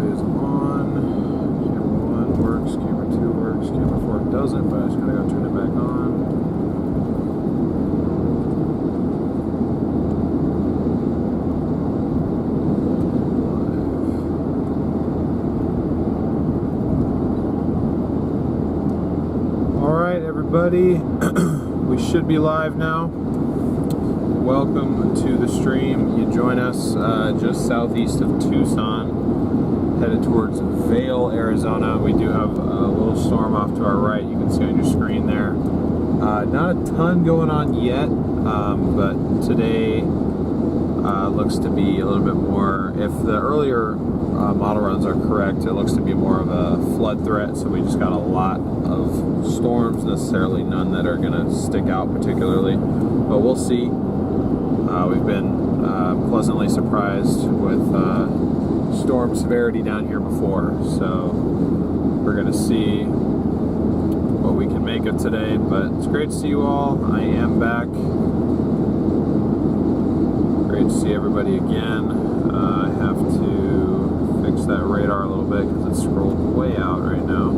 is on. Camera 1 works, camera 2 works, camera 4 doesn't, but I just gotta go turn it back on. Alright, everybody, we should be live now. Welcome to the stream. You join us just southeast of Tucson, headed towards Vail, Arizona. We do have a little storm off to our right. You can see on your screen there. Not a ton going on yet, but today looks to be a little bit more, if the earlier model runs are correct, it looks to be more of a flood threat. So we just got a lot of storms, necessarily none that are going to stick out particularly, but we'll see. We've been pleasantly surprised with storm severity down here before, so we're going to see what we can make of today. But it's great to see you all. I am back. Great to see everybody again. I have to fix that radar a little bit because it's scrolled way out right now.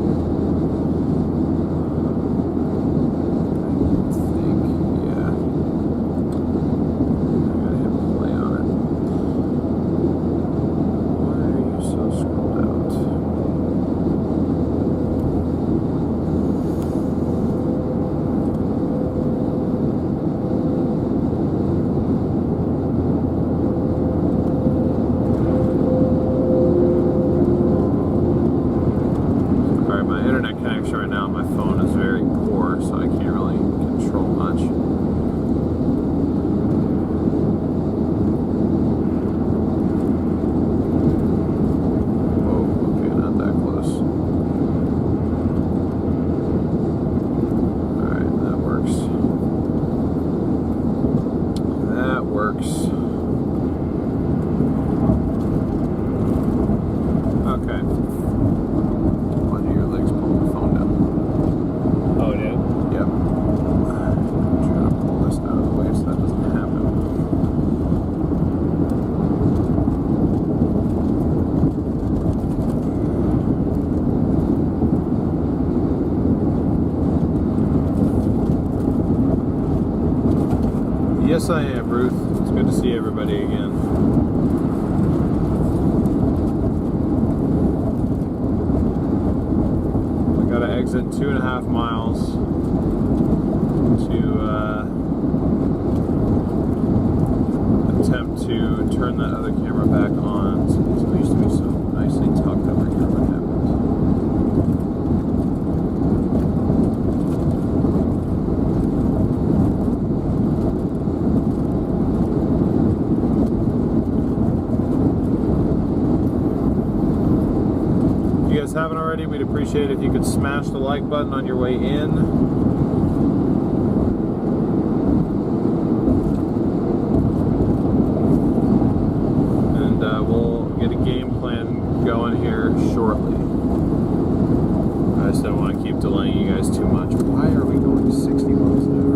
Yes, I am, Ruth. It's good to see everybody again. We got to exit 2.5 miles to attempt to turn that other camera back on. So it used to be so nicely tucked over here. What happened? Haven't already, we'd appreciate it if you could smash the like button on your way in. And we'll get a game plan going here shortly. I just don't want to keep delaying you guys too much. Why are we going 60 miles an hour?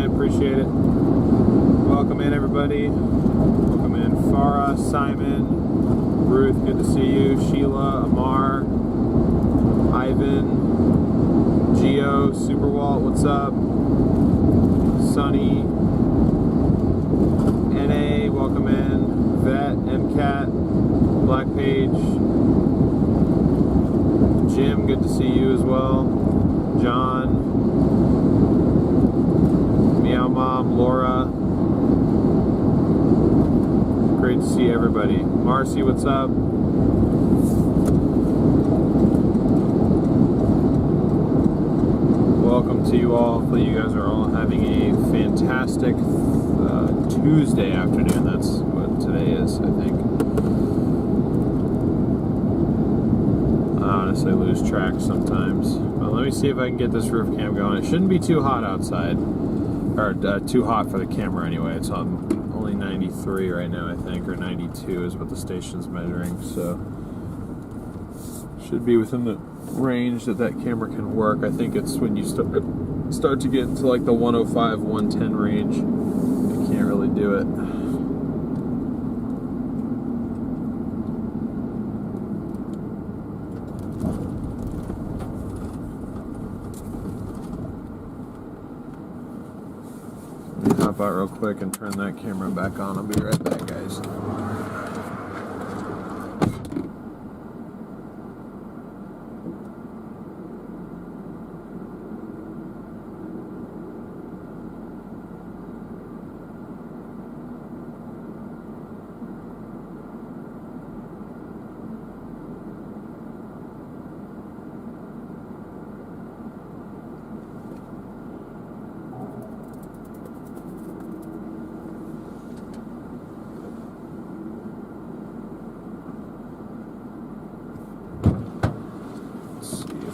Appreciate it. Welcome in, everybody. Welcome in, Farah, Simon, Ruth, good to see you. Sheila, Amar, Ivan, Geo, Superwalt, what's up? Sunny, NA, welcome in. Vet, MCAT, Black Page, Jim, good to see you as well. John, Meow Mom, Laura. Great to see everybody. Marcy, what's up? Welcome to you all. Hopefully you guys are all having a fantastic Tuesday afternoon. That's what today is, I think. I honestly lose track sometimes. But let me see if I can get this roof cam going. It shouldn't be too hot outside. Or too hot for the camera anyway. It's on only 93 right now, I think, or 92 is what the station's measuring. So should be within the range that camera can work. I think it's when you start to get into like the 105, 110 range, you can't really do it. Let me hop out real quick and turn that camera back on. I'll be right back, guys.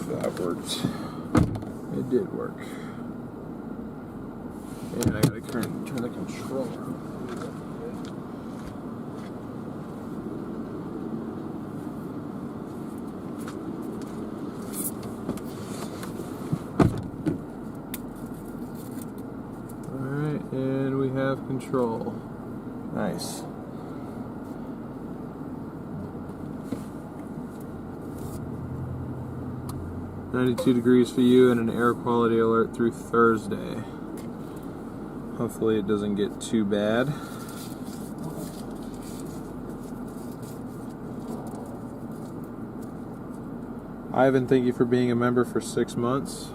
That worked. It did work. And I gotta turn the controller on. Alright, and we have control. Nice. .92 degrees for you and an air quality alert through Thursday. Hopefully it doesn't get too bad. Ivan, thank you for being a member for 6 months.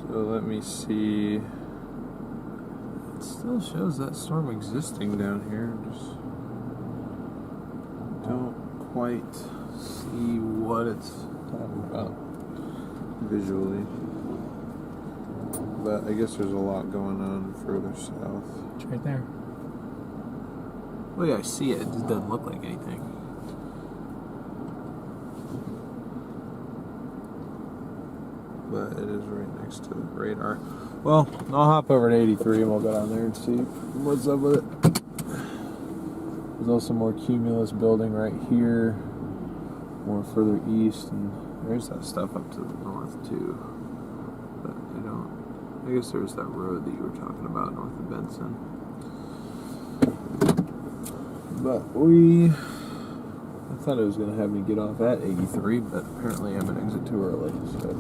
So let me see. It still shows that storm existing down here. Just don't quite see what it's talking about visually. But I guess there's a lot going on further south. It's right there. Well, yeah, I see it. It just doesn't look like anything. But it is right next to the radar. Well, I'll hop over to 83 and we'll go down there and see what's up with it. There's also more cumulus building right here, more further east, and there's that stuff up to the north too. But I guess there's that road that you were talking about north of Benson. But I thought it was going to have me get off at 83, but apparently I'm going to exit too early. So.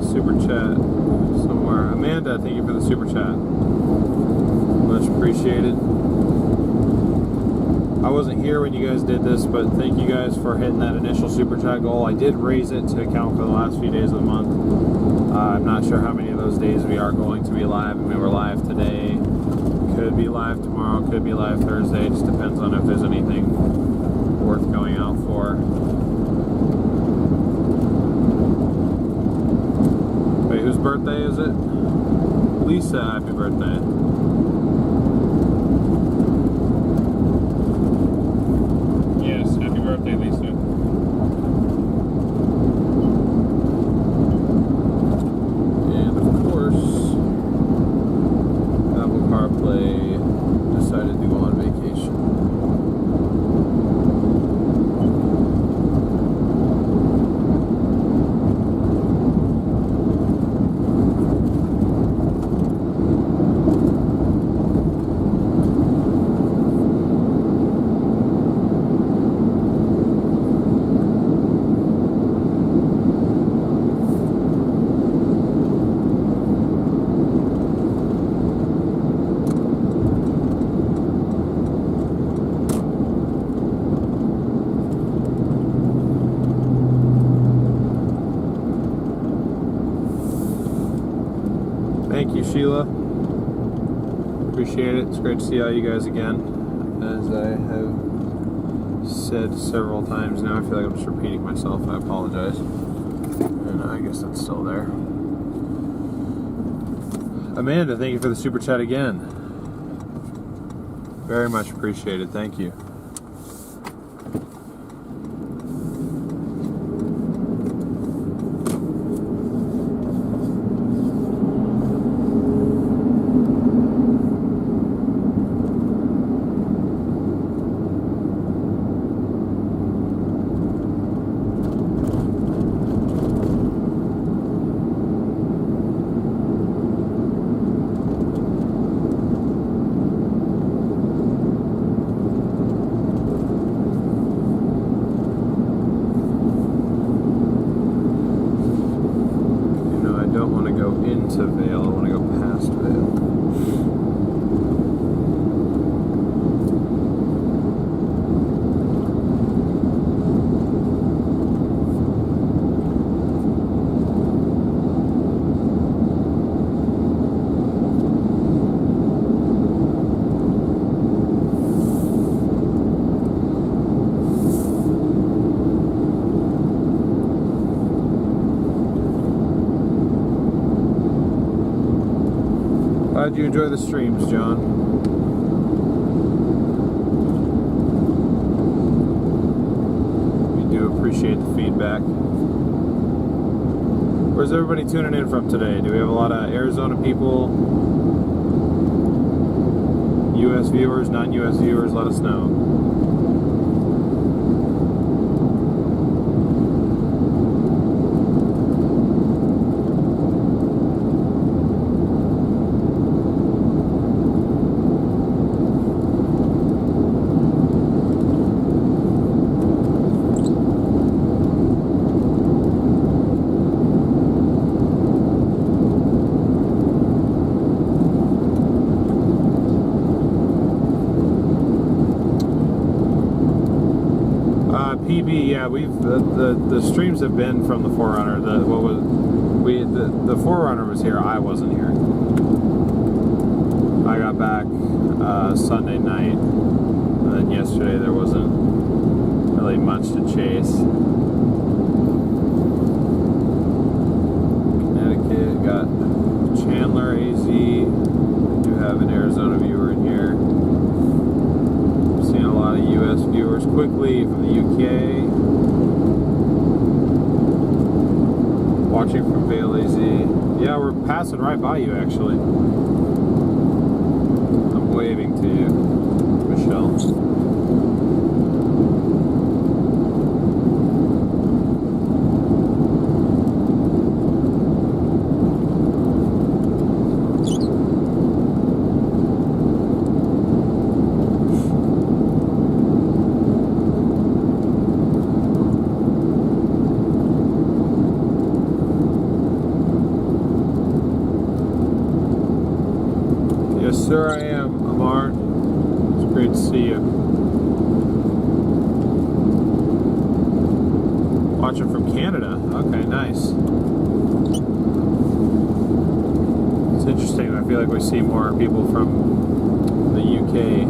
Super chat somewhere. Amanda, thank you for the super chat. Much appreciated. I wasn't here when you guys did this, but thank you guys for hitting that initial super chat goal. I did raise it to account for the last few days of the month. I'm not sure how many of those days we are going to be live. I mean, we're live today. Could be live tomorrow. Could be live Thursday. It just depends on if there's anything worth going out for. Wait, whose birthday is it? Lisa, happy birthday. Thank you, Sheila. Appreciate it. It's great to see all you guys again. As I have said several times now, I feel like I'm just repeating myself. I apologize. And I guess that's still there. Amanda, thank you for the super chat again. Very much appreciated. Thank you. Into Vail. I want to go past Vail. How'd you enjoy the streams, John? We do appreciate the feedback. Where's everybody tuning in from today? Do we have a lot of Arizona people? US viewers, non-US viewers? Let us know. PB, yeah, we've the streams have been from the Forerunner. The 4Runner was here. I wasn't here. I got back Sunday night, and then yesterday there wasn't really much to chase. Connecticut got Chandler, AZ. We do have an Arizona viewer in here. Seeing a lot of US viewers quickly from the UK. Watching from Vail AZ. Yeah, we're passing right by you actually. I'm waving to you, Michelle. Sir, I am, Amar. It's great to see you. Watching from Canada. Okay, nice. It's interesting. I feel like we see more people from the UK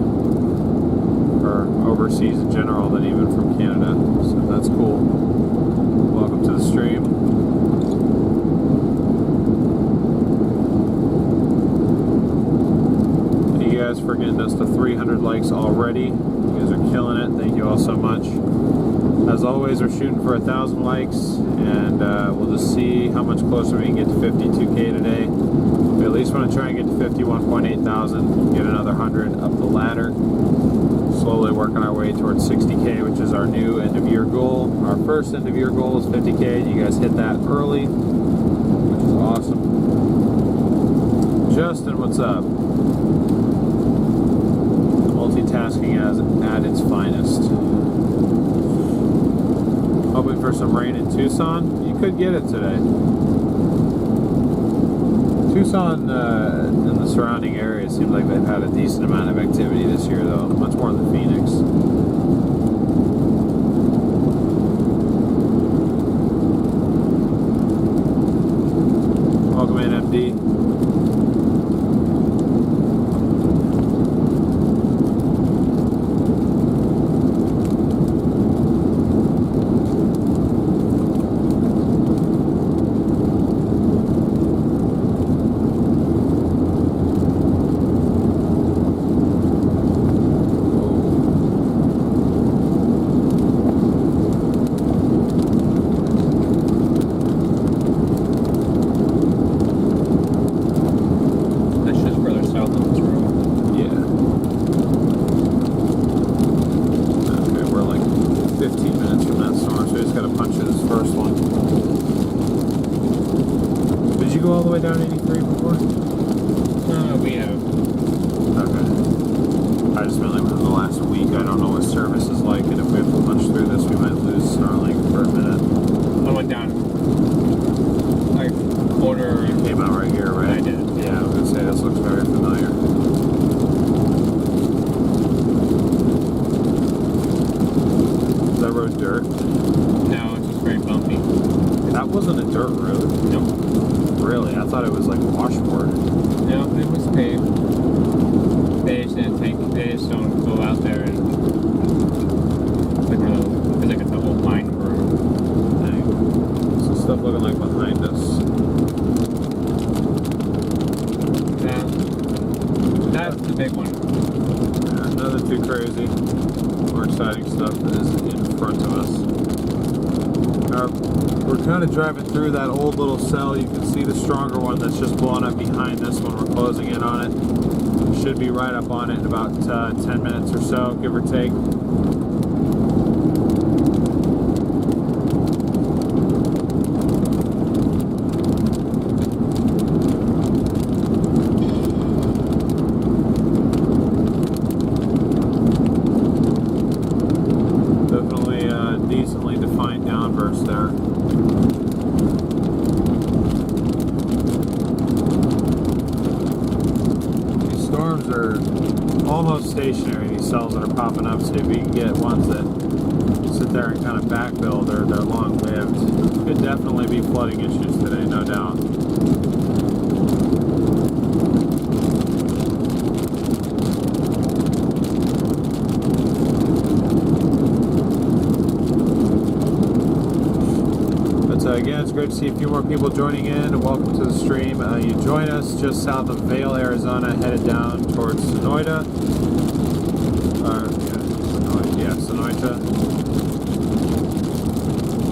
or overseas in general than even from Canada. So that's cool. Welcome to the stream. For getting us to 300 likes already. You guys are killing it. Thank you all so much. As always, we're shooting for 1,000 likes, and we'll just see how much closer we can get to 52K today. We at least want to try and get to 51.8 thousand, get another 100 up the ladder. Slowly working our way towards 60K, which is our new end-of-year goal. Our first end-of-year goal is 50K. You guys hit that early, which is awesome. Justin, what's up? Multitasking at its finest. Hoping for some rain in Tucson. You could get it today. Tucson and the surrounding area seems like they've had a decent amount of activity this year, though. Much more than Phoenix. Welcome in, MD. all the way down 83 before? No, we have. Okay. I just meant like within the last week. I don't know what service is like, and if we have to punch through this, we might lose Starlink for a minute. I went down like quarter. You came out right here, right? I did. Yeah, I was gonna say this looks very familiar. Is that road dirt? No, it's just very bumpy. That wasn't a dirt road. No. Really? I thought it was like washboard. No, it was paved. They just didn't take. They just don't go out there and it's like a double pine road. Dang. Some stuff looking like behind us. Yeah, that's the big one. Yeah, nothing too crazy. More exciting stuff is in front of us. We're kind of driving through that old little cell. You can see the stronger one that's just blowing up behind this one. We're closing in on it. Should be right up on it in about 10 minutes or so, give or take. Definitely decently defined downburst there. Storms are almost stationary, these cells that are popping up, so if you can get ones that sit there and kind of backfill, they're long-lived. Could definitely be flooding issues today, no doubt. Again, it's great to see a few more people joining in. Welcome to the stream. You join us just south of Vail, Arizona, headed down towards Sonoita. Sonoita.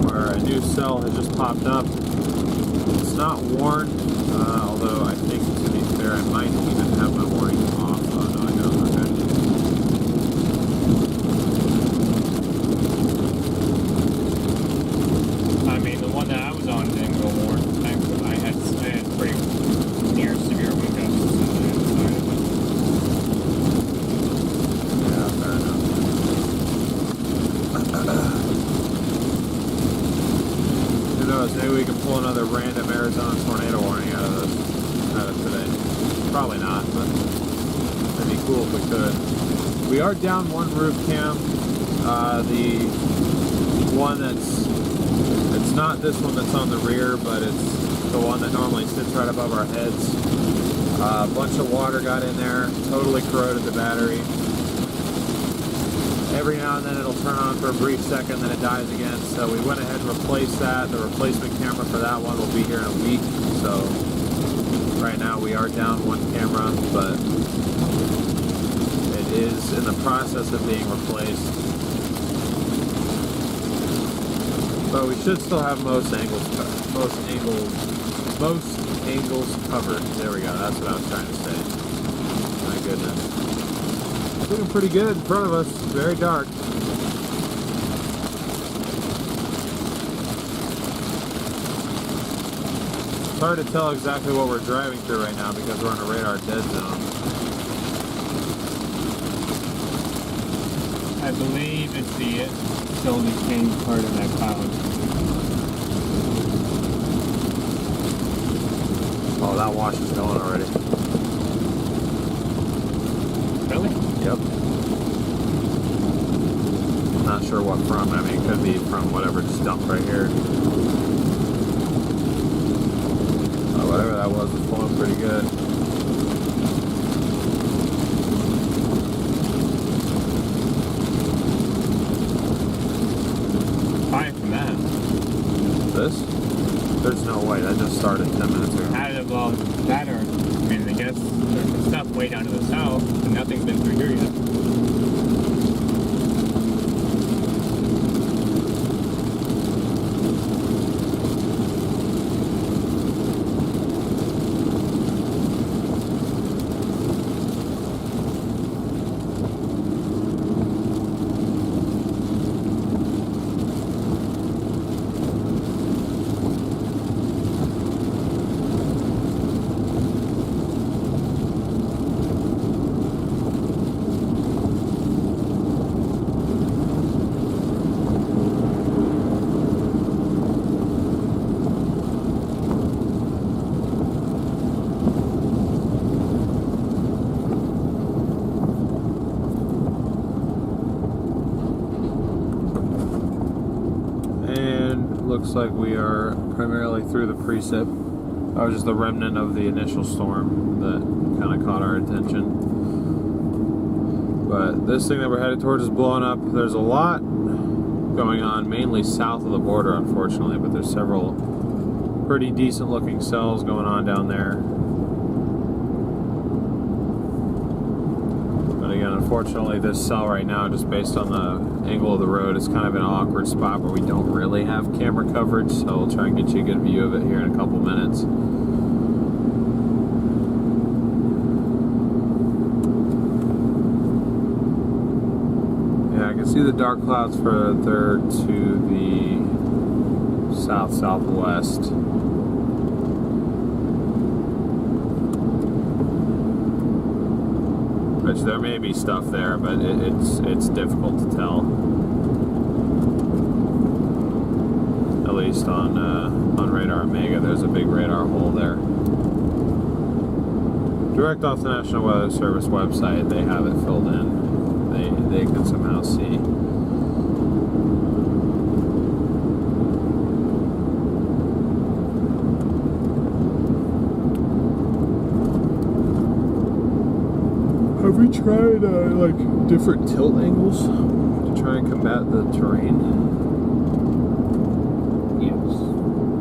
Where a new cell has just popped up. It's not warned, although I think, to be fair, I might even have my warning off. Oh, no, I don't. Okay. I mean, the one that I was on didn't go warm. I had pretty near severe wind gusts. Yeah, fair enough. Who knows? Maybe we can pull another random Arizona tornado warning out of today. Probably not, but it'd be cool if we could. We are down one roof cam. The one it's not this one that's on the rear, but it's the one that normally sits right above our heads. A bunch of water got in there, totally corroded the battery. Every now and then it'll turn on for a brief second, then it dies again. So we went ahead and replaced that. The replacement camera for that one will be here in a week. So right now we are down one camera, but it is in the process of being replaced. But we should still have most angles covered. There we go. That's what I was trying to say. My goodness. It's looking pretty good in front of us. It's very dark. It's hard to tell exactly what we're driving through right now because we're in a radar dead zone. I believe it's the Golden King part of that cloud. Oh, that wash is going already. Really? Yep. Not sure what from. I mean, it could be from whatever just dumped right here. Whatever that was flowing pretty good. Fine from that. This? There's no way. That just started 10 minutes ago. How did it blow that, or I mean, I guess there's some stuff way down to the south, and nothing's been through here yet. looks like we are primarily through the precip. That was just the remnant of the initial storm that kind of caught our attention. But this thing that we're headed towards is blowing up. There's a lot going on, mainly south of the border, unfortunately, but there's several pretty decent looking cells going on down there. But again, unfortunately, this cell right now, just based on the angle of the road, is kind of in an awkward spot where we don't really have camera coverage, so we'll try and get you a good view of it here in a couple minutes. Yeah, I can see the dark clouds further to the south-southwest. Which there may be stuff there, but it's difficult to tell. At least on Radar Omega, there's a big radar hole there. Direct off the National Weather Service website, they have it filled in. They can somehow see. Have we tried like different tilt angles to try and combat the terrain? Yes.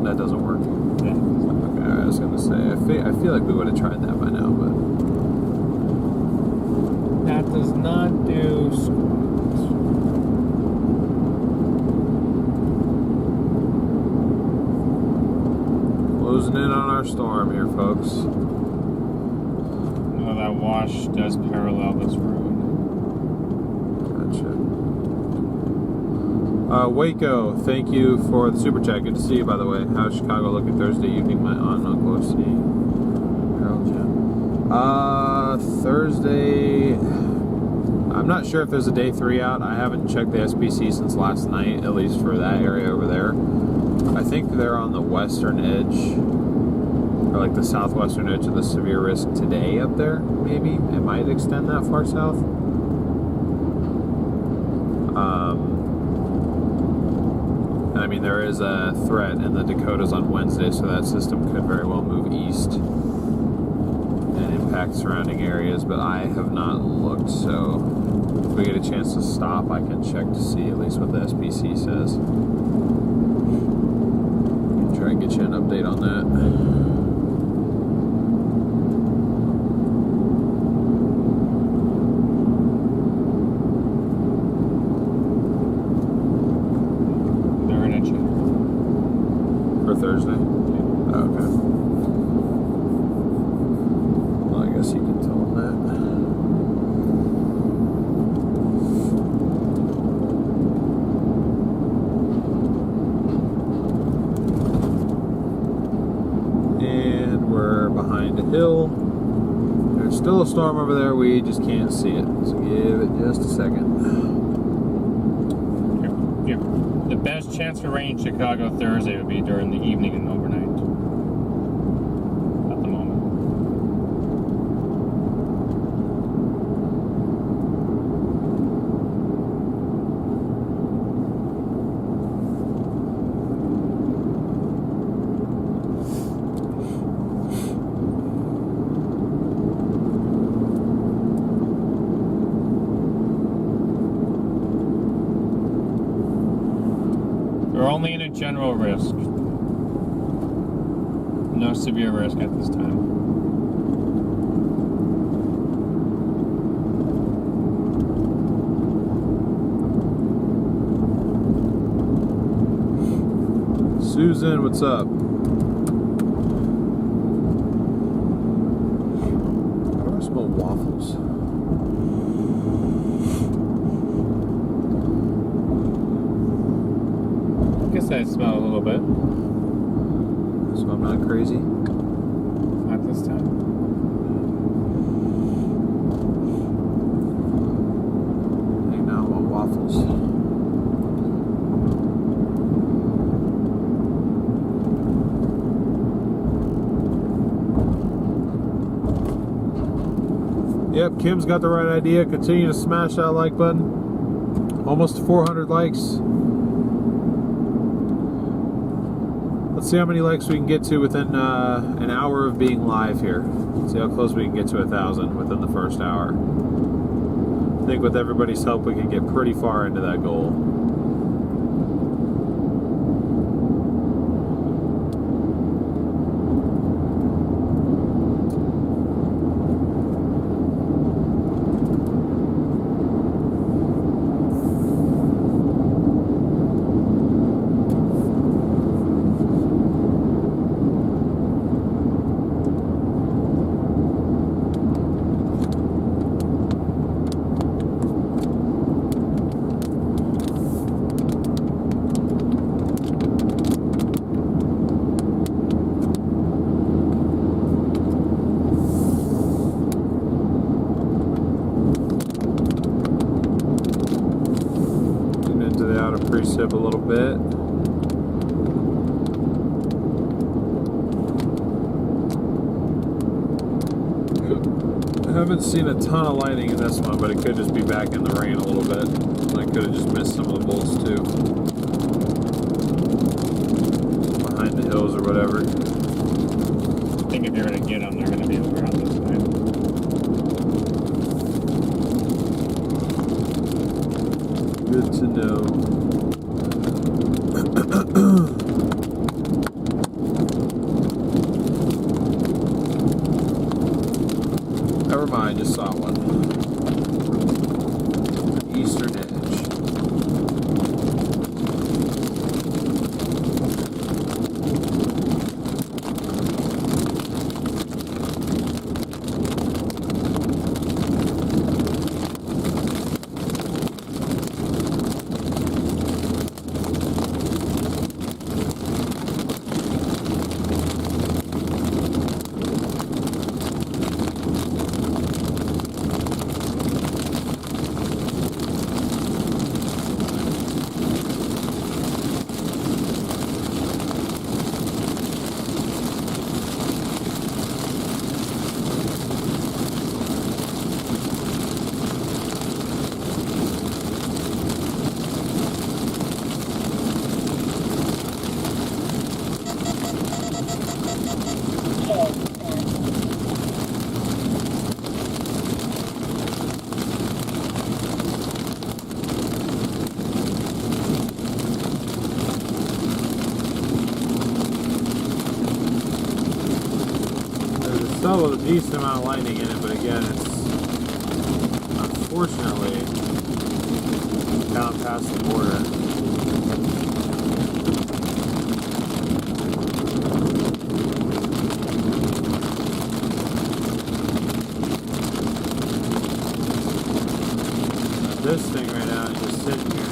That doesn't work. Yeah. Okay, I was gonna say I feel like we would have tried that by now, but That does not do squat. closing in on our storm here, folks. No, that wash does parallel this road. Gotcha. Waco, thank you for the super chat. Good to see you, by the way. How's Chicago looking Thursday evening? My aunt and uncle are seeing Harold Jim. Thursday, I'm not sure if there's a day 3 out. I haven't checked the SPC since last night, at least for that area over there. I think they're on the western edge, or like the southwestern edge of the severe risk today up there, maybe. It might extend that far south. I mean, there is a threat in the Dakotas on Wednesday, so that system could very well move east and impact surrounding areas, but I have not looked, so if we get a chance to stop, I can check to see at least what the SPC says. Try and get you an update on that. Thursday? Okay. Well, I guess you can tell them that. And we're behind a hill. There's still a storm over there, we just can't see it. So give it just a second. The best chance for rain in Chicago Thursday would be during the evening and overnight. At the moment. We're only in a general risk. No severe risk at this time. Susan, what's up? How do I smell waffles? I guess I smell a little bit. So I'm not crazy? Not this time. Hey, now I want waffles. Yep, Kim's got the right idea. Continue to smash that like button. Almost 400 likes. Let's see how many likes we can get to within an hour of being live here. See how close we can get to 1,000 within the first hour. I think with everybody's help, we can get pretty far into that goal. Precip a little bit. I haven't seen a ton of lighting in this one, but it could just be back in the rain a little bit. I could have just missed some of the bolts too. Behind the hills or whatever. I think if you're going to get them, they're going to be over on this side. Good to know. Never mind, just saw one. Eastern edge. Still a decent amount of lightning in it, but again, it's unfortunately down past the border. This thing right now is just sitting here.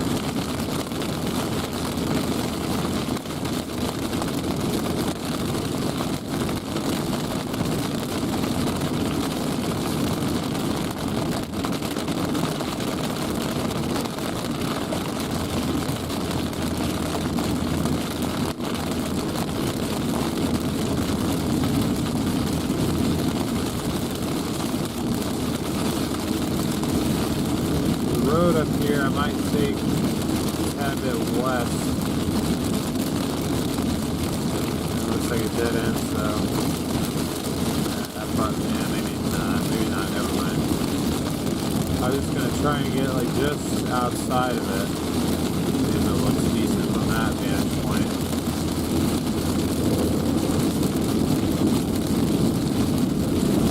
Road up here, I might take a tad bit west. It looks like a dead end, so that part, yeah, maybe not, never mind. I'm just gonna try and get like just outside of it. See if it looks decent from that vantage point.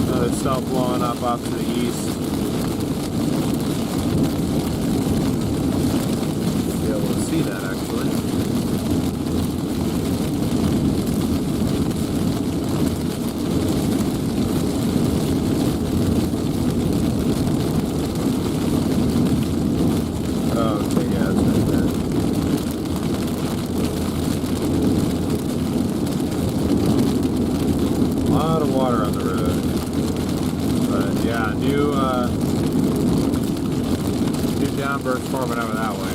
Another cell blowing up off to the east. See that actually. Oh, okay, yeah, it's right there. A lot of water on the road. But yeah, new downburst forming over that way.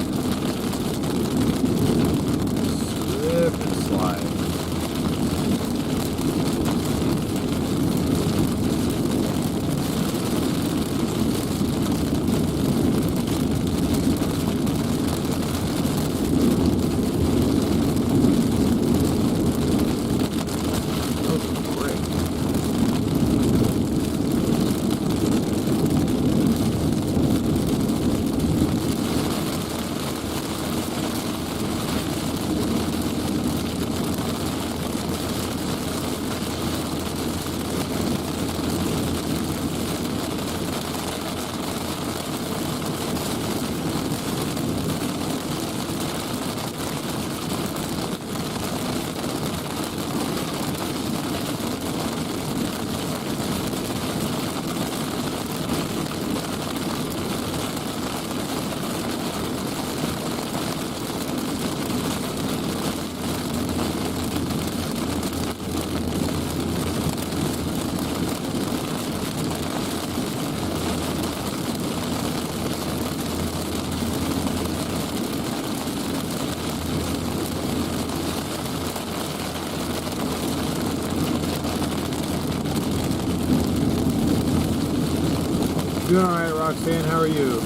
Slip and slide. Doing alright, Roxanne. How are you?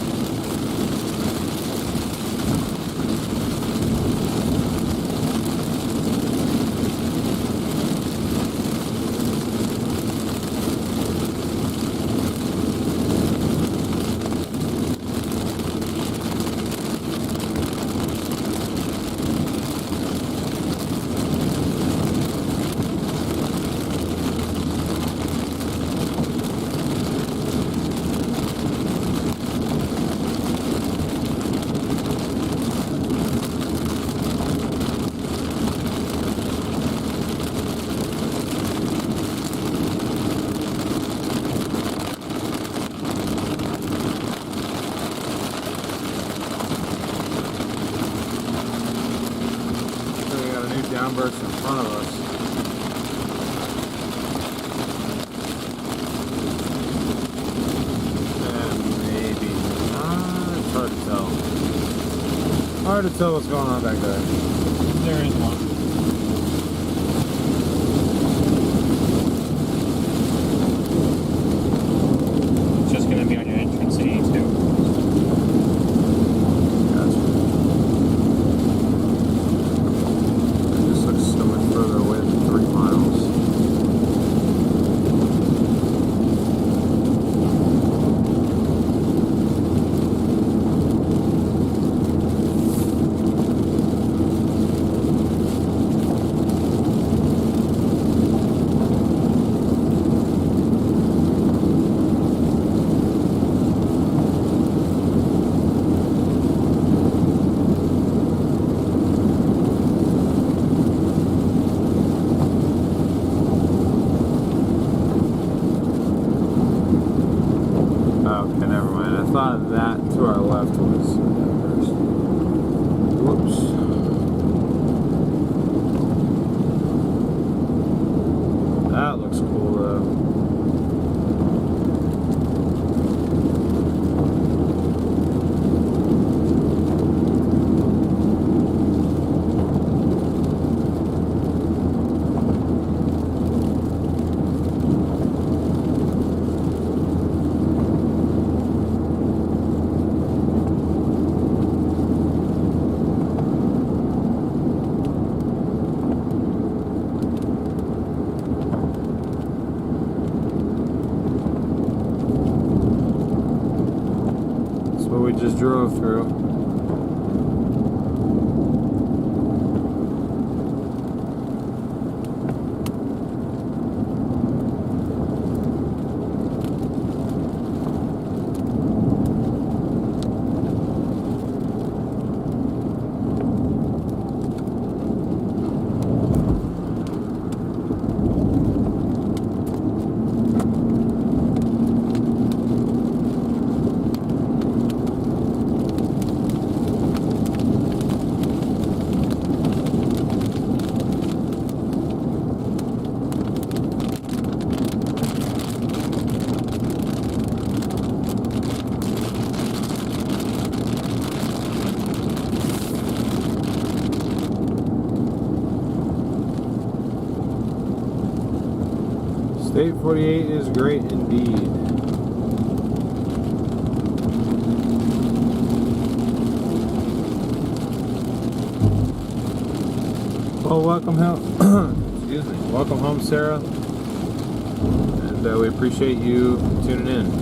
Downburst in front of us. And maybe not. It's hard to tell. Hard to tell what's going on back there. There is one. It's just going to be on your entrance to E2. So much further away than 3 miles. Okay, never mind. I thought that to our left was Downburst. Whoops. That looks cool though. What we just drove through. State 48 is great indeed. Well, welcome home. Excuse me. Welcome home, Sarah. And we appreciate you tuning in.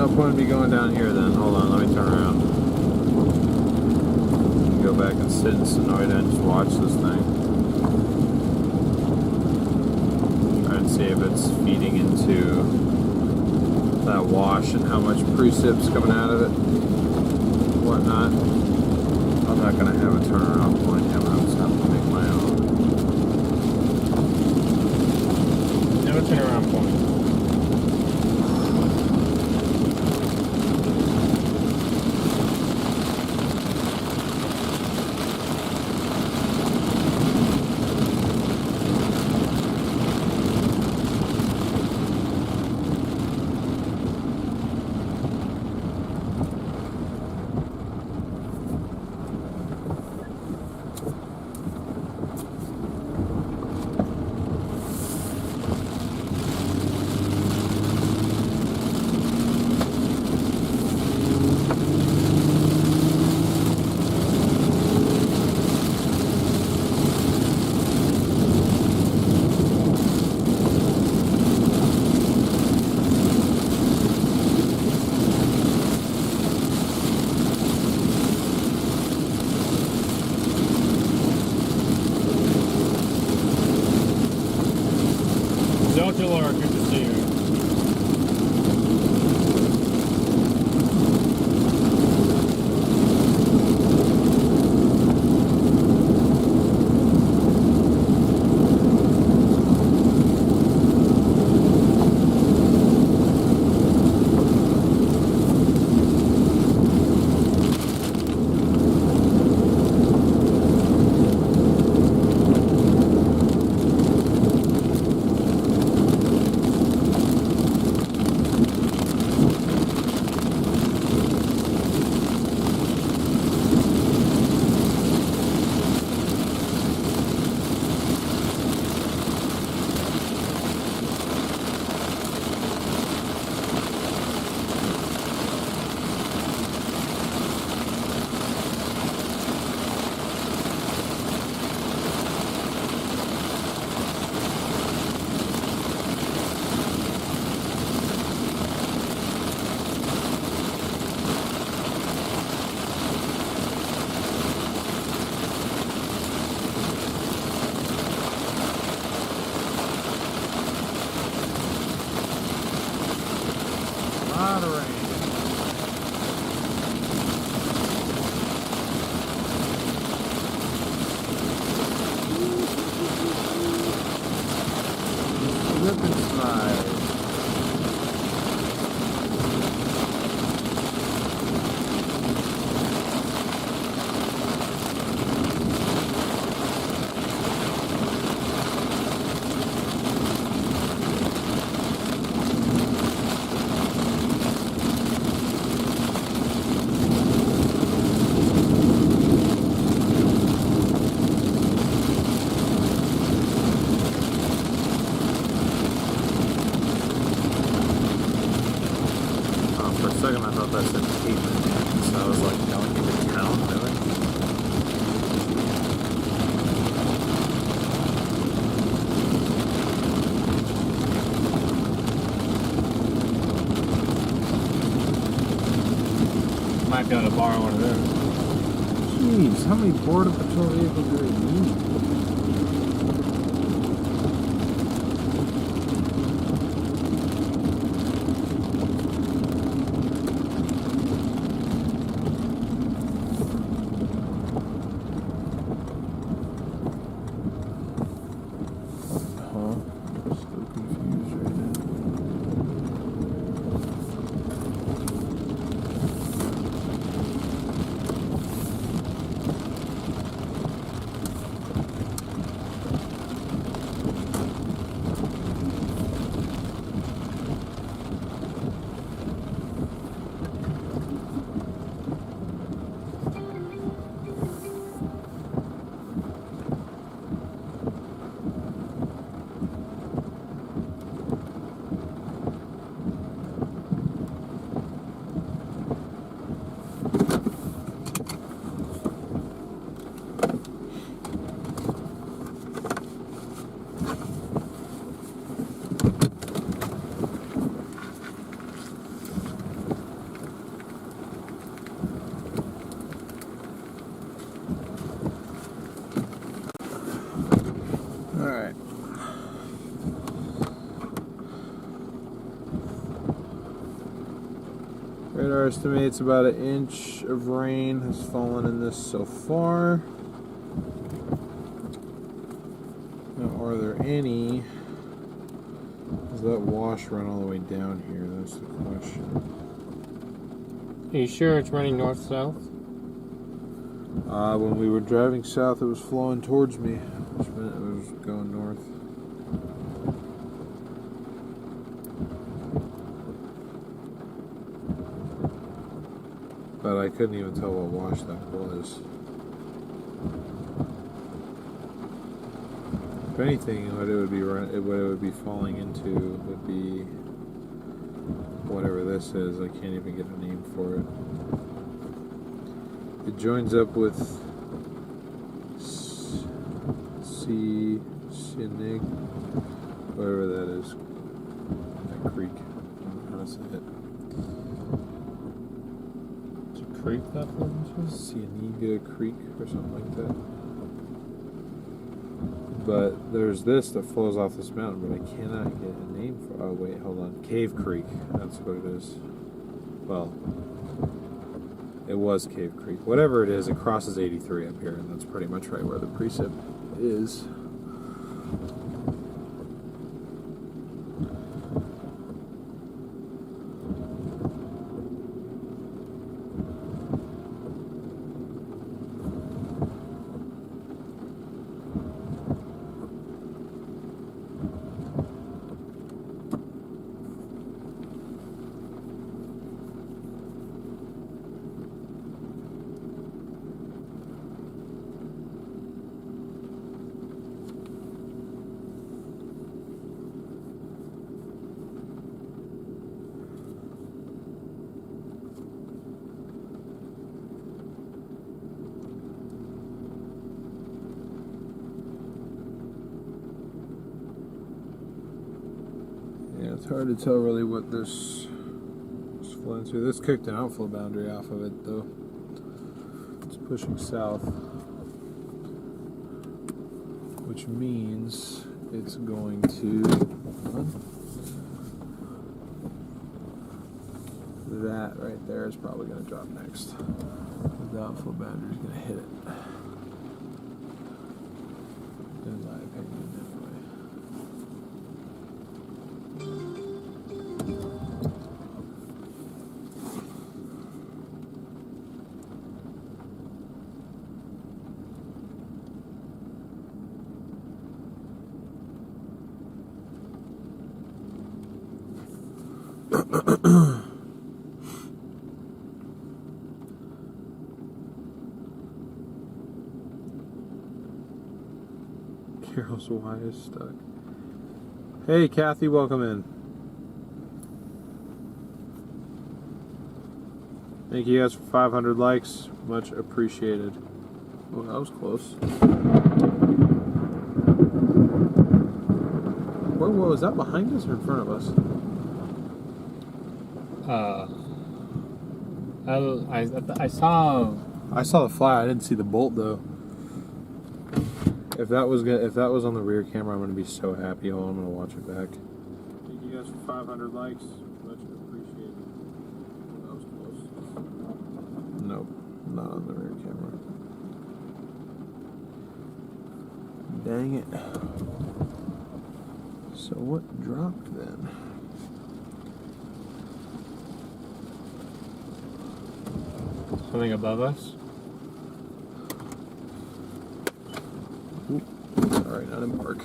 No point in me going down here then. Hold on, let me turn around. Go back and sit in Sonoyta and just watch this thing. Try and see if it's feeding into that wash and how much precip's coming out of it. Whatnot. I'm not gonna have a turnaround point here. I'm just have to make my own. No turnaround point. Delta, good to see you. Lot of rain. Slip and slide. For a second, I thought that said pavement, so I was like, going into town, really? Might be able to borrow one of those. Jeez, how many border patrol vehicles do they need? Still confused right now. Radar estimates about 1 inch of rain has fallen in this so far. Now, are there any? Does that wash run all the way down here? That's the question. Are you sure it's running north-south? When we were driving south, it was flowing towards me, which meant it was going north. But I couldn't even tell what wash that was. If anything, what it would be falling into would be whatever this is. I can't even get a name for it. It joins up with Sinig, whatever that is. That creek. I don't know how to say it. It's a creek that flows into? Cienega Creek or something like that. But there's this that flows off this mountain, but I cannot get a name for. Oh wait, hold on. Cave Creek. That's what it is. Well, it was Cave Creek. Whatever it is, it crosses 83 up here, and that's pretty much right where the precip is. It's hard to tell really what this is flowing through. This kicked an outflow boundary off of it, though. It's pushing south, which means it's going to. That right there is probably going to drop next. The outflow boundary is going to hit it. In my opinion, anyway. Carol's Y is stuck. Hey, Kathy, welcome in. Thank you guys for 500 likes. Much appreciated. Oh, that was close. Where was that? Behind us or in front of us? I saw. I saw the fly. I didn't see the bolt though. If that was on the rear camera, I'm gonna be so happy. Hold on, I'm gonna watch it back. Thank you guys for 500 likes. Much appreciated. That was close. Nope, not on the rear camera. Dang it. So what dropped then? Something above us? Sorry, not in park.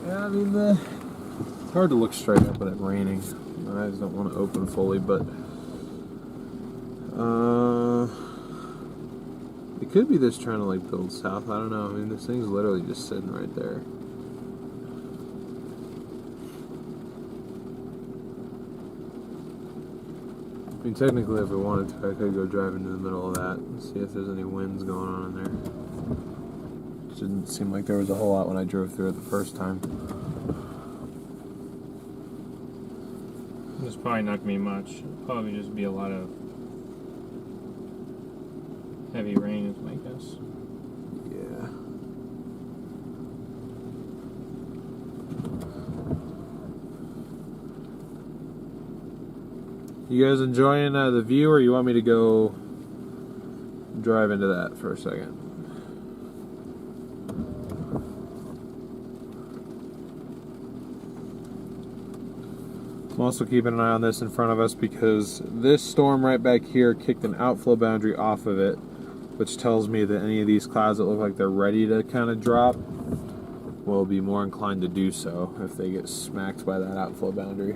Yeah, I mean, it's hard to look straight up when it's raining. My eyes don't want to open fully, but it could be this trying to like build south. I don't know. I mean, this thing's literally just sitting right there. I mean, technically, if I wanted to, I could go drive into the middle of that and see if there's any winds going on in there. It didn't seem like there was a whole lot when I drove through it the first time. There's probably not gonna be much. It'll probably just be a lot of heavy rain, is my guess. Yeah. You guys enjoying the view, or you want me to go drive into that for a second? I'm also keeping an eye on this in front of us because this storm right back here kicked an outflow boundary off of it, which tells me that any of these clouds that look like they're ready to kind of drop will be more inclined to do so if they get smacked by that outflow boundary.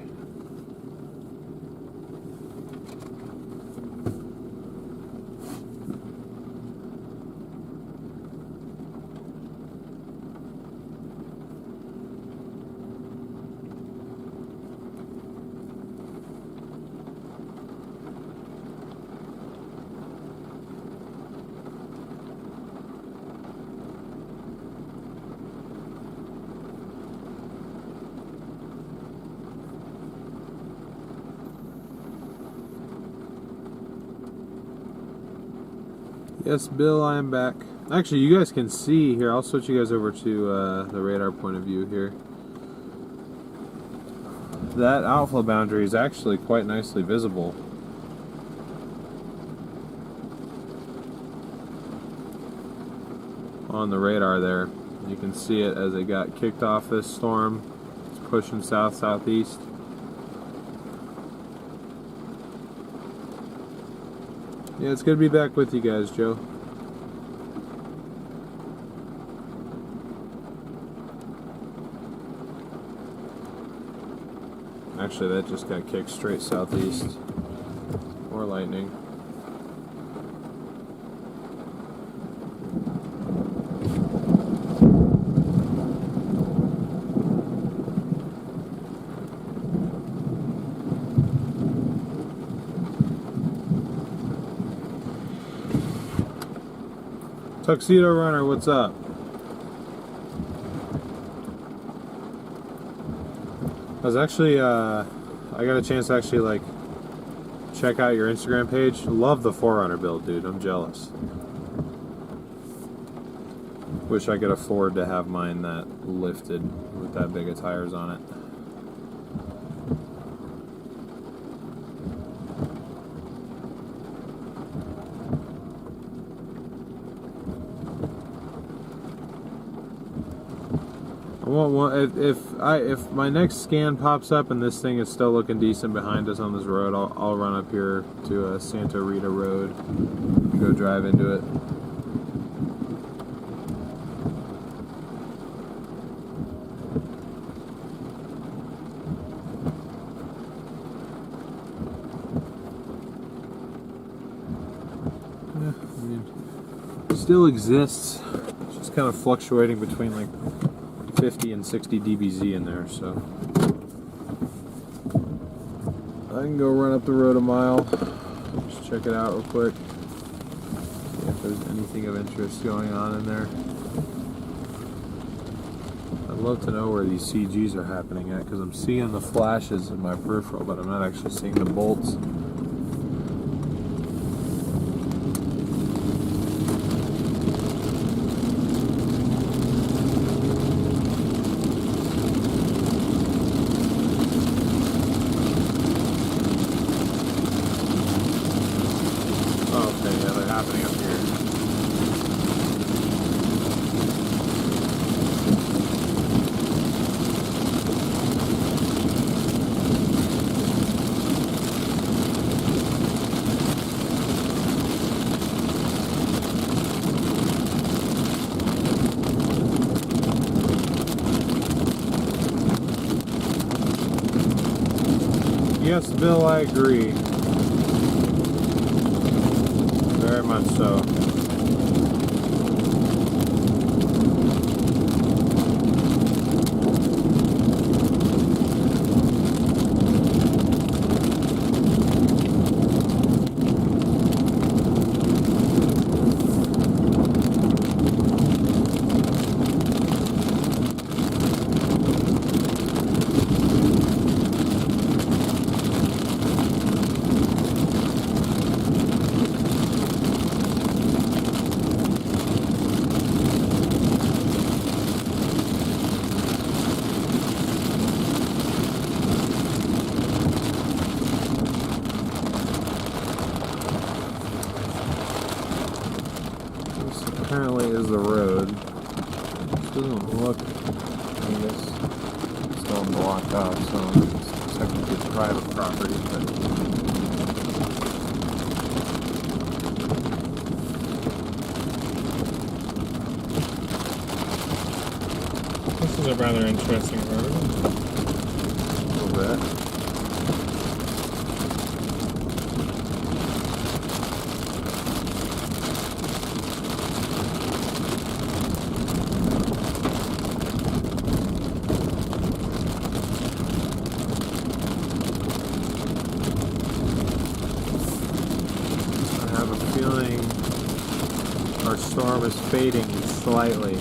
Yes, Bill, I am back. Actually, you guys can see here. I'll switch you guys over to the radar point of view here. That outflow boundary is actually quite nicely visible. On the radar there. You can see it as it got kicked off this storm. It's pushing south-southeast. Yeah, it's good to be back with you guys, Joe. Actually, that just got kicked straight southeast. More lightning. Tuxedo Runner, what's up? I was actually, I got a chance to actually, like, check out your Instagram page. Love the 4Runner build, dude. I'm jealous. Wish I could afford to have mine that lifted with that big of tires on it. If my next scan pops up and this thing is still looking decent behind us on this road, I'll run up here to Santa Rita Road, go drive into it. Yeah, I mean, it still exists. It's just kind of fluctuating between like 50 and 60 dBz in there, so I can go run up the road a mile, just check it out real quick, see if there's anything of interest going on in there. I'd love to know where these CGs are happening at, because I'm seeing the flashes in my peripheral, but I'm not actually seeing the bolts. Yes, Bill, I agree. Very much so. is the road. This doesn't look, I guess it's all blocked off, so it's technically private property, but This is a rather interesting road. a little bit. I have a feeling our storm is fading slightly.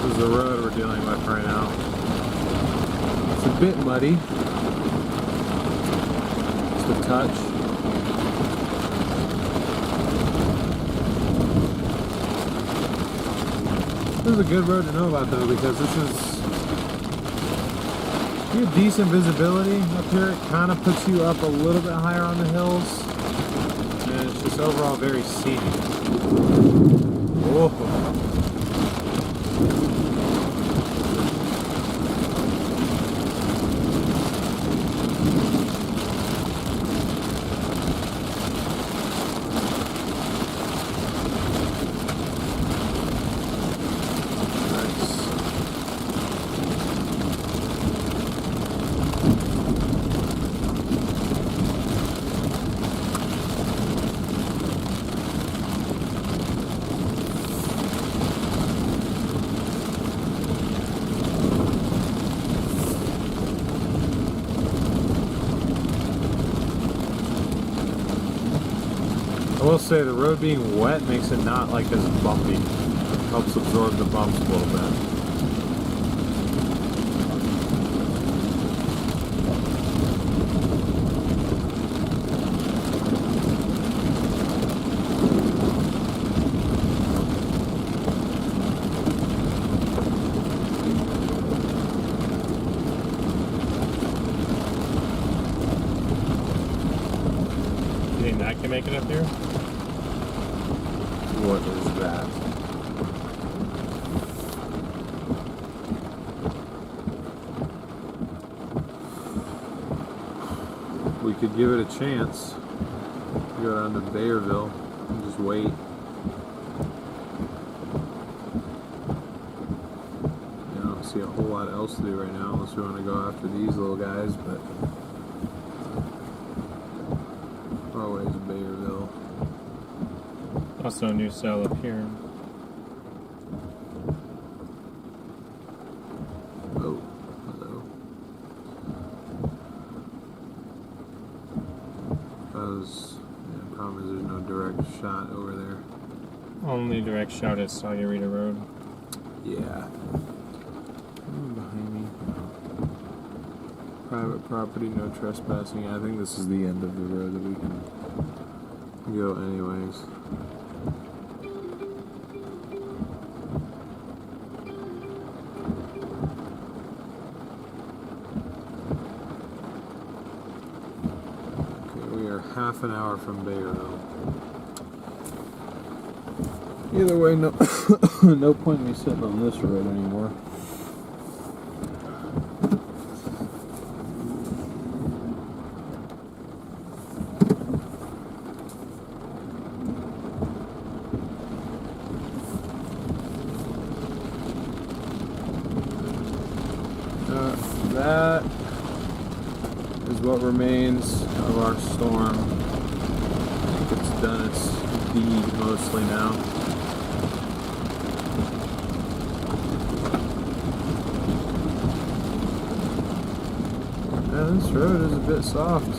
This is the road we're dealing with right now. It's a bit muddy. Just a touch. This is a good road to know about though, because this is, you have decent visibility up here. It kind of puts you up a little bit higher on the hills, and it's just overall very scenic. Whoa. I will say the road being wet makes it not like as bumpy. Helps absorb the bumps a little bit. You think that can make it up here? What is that? We could give it a chance. Go down to Bayerville and just wait. I don't see a whole lot else to do right now unless we want to go after these little guys, but always Bayerville. Also a new cell up here. Oh, hello. The problem is there's no direct shot over there. Only direct shot is Sagarita Road. Yeah. Behind me. Private property, no trespassing. I think this is the end of the road that we can go anyways. Okay, we are half an hour from Bayerville. Either way, no, no point in me sitting on this road anymore. That is what remains of our storm. I think it's done its deed mostly now. Yeah, this road is a bit soft.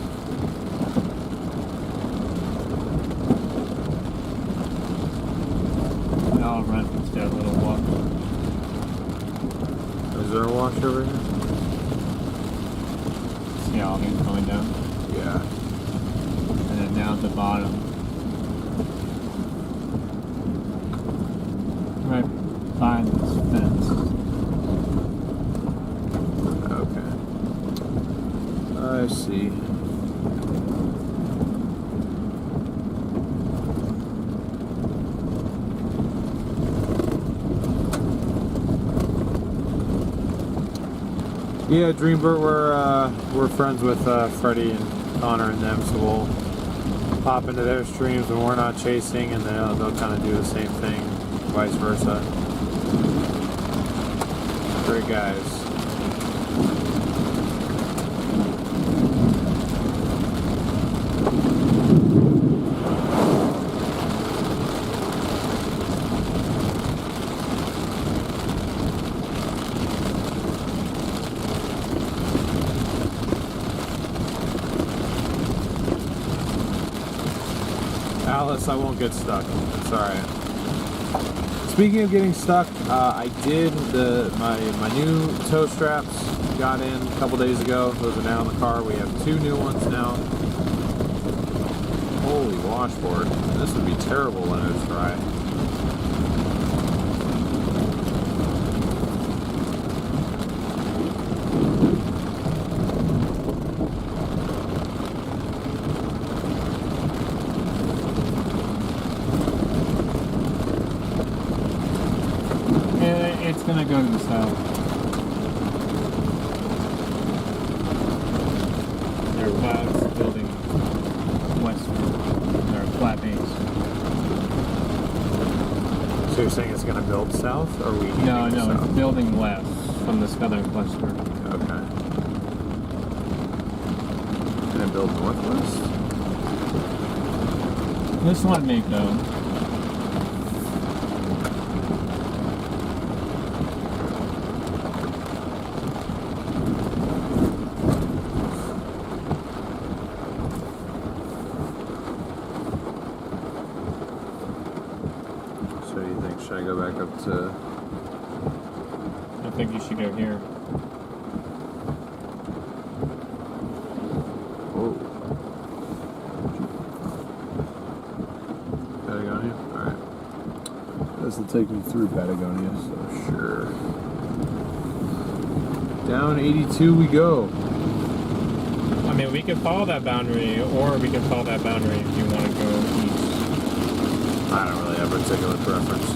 I'll run instead of a little walk. Is there a wash over here? See all these going down? Yeah. And then down at the bottom. Right behind this fence. Okay. I see. Yeah, Dreambird, we're friends with Freddie and Connor and them, so we'll pop into their streams when we're not chasing, and they'll kind of do the same thing, vice versa. Great guys. Alice, I won't get stuck. It's alright. Speaking of getting stuck, I did my new tow straps got in a couple days ago. Those are now in the car. We have 2 new ones now. Holy washboard. This would be terrible when it's dry. It's gonna go to the south. There are clouds building westward. There are flat base. So you're saying it's going to build south, or are we heading No, south? it's building west from the southern cluster. Okay. Can it build northwest? This one may go. So you think, should I go back up to... I think you should go here. Whoa. Patagonia? Alright. This will take me through Patagonia. So sure. Down 82 we go. I mean, we can follow that boundary, or we can follow that boundary if you want to go east. I don't really have a particular preference.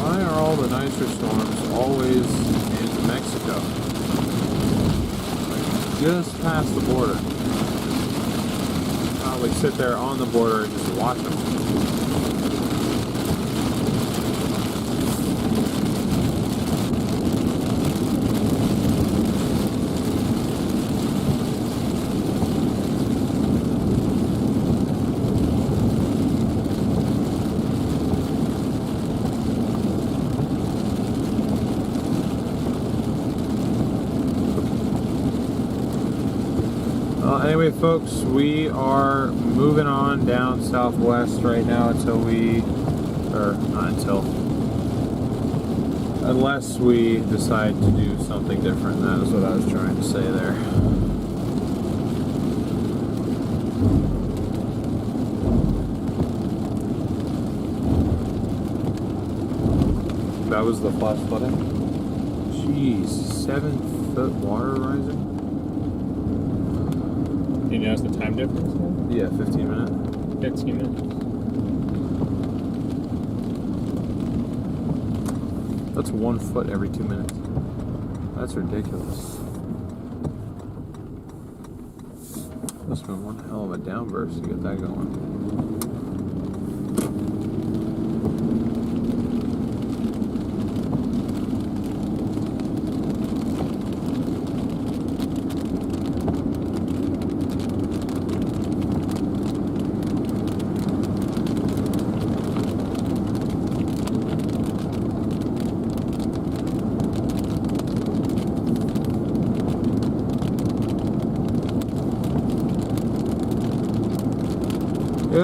Why are all the nicer storms always in Mexico? Like, just past the border. We sit there on the border and just watch them. Anyway, folks, we are moving on down southwest right now unless we decide to do something different. That is what I was trying to say there. That was the flash flooding? Jeez, 7-foot water rising? You notice the time difference? Yeah, 15 minutes. 15 minutes. That's 1 foot every 2 minutes. That's ridiculous. Must have been one hell of a downburst to get that going.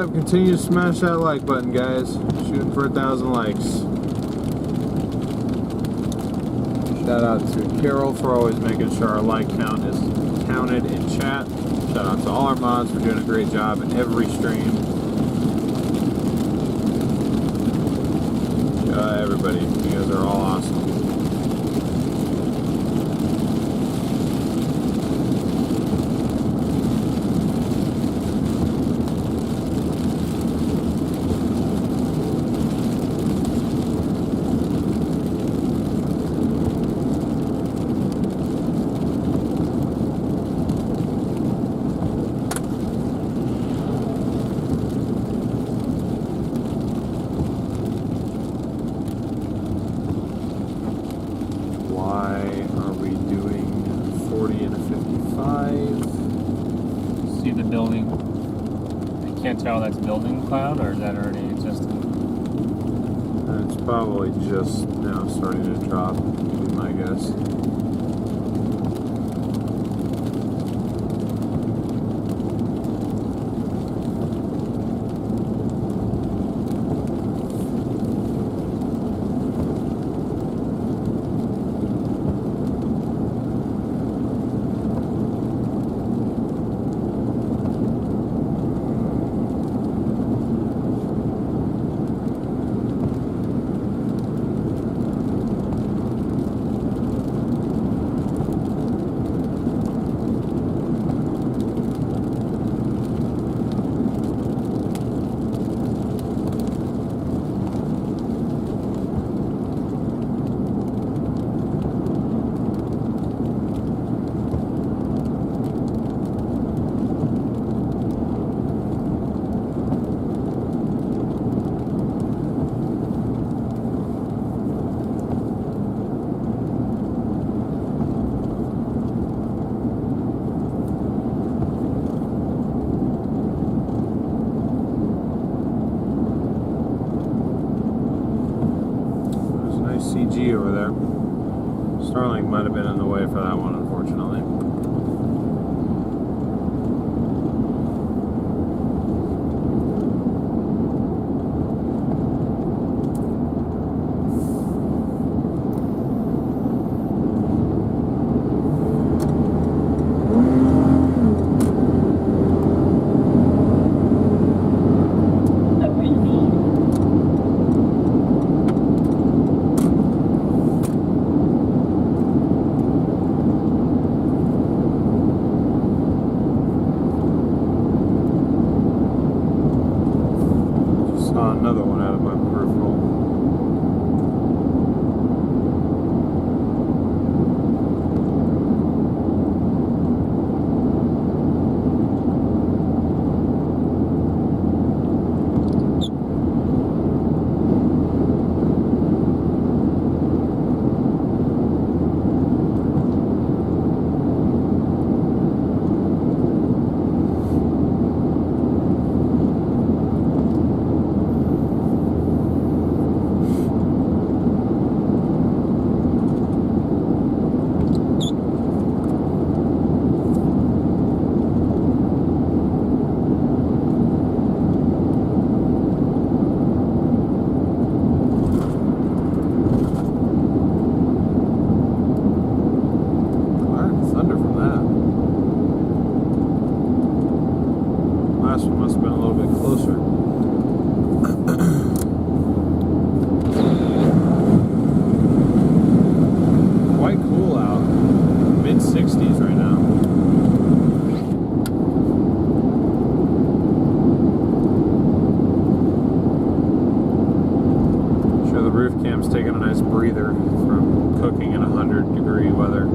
Yep, continue to smash that like button, guys. Shooting for 1,000 likes. Shout out to Carol for always making sure our like count is counted in chat. Shout out to all our mods for doing a great job in every stream. Everybody, you guys are all awesome. Tell that's building cloud, or is that already existing? It's probably just now starting to drop, would be my guess. CG over there. Starlink might have been in the way for that one, unfortunately. Another one out of my peripheral. Last one must have been a little bit closer. Quite cool out. Mid-60s right now. I'm sure the roof cam's taking a nice breather from cooking in 100-degree weather.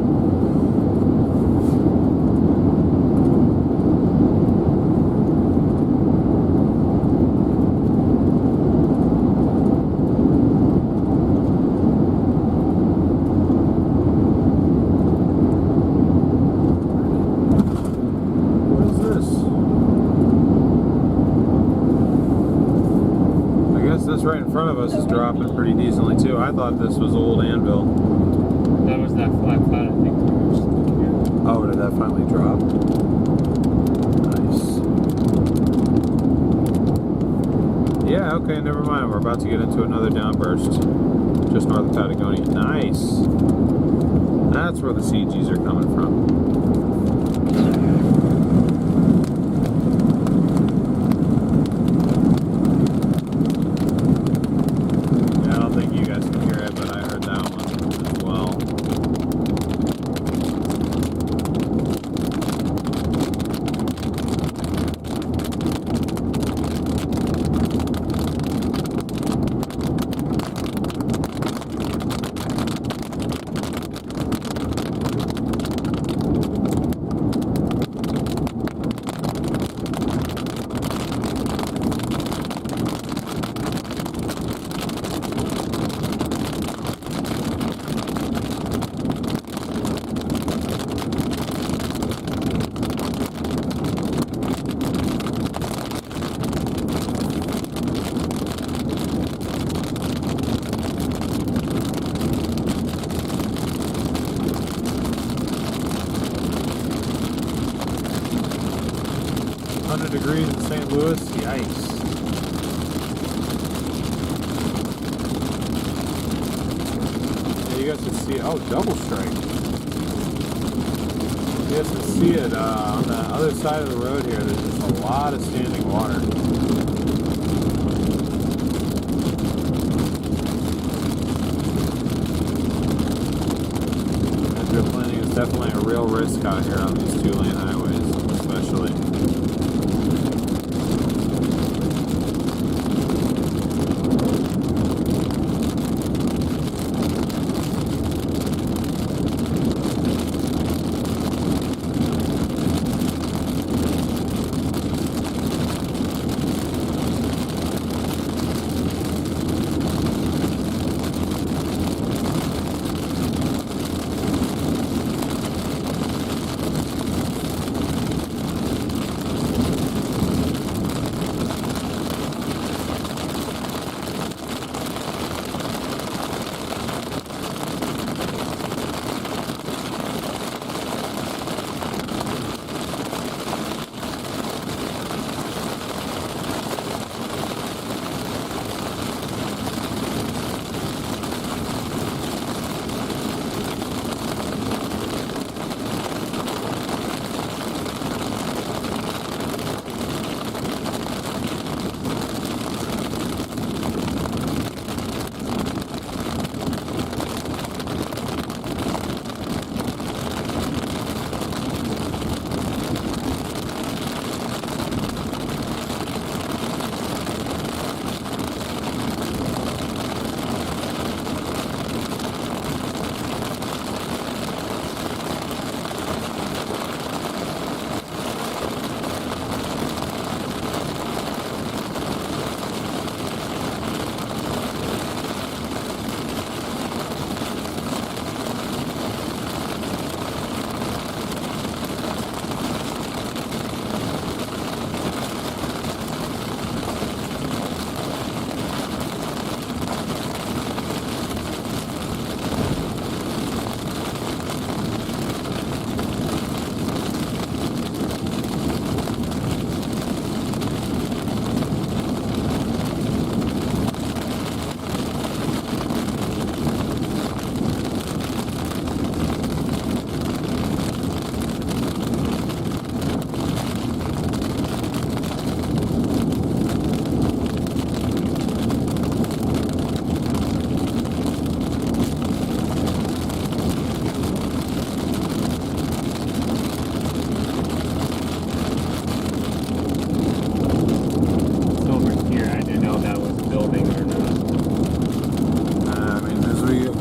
This right in front of us is dropping pretty decently too. I thought this was old Anvil. That was that flat, I think. Oh, did that finally drop? Nice. Yeah, okay, never mind. We're about to get into another downburst just north of Patagonia. Nice. That's where the CGs are coming from. Yeah, I don't think you guys can hear it, but I heard that one as well. 100 degrees in St. Louis. Yikes. Yeah, you guys can see it. Oh, double strike. You guys can see it on the other side of the road here. There's just a lot of standing water. Hydroplaning is definitely a real risk out here on these two-lane highways, especially.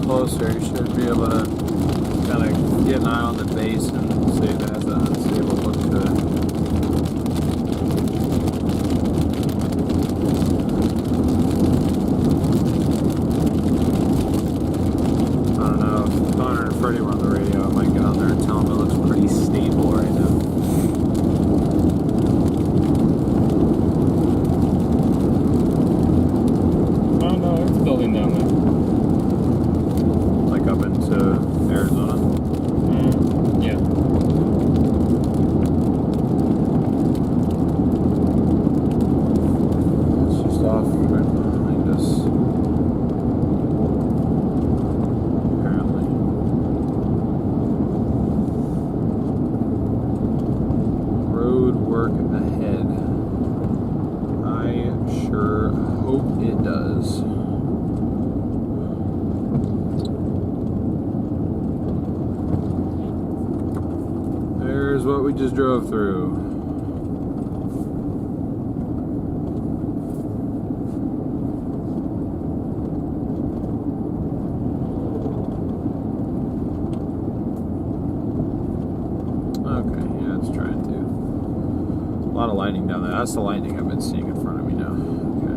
Closer, you should be able to kind of get an eye on the base and see if it has an unstable look to it. I don't know if Connor and Freddie were on the radio, I might get on there and tell them it looks pretty stable right now. Oh no, it's building down there. Up into Arizona. Yeah. It's just off we just drove through. Okay, yeah, it's trying to. A lot of lightning down there. That's the lightning I've been seeing in front of me now. Okay.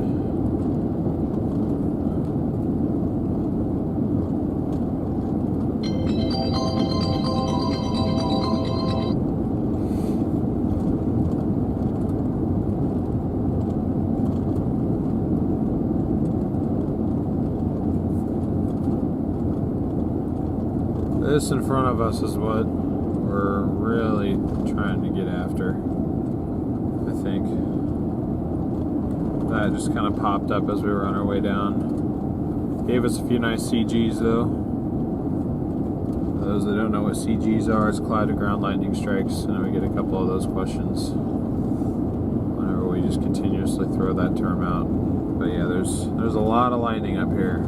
This in front of us is what we're really trying to get after, I think. That just kind of popped up as we were on our way down. Gave us a few nice CGs though. For those that don't know what CGs are, it's cloud to ground lightning strikes, and we get a couple of those questions whenever we just continuously throw that term out. But yeah, there's a lot of lightning up here.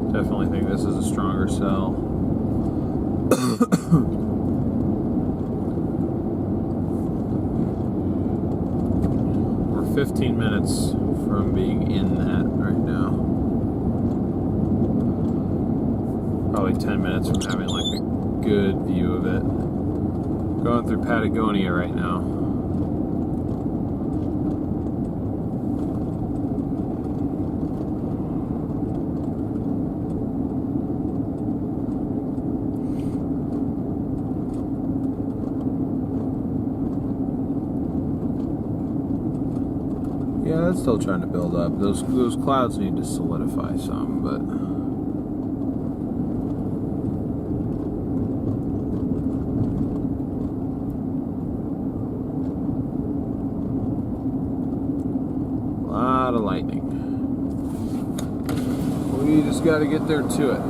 Definitely think this is a stronger cell. We're 15 minutes from being in that right now. Probably 10 minutes from having like a good view of it. Going through Patagonia right now. Yeah, that's still trying to build up. Those clouds need to solidify some, but a lot of lightning. We just got to get there to it.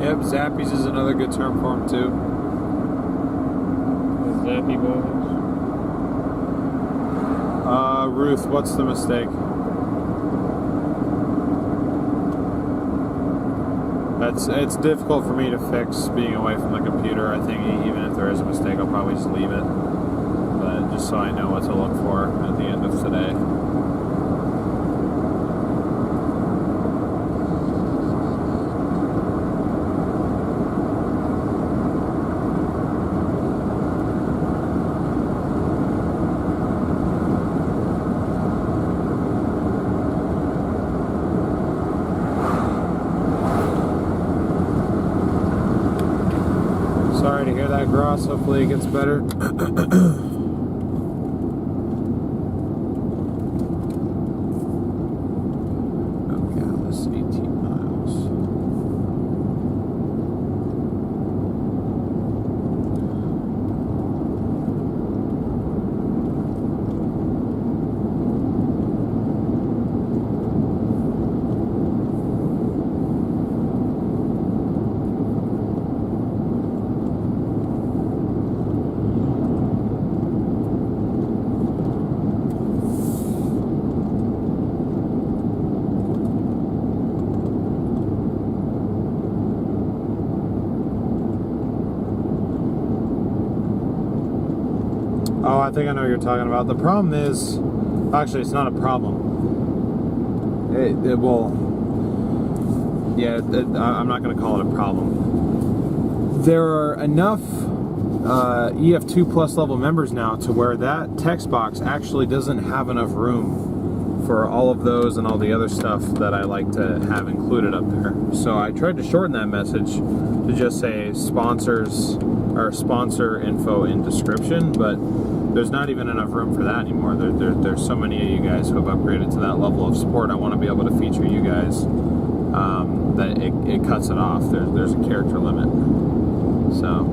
Yep, zappies is another good term for them too. Zappy boys. Ruth, what's the mistake? It's difficult for me to fix being away from the computer. I think even if there is a mistake, I'll probably just leave it. But just so I know what to look for at the end of today. Sorry to hear that, Gross. Hopefully it gets better. Okay, this is 18 miles. Oh, I think I know what you're talking about. The problem is, actually, it's not a problem. Yeah, I'm not going to call it a problem. There are enough EF2 Plus level members now to where that text box actually doesn't have enough room for all of those and all the other stuff that I like to have included up there. So I tried to shorten that message to just say sponsors or sponsor info in description, but there's not even enough room for that anymore. There's so many of you guys who have upgraded to that level of support. I want to be able to feature you guys that it cuts it off. There's a character limit. So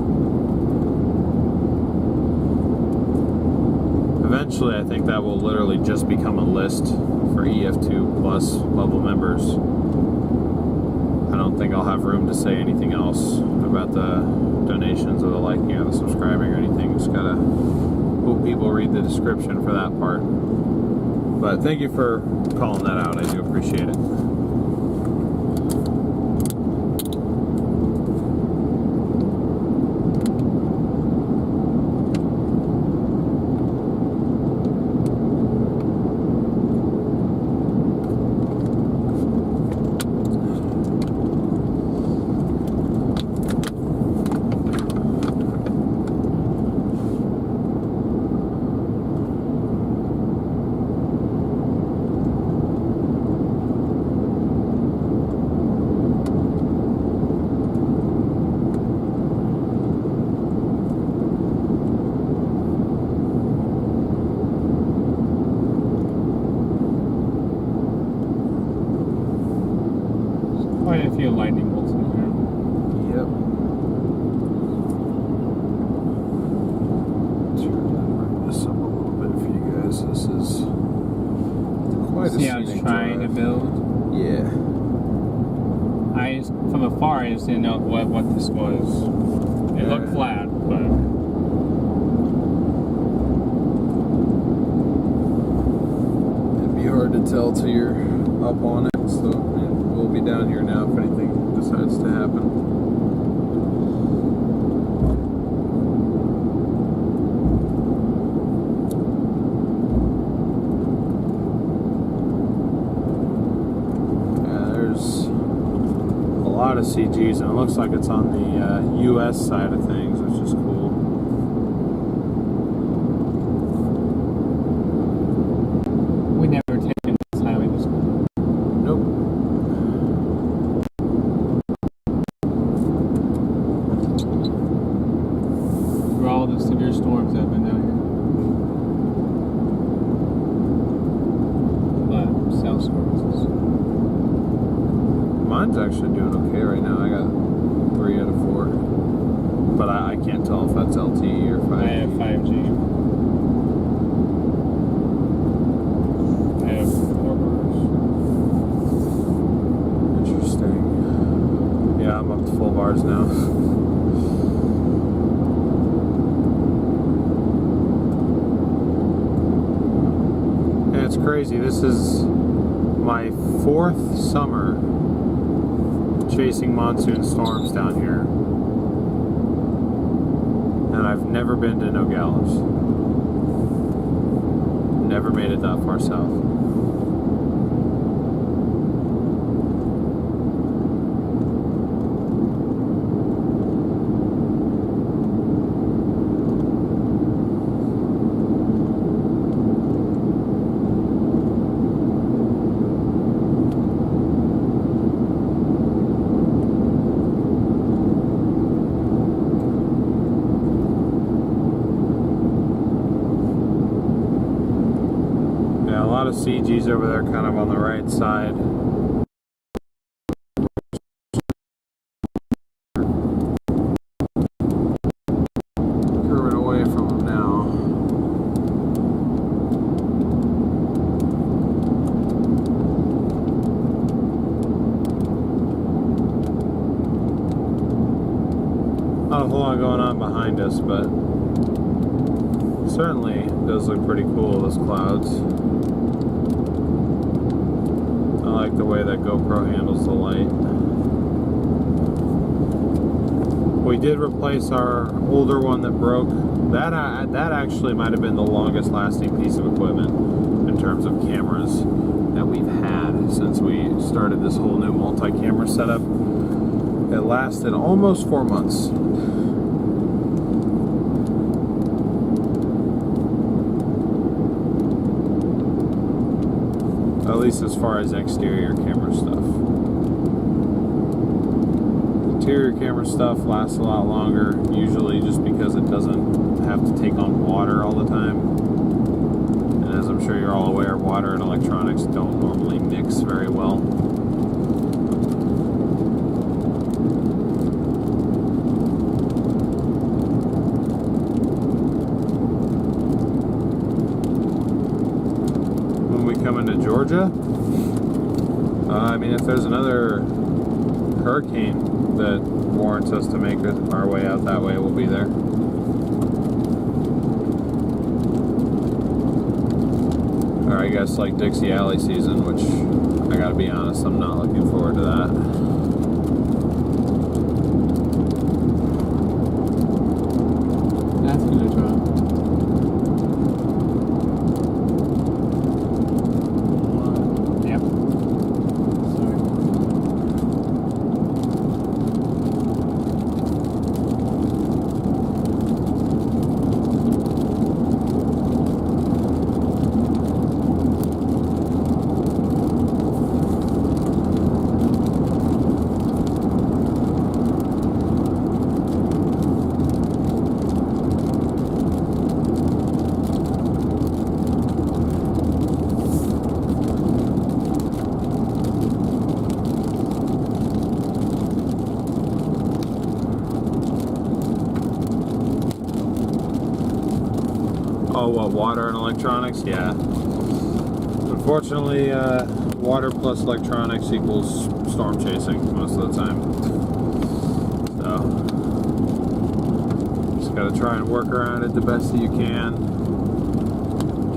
eventually, I think that will literally just become a list for EF2 Plus level members. I don't think I'll have room to say anything else about the donations or the liking or the subscribing or anything. Just gotta hope people read the description for that part. But thank you for calling that out. I do appreciate it. Quite a few lightning bolts in here. Yep. Turn this up a little bit for you guys. This is quite See a how it's scenic trying to drive. build. Yeah. From afar, I just didn't know what this was. It looked flat, but It'd be hard to tell till you're up on it, so we'll be down here now if anything decides to happen. Yeah, there's a lot of CGs, and it looks like it's on the US side of things, which is cool. we never taken this highway this way. Nope. Through all the severe storms that have been down here. But cell services. Mine's actually doing okay right now. I got 3 out of 4. But I can't tell if that's LTE or 5G. I have 5G. I have 4 bars. Interesting. Yeah, I'm up to full bars now. And it's crazy. This is my 4th summer chasing monsoon storms down here. And I've never been to Nogales. Never made it that far south. Yeah, a lot of CGs over there kind of on the right side. Curving away from them now. Not a whole lot going on behind us, but certainly does look pretty cool, those clouds. I like the way that GoPro handles the light. We did replace our older one that broke. That actually might have been the longest lasting piece of equipment in terms of cameras that we've had since we started this whole new multi-camera setup. It lasted almost 4 months. At least as far as exterior camera stuff. Interior camera stuff lasts a lot longer, usually just because it doesn't have to take on water all the time. And as I'm sure you're all aware, water and electronics don't normally mix very well. When we come into Georgia, I mean, if there's another hurricane that warrants us to make our way out that way, we'll be there. Or I guess like Dixie Alley season, which I gotta be honest, I'm not looking forward to that. That's gonna drop. Yep. Oh, what, water and electronics? Yeah. Unfortunately, water plus electronics equals storm chasing most of the time. So, just gotta try and work around it the best that you can.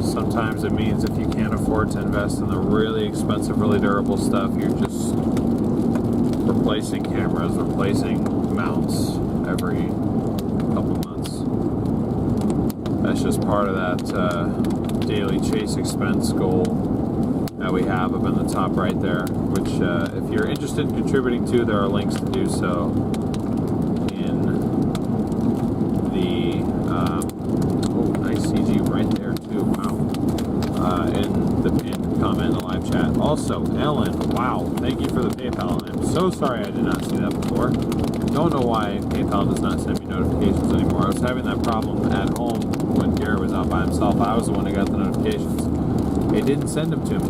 Sometimes it means if you can't afford to invest in the really expensive, really durable stuff, you're just replacing cameras, replacing mounts every couple months. That's just part of that daily chase expense goal that we have up in the top right there, which if you're interested in contributing to, there are links to do so in the oh, nice CG right there too. Wow. In the pinned comment in the live chat. Also, Ellen, wow, thank you for the PayPal. I'm so sorry I did not see that before. Don't know why PayPal does not send me notifications anymore. I was having that problem at home when Garrett was out by himself. I was the one who got the notifications. It didn't send them to me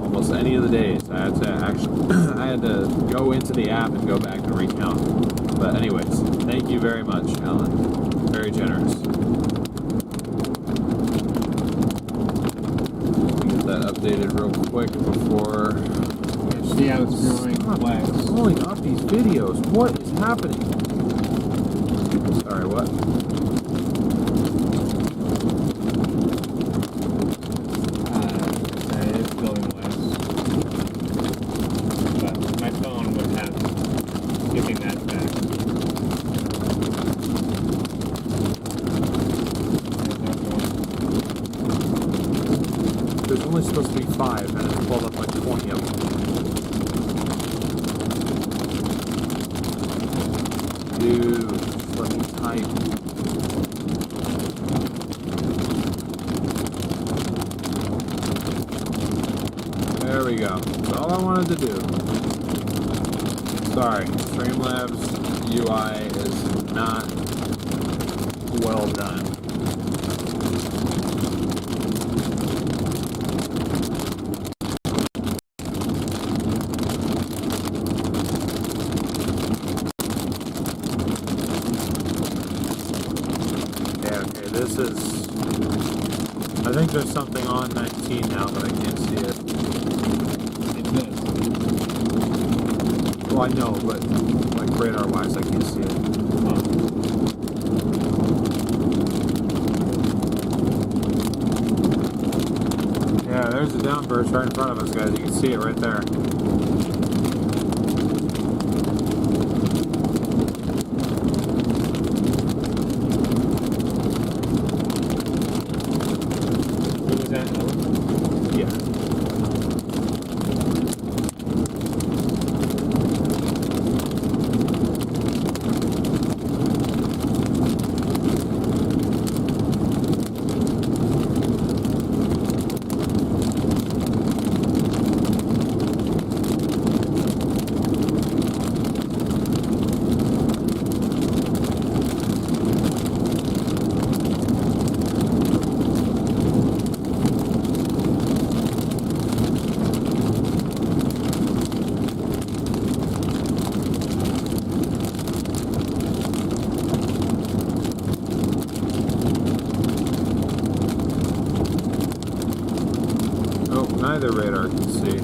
almost any of the days. I had to actually I had to go into the app and go back and recount. But anyways, thank you very much, Ellen. Very generous. Let me get that updated real quick before. See how it's growing wax. Pulling up these videos. What is happening? Sorry, what? It's building wax. But my phone would have skipping that back. There's only supposed to be 5, and it's pulled up like 20 of them. Dude, let me type. There we go. That's all I wanted to do. Sorry, Streamlabs UI is not well done. This is, I think there's something on 19 now, but I can't see it. It's this. Well, I know, but like radar wise, I can't see it. Yeah, there's the downburst right in front of us, guys. You can see it right there. neither radar can see.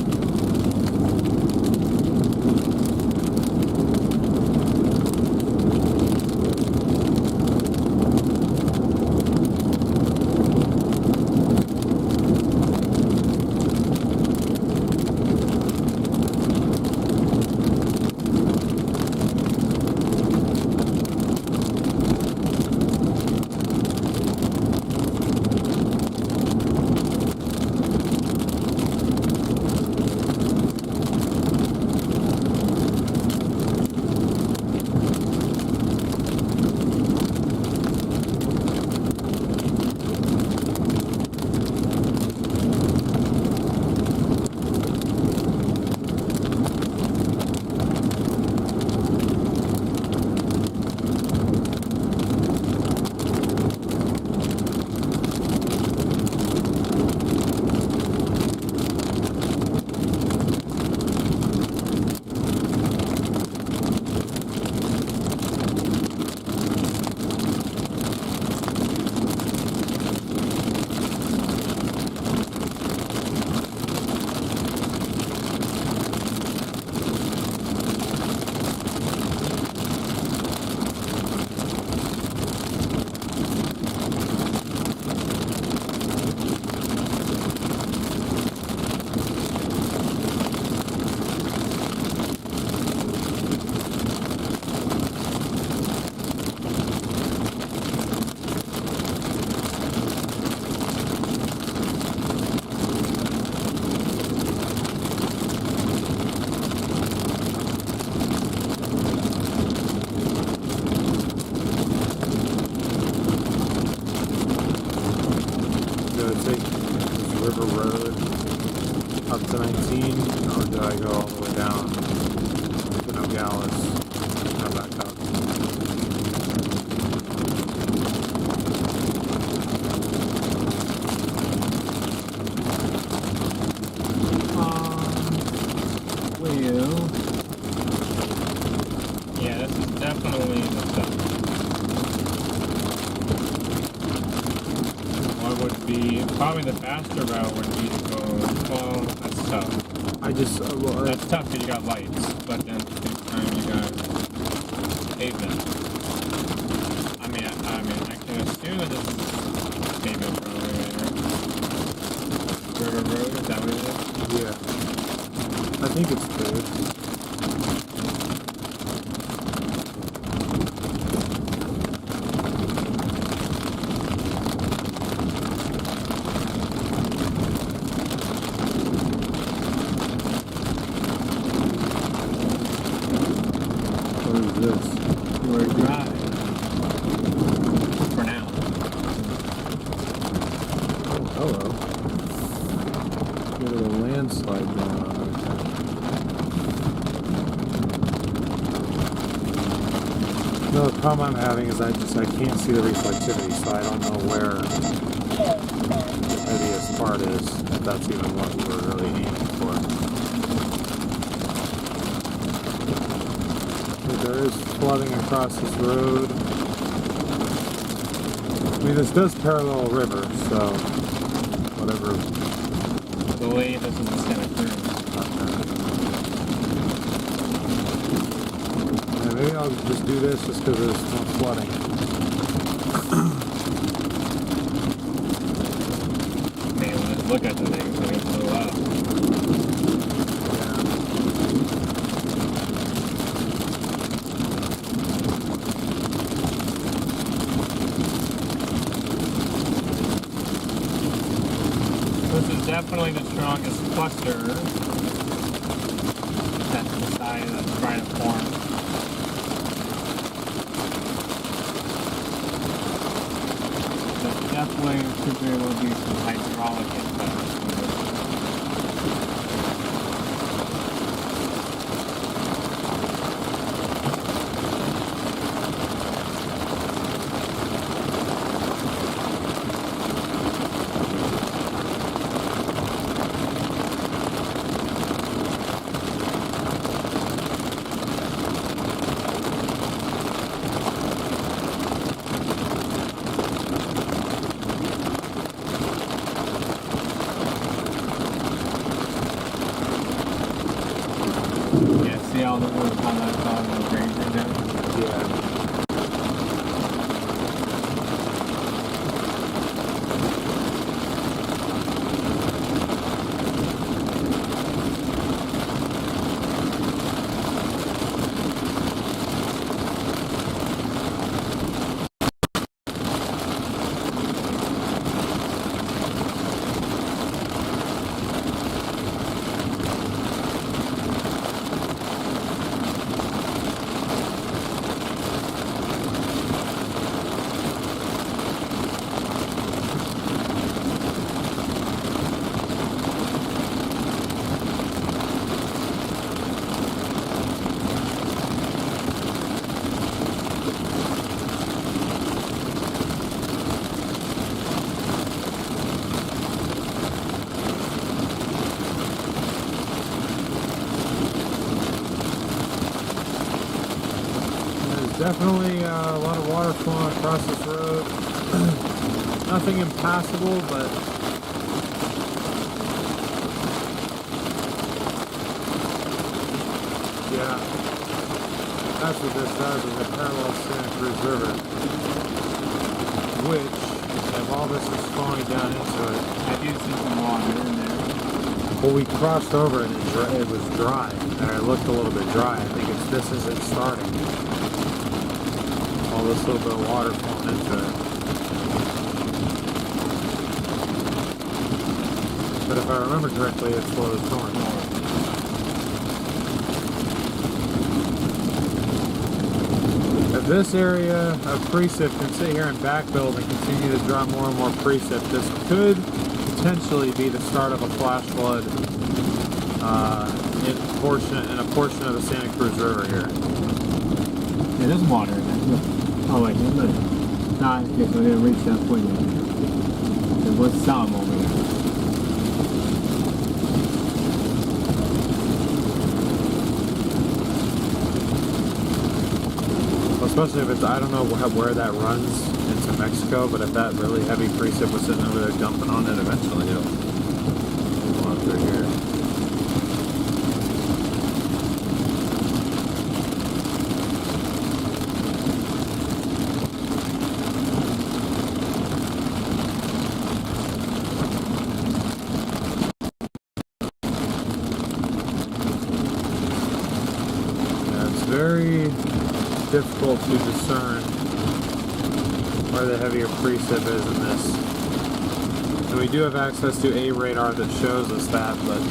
Up to 19, or did I go all the way down to Nogales and come back up? Well, Yeah, this is definitely the stuff. What would be probably the faster route would be to go. Well, that's tough. I just, That's tough because you got lights, but then at the same time you got pavement. I can assume that this is pavement probably, right? River Road, is that what it is? yeah, I think it's good. What is this? we're dry. For now. Oh, hello. Got a little landslide going on right there. No, the problem I'm having is I can't see the reflectivity, so I don't know where the heaviest part is, if that's even what we were really aiming for. There is flooding across this road. I mean, this does parallel a river, so whatever. I believe this is the Santa Cruz. Yeah, maybe I'll just do this just because there's no flooding. Man, let's look at the thing so it blew up. This is definitely the strongest cluster that's decided that's trying to form. But definitely should be able to do some hydraulic impacts. saw the one time I saw the Ranger there. Yeah. Definitely a lot of water flowing across this road. Nothing impassable, but yeah, that's what this does, is it parallels Santa Cruz River, which, if all this is flowing down into it, I do see some water in there. well, we crossed over and it was dry, and it looked a little bit dry. I think this is it starting. All this little bit of water flowing into it. But if I remember correctly, it flows north. If this area of precip can sit here and backbuild and continue to draw more and more precip, this could potentially be the start of a flash flood in a portion of the Santa Cruz River here. Yeah, there's water in there. Oh wait, no, no. Nah, I guess I didn't reach that point yet. There was some over there. Well, especially if it's, I don't know where that runs into Mexico, but if that really heavy precip was sitting over there dumping on it, eventually it'll go on through here. Very difficult to discern where the heavier precip is in this. And we do have access to a radar that shows us that, but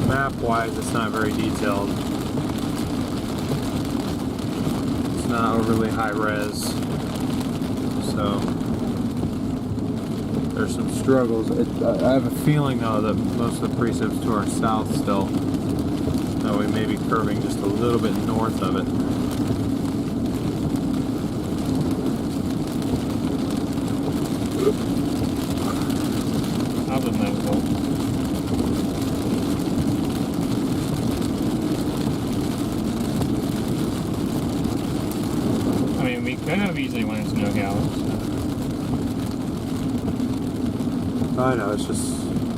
map-wise it's not very detailed. It's not overly high res. So there's some struggles. I have a feeling though that most of the precip's to our south still. So we may be curving just a little bit north of it. Other than that, well, I mean, we could have easily went into No Gallows. I know, it's just,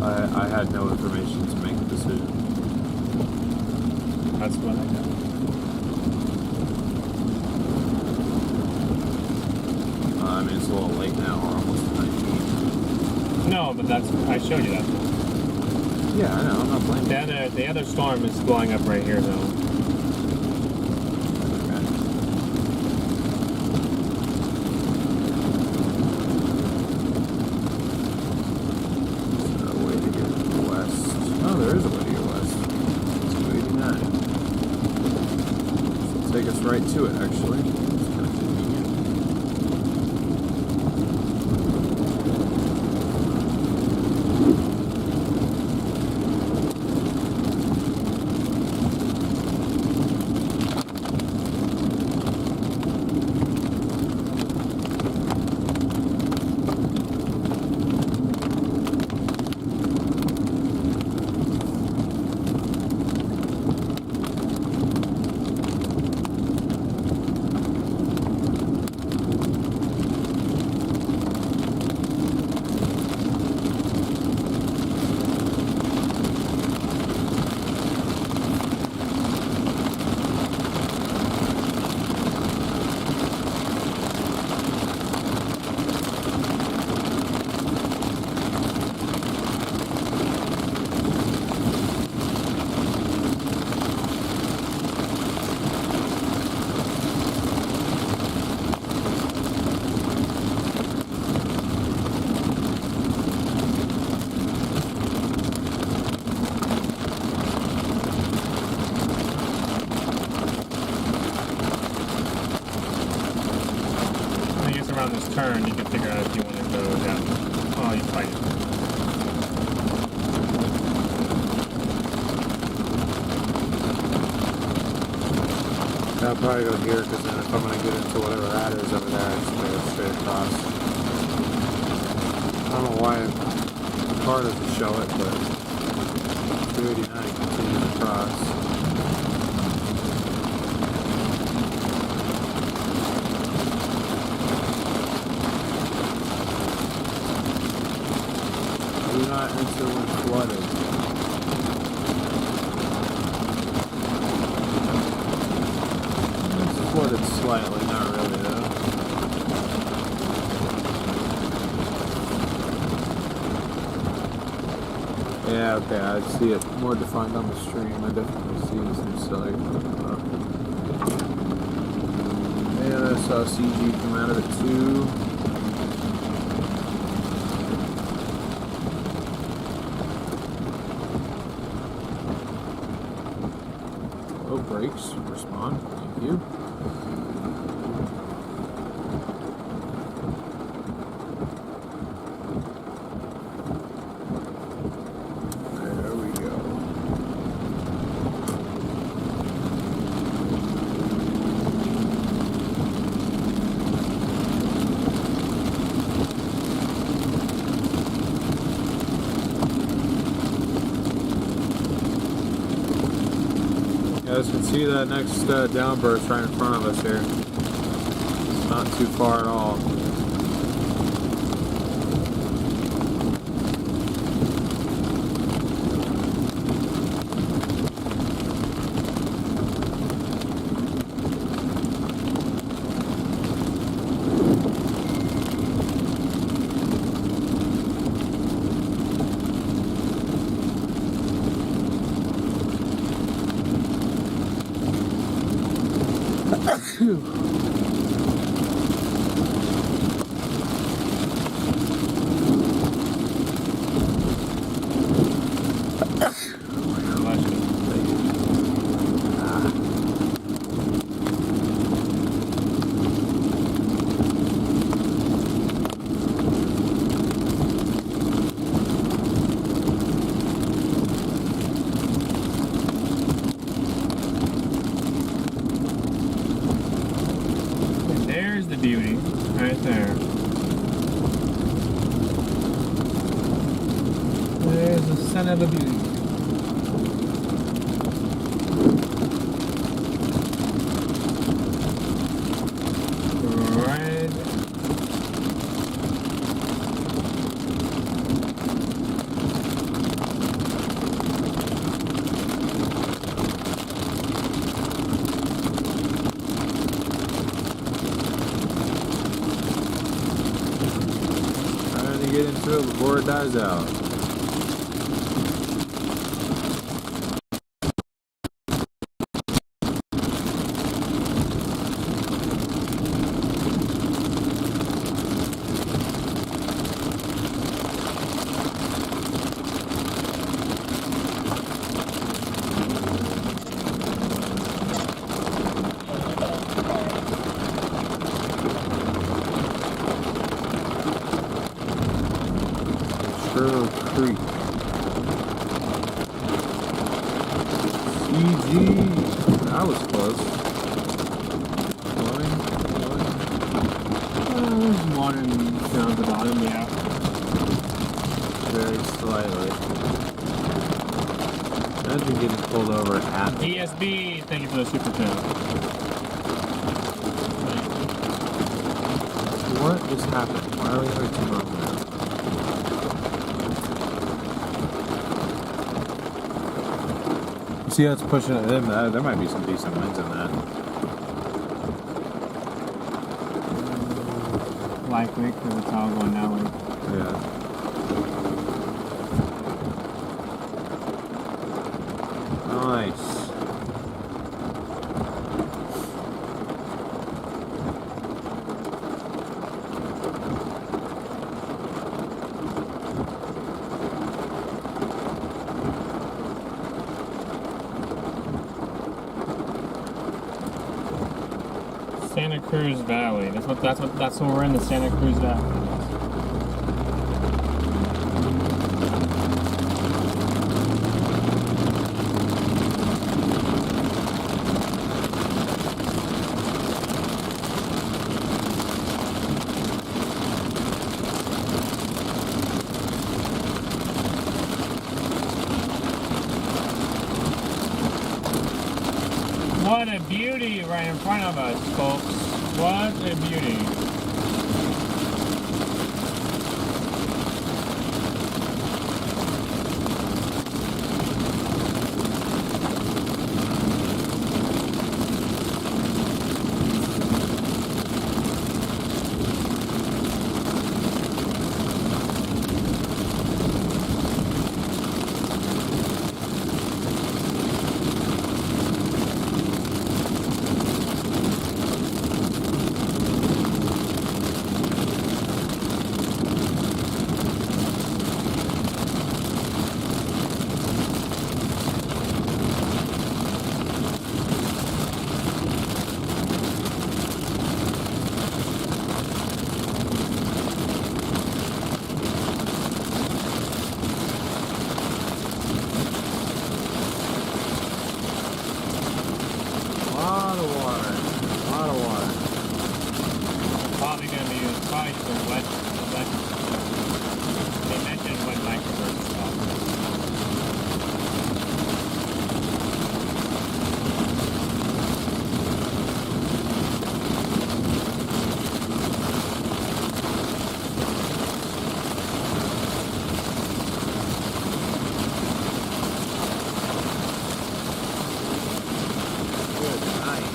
I had no information to make a decision. That's what I got. I mean, it's a little late now, we're almost at 19. No, but that's, I showed you that. Yeah, I know, I'm not blaming The other storm is blowing up right here, though. Take us right to it, actually. It's kind of convenient. around this turn, you can figure out if you want to go down. Oh, you fight it. I'll probably go here because then if I'm going to get into whatever that is over there, I just go straight across. I don't know why the car doesn't show it, but 289 continues across. Do not enter when flooded. It's flooded slightly, not really though. Yeah, okay, I see it more defined on the stream. I definitely see some silly popping up. Yeah, I saw CG come out of it too. Oh, brakes, respond, thank you. There we go. You guys can see that next downburst right in front of us here. It's not too far at all. There's the beauty, right there. There's the son of a beauty. Right. Trying to get into it before it dies out. Sherlock Creek. CG. That was close. Flooding. There's water down at the bottom, yeah. Very slightly. Imagine getting pulled over at DSB, thank you for the super chat. What is happening? Why are we having to move now? See how it's pushing it in? There might be some decent winds in that. Likely, because it's all going that way. Yeah. Nice. Santa Cruz Valley. That's what we're in, the Santa Cruz Valley. What a beauty right in front of us, folks. What a beauty. Probably going to be probably some wet. They mentioned wet microburst stuff. Good night.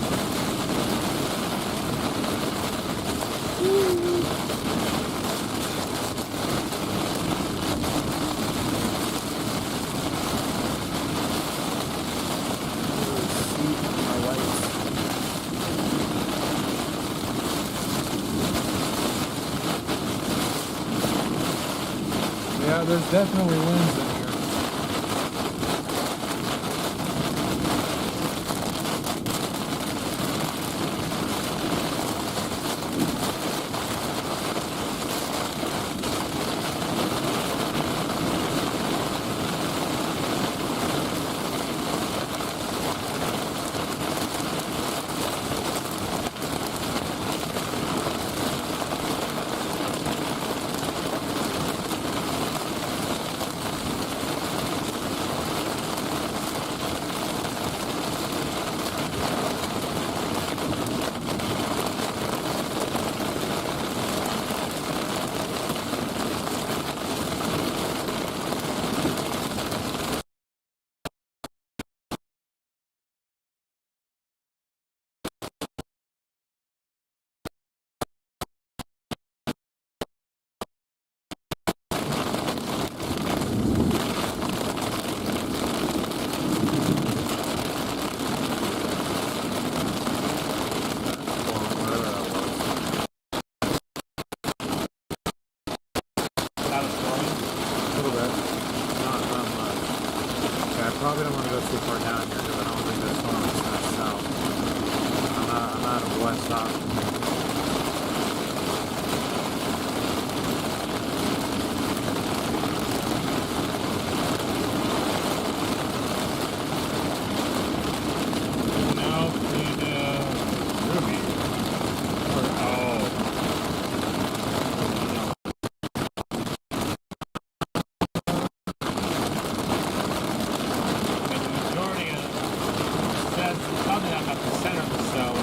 Yeah, there's definitely winds in here. That was stormy. A little bit. Not much. Okay, I probably don't want to go too far down here because I don't think this storm is going to south. I'm out of west option. No, Ruby. Oh. Majority of that's probably not about the center of the cell.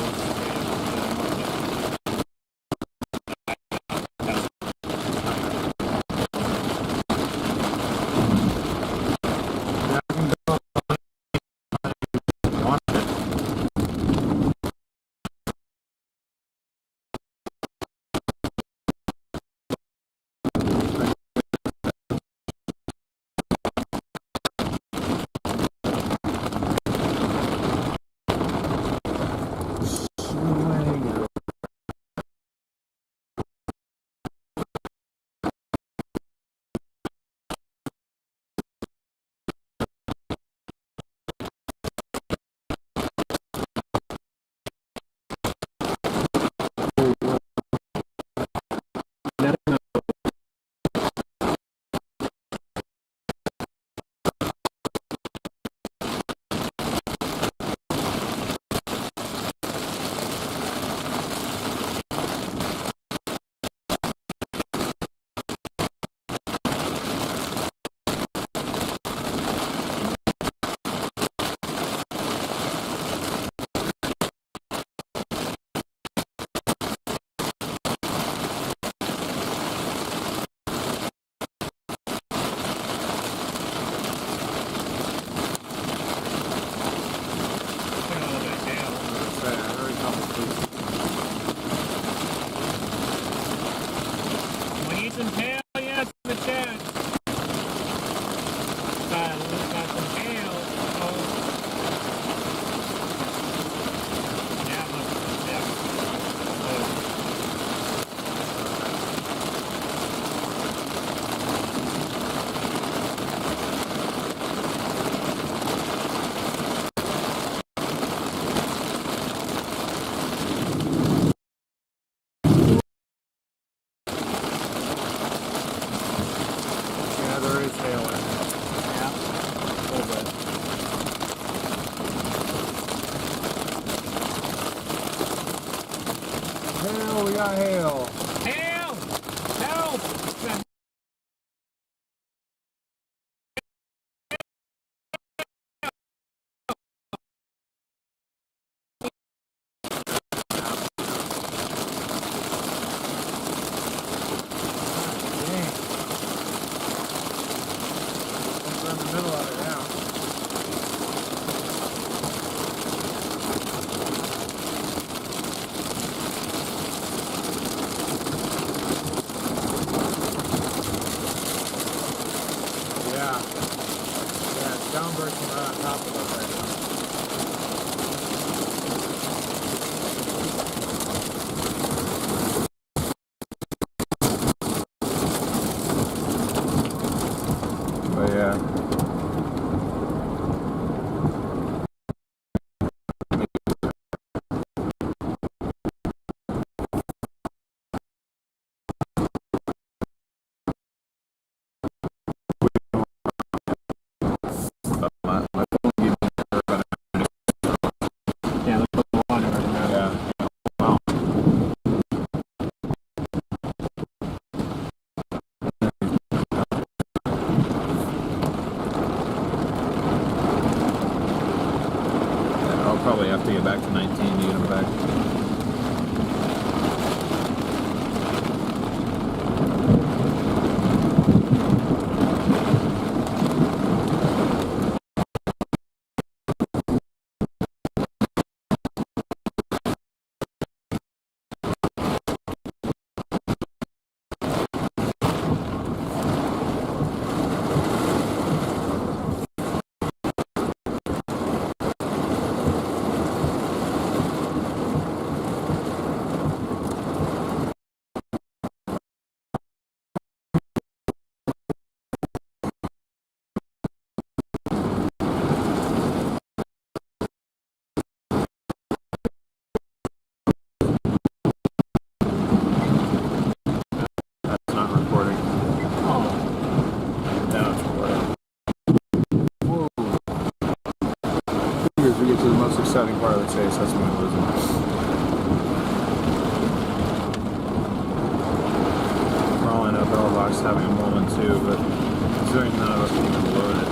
some hail yes in the chat. Got some hail. Oh. Yeah, look. Yeah. Yeah, there is hail in it. Yeah. A little bit. Hail, we got hail. Hail! Help! Dang. We're in the middle of it now. Yeah. Yeah, it's downbursting right on top of us right now. But yeah. My phone gave me Yeah, look at the water right now. yeah. Wow. I'll probably have to get back to 19 to get them back. That's not recording. Oh. Now it's recording. Whoa. Here's we get to the most exciting part of the chase. That's when we lose them. For all I know, Bellbox having a moment too, but considering none of us can even load it.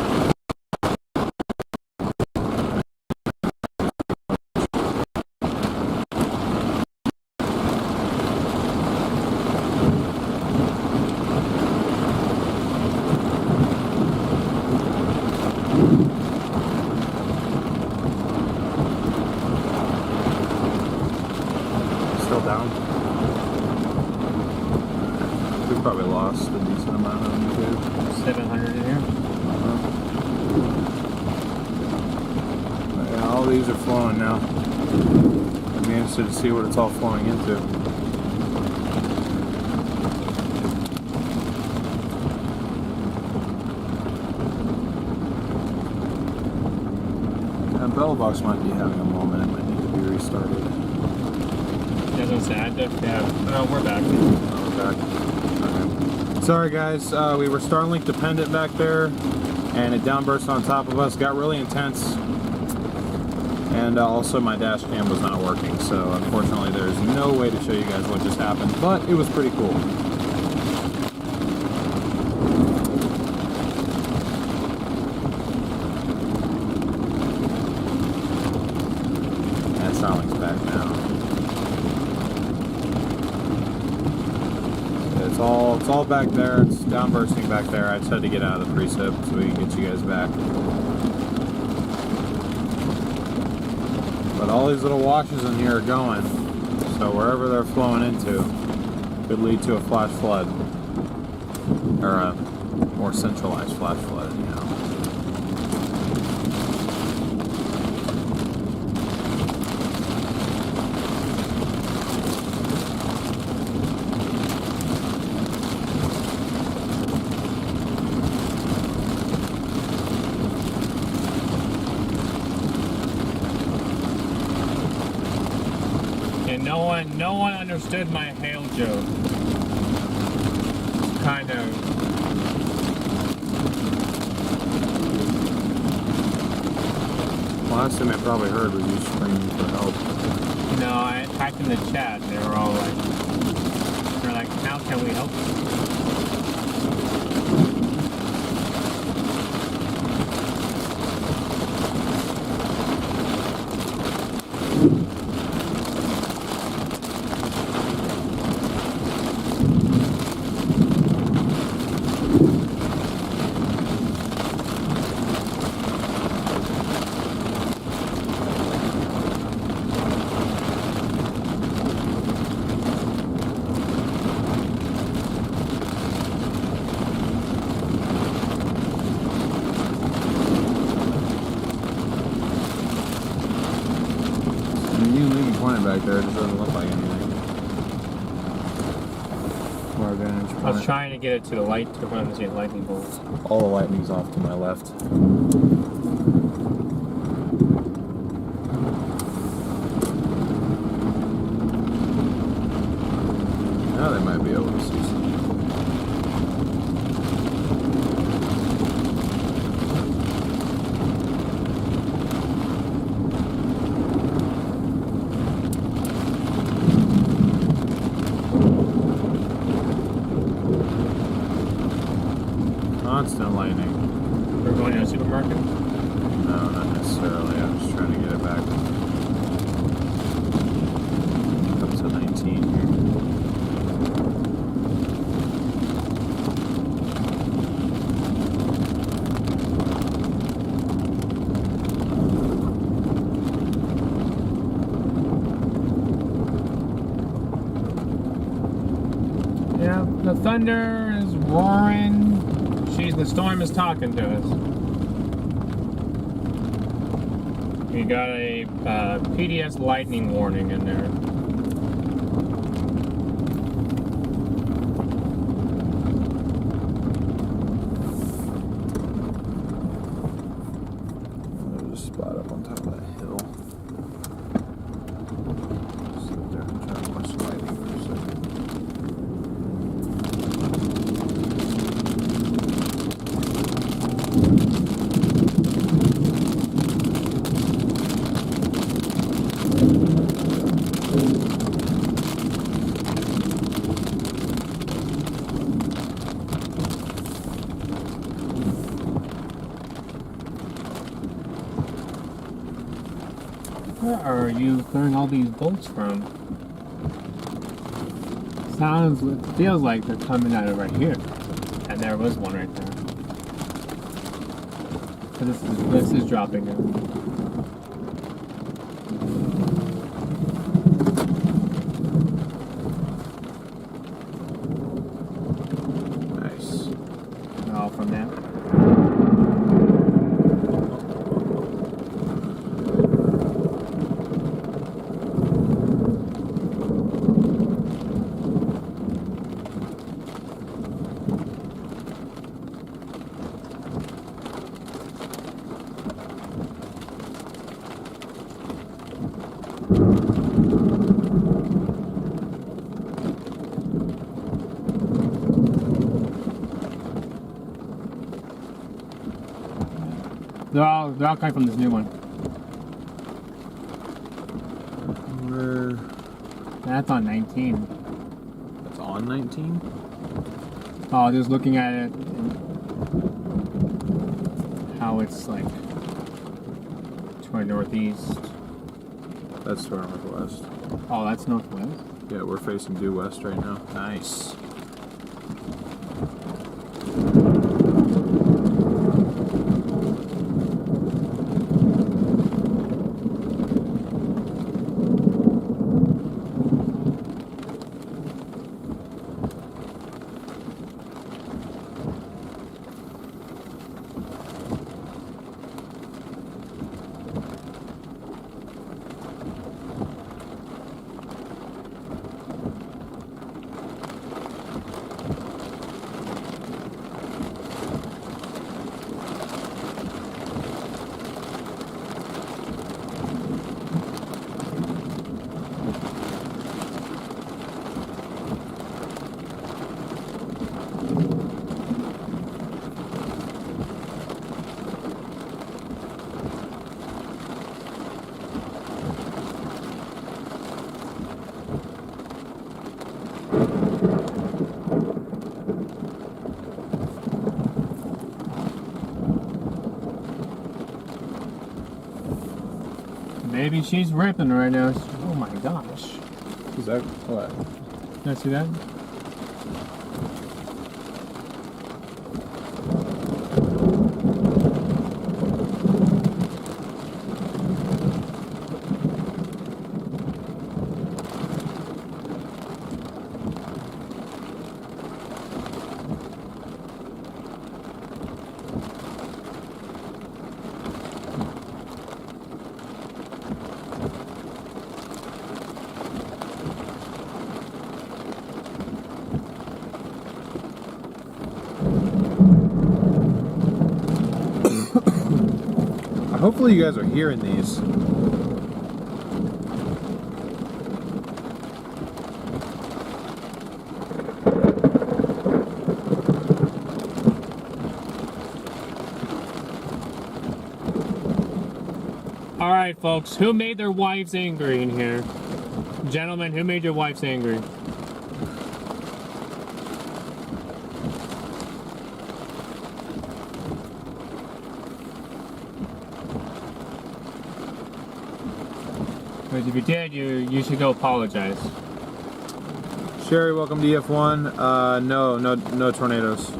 Still down. We probably lost a decent amount of them too. 700 in here. But yeah, all these are flowing now. I'd be interested to see what it's all flowing into. And Bellbox might be having a moment. It might need to be restarted. Yeah, I was gonna say, I definitely have. No, we're back. Oh, we're back. Okay. Sorry guys, we were Starlink dependent back there, and it downburst on top of us. Got really intense, and also my dash cam was not working. So unfortunately, there's no way to show you guys what just happened, but it was pretty cool. And Starlink's back now. It's all back there. It's downbursting back there. I just had to get out of the precip so we can get you guys back. But all these little washes in here are going, so wherever they're flowing into could lead to a flash flood. Or a more centralized flash flood, anyhow. And no one understood my hail joke. Kind of. Last thing I probably heard was you screaming for help. No, I typed in the chat and they were all like, how can we help you? Back there, it just doesn't look like anything. Or a vantage point. I was trying to get it to the light to run to see lightning bolts. All the lightning's off to my left. Now they might be able to see something. Constant lightning. We're going to a supermarket? No, not necessarily. I'm just trying to get it back up to 19 here. Yeah, the thunder is roaring. The storm is talking to us. We got a PDS lightning warning in there. There's a spot up on top of that hill. Sit there and try to watch the lightning for a second. Where are you clearing all these bolts from? Feels like they're coming out of right here. And there was one right there. So this is dropping in. Nice. All from there. They're all coming from this new one. Where? That's on 19. That's on 19? Oh, just looking at it, how it's like to our northeast. That's to our northwest. Oh, that's northwest. Yeah, we're facing due west right now. Nice. Baby, she's ripping right now. Oh my gosh. Is that what? Did I see that? Hopefully you guys are hearing these. All right, folks. Who made their wives angry in here? Gentlemen, who made your wives angry? Because if you did, you should go apologize. Sherry, welcome to EF1. No tornadoes.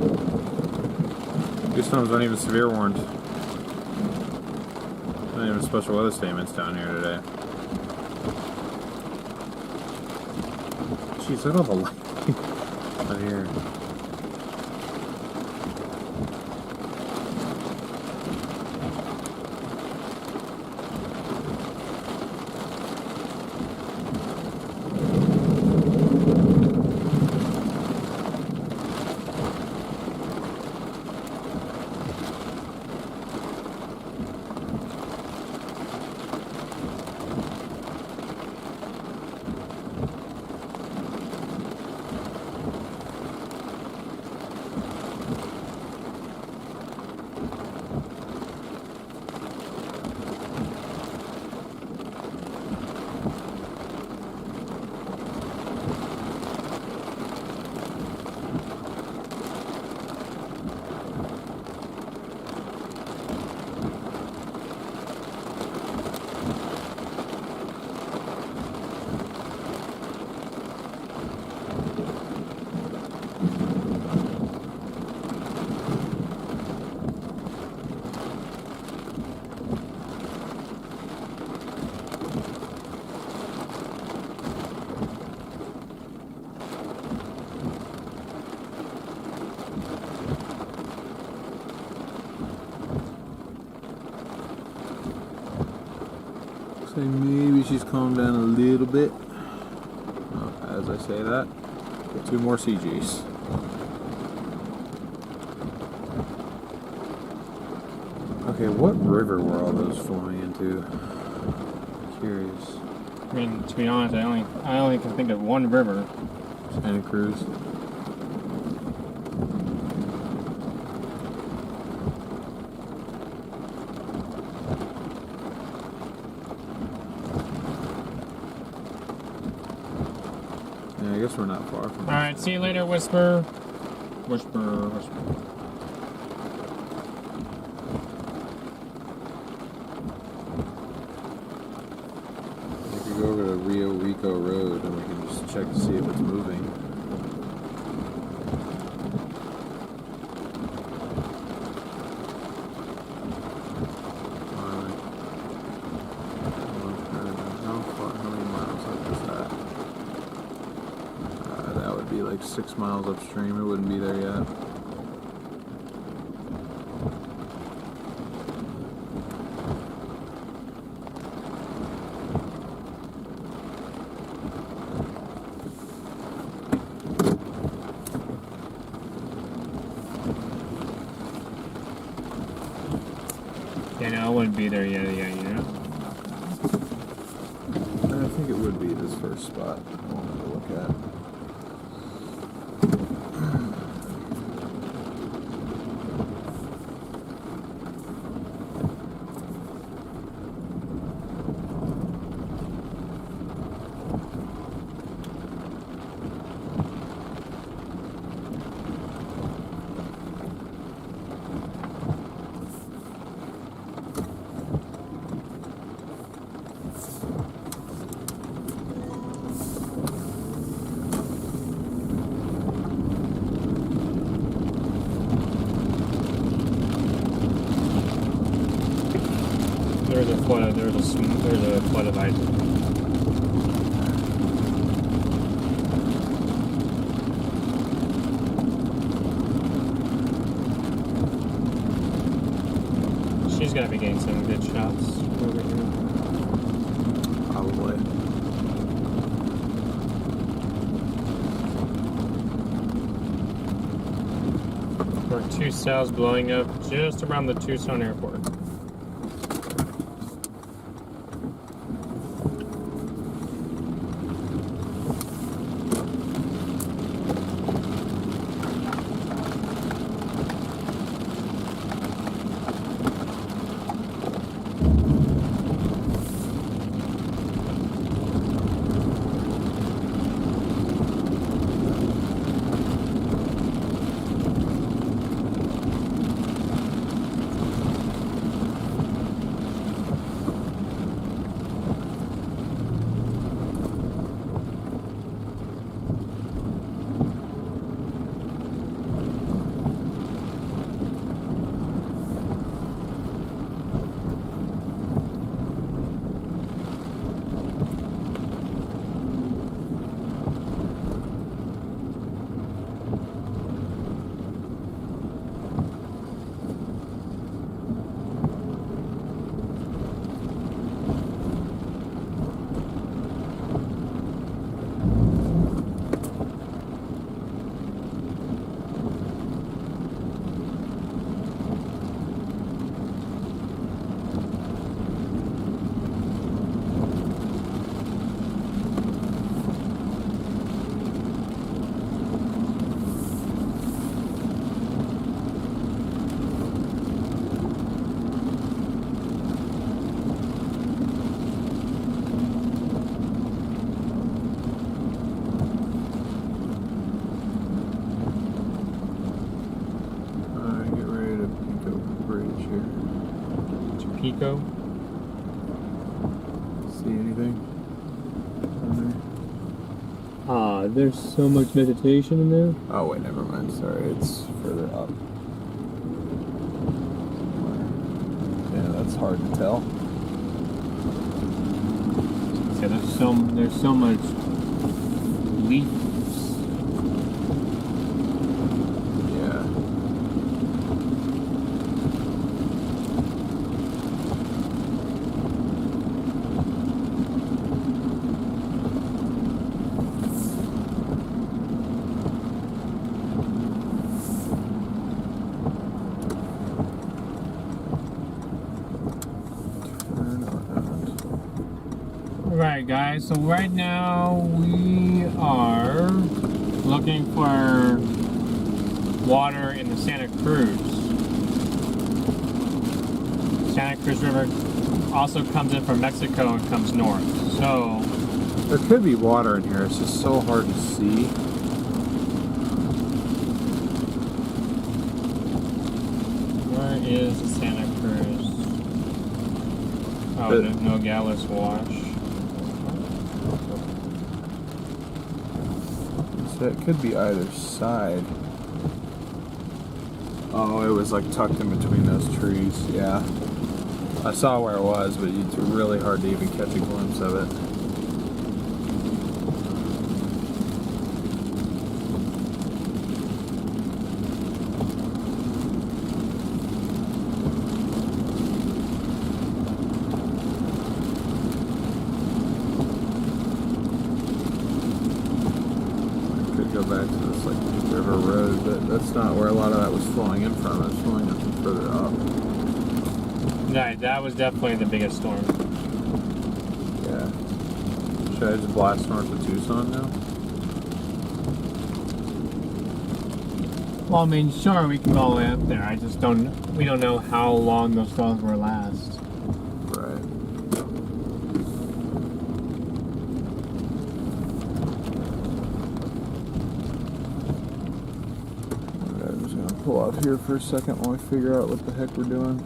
These storms aren't even severe warned. Not even special weather statements down here today. Jeez, look at all the lightning out here. Say maybe she's calmed down a little bit. As I say that, 2 more CGs. Okay, what river were all those flowing into? Curious. I mean, to be honest, I only can think of one river. Santa Cruz. Yeah, I guess we're not far from. All right, see you later, Whisper. Whisper, whisper. We could go over to Rio Rico Road and we can just check to see if it's moving. How many miles up is that? That would be like 6 miles upstream. It wouldn't be there yet. Yeah, no, I wouldn't be there yet, you know? I think it would be this first spot I wanted to look at. There's a flood of ice. She's got to be getting some good shots over here. Probably. There are 2 cells blowing up just around the Tucson airport. Pico. See anything? There's so much vegetation in there. Oh wait, never mind. Sorry, it's further up. Yeah, that's hard to tell. Yeah, there's so much leaves. Yeah. Alright guys, so right now we are looking for water in the Santa Cruz. Santa Cruz River also comes in from Mexico and comes north. So There could be water in here, it's just so hard to see. Where is Santa Cruz? Oh, Nogales Wash. So it could be either side. Oh, it was like tucked in between those trees, yeah. I saw where it was, but it's really hard to even catch a glimpse of it. Go back to this like river road, but that's not where a lot of that was flowing in from. It's flowing in from further up. Right, that was definitely the biggest storm. Yeah. Should I just blast north of Tucson now? well, I mean, sure, we can go all the way up there. We don't know how long those storms will last. Right. Okay, I'm just gonna pull off here for a second while we figure out what the heck we're doing.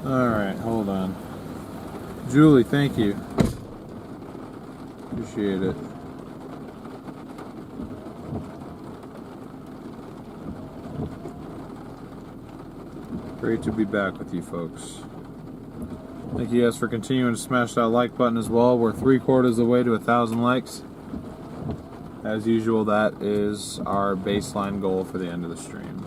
Alright, hold on. Julie, thank you. Appreciate it. Great to be back with you folks. Thank you guys for continuing to smash that like button as well. We're 3/4 of the way to 1,000 likes. As usual, that is our baseline goal for the end of the stream.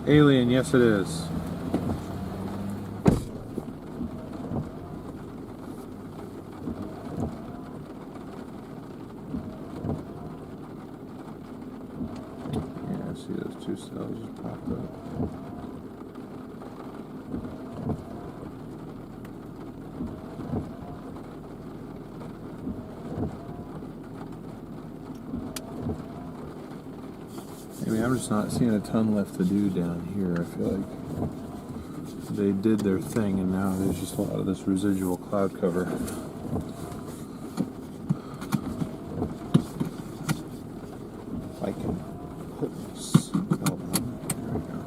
Alien, yes it is. Yeah, I see those two cells just popped up. Maybe I'm just not seeing a ton left to do down here. I feel like they did their thing and now there's just a lot of this residual cloud cover. If I can put this elbow. There we go.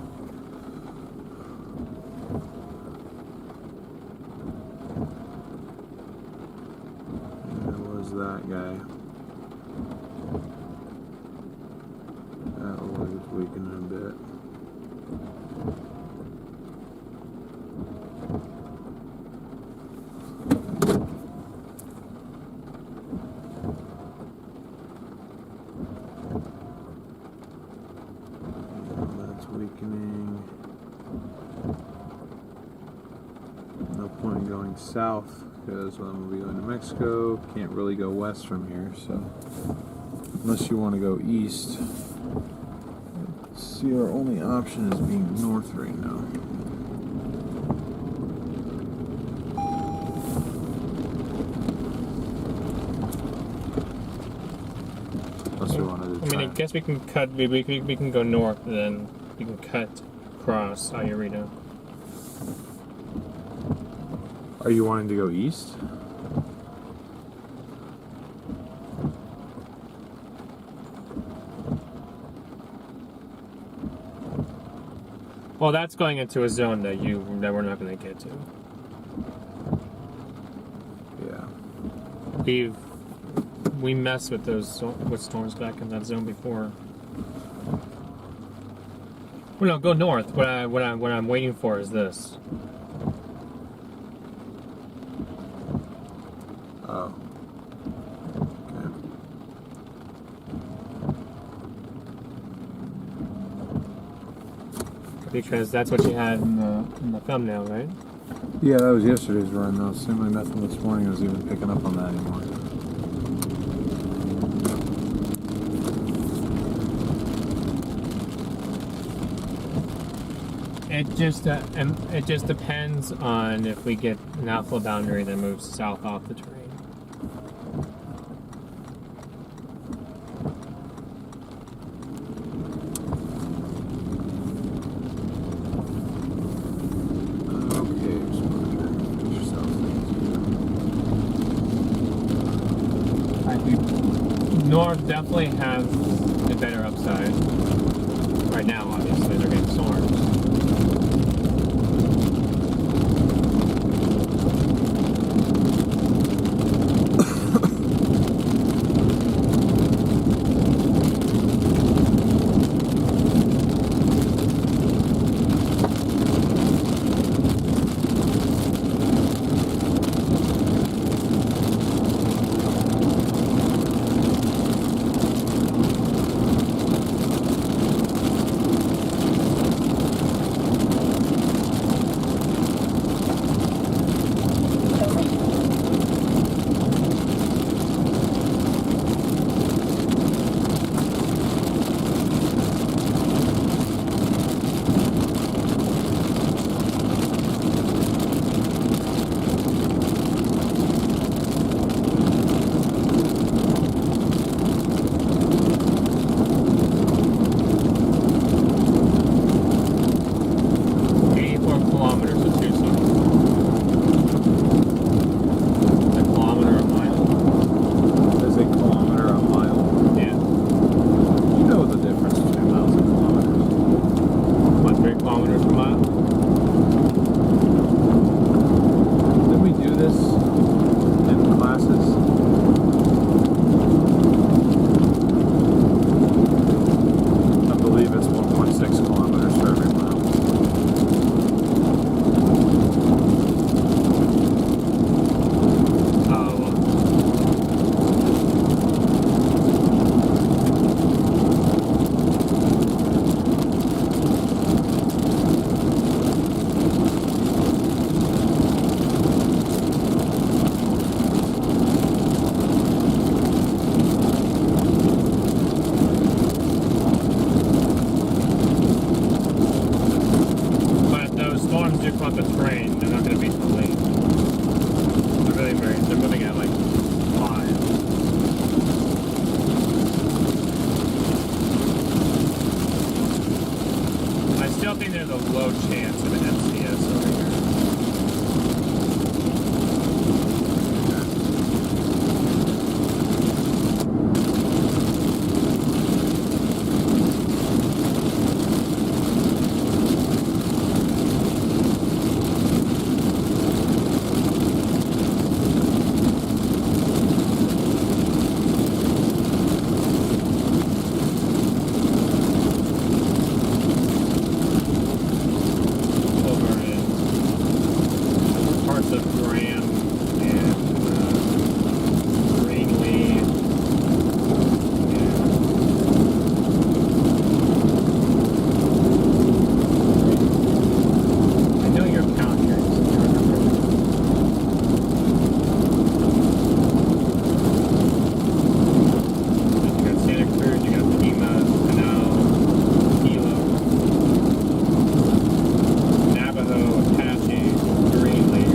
There was that guy. That was weakening a bit. That's weakening. No point in going south because I'm going to be going to Mexico. Can't really go west from here, so unless you want to go east. See, our only option is being north right now. Unless we wanted to I mean, I guess we can cut. We can go north, and then we can cut across Ayurita. Are you wanting to go east? Well, that's going into a zone that we're not going to get to. Yeah. We messed with with storms back in that zone before. Well, no, go north. What I'm waiting for is this. Oh. Okay. Because that's what you had in the thumbnail, right? Yeah, that was yesterday's run, though. Seemingly nothing this morning was even picking up on that anymore. It just depends on if we get an alpha boundary that moves south off the terrain. North definitely has a better upside. Right now, obviously, they're getting storms. low chance of an MCS over here. Over in parts of Graham and Greenlee. I know your account here. So you remember. You got Santa Cruz, you got Pima, Canal, Kilo, Navajo, Apache, Greenlee.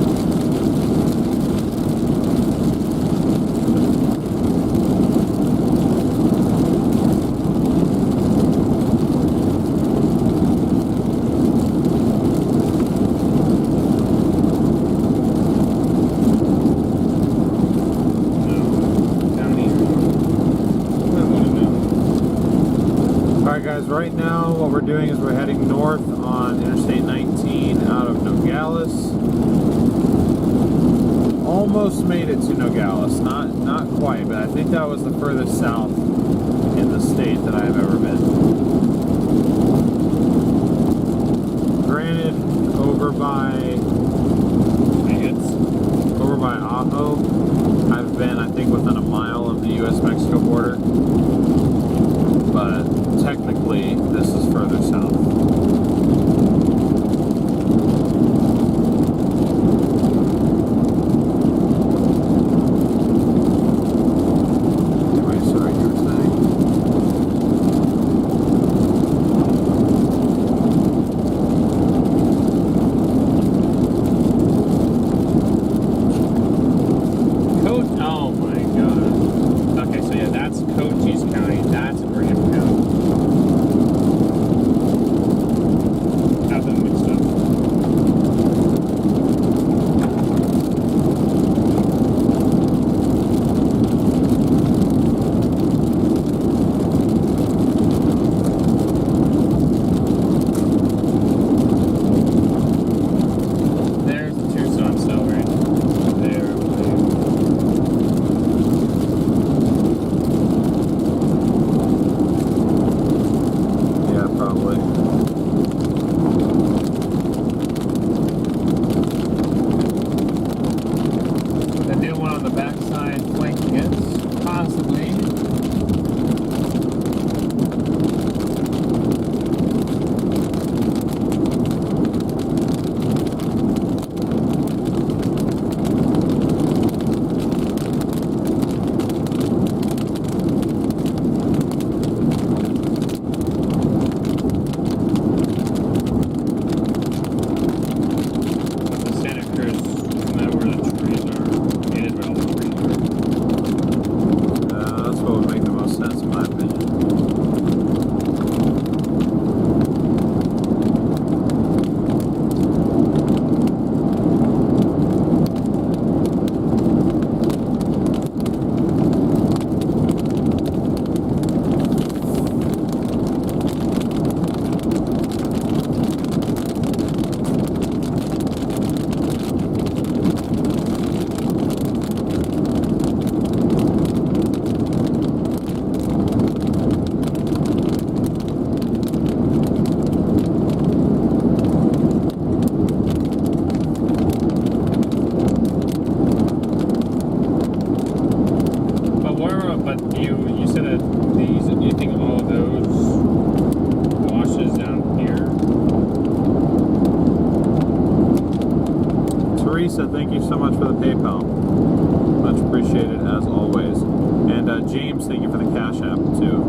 No, down here. I wouldn't know. Alright guys, right now what we're doing is we're heading north on Interstate 19 out of Nogales. Almost made it to Nogales, not quite, but I think that was the furthest south in the state that I've ever been. Granted, over by Ajo, I've been, I think, within a mile of the U.S.-Mexico border. But technically, this is further south. Anyway, sorry, you were saying? Oh my god. Okay, so yeah, that's Cochise County. That's Graham County. Got them mixed up. There's the Tucson cell right there, I believe. Yeah, probably. The new one on the backside flanking it, possibly. The Santa Cruz, isn't that where the trees are? It is where all the trees are. That's what would make the most sense in my opinion. But you said that these, you think all of those washes down here? Teresa, thank you so much for the PayPal. Much appreciated as always. And James, thank you for the Cash App too.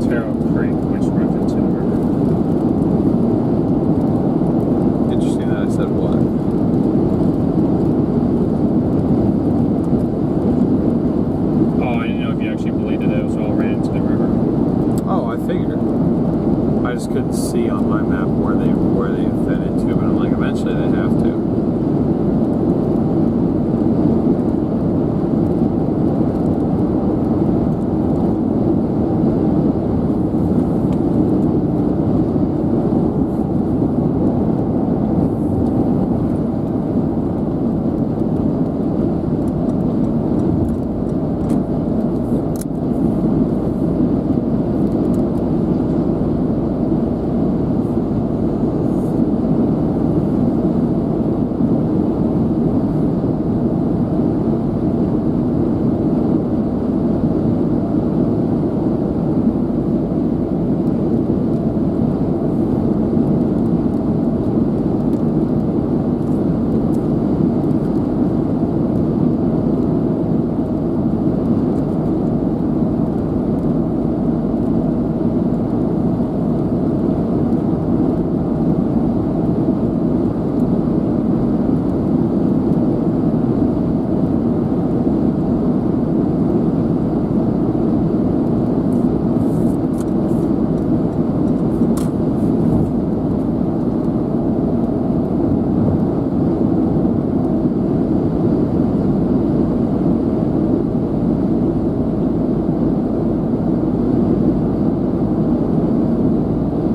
Otero Creek, which runs into the river. Interesting that I said what. Oh, I didn't know if you actually believed that those all ran into the river. Oh, I figured. I just couldn't see on my map where they fed into, but I'm like, eventually they have to.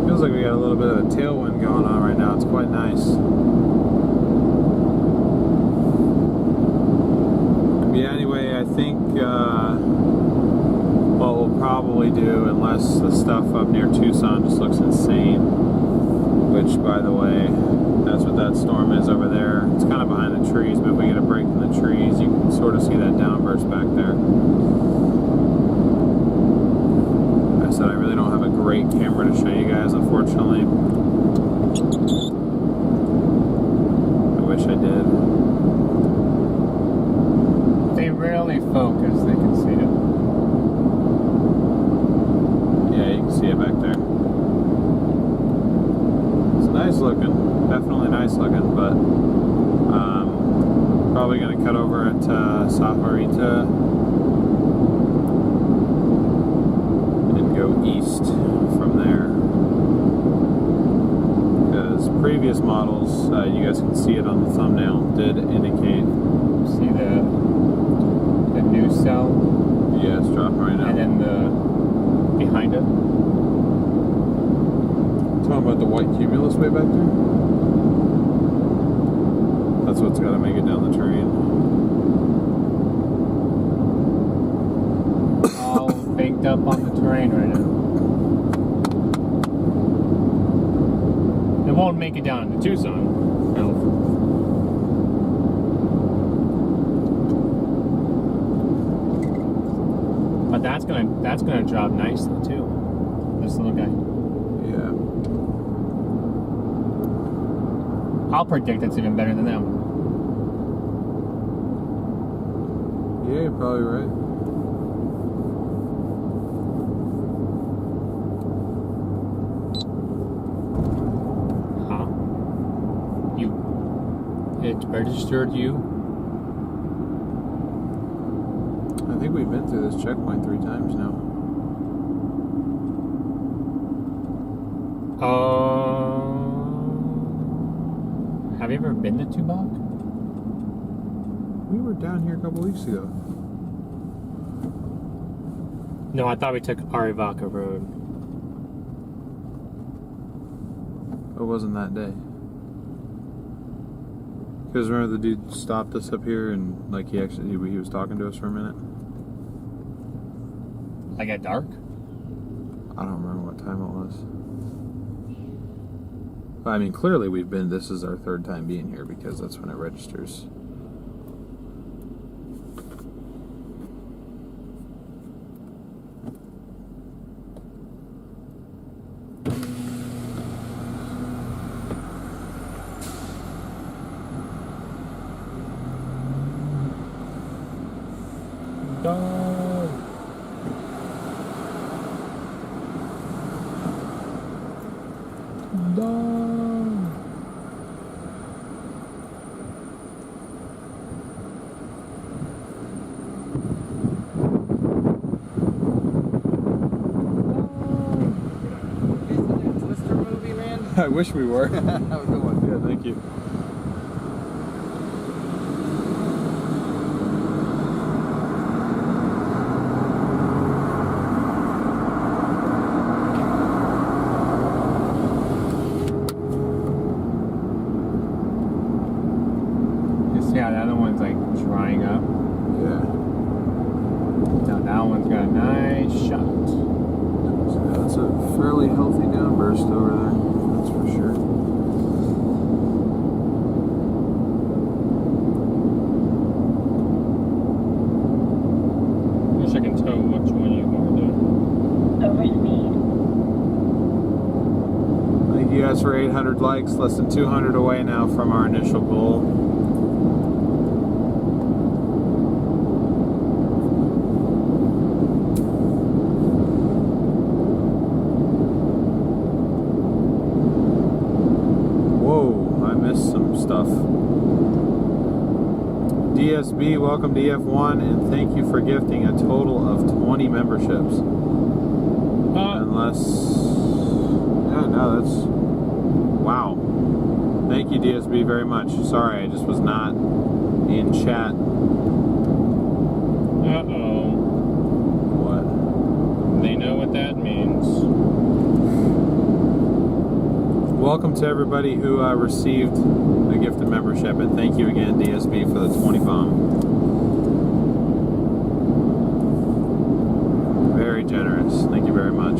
Feels like we got a little bit of a tailwind going on right now. It's quite nice. Yeah, anyway, I think what we'll probably do, unless the stuff up near Tucson just looks insane, which, by the way, that's what that storm is over there. It's kind of behind the trees, but if we get a break in the trees, you can sort of see that downburst back there. I said I really don't have a great camera to show you guys, unfortunately. I wish I did. They rarely focus, they can see it. Yeah, you can see it back there. It's nice looking, definitely nice looking, but probably going to cut over at Sahuarita and go east from there. Because previous models, you guys can see it on the thumbnail, did indicate. See the new cell, Yeah, it's dropping right now. and then the behind it. Talking about the white cumulus way back there? That's what's got to make it down the terrain. All baked up on the terrain right now. It won't make it down to Tucson. No. But that's gonna drop nicely too. This little guy. Yeah. I'll predict it's even better than them. Yeah, you're probably right. Huh? It registered you? I think we've been through this checkpoint 3 times now. Have you ever been to Tubac? We were down here a couple weeks ago. No, I thought we took Arivaca Road. It wasn't that day. Because remember the dude stopped us up here and like he was talking to us for a minute? Like at dark? I don't remember what time it was. I mean, clearly this is our 3rd time being here because that's when it registers. Twister movie, man. I wish we were. Have a good one. Yeah, thank you. You see how the other one's like drying up? Yeah. Now that one's got a nice shot. So that's a fairly healthy downburst over there. That's for sure. Wish I can tell which one you are there. Overspeed. Thank you guys for 800 likes. Less than 200 away now from our initial goal. Whoa, I missed some stuff. DSB, welcome to EF1, and thank you for gifting a total of 20 memberships. Unless, yeah, no, that's, wow. Thank you, DSB, very much. Sorry, I just was not in chat. Uh-oh. What? They know what that means. Welcome to everybody who received a gifted membership, and thank you again, DSB, for the 20 bomb. Very generous. Thank you very much.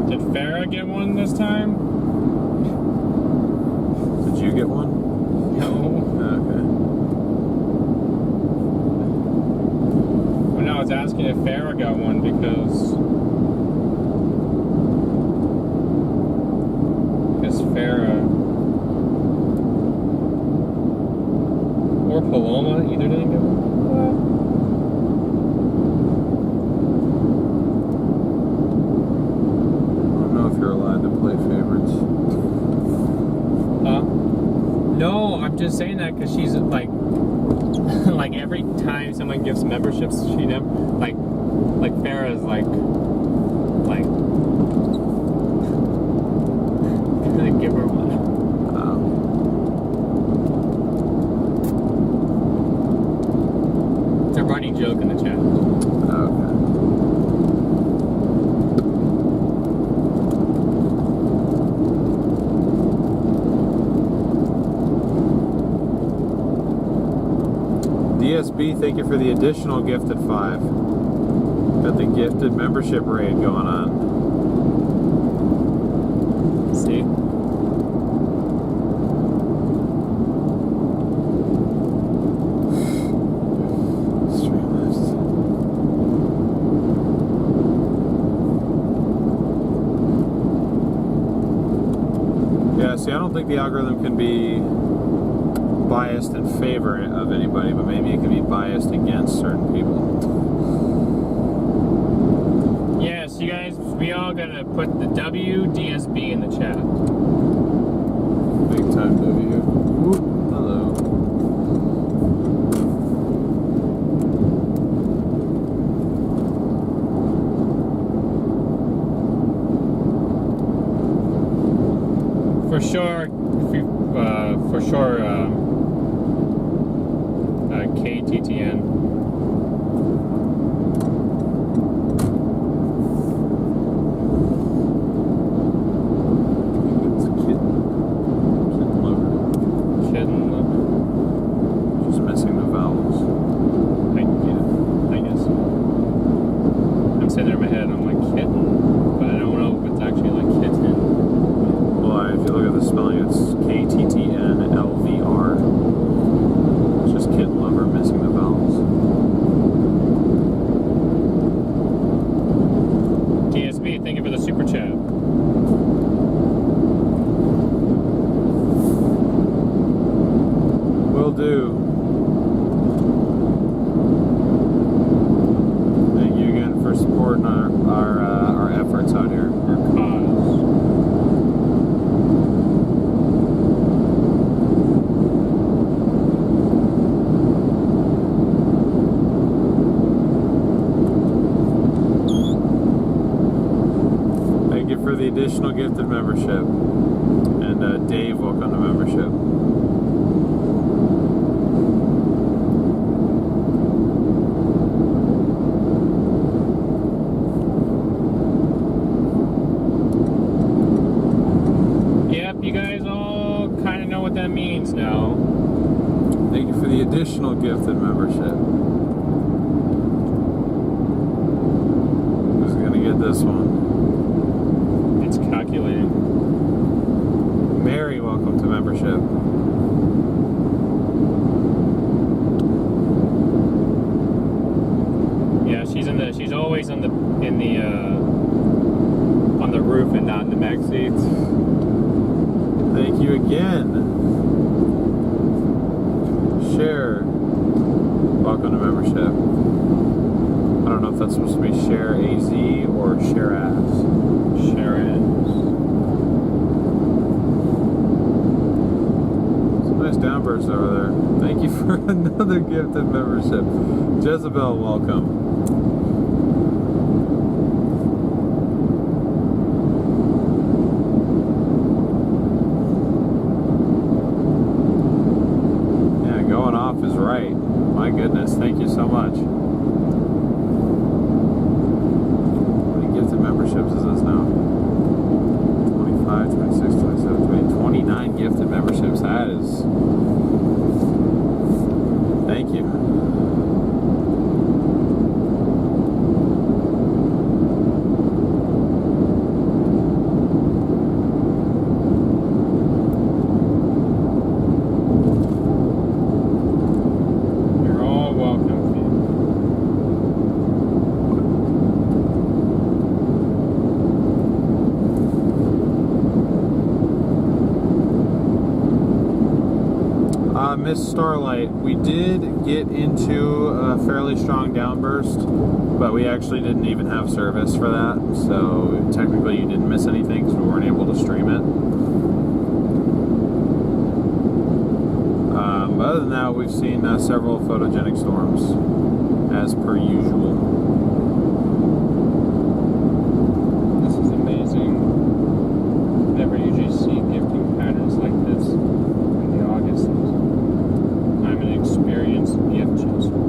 Did Farah get one this time? Did you get one? No. Okay. Well, no, I was asking if Farah got one because Farah or Paloma either didn't get one. I don't know if you're allowed to play favorites. No, I'm just saying that because she's like, like every time someone gives memberships, she never like Farah's like give her one. It's a running joke in the chat. Okay. DSB, thank you for the additional gifted 5. Got the gifted membership raid going on. See? Yeah, see, I don't think the algorithm can be biased in favor of anybody, but maybe it can be biased against certain people. Yes, you guys, we all gotta put the WDSB in the chat. Big time W. Ooh, hello. For sure, KTTN. It's a kitten. Kitten lover. Kitten. Just missing the vowels. I guess. I'm sitting there in my head, I'm like, kitten? But I don't know if it's actually like kitten. Well, if you look at the spelling, it's KTTNLVR. It's just kitten lover missing the vowels. DSB, thank you for the super chat. Will do. Thank you again for supporting our efforts out here. Our cause. for the additional gifted membership. And Dave, welcome to membership. Yep, you guys all kind of know what that means now. Thank you for the additional gifted membership. Who's gonna get this one? It's calculating. Mary, welcome to membership. Yeah, she's always on the roof and not in the back seats. Thank you again. Share, welcome to membership. I don't know if that's supposed to be Share AZ or Share As. Share it. Some nice downbursts over there. Thank you for another gifted membership. Jezebel, welcome. Yeah, going off is right. My goodness, thank you so much. How many gifted memberships is this now? 25, 26, 27, 28, 29 gifted memberships. That is... Thank you. You're all welcome. Miss Starlight, we did get into a fairly strong downburst, but we actually didn't even have service for that, so technically you didn't miss anything because we weren't able to stream it. But other than that, we've seen several photogenic storms, as per usual. This is amazing. Never usually see gifting patterns like this in the August season. I'm an experienced gift chaser.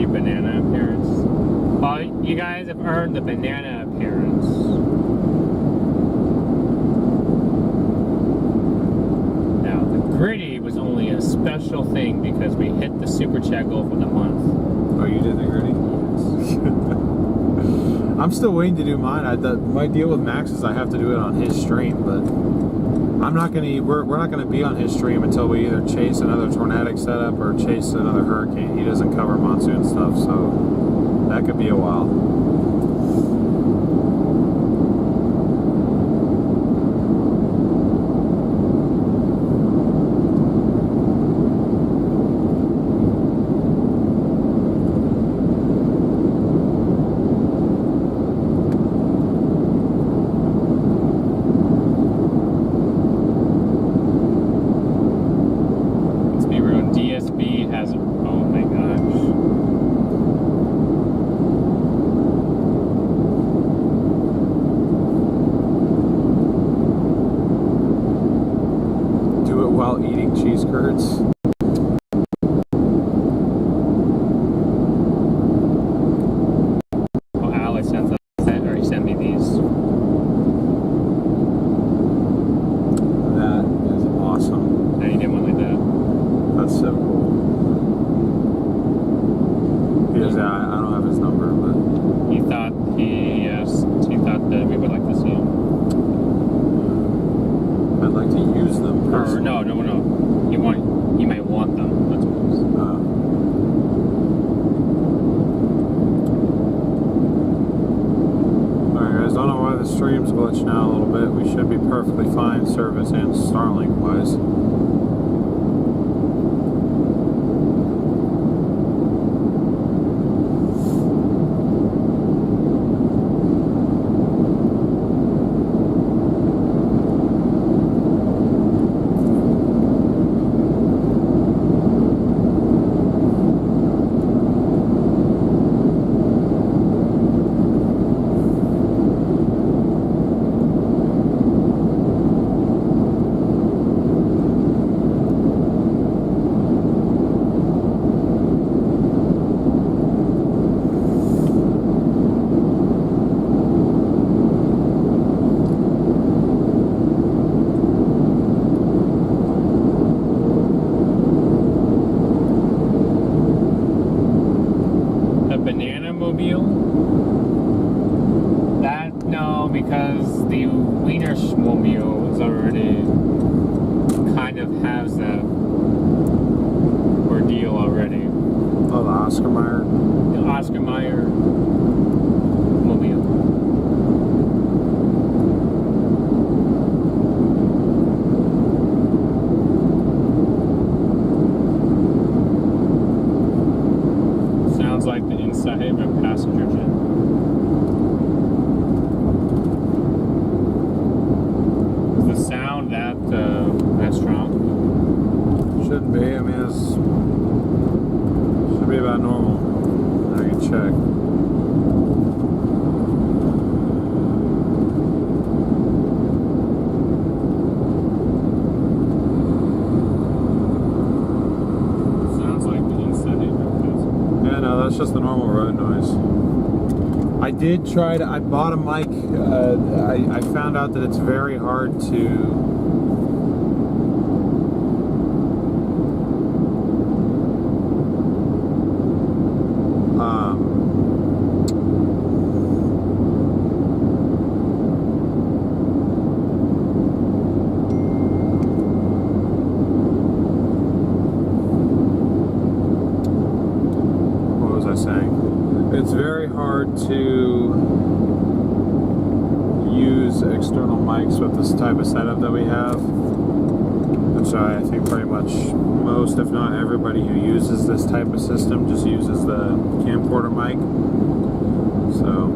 Banana appearance. Well, you guys have earned the banana appearance. Now, the gritty was only a special thing because we hit the super chat goal for the month. Oh, you did the gritty? I'm still waiting to do mine. My deal with Max is I have to do it on his stream, but I'm not gonna. We're not gonna be on his stream until we either chase another tornadic setup or chase another hurricane. He doesn't cover monsoon stuff, so that could be a while. DSB has, oh my gosh. Do it while eating cheese curds. Oh, Alex sent me these. That is awesome. I didn't want like that. That's so cool. He does, I don't have his number, but He thought that we would like to see him. I'd like to use them. Or no. You might want them. Let's Alright guys, don't know why the stream's glitching out a little bit. We should be perfectly fine service and Starlink wise. No, because the Wiener Schmobile is already kind of has that ordeal already. Oh, the Oscar Mayer. The Oscar Mayer Mobile. Sounds like the inside of a passenger jet. Is the sound that strong? Shouldn't be. I mean, it's should be about normal. I can check. Sounds like the inside of a passenger. Yeah, no, that's just the normal road noise. I did try to. I bought a mic. I found out that it's very hard to. What was I saying? It's very hard to use external mics with this type of setup that we have, which I think pretty much most, if not everybody who uses this type of system, just uses the camcorder mic. So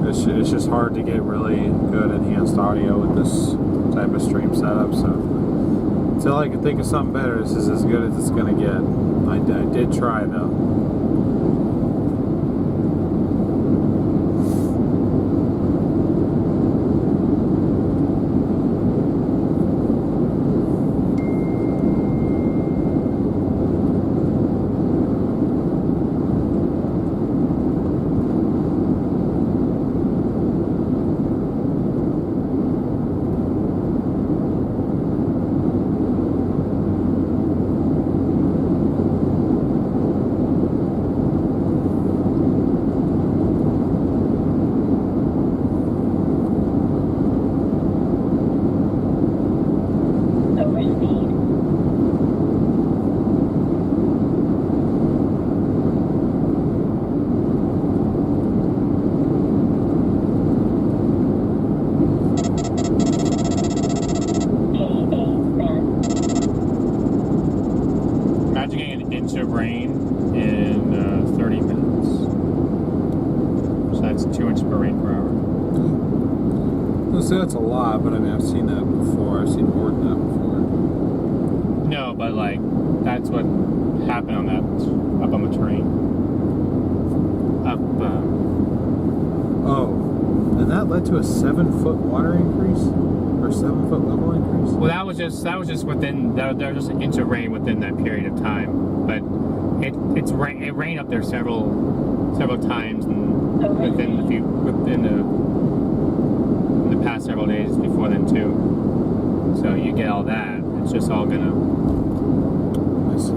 it's just hard to get really good enhanced audio with this type of stream setup. So until I can think of something better, this is as good as it's gonna get. I did try though. Imagine getting an inch of rain in 30 minutes. So that's 2 inches per rain per hour. Let's say that's a lot, but I mean I've seen that before. I've seen more than that before. No, but like that's what happened on that up on the terrain. Up. Oh, and that led to a 7-foot water increase, or 7-foot level increase. Well, that was just within there was just an inch of rain within that period of time. But it rained up there several times within the past several days before then too. So you get all that. It's just all gonna. I see.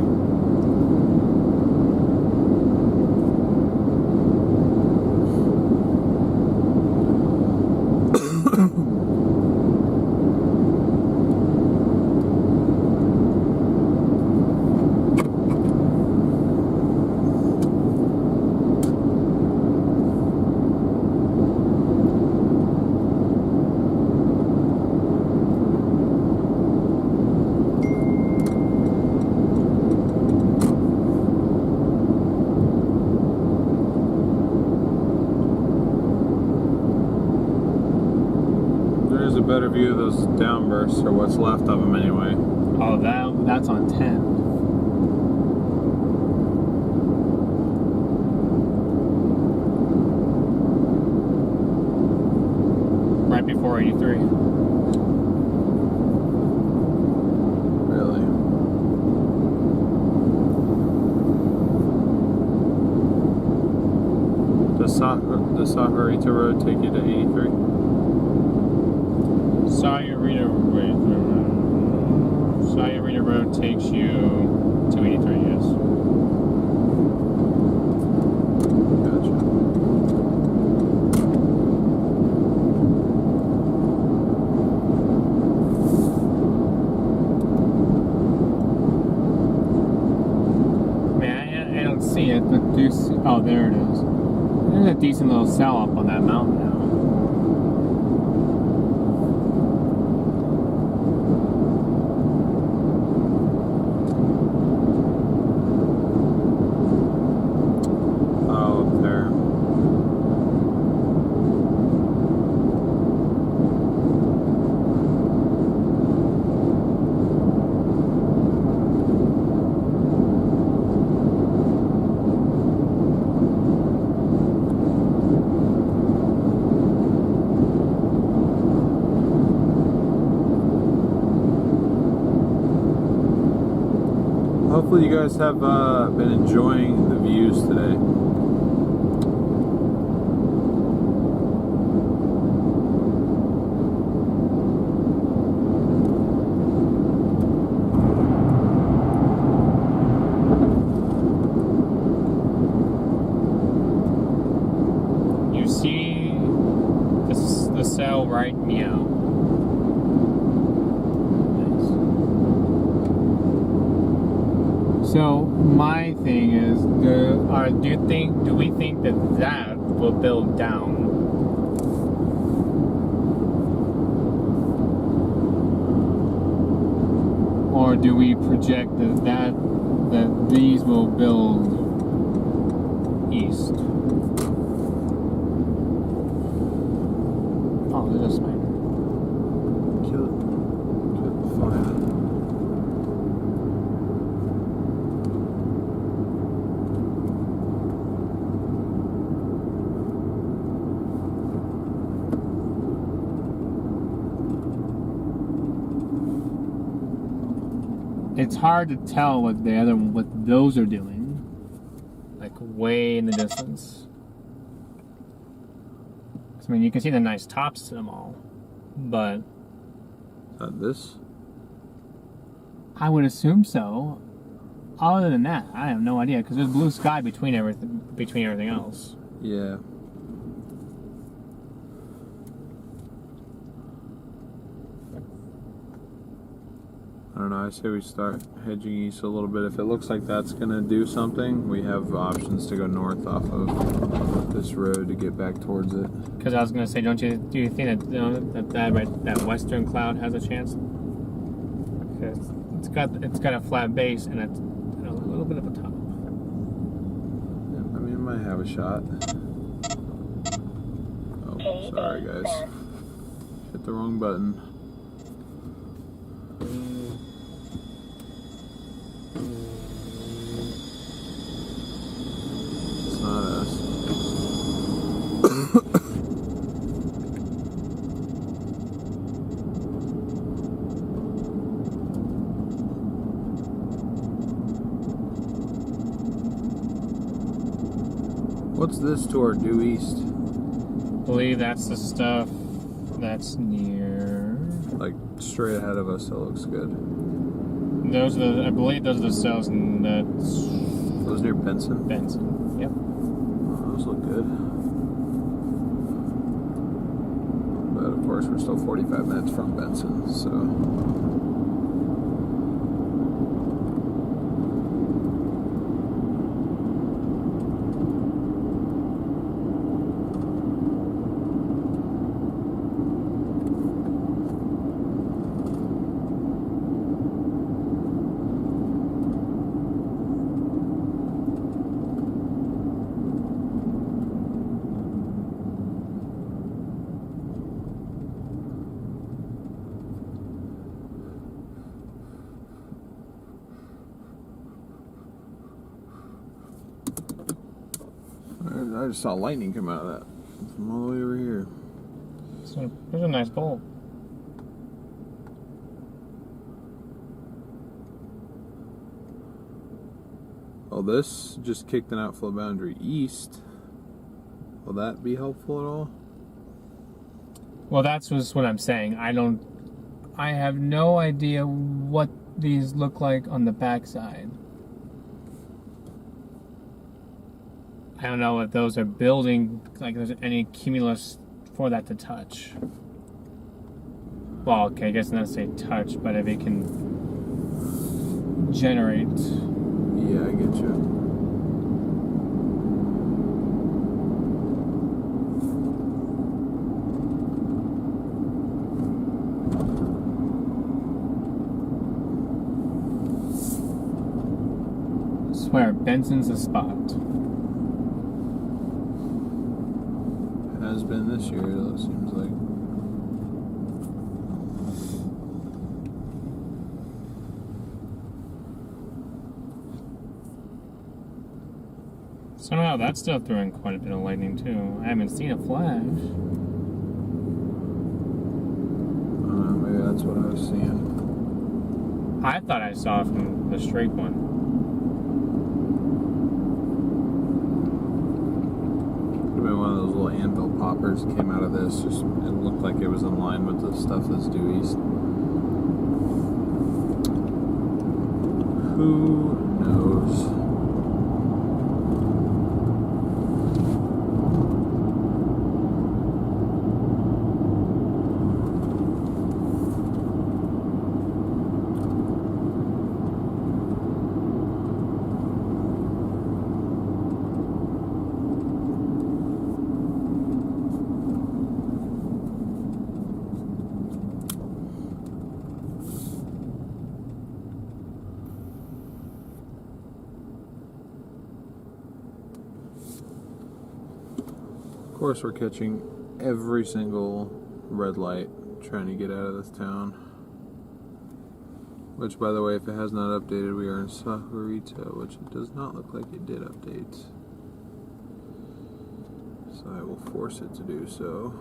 There's a better view of those downbursts, or what's left of them anyway. Oh, that's on 10. Right before 83. Really? Does Saharita Road take you to 83? Sayurita Road takes you to 83, yes. Gotcha. cell up on that mountain now. Oh, up there. Hopefully you guys have been enjoying the views today. You see the cell right meow. So my thing is, do we think that will build down? Or do we project that these will build east? Oh, there's a spider. Kill it. Kill the fire. It's hard to tell what those are doing, like way in the distance. 'Cause, I mean, you can see the nice tops to them all, but This? I would assume so. Other than that, I have no idea because there's blue sky between everything else. Yeah. I don't know, I say we start hedging east a little bit. If it looks like that's going to do something, we have options to go north off of this road to get back towards it. Because I was gonna say, do you think that western cloud has a chance? Because it's got a flat base and it's a little bit of a top. I mean, it might have a shot. Oh, sorry guys. Hit the wrong button. It's not us. What's this to our due east? I believe that's the stuff that's near. Like straight ahead of us, that looks good. I believe those are the cells, and that's Those near Benson? Benson. Yep. Oh, those look good. But of course, we're still 45 minutes from Benson, so. I just saw lightning come out of that from all the way over here. So there's a nice bolt. Oh, this just kicked an outflow boundary east. Will that be helpful at all? Well, that's just what I'm saying. I have no idea what these look like on the backside. I don't know if those are building, like there's any cumulus for that to touch. Well, okay, I guess not say touch, but if it can generate. Yeah, I get you. swear, Benson's the spot. Has been this year, it seems like. Somehow that's still throwing quite a bit of lightning too. I haven't seen a flash. Maybe that's what I was seeing. I thought I saw it from the straight one. Could have been one of those little anvil poppers that came out of this. Just it looked like it was in line with the stuff that's due east. Who knows? Of course, we're catching every single red light trying to get out of this town. Which, by the way, if it has not updated, we are in Sahuarita, which it does not look like it did update. So I will force it to do so.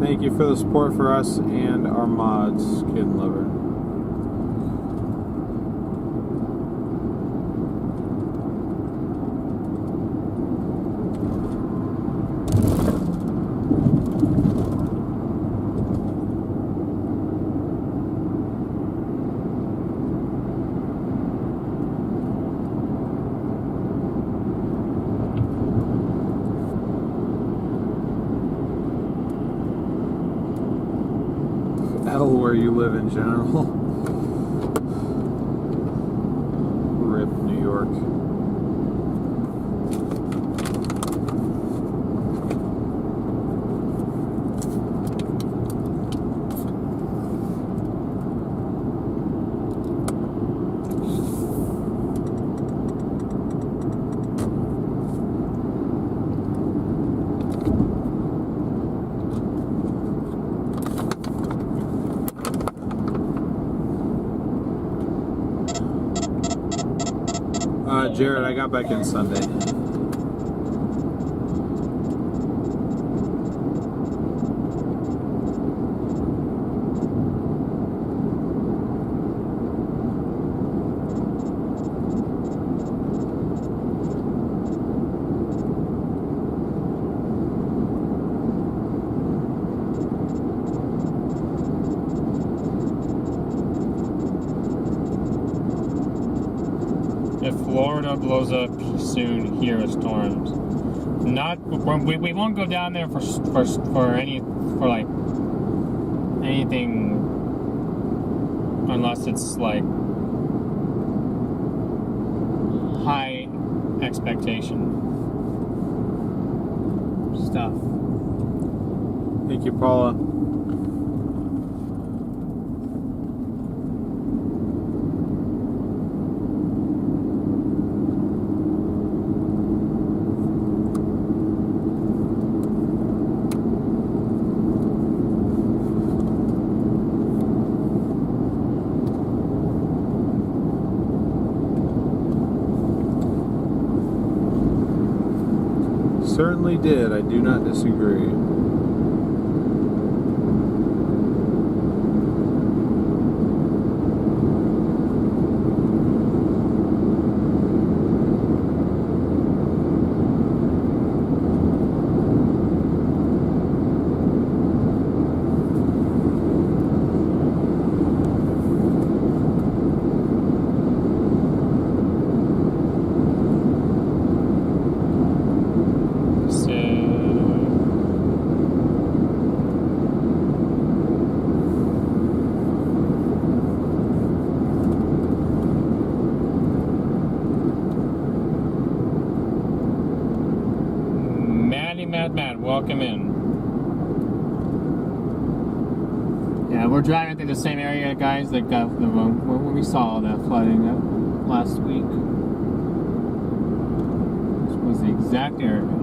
Thank you for the support for us and our mods, Kid and Lover. Where you live in general. RIP New York. Jared, I got back in Sunday. If Florida blows up soon, here are storms. We won't go down there for like anything unless it's like high expectation stuff. Thank you, Paula. Certainly did. I do not disagree. Matt, welcome in. Yeah, we're driving through the same area, guys, that got where we saw the flooding last week. This was the exact area.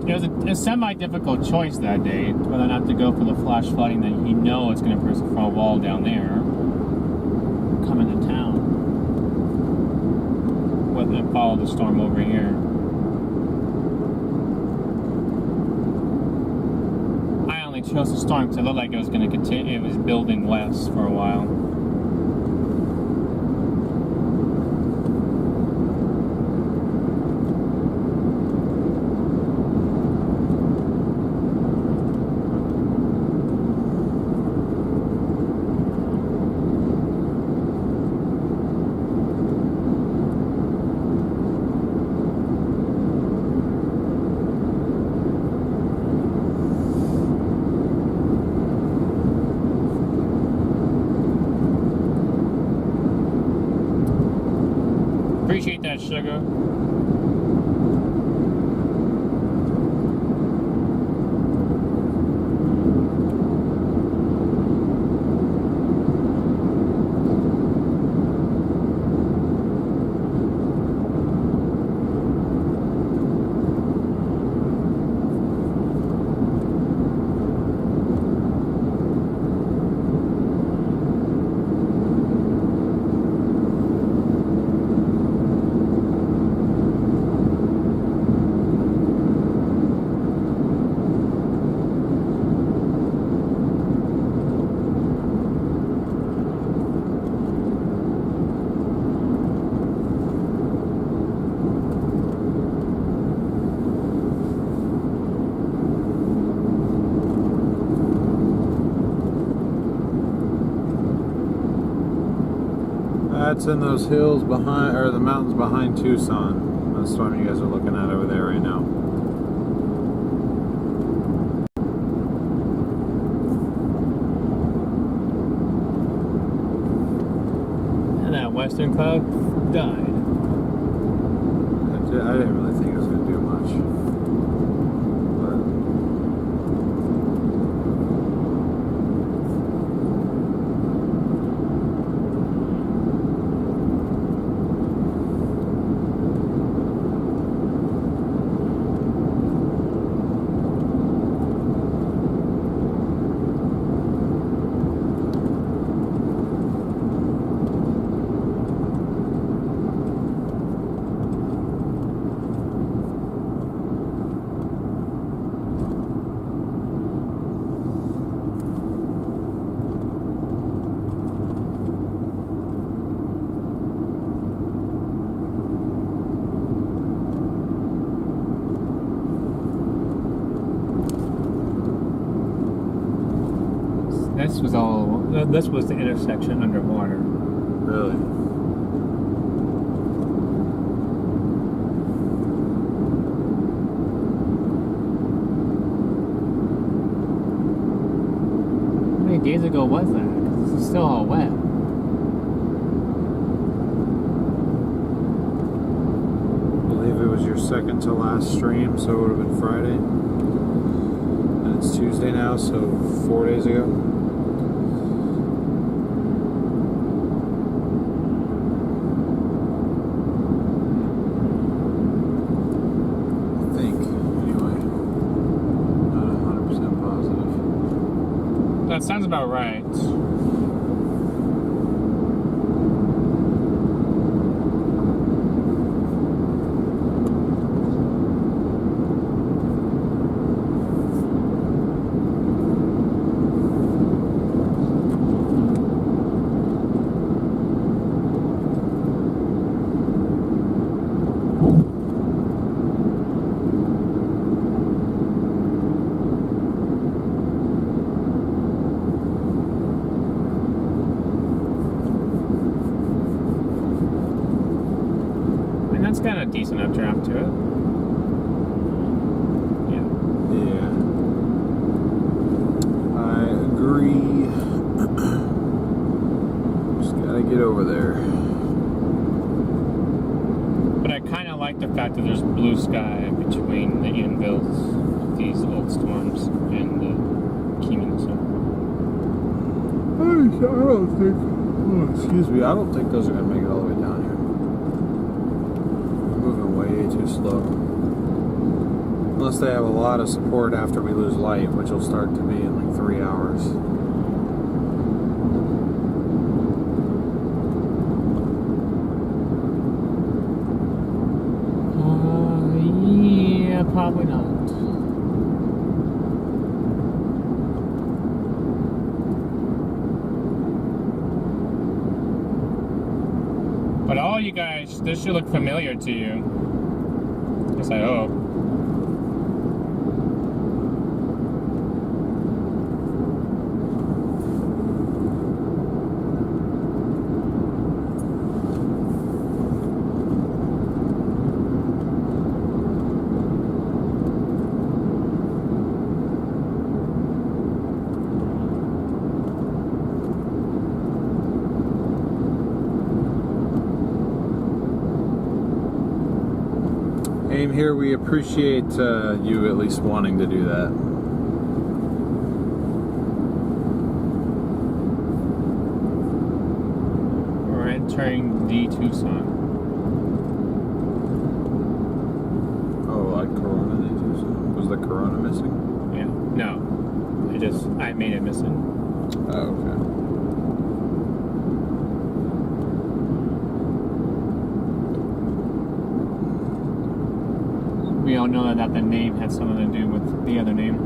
It was a semi-difficult choice that day, whether or not to go for the flash flooding that you know it's going to burst a front wall down there, come into town, whether to follow the storm over here. I only chose the storm because it looked like it was going to continue. It was building west for a while. Appreciate that, sugar. That's in those hills behind, or the mountains behind Tucson. That's the storm you guys are looking at over there right now. And that western cloud died. I didn't really think it was going to do much. This was the intersection underwater. Really? How many days ago was that? 'Cause this is still all wet. I believe it was your second to last stream, so it would have been Friday. And it's Tuesday now, so 4 days ago. That sounds about right. It's got a decent updraft to it. Yeah. I agree. that there's blue sky between the anvils of these old storms and the Keeman. So I don't think. Oh, excuse me. I don't think those are gonna make it all the way down here. We're moving way too slow. Unless they have a lot of support after we lose light, which will start to be in like 3 hours. yeah, probably not. But all you guys, this should look familiar to you. Yes, I hope. Aim here, we appreciate you at least wanting to do that. We're entering the Tucson. Oh, like Corona did you say? Was the Corona missing? Yeah. No. I made it missing. Oh, okay. We all know that the name had something to do with the other name.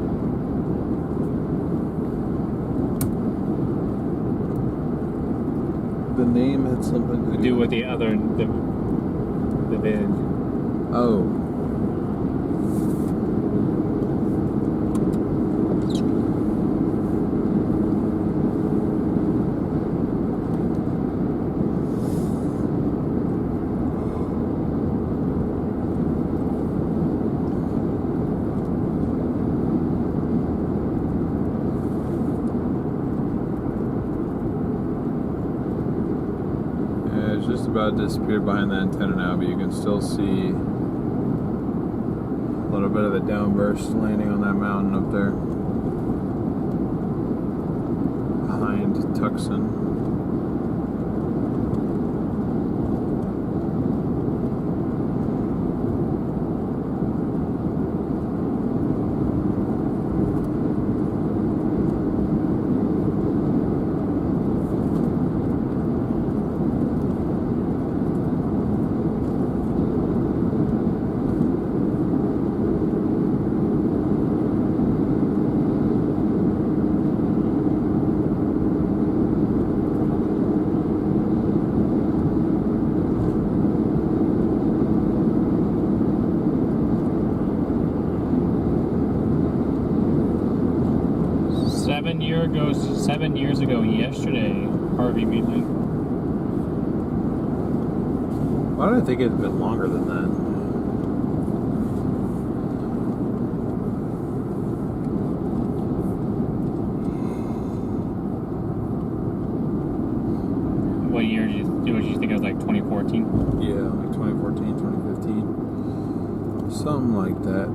The name had something To do with the other, the vid. Oh. Yeah, it's just about disappeared behind the antenna now, but you can still see a little bit of the downburst landing on that mountain up there behind Tucson. Seven years ago yesterday, Harvey Meadling. Why did I think it had been longer than that? What year did you think it was, like 2014? Yeah, like 2014, 2015. Something like that.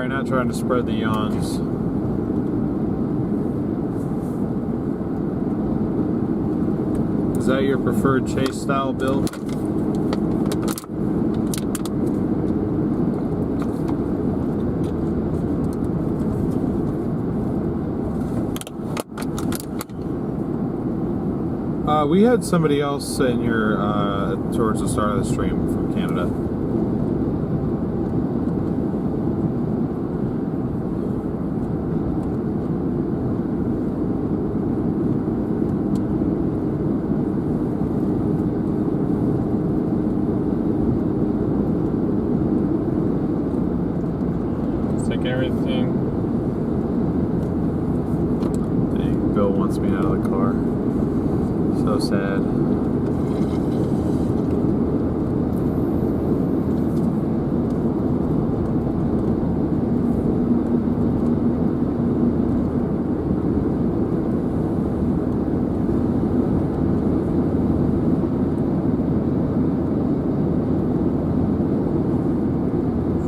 Sorry, not trying to spread the yawns. Is that your preferred chase style, Bill? We had somebody else in here towards the start of the stream from Canada. It's like everything. Dang, Bill wants me out of the car. So sad.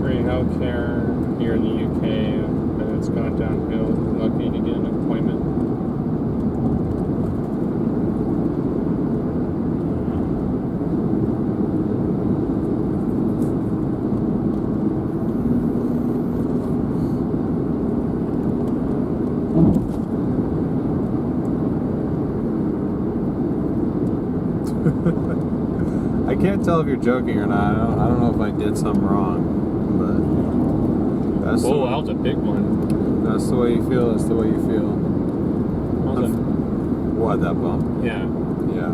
Free healthcare here in the UK, but it's gone downhill. Lucky to get an appointment. I can't tell if you're joking or not. I don't know if I did something wrong, but that's Oh, that was a big one. that's the way you feel. That's the way you feel. That was a, What, that bump? yeah. Yeah.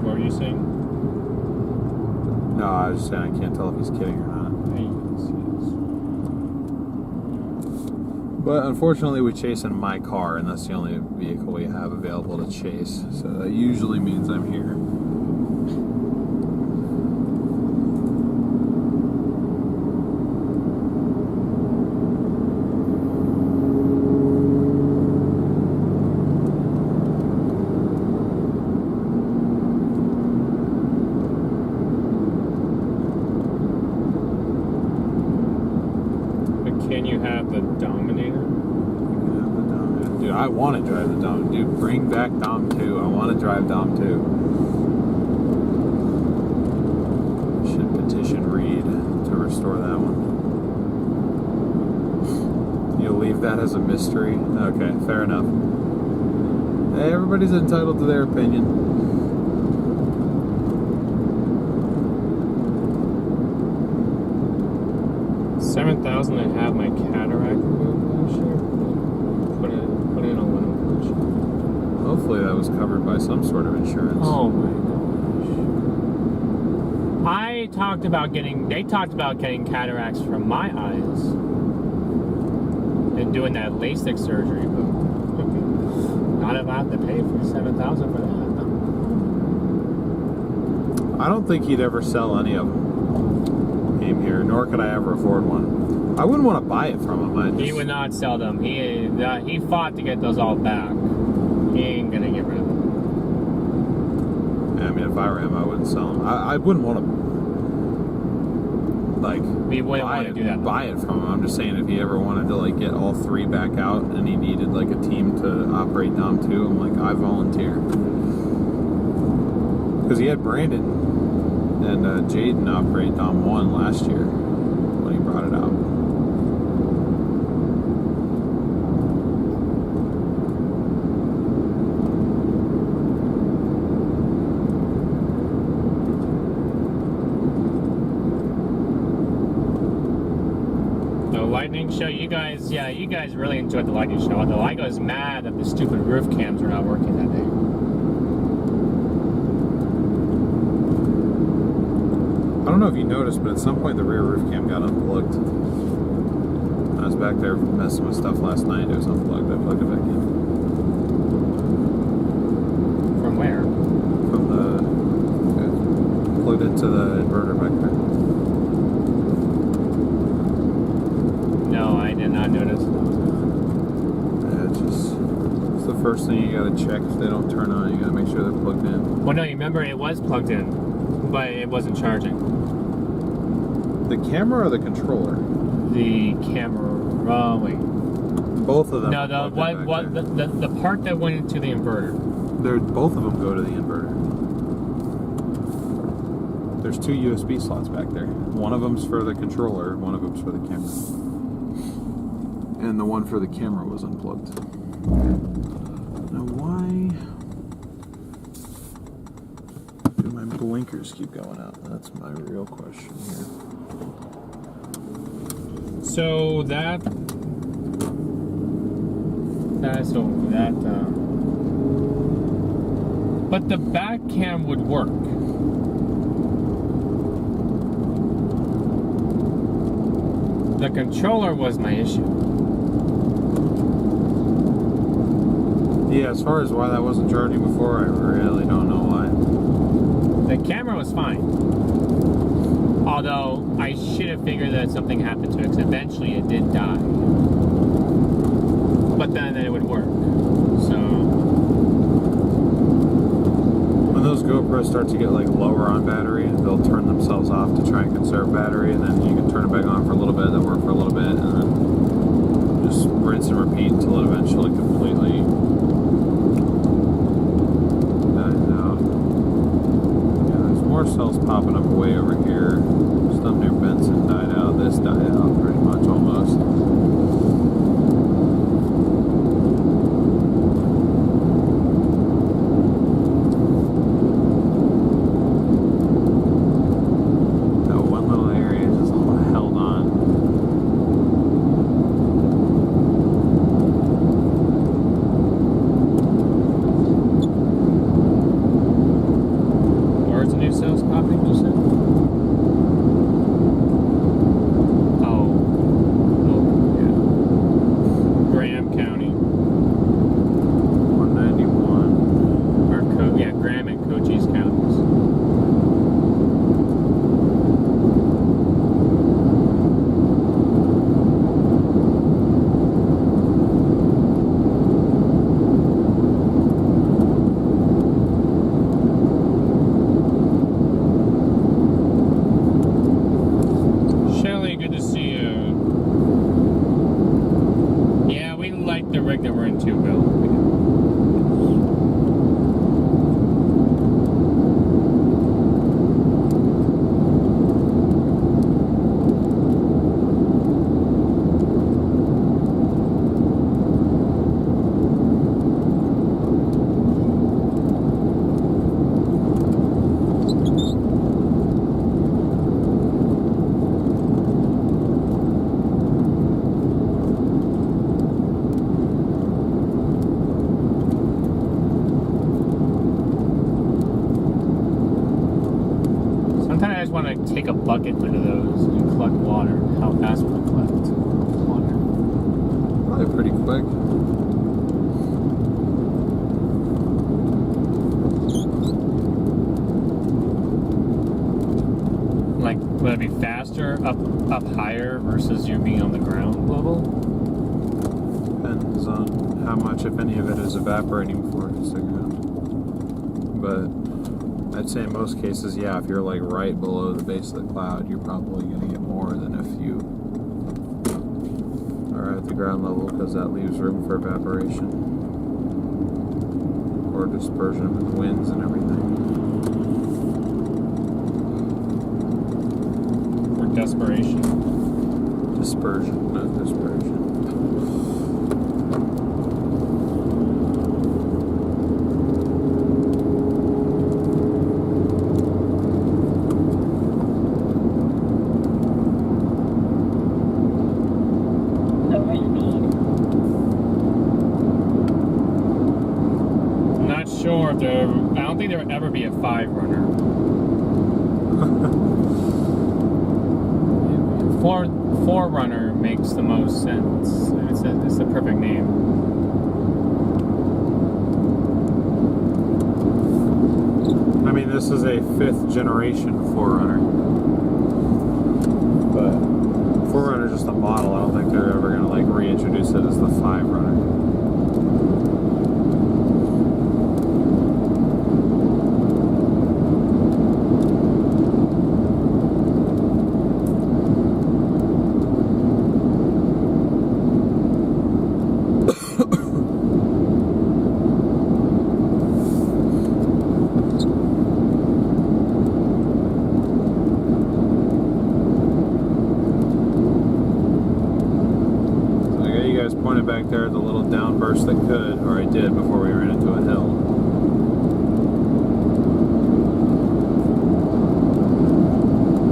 What were you saying? No, I was just saying I can't tell if he's kidding or not. Yes. But unfortunately, we chase in my car, and that's the only vehicle we have available to chase. So that usually means I'm here. But can you have the Dominator? Dude, I want to drive the Dom. Dude, bring back Dom 2. I want to drive Dom 2. Should petition Reed to restore that one. You'll leave that as a mystery? Okay, fair enough. Hey, everybody's entitled to their opinion. 7,000 to have my cataract removed last year. Put in a limit. Hopefully that was covered by some sort of insurance. Oh my gosh. They talked about getting cataracts from my eyes and doing that LASIK surgery, but not if I have to pay for $7,000 for that. I don't think he'd ever sell any of them. Came here, nor could I ever afford one. I wouldn't want to buy it from him. He would not sell them. He fought to get those all back. He ain't gonna get rid of them. I mean, if I were him, I wouldn't sell them. I wouldn't want to We wouldn't want to do that. buy it from him. I'm just saying, if he ever wanted to get all three back out and he needed a team to operate Dom 2, I'm like, I volunteer. Because he had Brandon and Jaden operate Dom 1 last year when he brought it out. The lightning show, you guys really enjoyed the lightning show. The light was mad that the stupid roof cams were not working that day. I don't know if you noticed, but at some point the rear roof cam got unplugged. I was back there messing with stuff last night. It was unplugged. I plugged it back in. From where? From plugged into the inverter back there. No, I did not notice. Yeah, it's the first thing you gotta check. If they don't turn on, you gotta make sure they're plugged in. Well, no, you remember it was plugged in, but it wasn't charging. The camera or the controller? The camera. Oh, wait. Both of them. No, are the plugged in what back there. the part that went into the inverter. Both of them go to the inverter. There's 2 USB slots back there. One of them's for the controller, one of them's for the camera. And the one for the camera was unplugged. Now why do my blinkers keep going out? That's my real question here. So that but the back cam would work. The controller was my issue. Yeah, as far as why that wasn't charging before, I really don't know why. The camera was fine. Although I should have figured that something happened to it, because eventually it did die. But then it would work. So When those GoPros start to get like lower on battery, they'll turn themselves off to try and conserve battery, and then you can turn it back on for a little bit, then work for a little bit, and then just rinse and repeat until it eventually completely dies out. Yeah, there's more cells popping up way over here. Stuff near Benson died out. This died out pretty much almost. That one little area just held on. where's the new cells popping, you said? Oh, yeah. Graham County. 191. Or Graham and Cochise counties. Shelly, good to see you. Yeah, we like the rig that we're in too, Bill. We do. Sometimes I just want to take a bucket under those and collect water. How fast will it collect water? Probably pretty quick. Like, would it be faster up higher versus you being on the ground level? Depends on how much, if any of it, is evaporating before it hits the ground. But I'd say in most cases, yeah, if you're like right below the base of the cloud, you're probably going to get more than if you are at the ground level, because that leaves room for evaporation or dispersion with winds and everything. Or desperation? Dispersion, not dispersion. I'm not sure if there. I don't think there would ever be a 5 runner. Four runner makes the most sense. It's the perfect name. I mean, this is a 5th generation 4Runner. But 4Runner is just a model. I don't think they're ever going to like reintroduce it as the 5Runner. back there, the little downburst that could, or I did before we ran into a hill.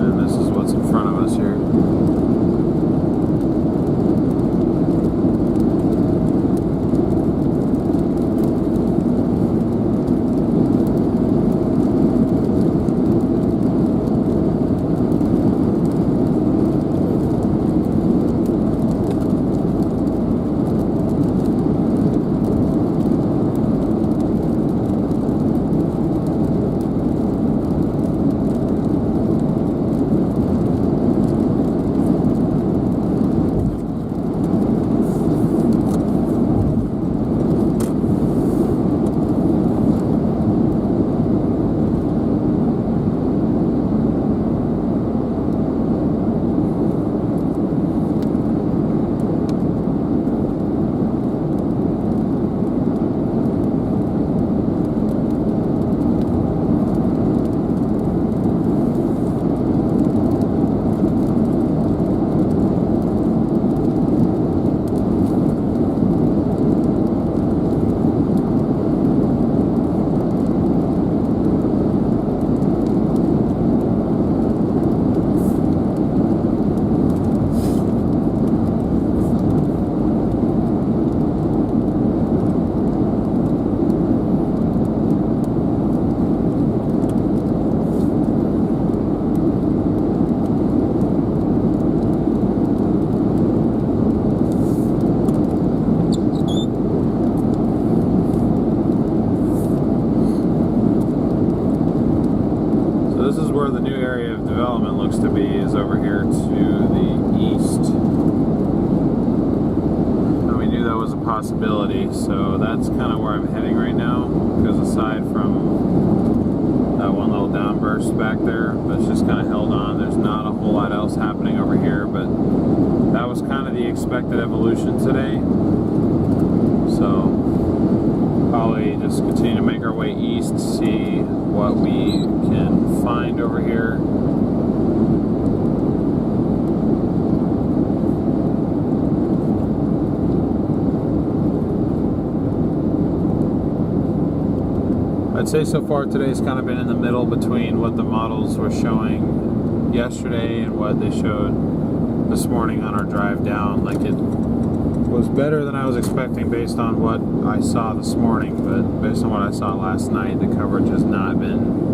And this is what's in front of us here. Where the new area of development looks to be is over here to the east. And we knew that was a possibility, so that's kind of where I'm heading right now, because aside from that one little downburst back there that's just kind of held on, there's not a whole lot else happening over here, but that was kind of the expected evolution today. So probably just continue to make our way east, see what we can find over here. I'd say so far today's kind of been in the middle between what the models were showing yesterday and what they showed this morning on our drive down. Like, it was better than I was expecting based on what I saw this morning, but based on what I saw last night, the coverage has not been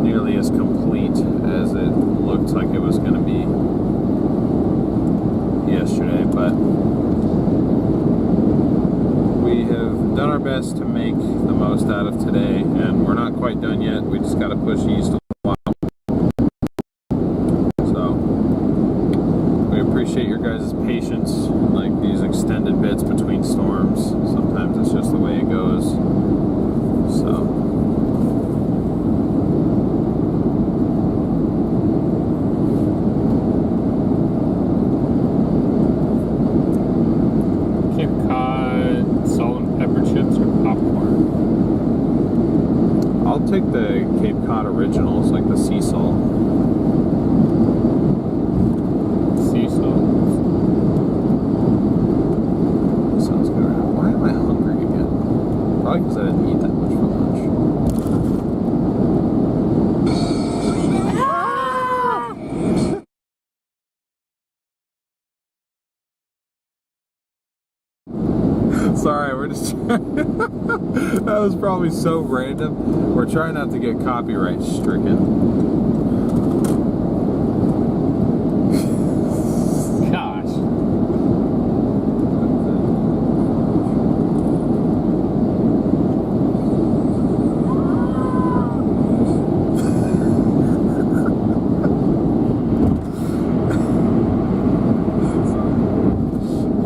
nearly as complete as it looked like it was going to be yesterday. But we have done our best to make the most out of today, and we're not quite done yet. We just got to push east a while. So we appreciate your guys' patience, like these extended bits between storms. Sometimes it's just the way it goes. So take the Cape Cod originals, like the sea salt. Sea salt. Sounds good. Why am I hungry again? Probably because I didn't eat that much for lunch. Sorry, we're just trying. That was probably so random. We're trying not to get copyright stricken. Gosh.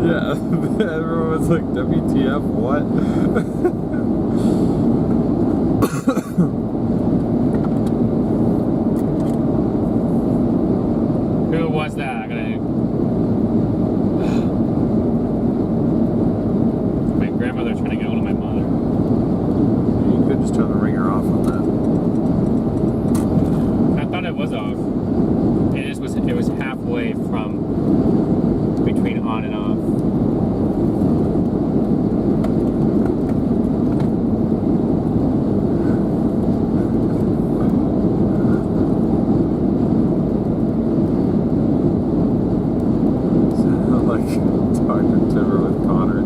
Yeah, everyone was like, WTF, what? Who was that? I gotta... My grandmother trying to get hold of my mother. You could just turn the ringer off on I thought it was off. It was halfway from Dr. Timber with Connor.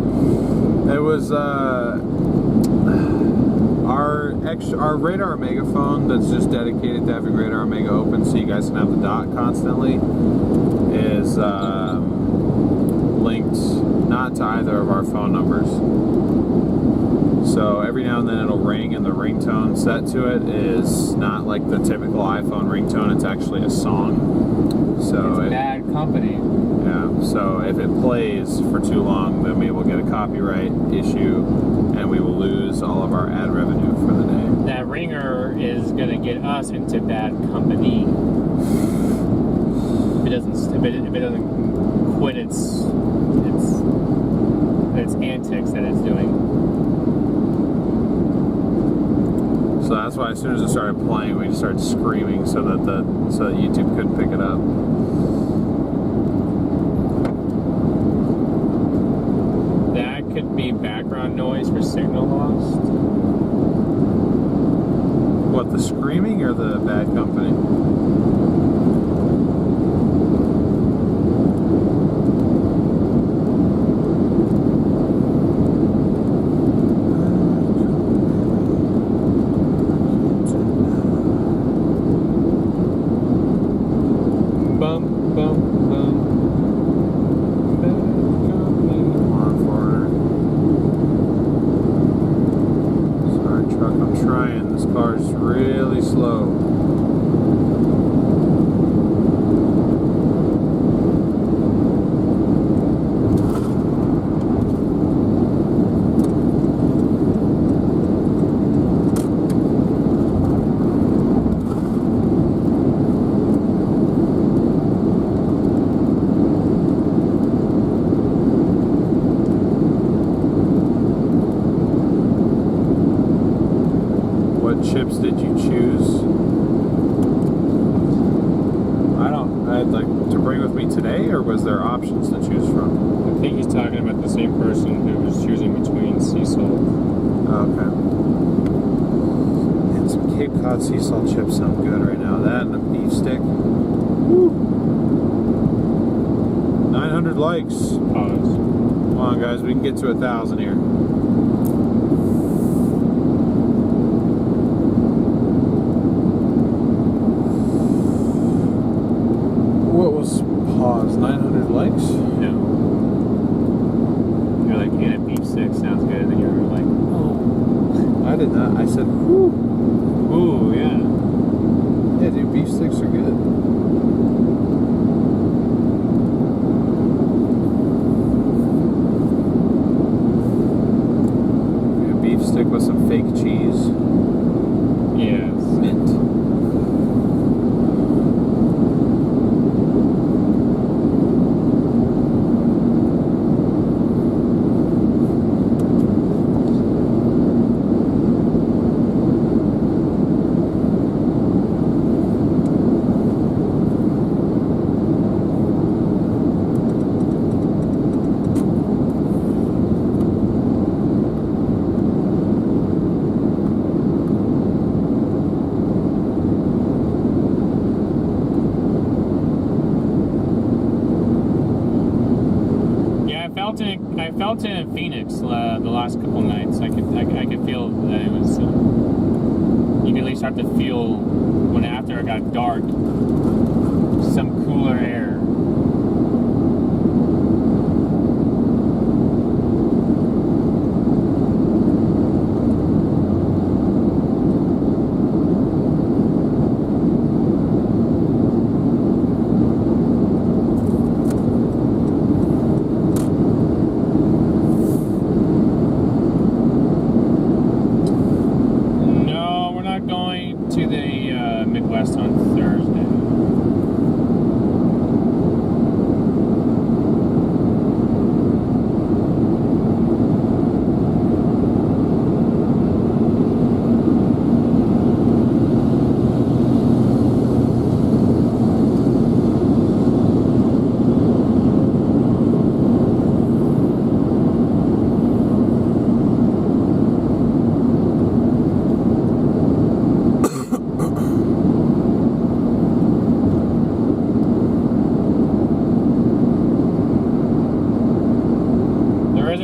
It was our Radar Megaphone that's just dedicated to having Radar Omega open so you guys can have the dot constantly is linked not to either of our phone numbers. So every now and then it'll ring, and the ringtone set to it is not like the typical iPhone ringtone, it's actually a song. So It's Bad Company. yeah, so if it plays for too long, then we will get a copyright issue and we will lose all of our ad revenue for the day. That ringer is gonna get us into bad company. If it doesn't quit its antics that it's doing. So that's why as soon as it started playing, we just started screaming so that YouTube couldn't pick it up. That could be background noise for signal lost. What, the screaming or the bad company? Bum, bum, bum. Bad company. Come on, foreigner. Sorry, truck, I'm trying. This car's really slow. What chips did you choose? I'd like to bring with me today, or was there options to choose from? I think he's talking about the same person who was choosing between sea salt. Okay. And some Cape Cod sea salt chips sound good right now. That and a beef stick. Woo. 900 likes. Pause. Come on, guys, we can get to 1,000 here. What was pause? 900 likes? No. You're like, and a beef stick sounds good, and then you're like, oh. I did not. I said, whoo. Ooh, yeah. Yeah, dude, beef sticks are good. A beef stick with some fake cheese. Yes. Mint. I felt it in Phoenix the last couple nights. I could feel that it was. You could at least start to feel when after it got dark, some cooler air. To the Midwest on Thursday.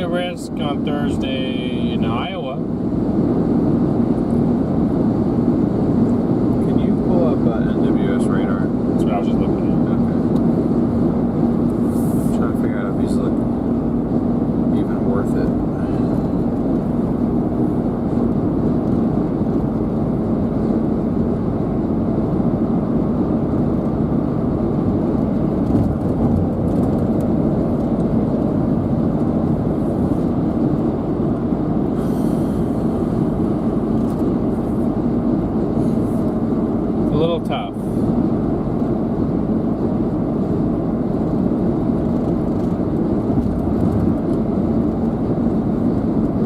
the risk on Thursday in Iowa. Can you pull up NWS radar? That's what I was just looking at. I'm trying to figure out if these look even worth it. A little tough.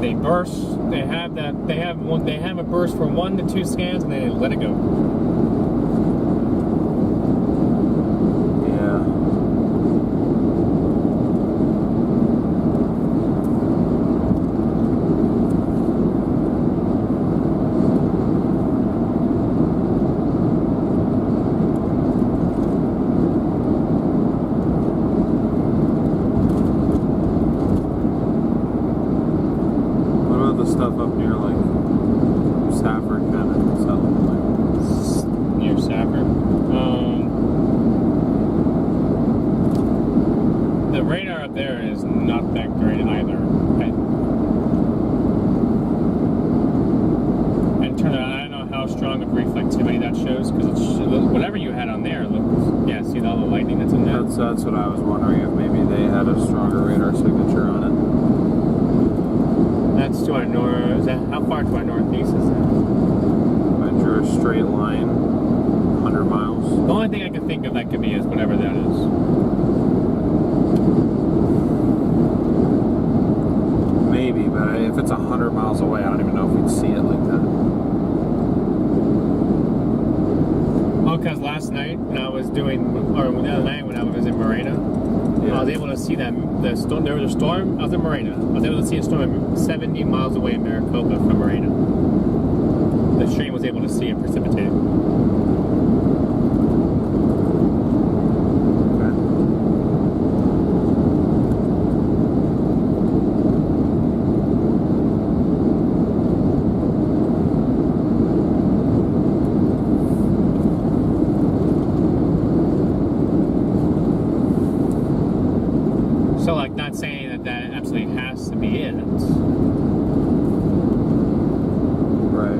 They burst. They have that. They have one. They have a burst for 1 to 2 scans, and then they let it go. Yeah. What about the stuff up near like Safford kind of stuff? Near Safford. The radar up there is not that great either. And turn out, I don't know how strong of reflectivity that shows because whatever you had on there looks. Yeah, see all the lightning that's in there. That's what I was wondering, if maybe they had a stronger radar signature on it. That's to our north. Is that how far to our northeast is that? I drew a straight line, 100 miles. The only thing I can think of that could be is whatever that is. Maybe, but if it's 100 miles away, I don't even know if we'd see it like that. Oh, because last night when I was doing, or the other night when I was in Morena, I was able to see that the storm. There was a storm. I was in Morena. I was able to see a storm 70 miles away in Maricopa from Morena. The stream was able to see it precipitate. Okay. So, like, not saying that that absolutely has to be it. Right.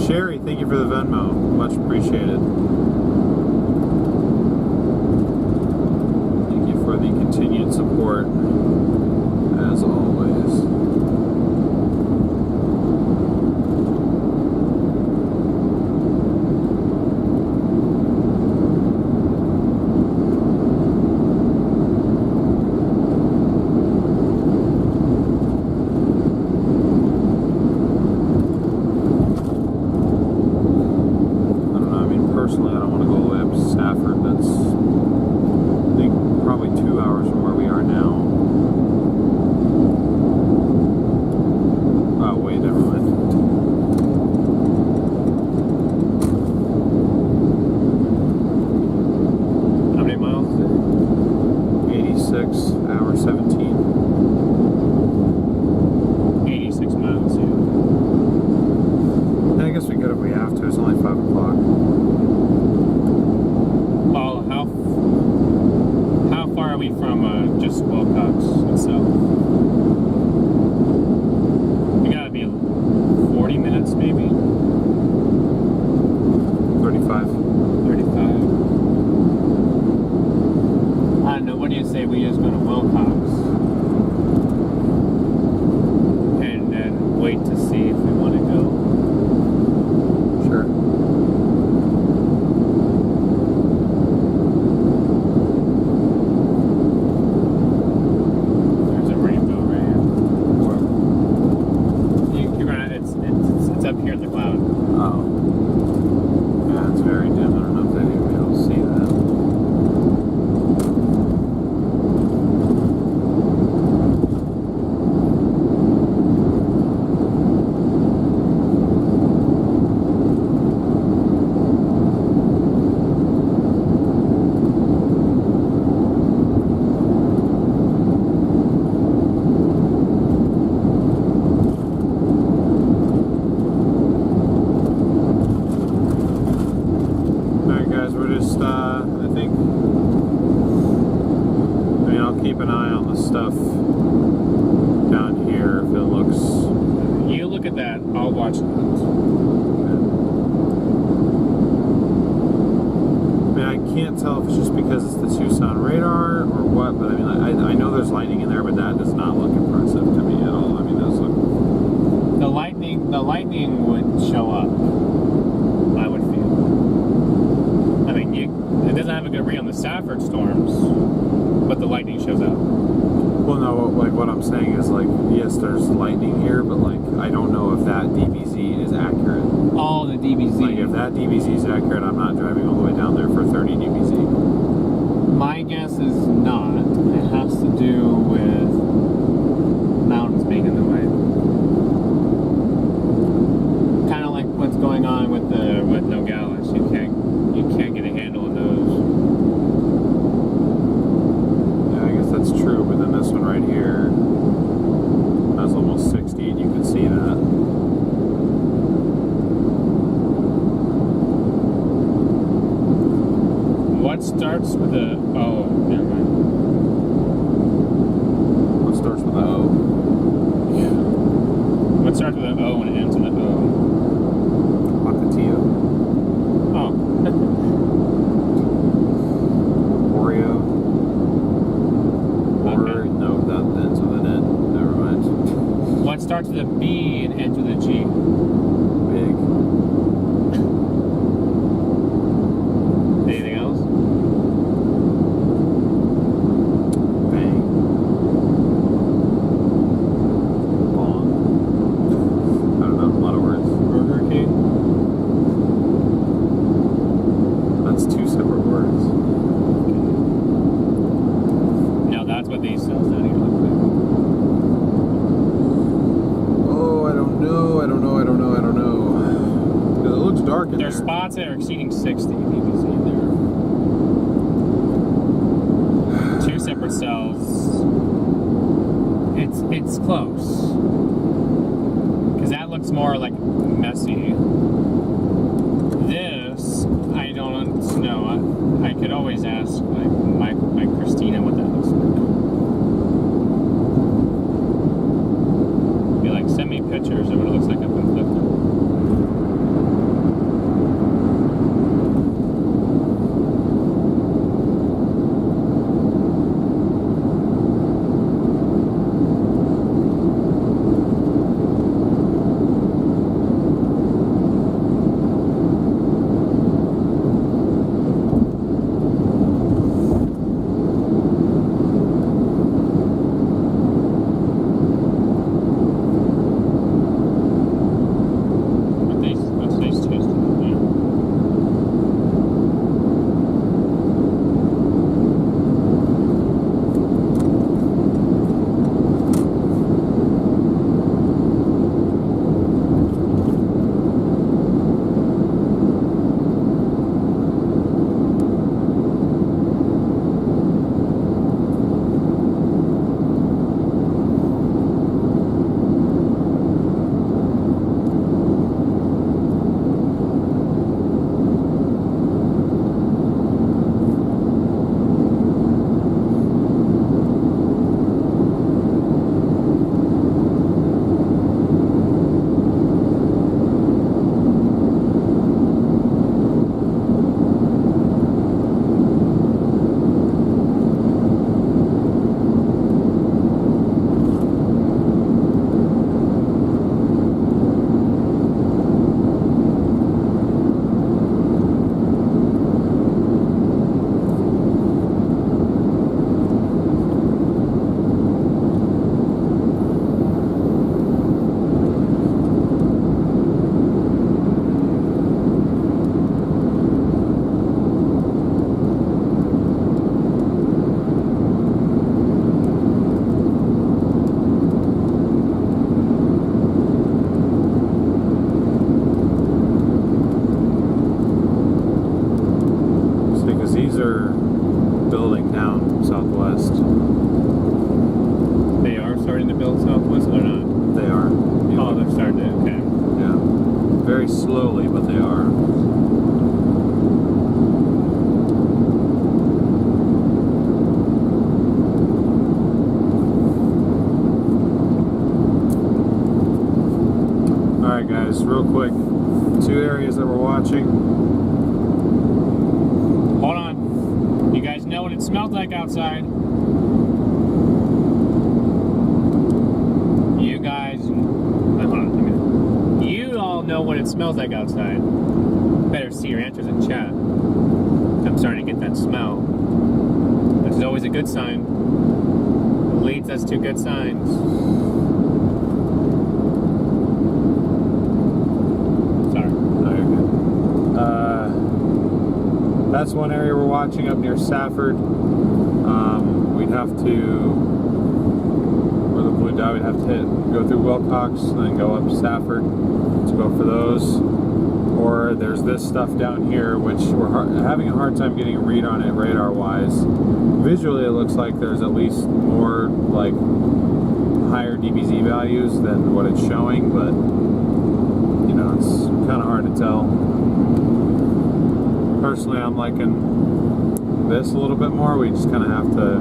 Sherry, thank you for the Venmo. Much appreciated. Thank you for the continued support, as always. I don't know. I mean, personally, I don't want to go all the way up to Safford. That's, I think, probably 2 hours from where we are now. Oh, wait, never mind. How many miles is 86, hour 17. it? 86 miles, yeah. I guess we could if we have to. It's only 5 o'clock. Well, how far are we from just Wilcox itself? We gotta be 40 minutes, maybe 35. 35. I don't know. What do you say we just go to Wilcox and then wait to see if we want to go? Sure. guys. We're just, I think, I mean, I'll keep an eye on the stuff down here if it looks. You look at that, I'll watch that. I mean, I can't tell if it's just because it's the Tucson radar or what, but I mean, I know there's lightning in there, but that does not look impressive to me at all. I mean, those look. The lightning would show up, I would feel. I mean, it doesn't have a good read on the Safford storms, but the lightning shows up. Well, no, like what I'm saying is like, yes, there's lightning here, but like, I don't know if that DBZ is accurate. All the DBZ. Like, if that DBZ is accurate, I'm not driving all the way down there for 30 DBZ. My guess is not. It has to do with mountains being in the way. Kind of like what's going on with Nogales. You can't get a handle on those. Yeah, I guess that's true, but then this one right here, that's almost 60, and you can see that. What starts with a oh, never mind. What starts with a O? What starts with an O and ends with an O? Ocotillo. Oh. Oreo. Okay. No, that ends with an N. Never mind. What starts with a B and ends with a G? Big. Anything else? Bang. Bong. I don't know, a lot of words. Burger King? That's two separate words. No, that's what these cells down here look like. Oh, I don't know. Because it looks dark in There's there. spots that are exceeding 60 DBZ there. Two separate cells. It's close. Because that looks more like messy. This, I don't know. I could always ask like Christina what that looks like. Be like, send me pictures of what it looks like up in Clifton. What's these two? Yeah. These are building down southwest. They are starting to build Southwest, or they're not? They are. Oh, they're starting to, okay. Yeah. Very slowly, but they are. smells like outside. You guys, hold on, you all know what it smells like outside. Better see your answers in chat. I'm starting to get that smell, which is always a good sign. It leads us to good signs. Sorry. No, you're good. That's one area we're watching up near Safford. We'd have to, where the Blue Dot, we'd have to go through Wilcox and then go up Safford to go for those. Or there's this stuff down here, which we're having a hard time getting a read on it radar-wise. Visually, it looks like there's at least more, like, higher DBZ values than what it's showing, but, you know, it's kind of hard to tell. Personally, I'm liking this a little bit more. We just kind of have to,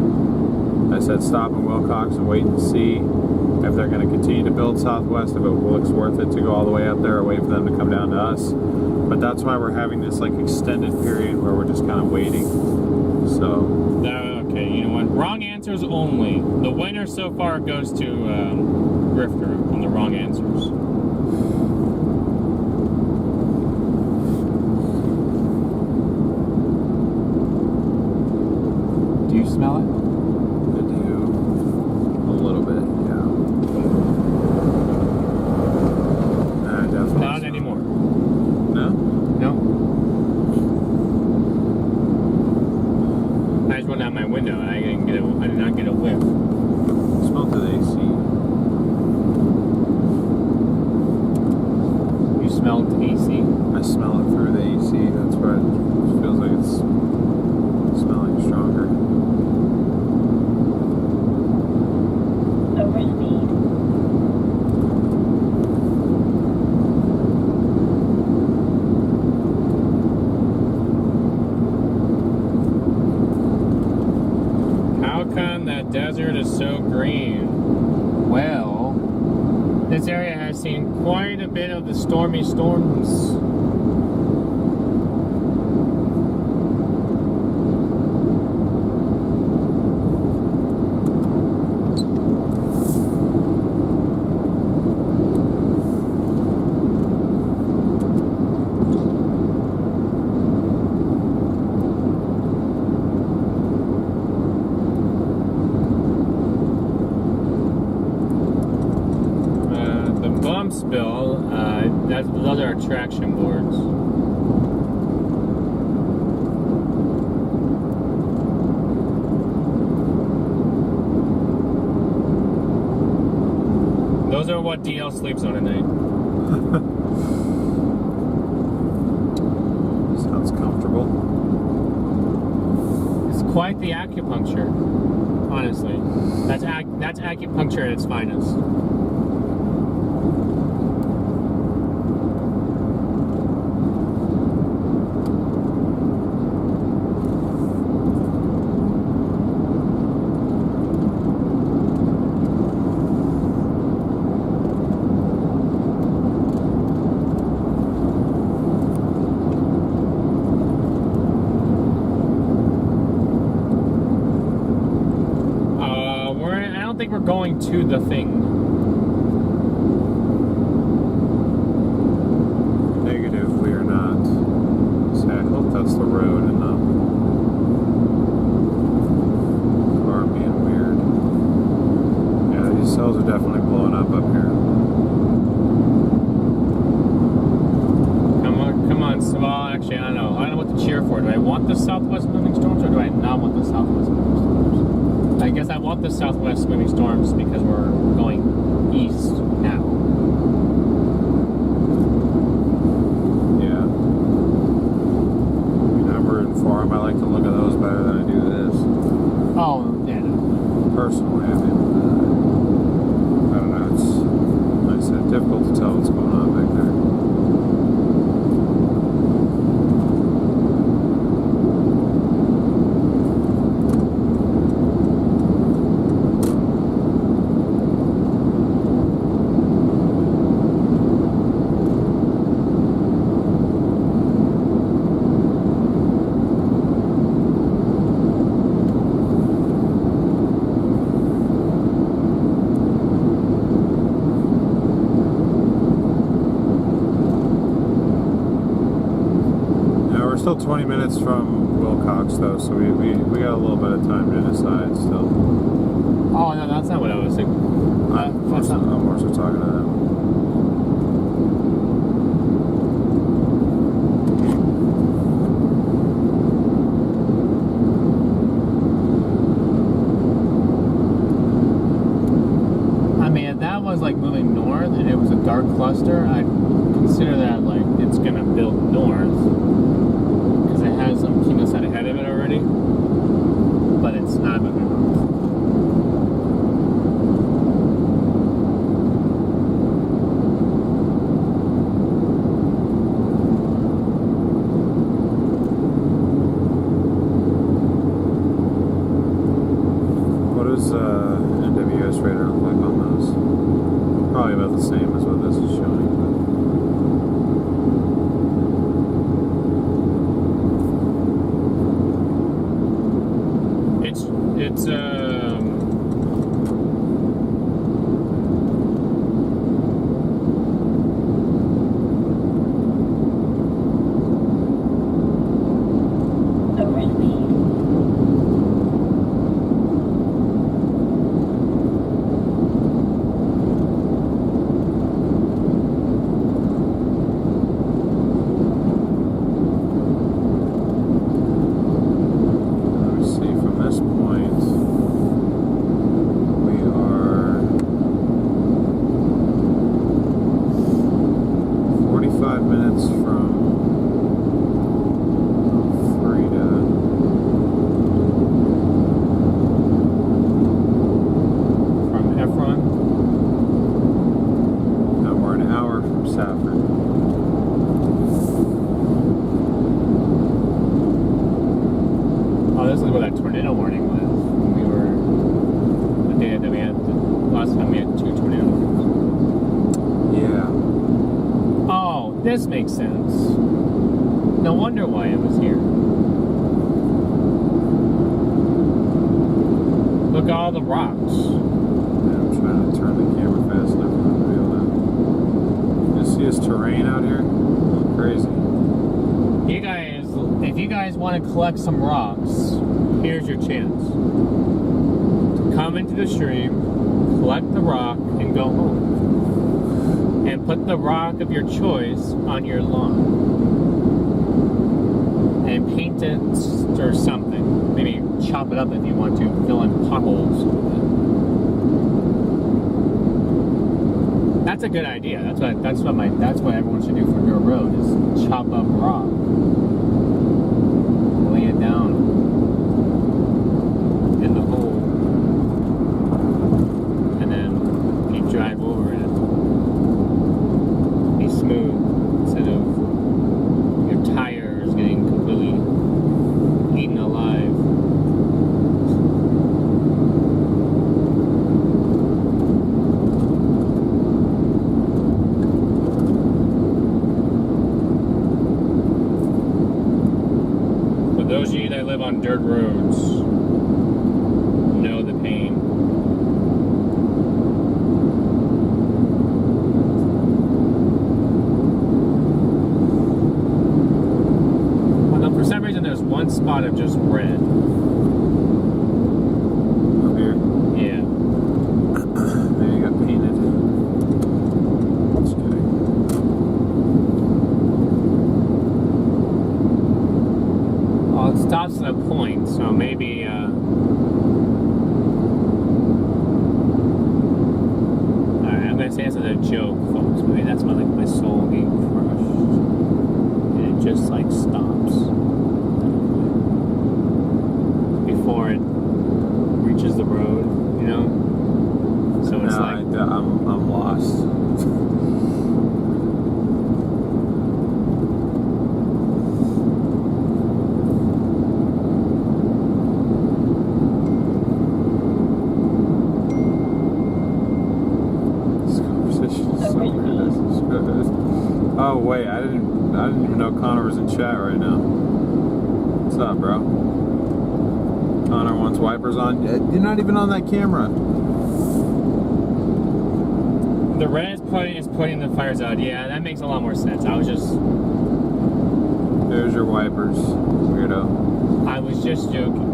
I said, stop in Wilcox and wait and see if they're going to continue to build Southwest, if it looks worth it to go all the way up there or wait for them to come down to us. But that's why we're having this like extended period where we're just kind of waiting. So Okay, you know what? Wrong answers only. The winner so far goes to Grifter on the wrong answers. Do you smell it? I do a little bit, yeah. I definitely Not smell anymore. it. No? No. I just went out my window and I did not get a whiff. Smell to the AC. You smelled AC? I smell it through the AC. That's why it feels like it's smelling stronger. Overspeed. How come that desert is so green? Well, This area has seen quite a bit of the stormy storms. The bump spill, those are traction boards. Those are what DL sleeps on at night. Sounds comfortable. It's quite the acupuncture, honestly. That's acupuncture at its finest. I don't think we're going to the thing. Negative, we are not. So I hope that's the road and not car being weird. Yeah, these cells are definitely blowing up here. Come on, well, actually, I don't know. I don't know what to cheer for. Do I want the southwest moving storms or do I not want the southwest moving storms? I guess I want the southwest moving storms because we're going east now. Yeah. Whenever in farm, I like to look at those better than I do this. Oh, yeah. No. Personally, I mean, I don't know. It's like I said, difficult to tell what's going on back there. Still 20 minutes from Wilcox, though, so we got a little bit of time to decide still. Oh, no, that's not what I was thinking. I'm That's not. more so talking to them. I mean, if that was like moving north and it was a dark cluster, I'd consider that like it's gonna build north because it has some Kemoside ahead of it already, but it's not moving north. What does NWS radar look like on those? Probably about the same as what this is showing. It's Let me see, from this point, we are 45 minutes from Frida. from Efron. No, we're an hour from Safford. Oh, this is where that tornado warning was. When we were the day that we had last time we had 2 tornado warnings. Yeah. Oh, this makes sense. No wonder why it was here. Look at all the rocks. I'm trying to turn the camera fast enough for them to be able to. You see this terrain out here? Crazy. You guys, if you guys want to collect some rocks, here's your chance. Come into the stream, collect the rock, and go home. And put the rock of your choice on your lawn. And paint it or something. Maybe chop it up if you want to, fill in potholes with it. That's a good idea. That's what everyone should do for your road is chop up rock. Lay it down in the hole. And then if you drive over it, be smooth instead of your tires getting completely eaten alive. For those of you that live on dirt roads, know the pain. Although for some reason there's one spot of just red. Up here. Yeah. Maybe it got painted. Just kidding. Well, it stops at a point, so maybe, alright, I'm gonna say this as a joke, folks. Maybe that's my soul being crushed. And it just, like, stops. Before it reaches the road, you know? So it's No, like, I'm lost. This conversation is so weird. This is good. Oh wait, I didn't even know Connor was in chat right now. What's up, bro? Connor wants wipers on. You're not even on that camera. the red is putting the fires out. Yeah, that makes a lot more sense. I was just There's your wipers, weirdo. I was just joking.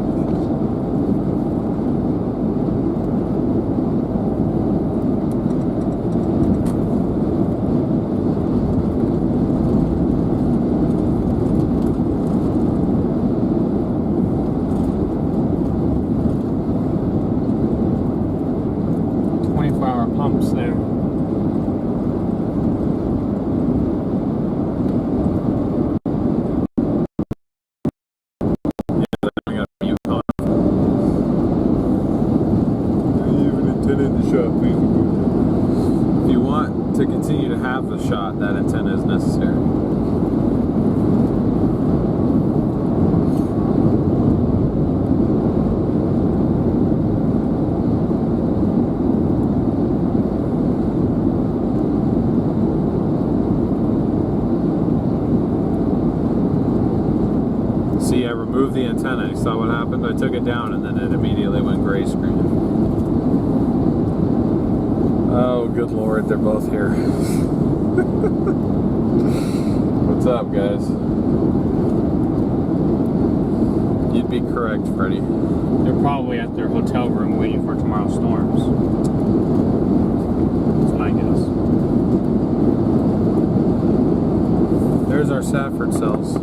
Pumps there. If you want to continue to have the shot, that antenna is necessary. See, I removed the antenna. You saw what happened? I took it down and then it immediately went gray screen. Oh, good lord, they're both here. What's up, guys? You'd be correct, Freddie. They're probably at their hotel room waiting for tomorrow's storms. That's my guess. There's our Safford cells.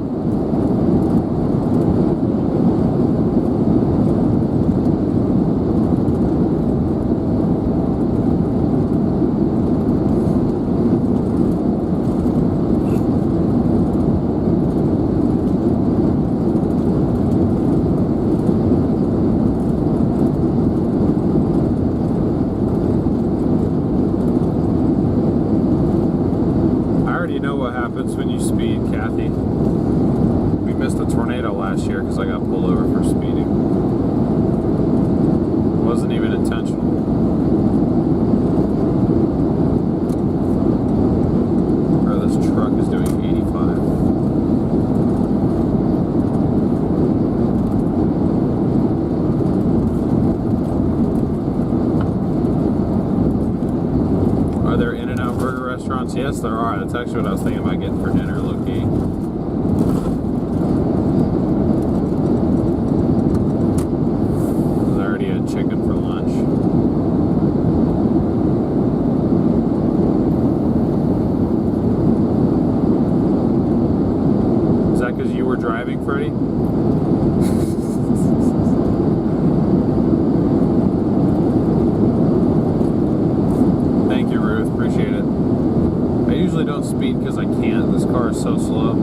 When you speed, Kathy. We missed a tornado last year because I got pulled over for speeding. It wasn't even intentional. Bro, this truck is doing 85. Are there In-N-Out burger restaurants? Yes, there are. That's actually what I was thinking about getting for dinner, low-key. I already had chicken for lunch. Is that because you were driving, Freddie? Thank you, Ruth. Appreciate it. I usually don't speed because I can't. This car is so slow.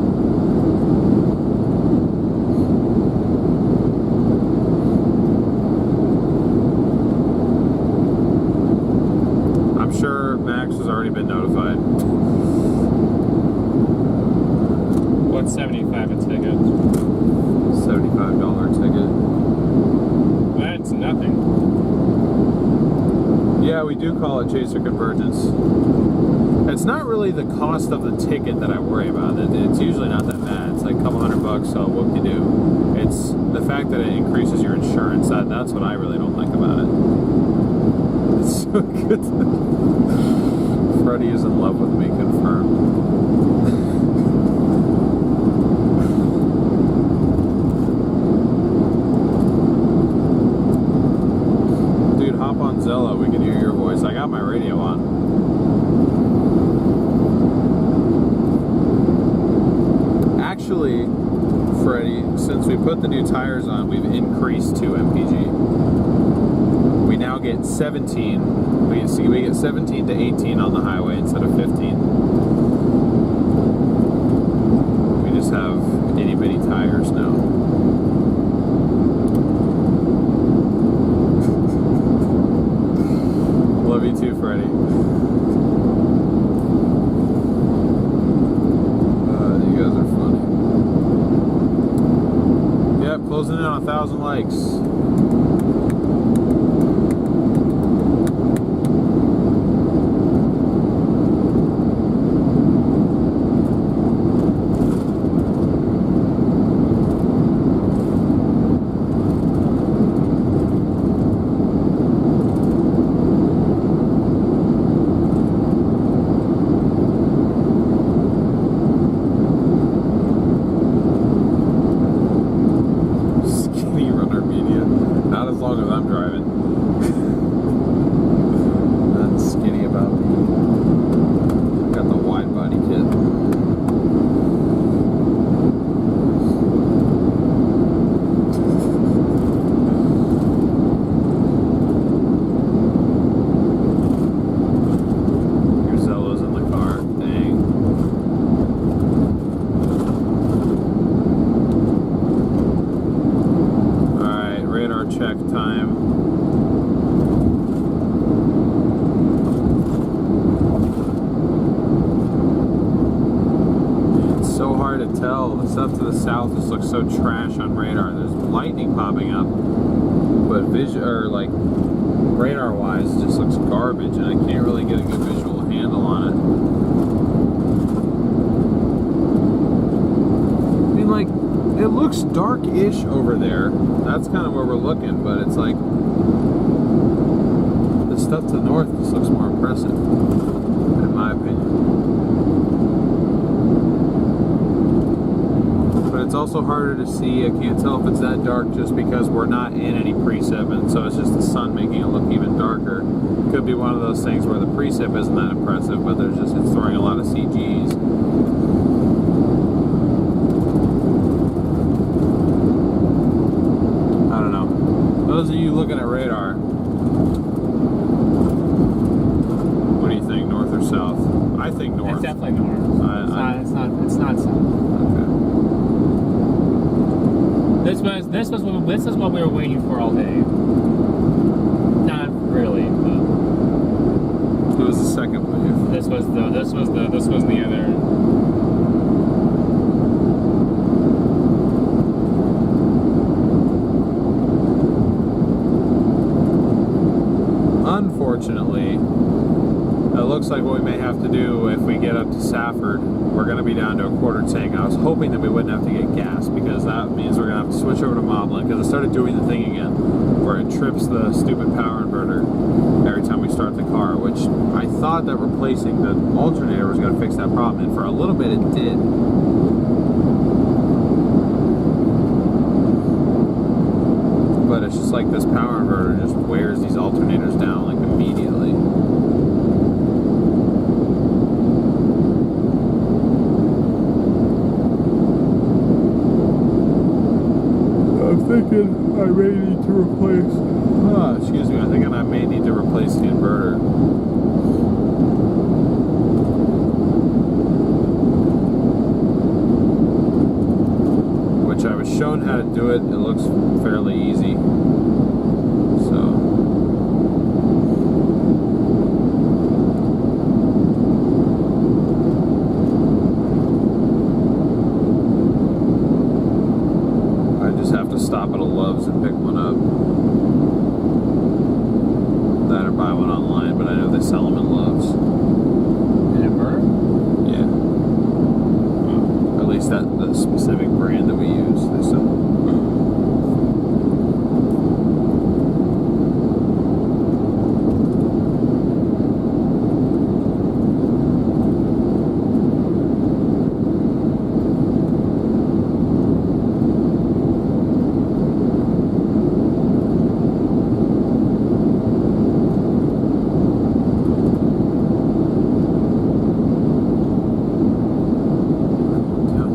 I'm sure Max has already been notified. What's 75 a ticket? $75 ticket. That's nothing. Yeah, we do call it chaser convergence. It's not really the cost of the ticket that I worry about. It's usually not that bad. It's like a couple $100, so what you do. It's the fact that it increases your insurance. That's what I really don't like about it. It's so good. Freddie is in love with me, confirmed. Dude, hop on Zello. We can hear your voice. I got my radio on. Actually, Freddie, since we put the new tires on, we've increased to MPG. We now get 17. We get 17 to 18 on the highway instead of 15. We just have itty bitty tires now. Love you too, Freddie. You guys are funny. Yep, closing in on 1,000 likes. check time. It's so hard to tell. The stuff to the south just looks so trash on radar. There's lightning popping up, but radar-wise, it just looks garbage, and I can't really get a good visual handle on it. I mean, like, it looks dark-ish over there. That's kind of where we're looking, but it's like the stuff to the north just looks more impressive, in my opinion. But it's also harder to see. I can't tell if it's that dark just because we're not in any precip, and so it's just the sun making it look even darker. Could be one of those things where the precip isn't that impressive, but it's throwing a lot of CGs. I don't know. Those of you looking at radar, what do you think, north or south? I think north. It's definitely north. It's not south. Okay. This is what we were waiting for all day. Not really, but It was the second wave. this was the other. Unfortunately, it looks like what we may have to do if we get up to Safford, we're going to be down to a quarter tank. I was hoping that we wouldn't have to get gas, because that means we're going to have to switch over to Moblin, because it started doing the thing again where it trips the stupid power inverter every time we start the car, which I thought that replacing the alternator was going to fix that problem, and for a little bit it did. But it's just like this power inverter just wears these alternators down like immediately. I'm thinking I may need to replace. Excuse me. I'm thinking I may need to replace the inverter. Which I was shown how to do it. It looks fairly easy. So. I just have to stop at a Love's and pick one up. That or buy one online, but I know they sell them in Love's. An inverter? Yeah. At least the specific brand that we use, they sell.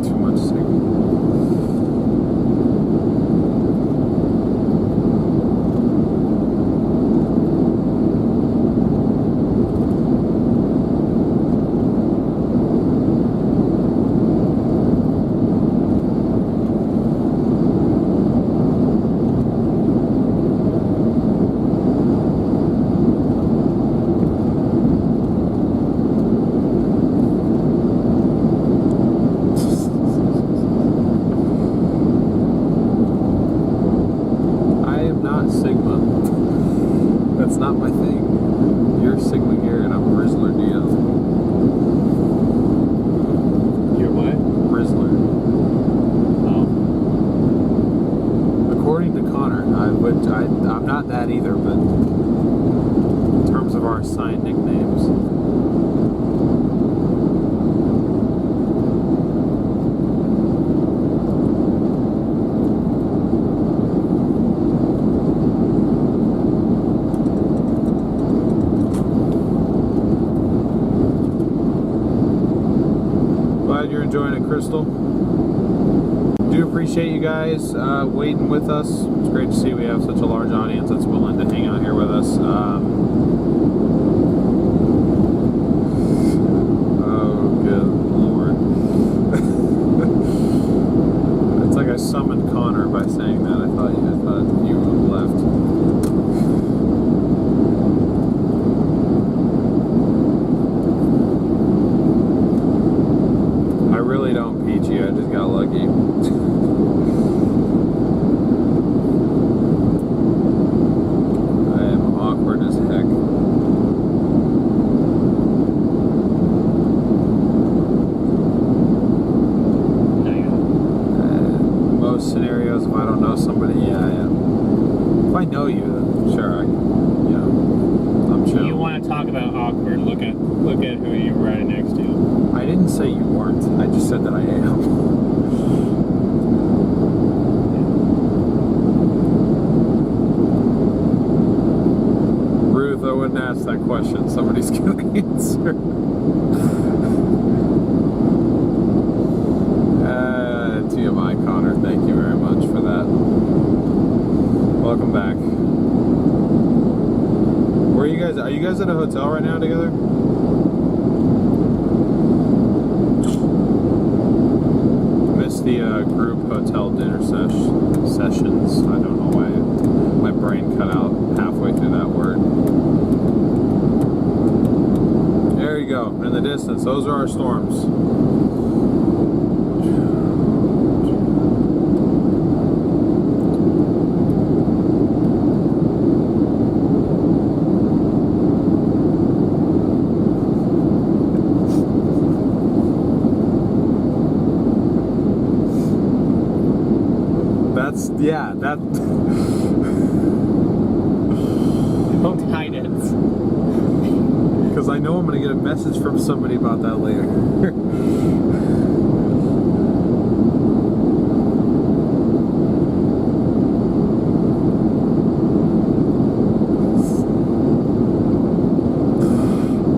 Too much signal. I am not Sigma. That's not my thing. You're Sigma Gear and I'm Rizzler Dio. You're what? Rizzler. Oh. According to Connor, I'm not that either, but in terms of our assigned nicknames. Glad you're enjoying it, Crystal. Do appreciate you guys waiting with us. It's great to see we have such a large audience that's willing to hang out here with us. Oh, good Lord. It's like I summoned Connor by saying that. I thought you left. don't know somebody, yeah. If I know you, then sure, I'm chill. You want to talk about awkward? Look at who you're right next to. I didn't say you weren't. I just said that I am. Ruth, I wouldn't ask that question. Somebody's gonna answer. TMI, Connor. Thank you very much for that. Welcome back. Where are you guys? Are you guys at a hotel right now together? Missed the group hotel dinner sessions. I don't know why my brain cut out halfway through that word. There you go. In the distance, those are our storms. Yeah, that. Don't hide it. Because I know I'm going to get a message from somebody about that later.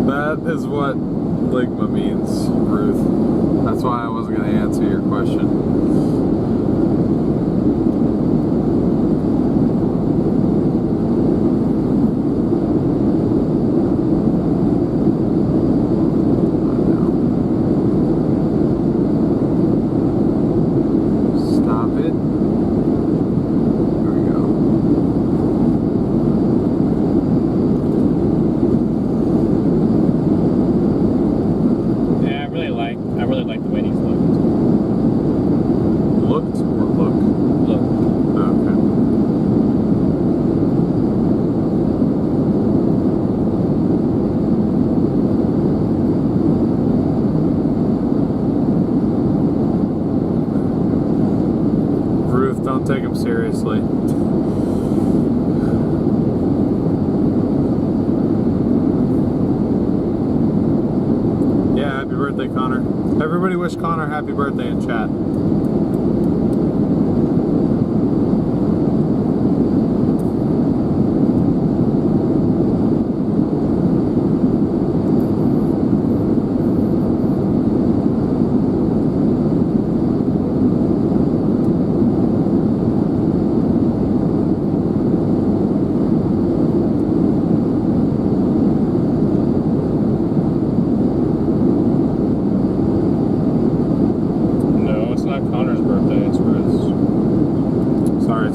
That is what Ligma means, Ruth. That's why I wasn't going to answer your question. Don't take him seriously. Yeah, happy birthday, Connor. Everybody wish Connor happy birthday in chat.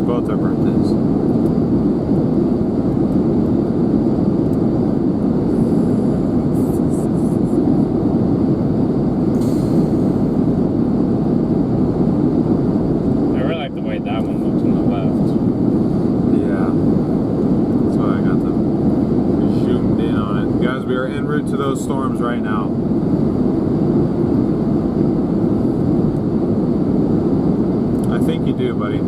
Both their birthdays. I really like the way that one looks on the left. Yeah. That's why I got them zoomed in on it. Guys, we are en route to those storms right now. I think you do, buddy.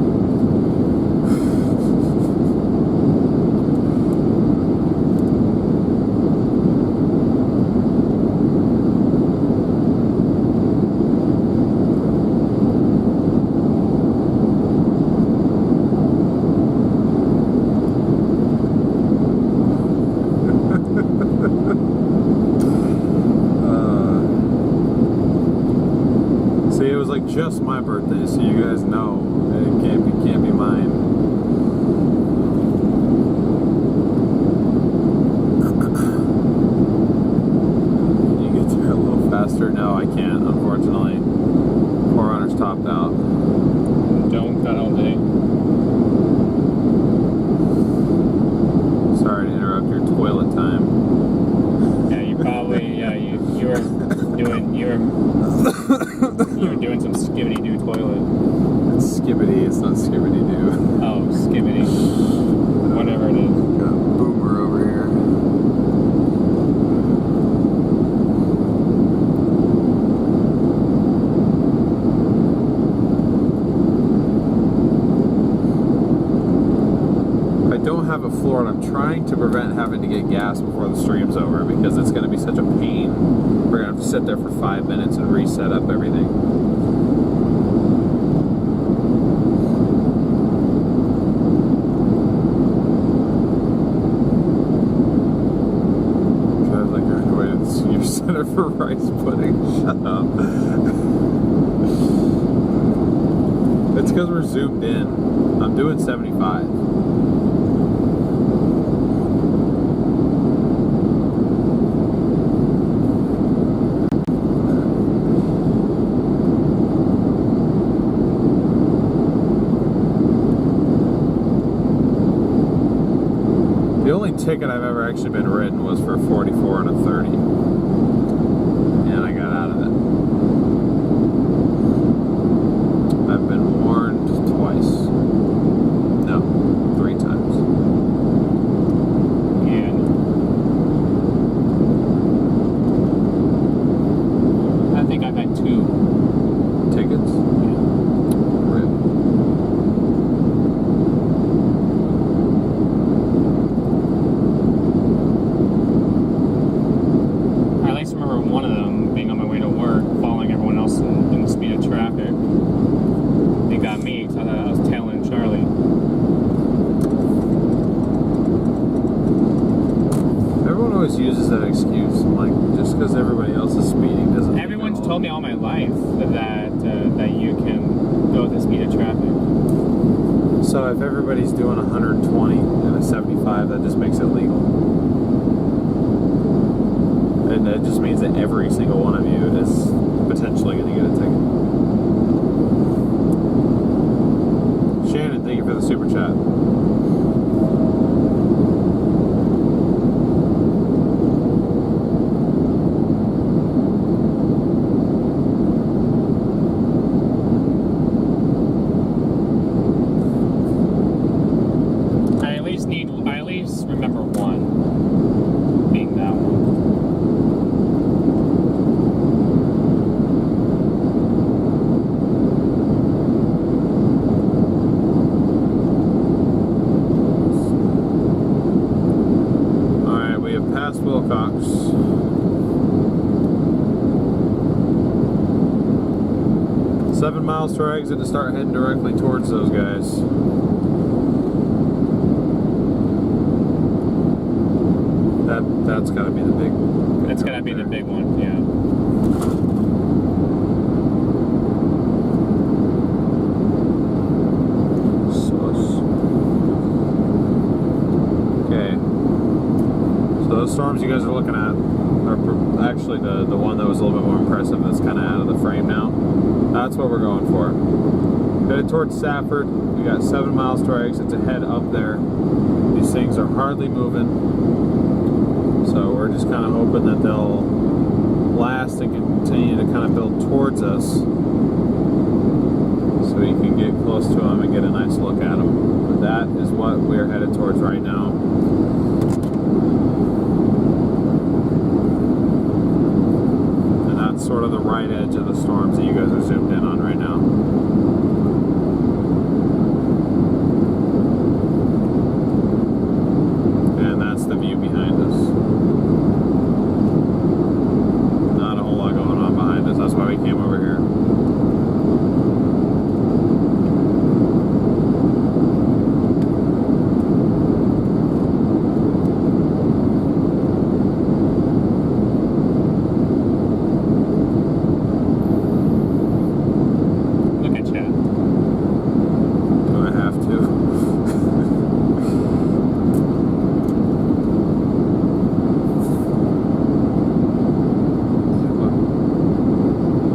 Just my birthday, so you guys know it can't be mine. Can you get there a little faster? No, I can't, unfortunately. 4Runner's topped out. Don't cut all day. Sorry to interrupt your toilet time. Yeah, you probably you were doing some skibbity doo have a floor, and I'm trying to prevent having to get gas before the stream's over because it's going to be such a pain. We're going to have to sit there for 5 minutes and reset up everything. Traveling graduated Senior Center for Rice Pudding. Shut up. It's because we're zoomed in. I'm doing 75. The only ticket I've ever actually been written was for 44 and a 30. And I got out of it. I've been warned twice. No, 3 times. Yeah. I think I've had 2. Tickets? Rip. I at least remember one of them being on my way to work, following everyone else in the speed of traffic. It got me because I thought I was tailing Charlie. Everyone always uses that excuse. I'm like, just because everybody else is speeding doesn't mean Everyone's they're told me all my life that you can go at the speed of traffic. So if everybody's doing 120 and a 75, that just makes it legal. And that just means that every single one of you is potentially going to get a ticket. Shannon, thank you for the super chat. I at least remember one being that one. Alright, we have passed Wilcox. Seven miles to our exit to start heading directly towards those guys. That's gotta be the big. That's gotta be the big one, yeah. Okay. So those storms you guys are looking at are actually the one that was a little bit more impressive that's kind of out of the frame now. That's what we're going for. Headed towards Safford. We got 7 miles to our exit to head up there. These things are hardly moving. So we're just kind of hoping that they'll last and continue to kind of build towards us so we can get close to them and get a nice look at them. But that is what we're headed towards right now. And that's sort of the right edge of the storms that you guys are zoomed in on right now. And that's the view behind us. Not a whole lot going on behind us. That's why we came over here. Look at you. Do I have to?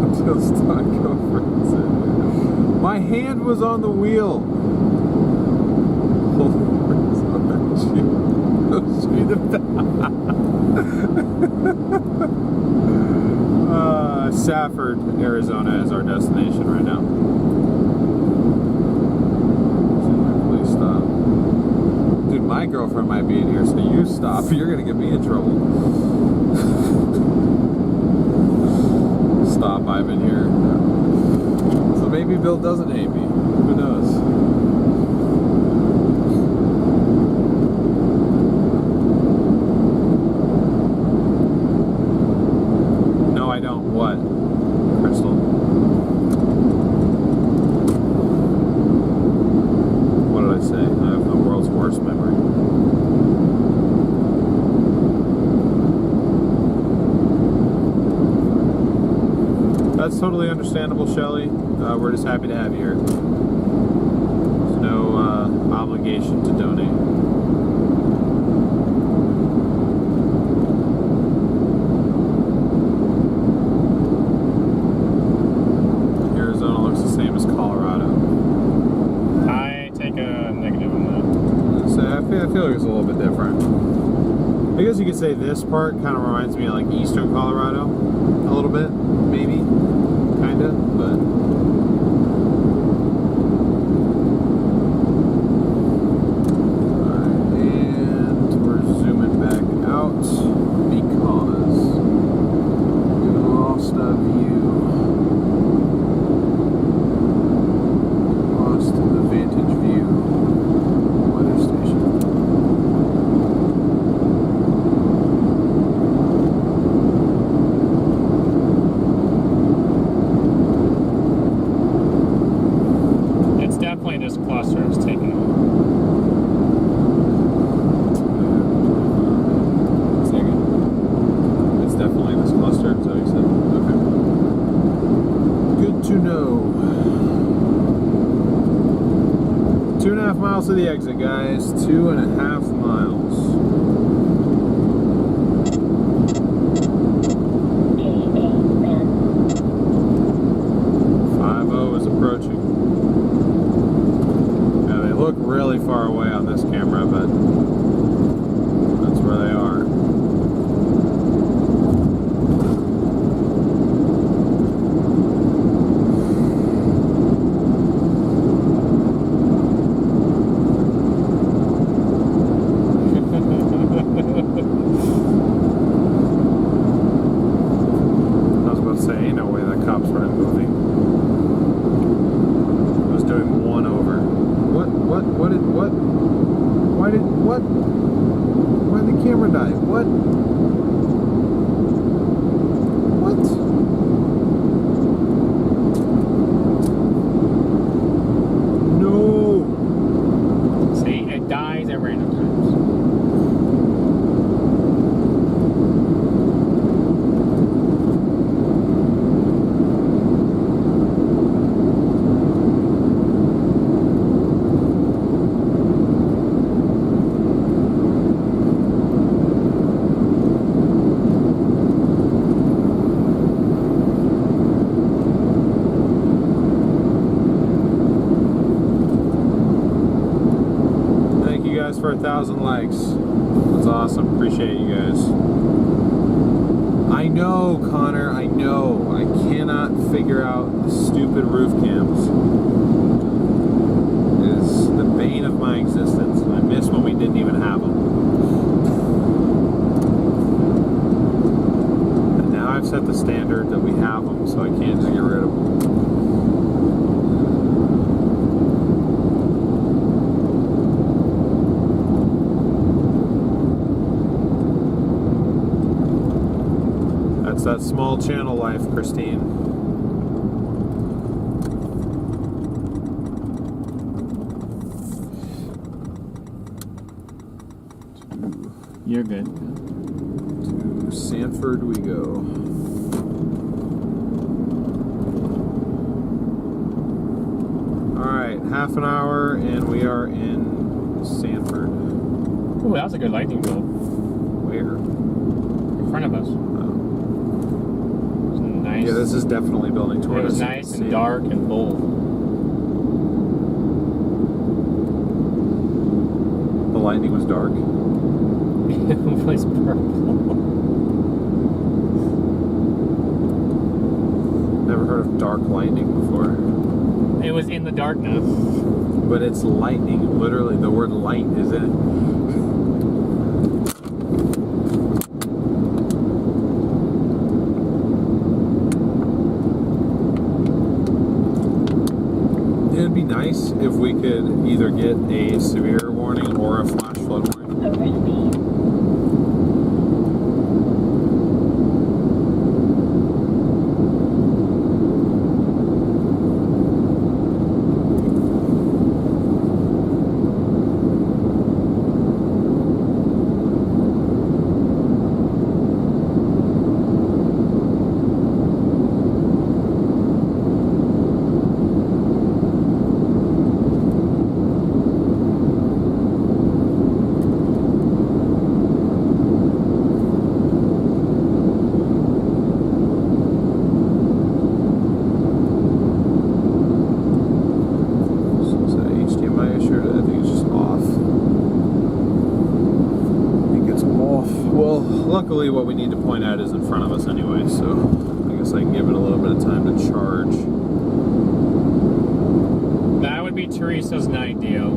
Until stock conference. My hand was on the wheel. Safford, Arizona is our destination right now. Please stop. Dude, my girlfriend might be in here, so you stop. You're gonna get me in trouble. Stop, I'm in here. So maybe Bill doesn't hate me. Who knows? totally understandable, Shelly. We're just happy to have you here. There's no obligation to donate. Arizona looks the same as Colorado. I take a negative on that. So I feel like it's a little bit different. I guess you could say this part kind of reminds me of like eastern Colorado, a little bit, maybe, kind of, but. Alright, and we're zooming back out because we lost our view. Lost the vantage view weather station. It's definitely this cluster is taking over. Second. It's definitely this cluster, so you said. Okay. Good to know. 2.5 miles to the exit, guys. 2.5 miles. 50 is approaching. Now they look really far away on this camera, but that's where they are. I was about to say, ain't no way that cops were moving. I was doing one over. What? Why did the camera die? What? No! See, it dies at random times. Thank you guys for 1,000 likes. That's awesome. Appreciate you guys. I know, Connor. I know. I cannot figure out the stupid roof cams. It is the bane of my existence. I miss when we didn't even have them. And now I've set the standard that we have them, so I can't just get rid of them. That's that small channel life, Christine. You're good. To Sanford we go. Alright, half an hour and we are in Sanford. Oh, that was a good lightning bolt Where? in front of us. Oh. It was nice. Yeah, this is definitely building It toward us. was You nice can and see. dark and bold. The lightning was dark. It was purple. Never heard of dark lightning before. It was in the darkness. But it's lightning. Literally, the word light is in it. It'd be nice if we could either get a severe warning or a flash flood warning. luckily, what we need to point at is in front of us anyway, so I guess I can give it a little bit of time to charge. That would be Teresa's night, Dio.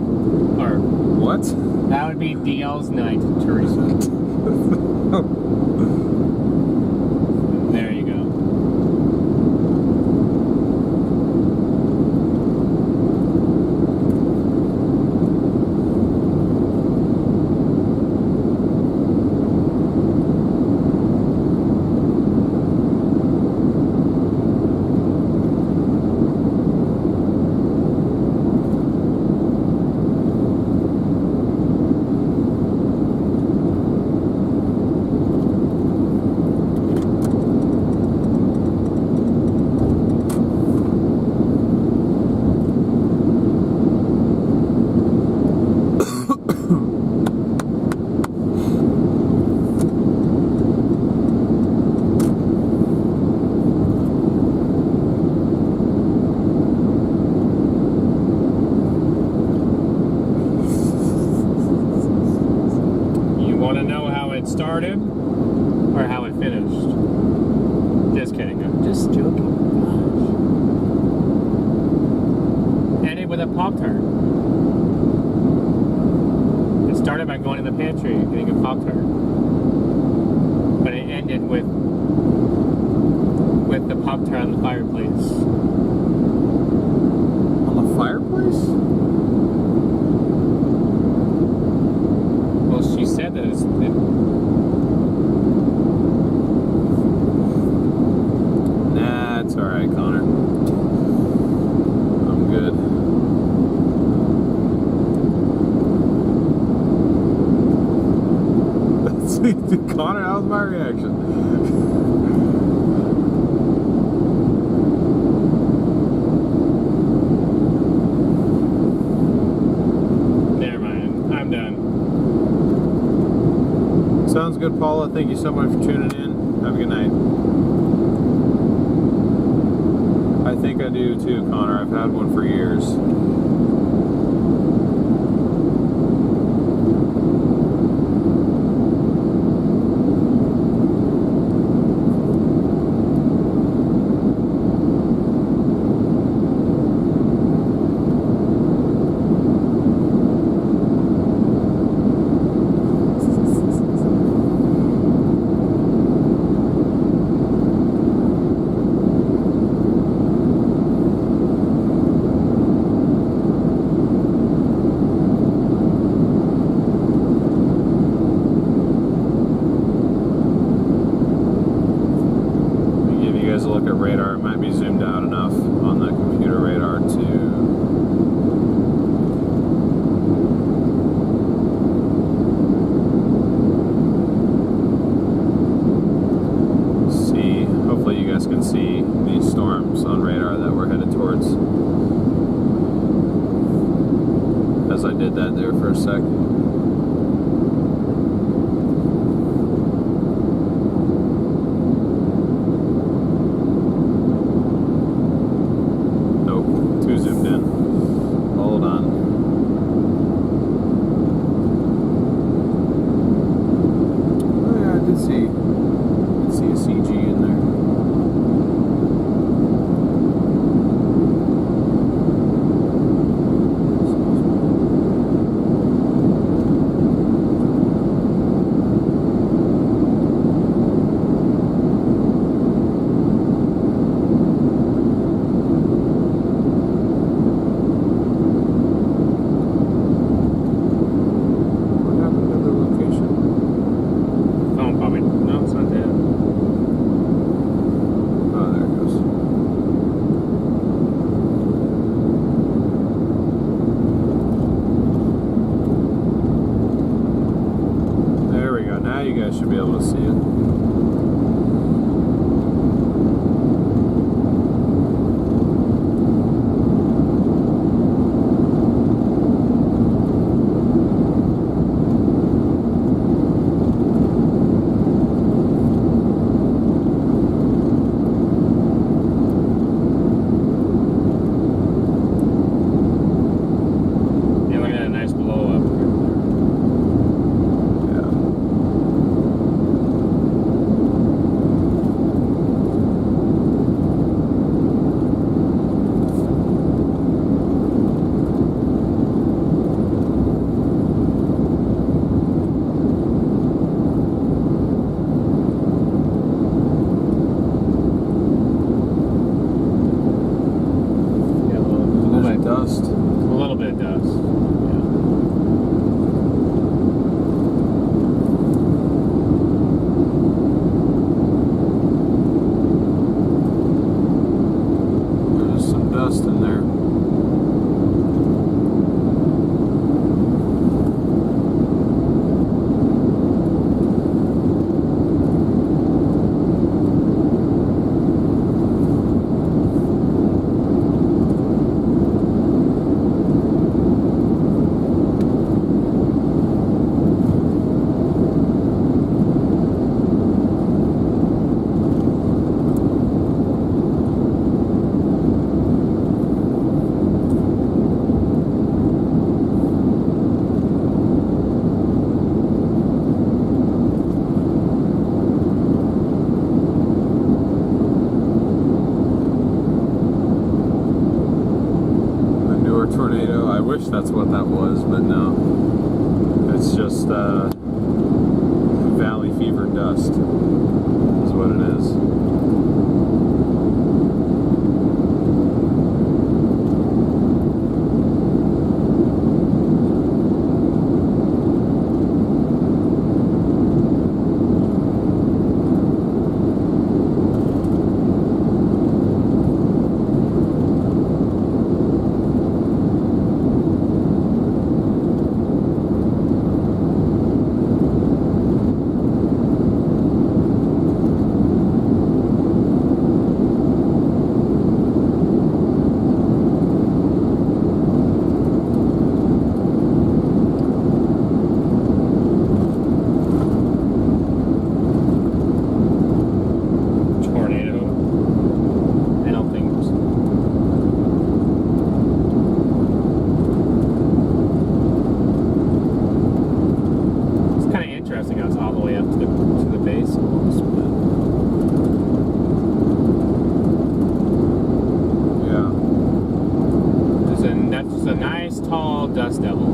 Or What? that would be DL's night, Teresa. There you go. Started or how it finished. Just kidding. I'm just joking. Ended with a Pop-Tart. It started by going in the pantry and getting a Pop-Tart. But it ended with the Pop-Tart on the fireplace. On the fireplace? Well, she said that it's... It's alright, Connor. I'm good. Connor, that was my reaction. Never mind. I'm done. Sounds good, Paula. Thank you so much for tuning in. Have a good night. I think I do too, Connor. I've had one for years. Look at radar. It might be zoomed out enough on the computer radar to see. Hopefully you guys can see these storms on radar that we're headed towards. As I did that there for a sec. Should be able to see it. Yeah, look at that nice blow up. Yeah. if that's what that was, but no. It's just valley fever dust is what it is. Dust devil.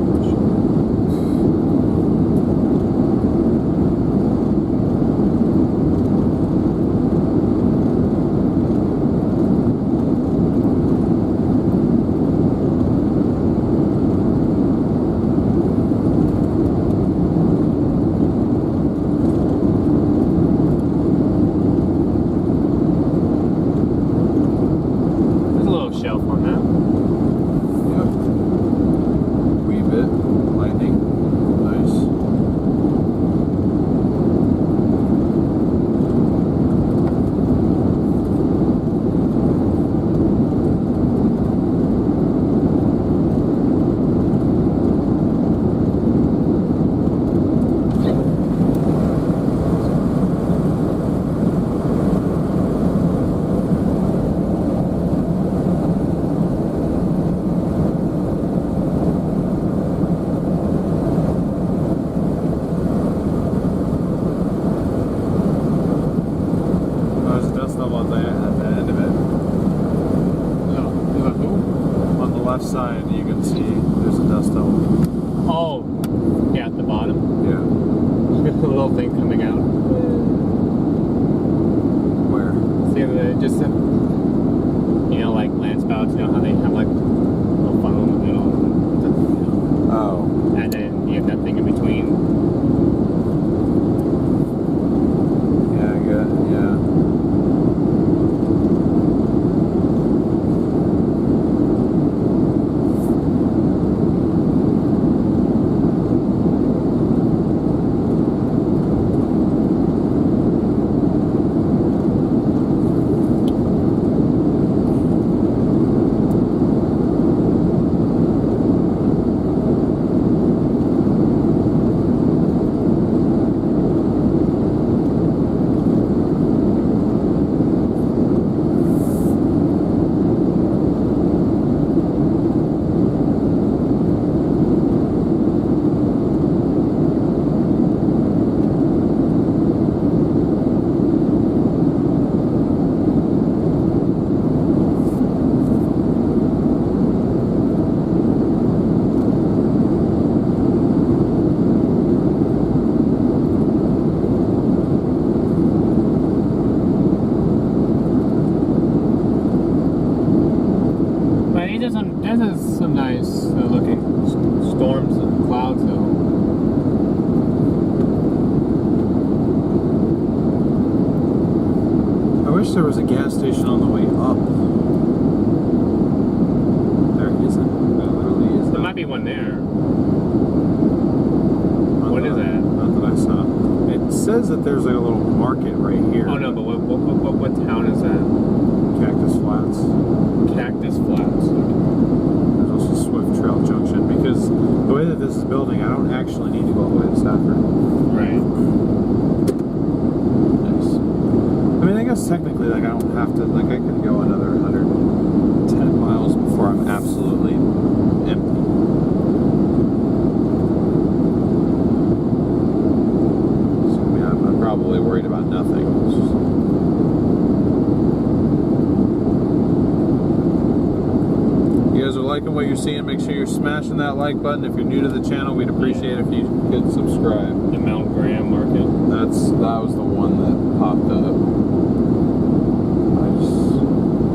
There's a little shelf on that. Lightning. Nice. Left side, you can see there's a dust devil. Oh, yeah, at the bottom. Yeah. Look at the little thing coming out. Where? See, just you know, like land spouts. You know how they have like a little funnel in the middle, Oh. and then you have that thing in between. Yeah, good. Yeah. There's some nice looking storms and clouds though. I wish there was a gas station on the way up. There isn't. There literally is. There might be one there. Not What that is that? Not that I saw. It says that there's like a little market right here. Oh no, but what town is that? Cactus Flats. Cactus Flats. There's also Swift Trail Junction, because the way that this is building, I don't actually need to go all the way to Stafford. Right. Nice. I mean, I guess technically, like, I don't have to, like, I could go another 110 miles before I'm absolutely empty. So, I mean, I'm probably worried about nothing. It's just, you guys are liking what you're seeing, make sure you're smashing that like button. If you're new to the channel, we'd appreciate if you could subscribe. The Mount Graham Market. That was the one that popped up.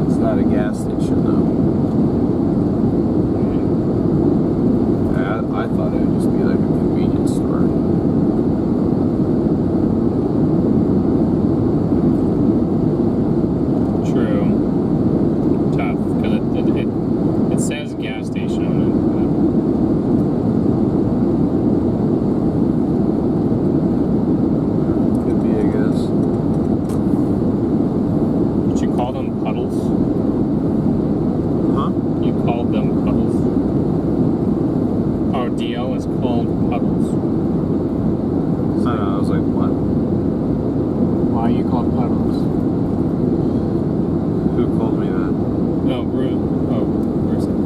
It's not a gas station though. I thought it would just be like a convenience store. True. Tough, because it says gas station on it. Could be, I guess. But you call them puddles? Huh? You called them puddles? Our DL is called puddles. I don't know, I was like, what? Why are you called puddles? Who called me that? No, Bruce. Oh, Bruce said that.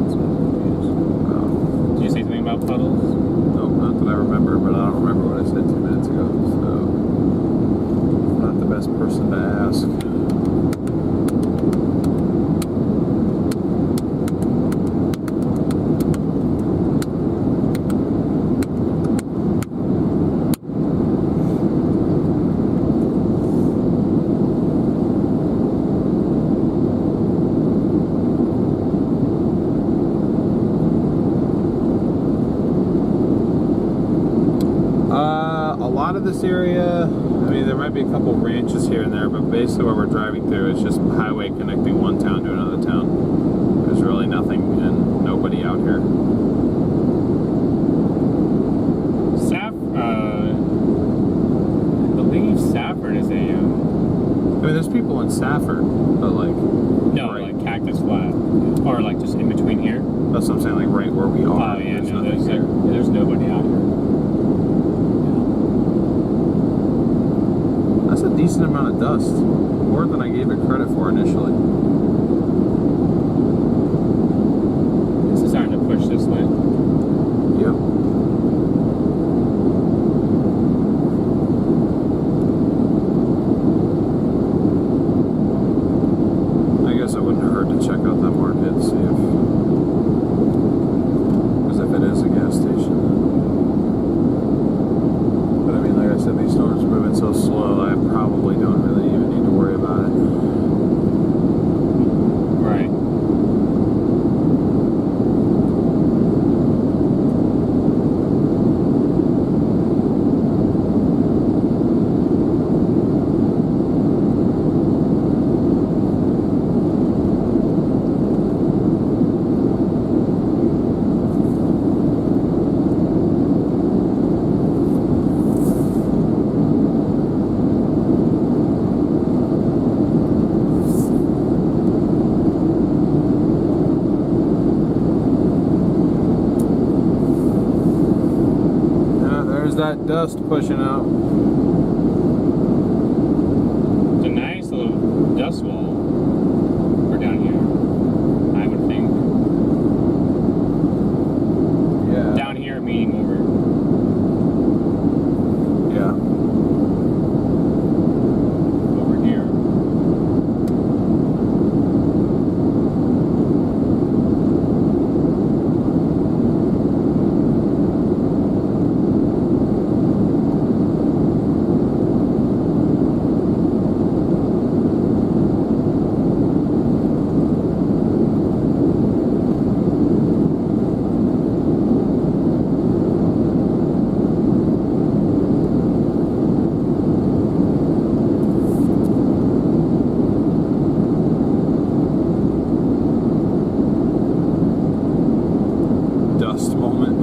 That's what I was confused. Oh. Did you say something about puddles? No, not that I remember, but I don't remember what I said 2 minutes ago, so I'm not the best person to ask. A lot of this area, I mean, there might be a couple ranches here and there, but basically where we're driving through, it's just highway connecting one town to another town. There's really nothing and nobody out here. I believe Safford is a, I mean, there's people in Safford, but like, no, right, like Cactus Flat. Or like just in between here. that's what I'm saying, like right where we are. Oh yeah, no, nothing here. there's nobody out here. That's a decent amount of dust, more than I gave it credit for initially. This is starting to push this way. Yep. I guess it wouldn't hurt to check out that market, see if, because if it is a gas station. But I mean, like I said, these storms are moving so slow, I probably don't really even need to worry about it. Right. That dust pushing out. It's a nice little dust wall for down here, I would think. Yeah. Down here meaning over. Yeah. Over here. Dust moment.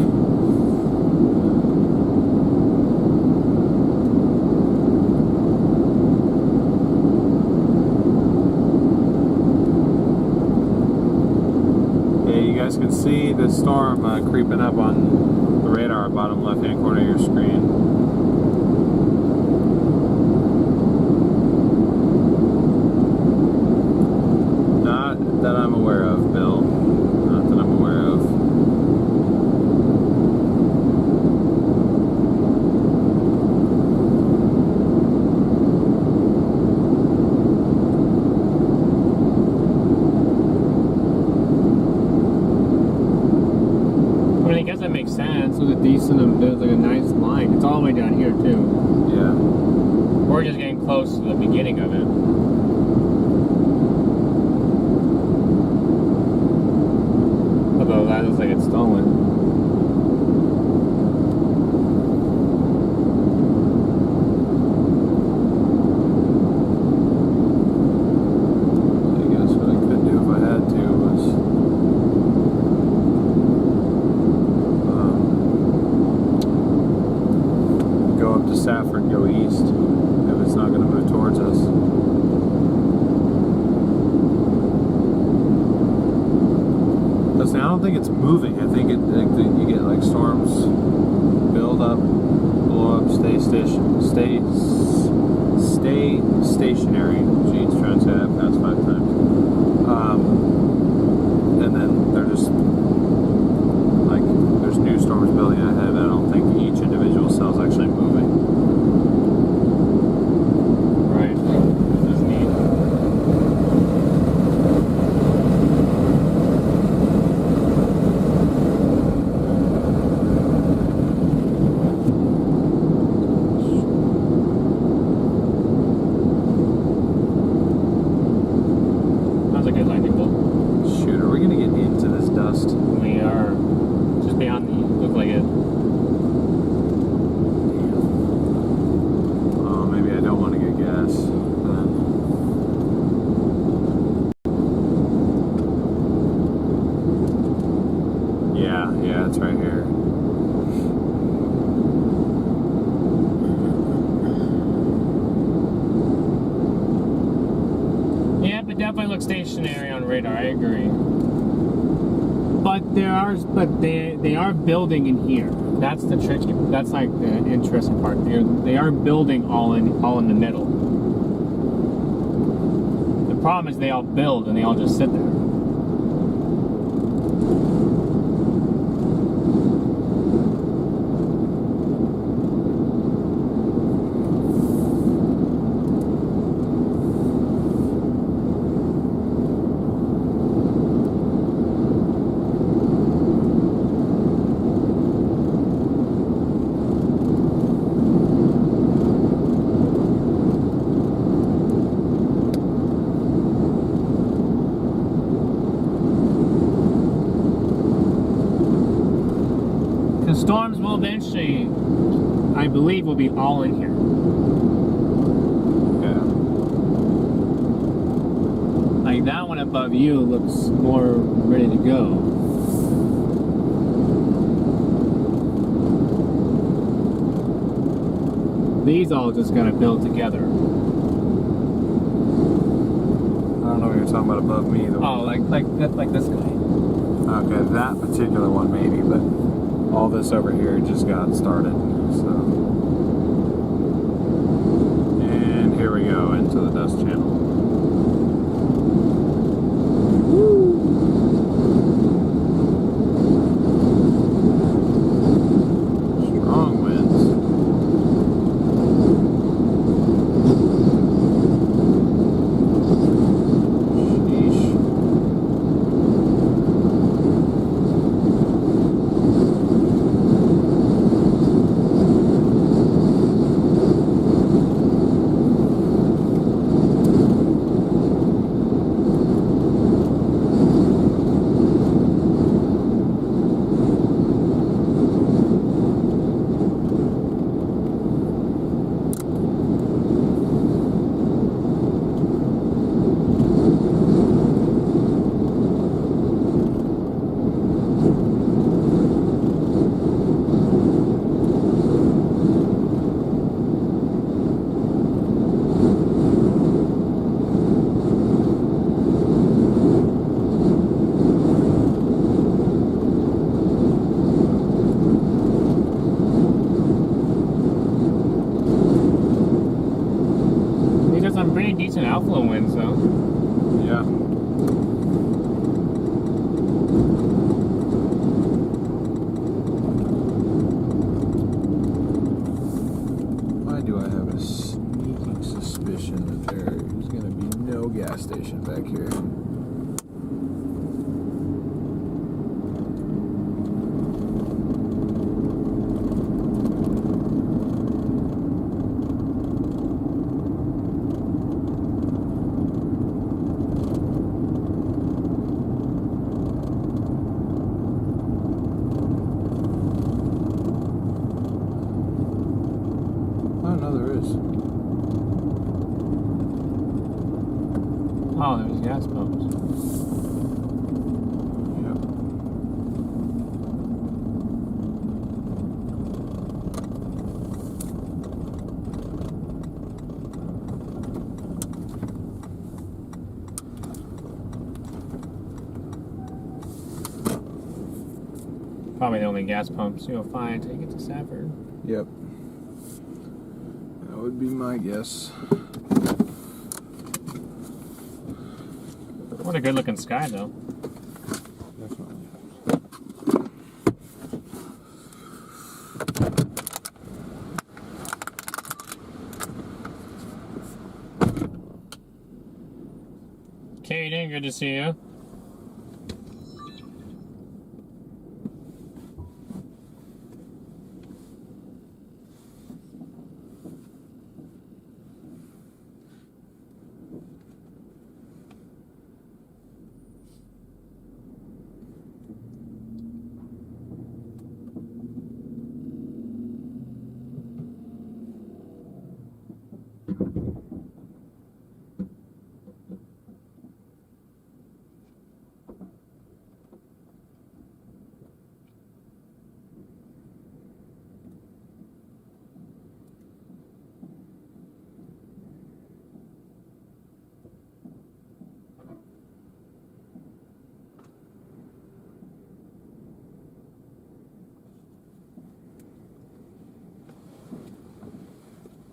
Yeah, you guys can see the storm creeping up on the radar, bottom left-hand corner of your screen. Not that I'm aware of, Bill. Not that I'm aware of. decent. There's like a nice line. It's all the way down here too. Yeah. We're just getting close to the beginning of it. Although that looks like it's stolen. I guess what I could do if I had to was go up to Safford, go east, if it's not going to move towards us. Listen, I don't think it's moving. I think you get like storms build up, blow up, stay stationary. Geez, trying to say that past 5 times. And then they're just like there's new storms building ahead. I don't think each individual cell is actually moving. Right. This is neat. That's a good landing bolt. Shoot, are we gonna get into this dust? We are just beyond the look like it. Oh, maybe I don't want to get gas. Yeah, it's right here. Yeah, but definitely looks stationary on radar. I agree. But they are building in here. That's the tricky. That's like the interesting part. They are building all in the middle. The problem is they all build and they all just sit there. The storms will eventually, I believe, will be all in here. Yeah. Like that one above you looks more ready to go. These all just gotta build together. I don't know what you're talking about above me. Oh, like this guy. Okay, that particular one maybe, but all this over here just got started. So, and here we go into the dust channel. Strong winds. Sheesh. These are some pretty decent outflow winds, though. Yeah. Why do I have a sneaking suspicion that there is going to be no gas station back here? is. Oh, there's gas pumps. Yep. Probably the only gas pumps you'll find till you get to Safford. Yep. That would be my guess. What a good looking sky, though. Definitely. Kaden, good to see you.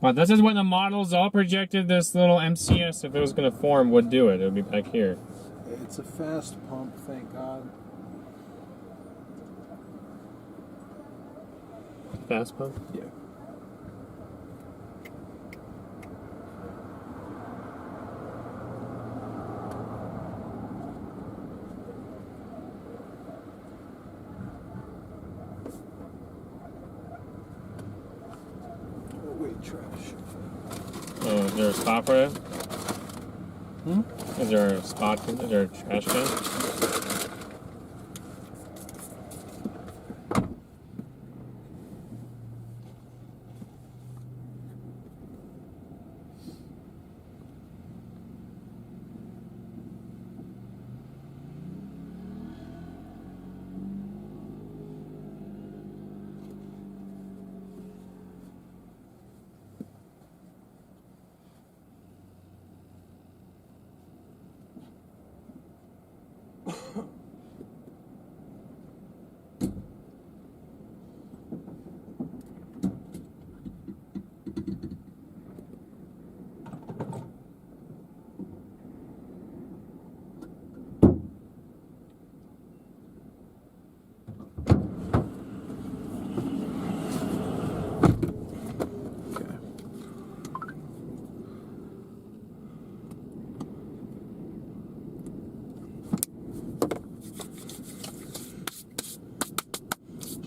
Well, this is when the models all projected this little MCS, if it was going to form, would do it. It would be back here. It's a fast pump, thank God. Fast pump? Yeah. Oh, wait, trash. Oh, is there a spot for it? Hmm? Is there a spot? Is there a trash can? Okay.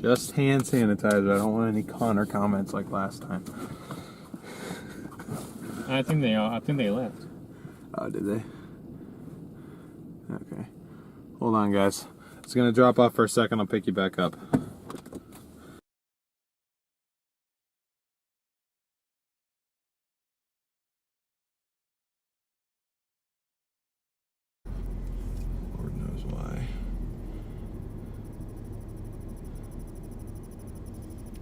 Just hand sanitizer. I don't want any Connor comments like last time. I think they left. Oh, did they? Okay. Hold on, guys. It's gonna drop off for a second. I'll pick you back up. Lord knows why.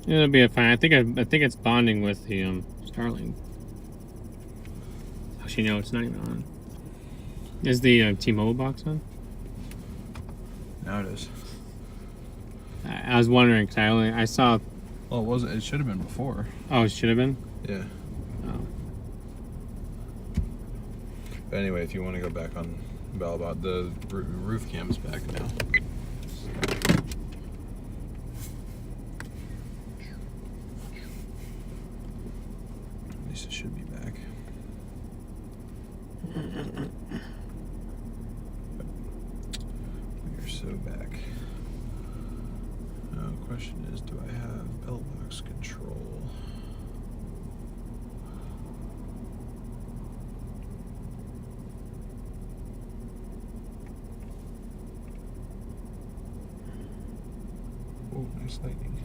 It'll be fine. I think it's bonding with the Starlink. Actually, no, it's not even on. Is the T-Mobile box on? Now it is. I was wondering because I saw. Well, it wasn't. It should have been before. Oh, it should have been. Yeah. Oh. But anyway, if you want to go back on Bellbot, the roof cam's back now. At least it should be back. We are so back. Now, the question is, do I have bell box control? Oh, nice lightning.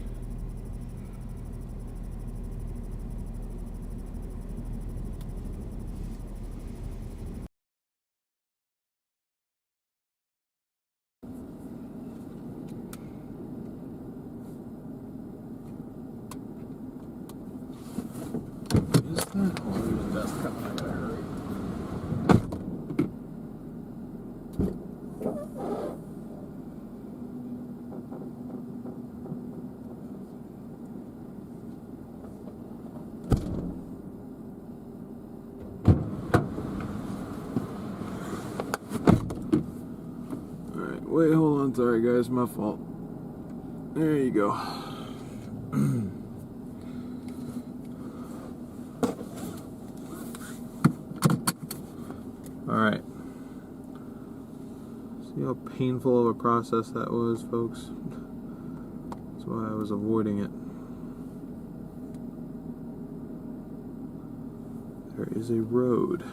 Well, there's dust coming. I gotta hurry. Alright, wait, hold on. Sorry, guys, my fault. There you go. Alright. See how painful of a process that was, folks? That's why I was avoiding it. There is a road.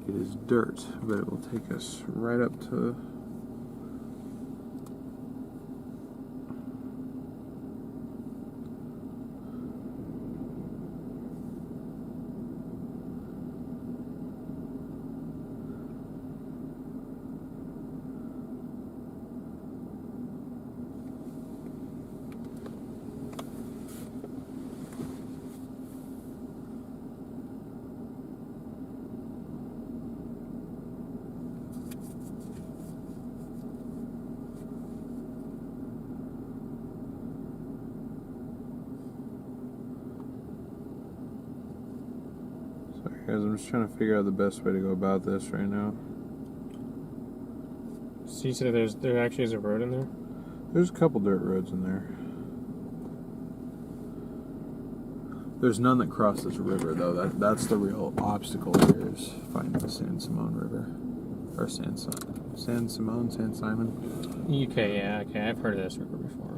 It is dirt, but it will take us right up to... Sorry guys, I'm just trying to figure out the best way to go about this right now. So you said there actually is a road in there? There's a couple dirt roads in there. There's none that cross this river though. That's the real obstacle here, is finding the San Simon River. Or San Simon. Okay, yeah, okay, I've heard of this river before.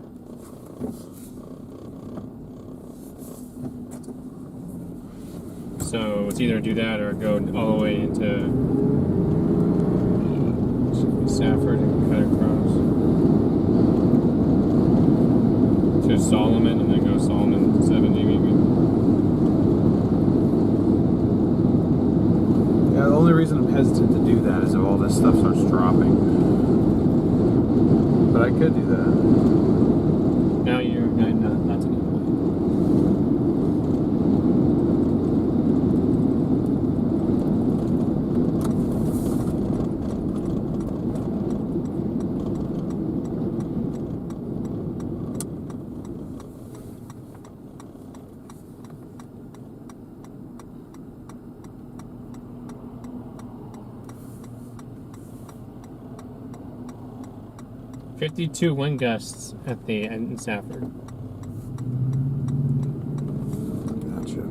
So it's either do that or go all the way into Safford and cut across to Solomon and then go Solomon 70 maybe. Yeah, the only reason I'm hesitant to do that is if all this stuff starts dropping. But I could do that. No, you're not to do that. 52 wind gusts at the end in Safford. Gotcha.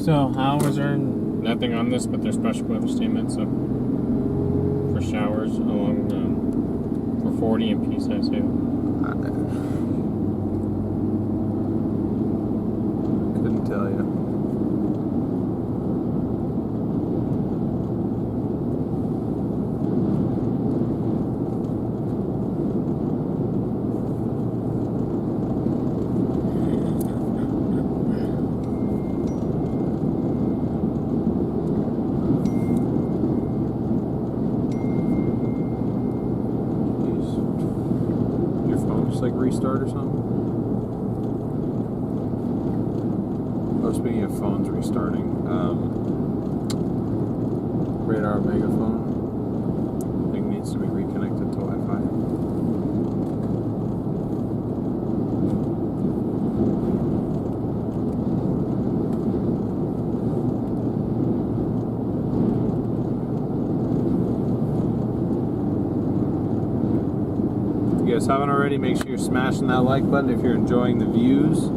So how was there? Nothing on this, but there's special weather statements up for showers along for 40 and Peace, I say. Couldn't tell you. Like restart or something? Oh, speaking of phones restarting, Radar Megaphone, I think needs to be reconnected to Wi-Fi. If you guys haven't already, make sure you're smashing that like button if you're enjoying the views.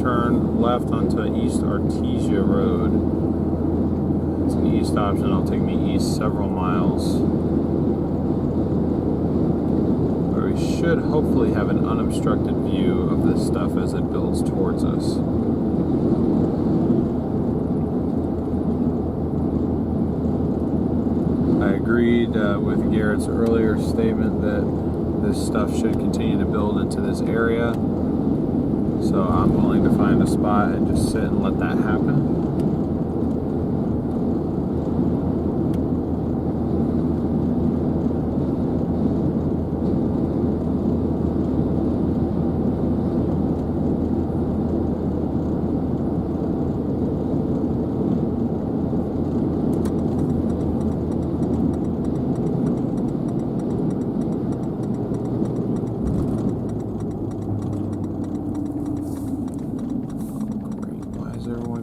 turn left onto East Artesia Road. It's an east option. It'll take me east several miles. Where we should hopefully have an unobstructed view of this stuff as it builds towards us. I agreed with Garrett's earlier statement that this stuff should continue to build into this area. So I'm willing to find a spot and just sit and let that happen.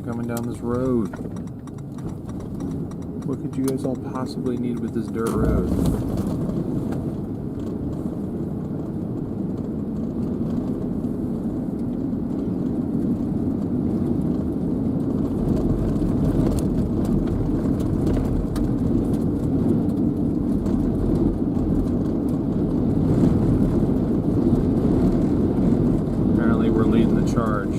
Coming down this road. What could you guys all possibly need with this dirt road? Apparently we're leading the charge.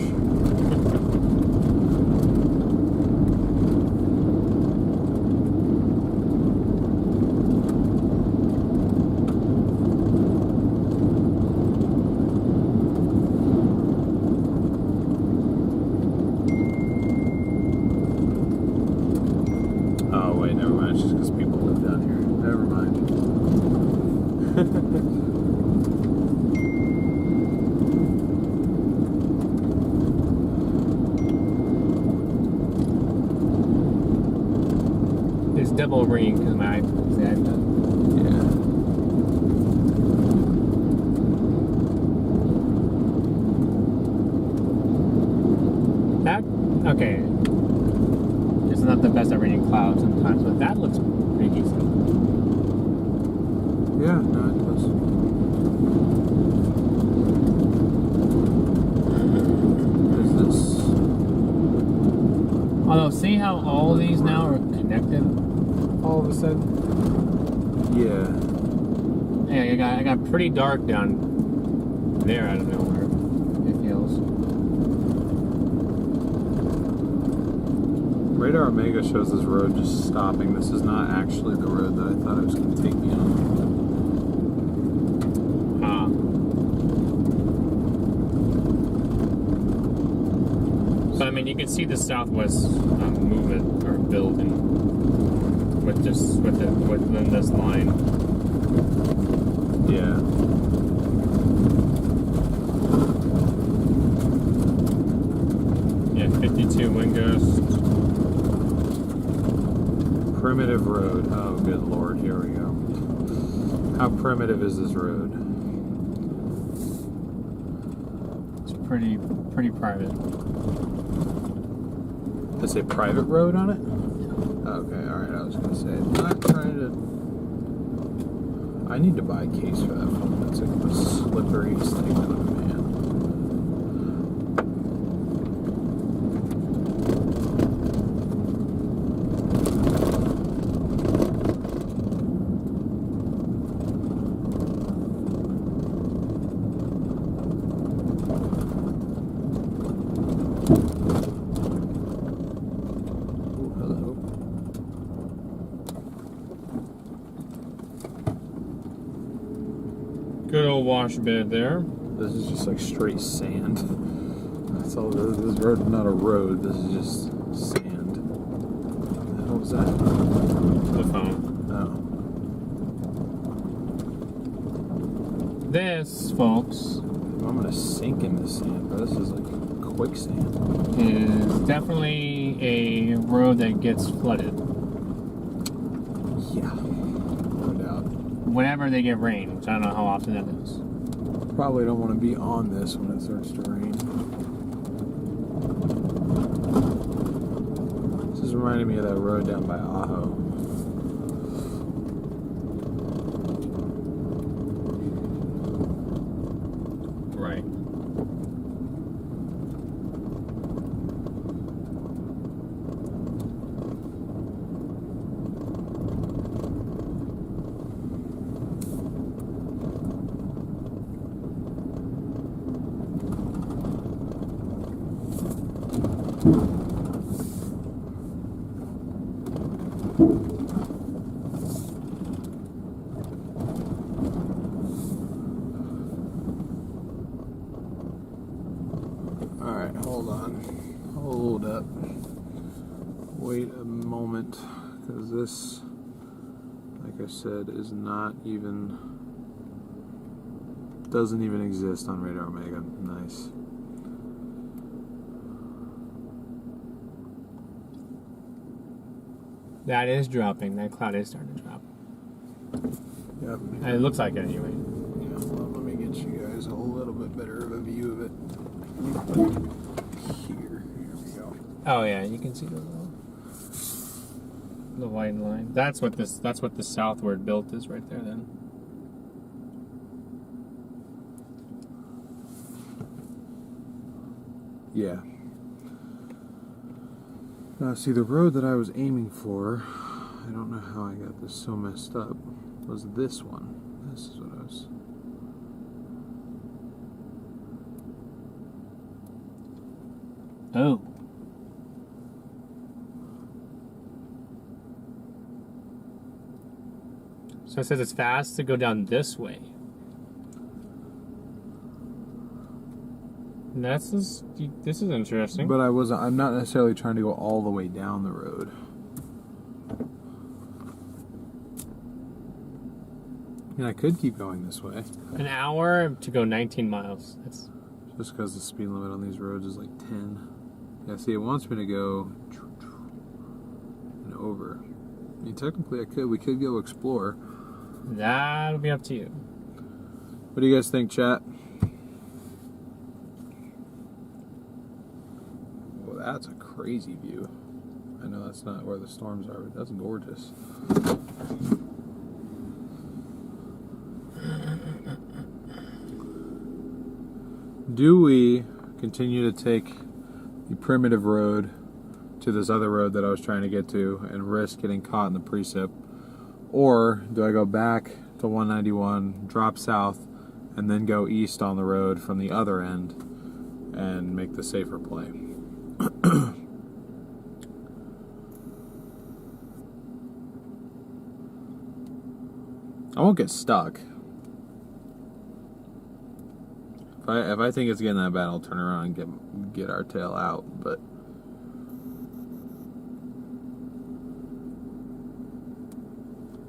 It's double ring because my iPhone's dead. Yeah. That okay. It's not the best at reading clouds sometimes, but that looks pretty decent. Yeah, no, it does. What is this? Although, see how all of these now are connected all of a sudden? Yeah. Yeah, I got pretty dark down there out of nowhere. It feels. Radar Omega shows this road just stopping. This is not actually the road that I thought it was going to take me on. But I mean, you can see the southwest movement or building with within this line. Yeah. Yeah, 52 wind gust. Primitive road. Oh, good lord. Here we go. How primitive is this road? It's pretty private. Does it say private road on it? Okay, alright, I was gonna say, I'm not trying to... I need to buy a case for that phone. That's like the slipperiest thing on a man. Good old wash bed there. This is just like straight sand. That's all. This road is not a road. This is just sand. What the hell was that? The phone. Oh. This, folks, I'm gonna sink in this sand, but this is like quicksand. is definitely a road that gets flooded Yeah, no doubt. whenever they get rain, which I don't know how often that is. Probably don't want to be on this when it starts to rain. This is reminding me of that road down by Ajo. Right. Alright, hold on. Hold up. Wait a moment, because this, like I said, is not even, doesn't even exist on Radar Omega. Nice. That is dropping. That cloud is starting to drop. Yep. It looks like it anyway. Yeah, well, let me get you guys a little bit better of a view of it. Here we go. Oh yeah, you can see the white line. That's what the southward built is right there then. Yeah. Now, see, the road that I was aiming for, I don't know how I got this so messed up, was this one. This is what I was... Oh. So it says it's fast to go down this way. This is interesting. But I'm not necessarily trying to go all the way down the road. And I could keep going this way. An hour to go 19 miles. That's Just because the speed limit on these roads is like 10. Yeah, see, it wants me to go and over. I mean, technically we could go explore. That'll be up to you. What do you guys think, chat? Well, that's a crazy view. I know that's not where the storms are, but that's gorgeous. Do we continue to take the primitive road to this other road that I was trying to get to and risk getting caught in the precip? Or do I go back to 191, drop south, and then go east on the road from the other end and make the safer play? I won't get stuck. If I think it's getting that bad, I'll turn around and get our tail out, but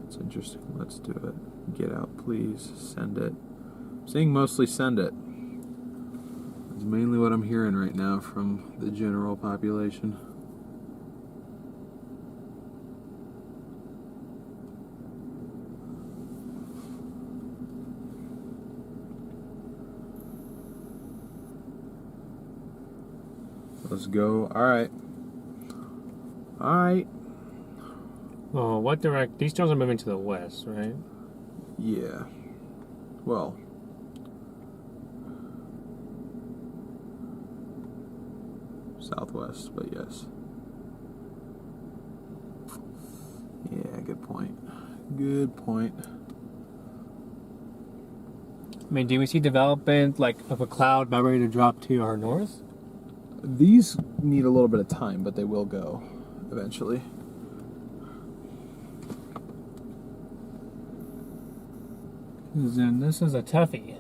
it's interesting. Let's do it. Get out, please. Send it. I'm saying mostly send it. It's mainly what I'm hearing right now from the general population. Let's go. Alright. Alright. Oh, what direct? These storms are moving to the west, right? Yeah. Well. Southwest, but yes. Yeah, good point. Good point. I mean, do we see development like of a cloud about ready to drop to our north? These need a little bit of time, but they will go eventually. Then this is a toughie.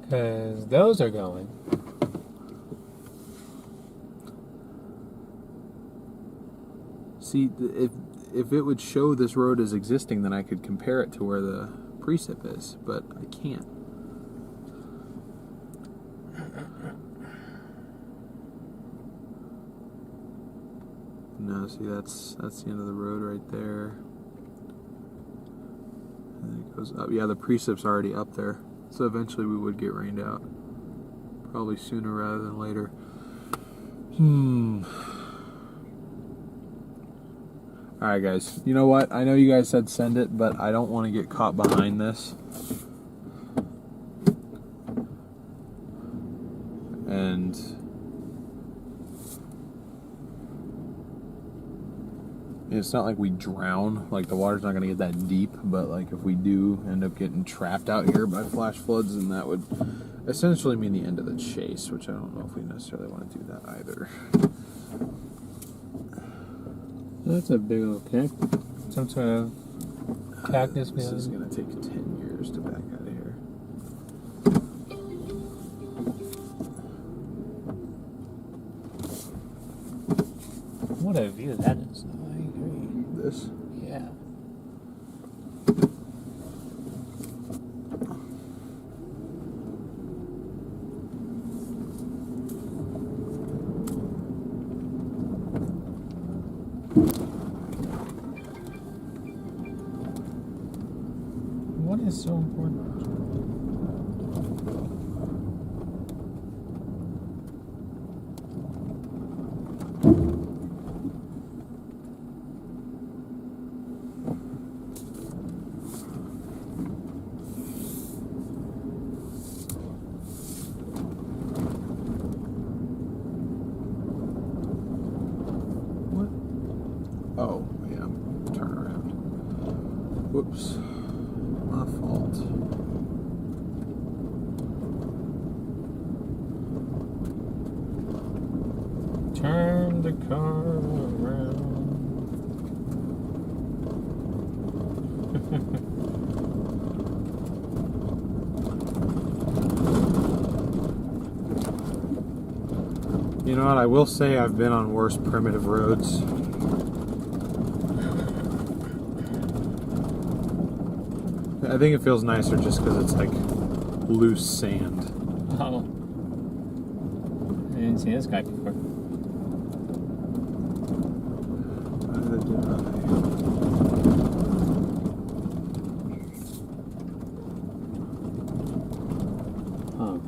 Because those are going. See, if it would show this road as existing, then I could compare it to where the precip is, but I can't. No, see, that's the end of the road right there. And it goes up. Yeah, the precip's already up there, so eventually we would get rained out. Probably sooner rather than later. Alright, guys. You know what? I know you guys said send it, but I don't want to get caught behind this. And it's not like we drown. Like, the water's not going to get that deep, but like if we do end up getting trapped out here by flash floods, then that would essentially mean the end of the chase, which I don't know if we necessarily want to do that either. That's a big old kick. Some sort of cactus. This is going to take 10 years to back out of here. What a view that is. I agree. This? Yeah. What is so important? What? Oh, yeah. Turn around. Whoops. My fault. Turn the car around. You know what? I will say I've been on worse primitive roads. I think it feels nicer just because it's like loose sand. Oh. I didn't see this guy before. Neither did I. Huh.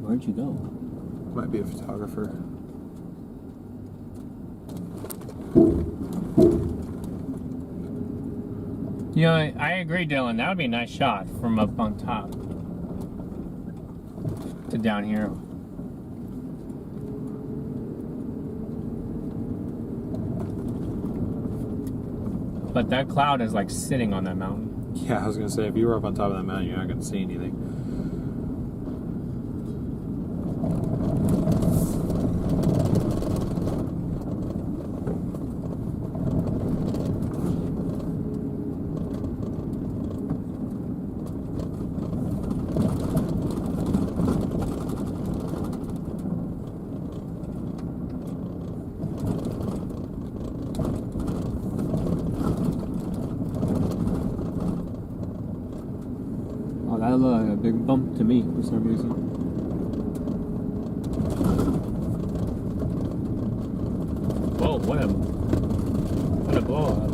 Where'd you go? Might be a photographer. You know, I agree, Dylan. That would be a nice shot from up on top to down here. But that cloud is like sitting on that mountain. Yeah, I was gonna say if you were up on top of that mountain, you're not gonna see anything. Oh, that looked like a big bump to me for some reason. Whoa, what a blow up.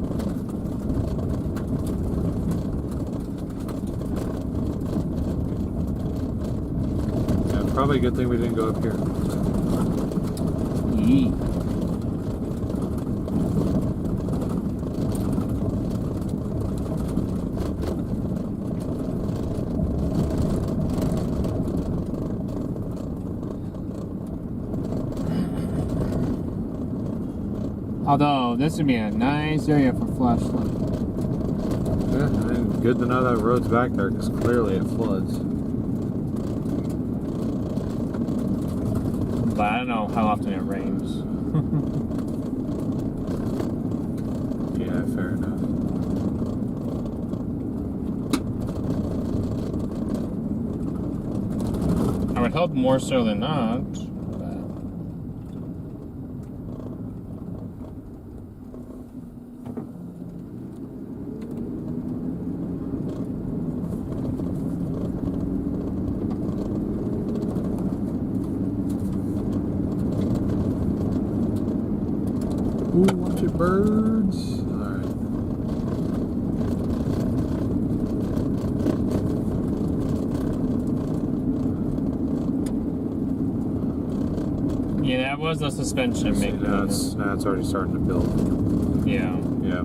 Yeah, probably a good thing we didn't go up here. Yee. Although, this would be a nice area for flashlight. Yeah, I mean, good to know that road's back there because clearly it floods. But I don't know how often it rains. Yeah, fair enough. I would hope more so than not. But Ooh, watch it, birds. Alright. yeah, that was the suspension See, making now it. it's already starting to build. Yeah. Yeah.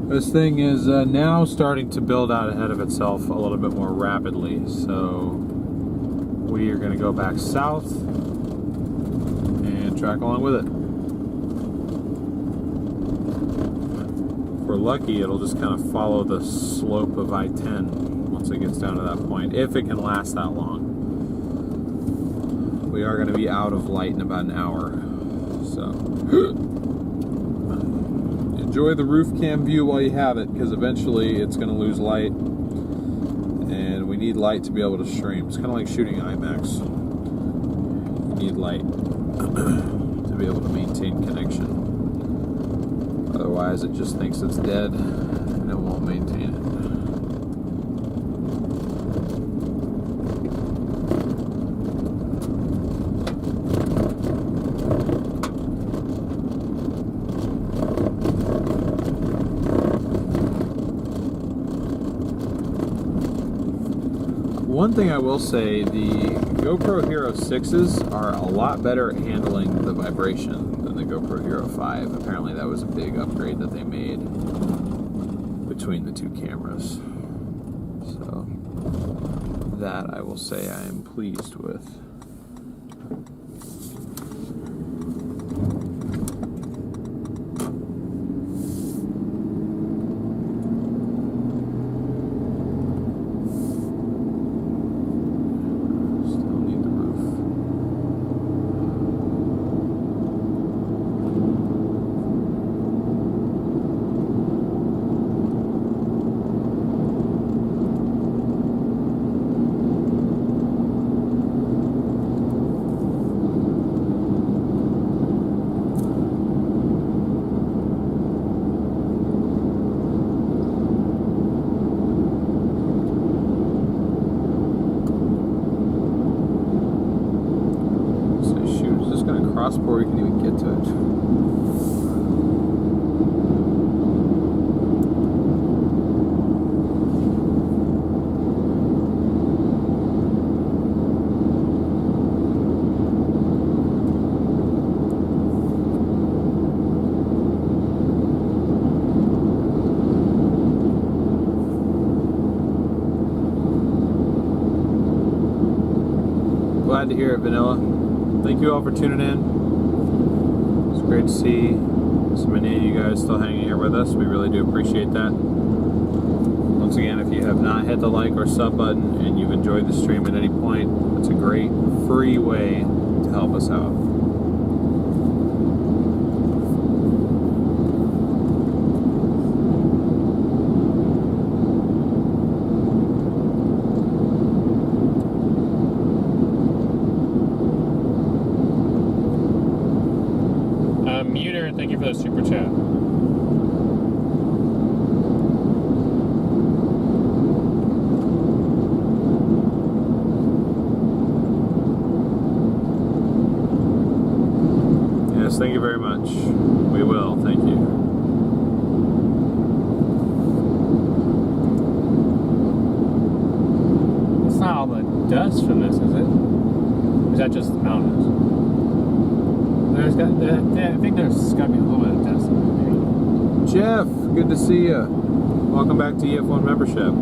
This thing is now starting to build out ahead of itself a little bit more rapidly. So we are going to go back south and track along with it. If we're lucky, it'll just kind of follow the slope of I-10 once it gets down to that point, if it can last that long. we are going to be out of light in about an hour. So enjoy the roof cam view while you have it, because eventually it's going to lose light, and we need light to be able to stream. It's kind of like shooting IMAX. You need light to be able to maintain connection. Otherwise, it just thinks it's dead and it won't maintain it. One thing I will say, the GoPro Hero 6s are a lot better at handling the vibration than the GoPro Hero 5. Apparently that was a big upgrade that they made between the two cameras. So that I will say I am pleased with. Before we can even get to it. Glad to hear it, Vanilla. Thank you all for tuning in. Great to see so many of you guys still hanging here with us. We really do appreciate that. Once again, if you have not hit the like or sub button and you've enjoyed the stream at any point, it's a great free way to help us out. Thank you for the super chat. Yes, thank you very much. We will, thank you. It's not all the dust from this, is it? Or is that just the mountains? I think there's got to be a little bit of dust in there. Jeff, good to see you. Welcome back to EF1 membership.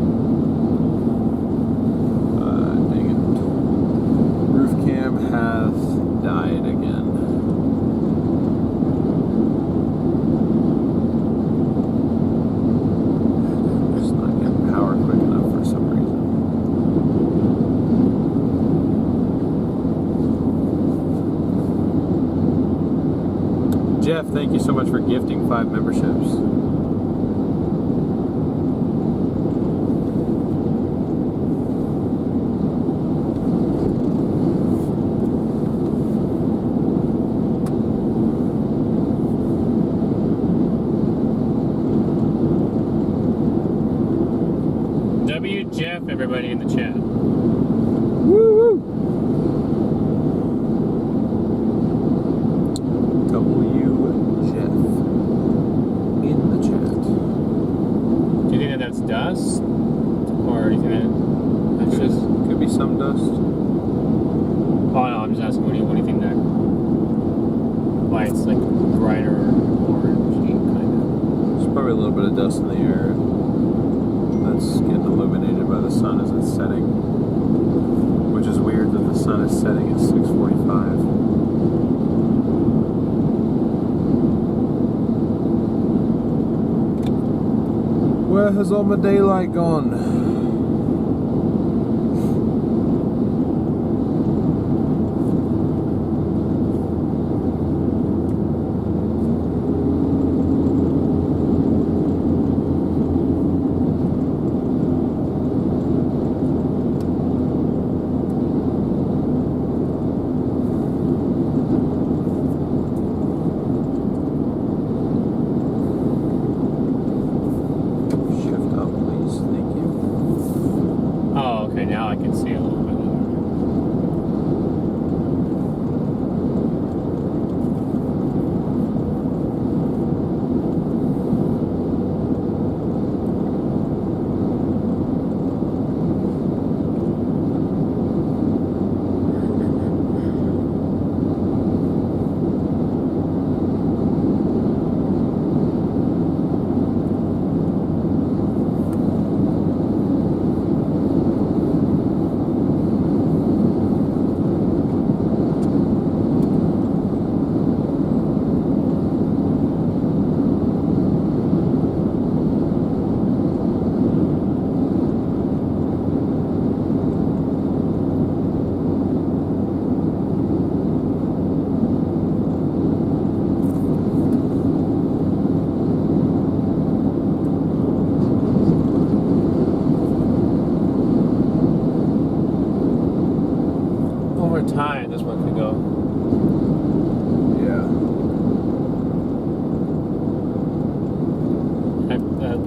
Dang it. Roof cam has died again. Just not getting power quick enough for some reason. Jeff, thank you so much for gifting 5 memberships. Jeff, everybody in the chat. Woo! Jeff in the chat. Do you think that that's dust? Or do you think that that's just... Could be some dust. Oh no, I'm just asking, what do you think that... Why it's like brighter orangey kind of? There's probably a little bit of dust in the air that's getting illuminated by the sun as it's setting. Which is weird that the sun is setting at 6:45. Where has all my daylight gone?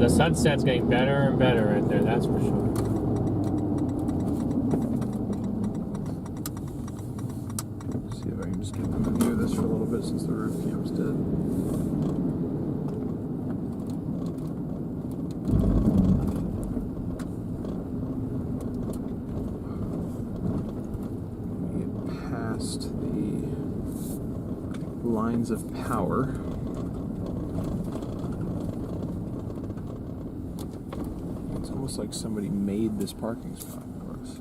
the sunset's getting better and better right there, that's for sure. See if I can just get them to view this for a little bit since the roof cam's dead. Get past the lines of power. It's almost like somebody made this parking spot for us.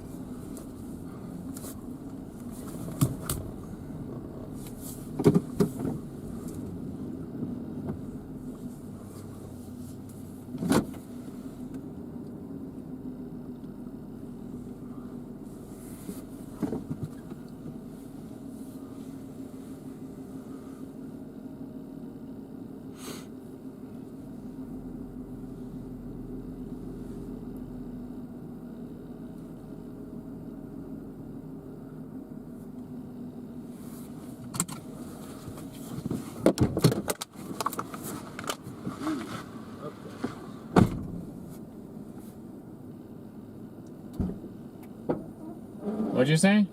What'd you say?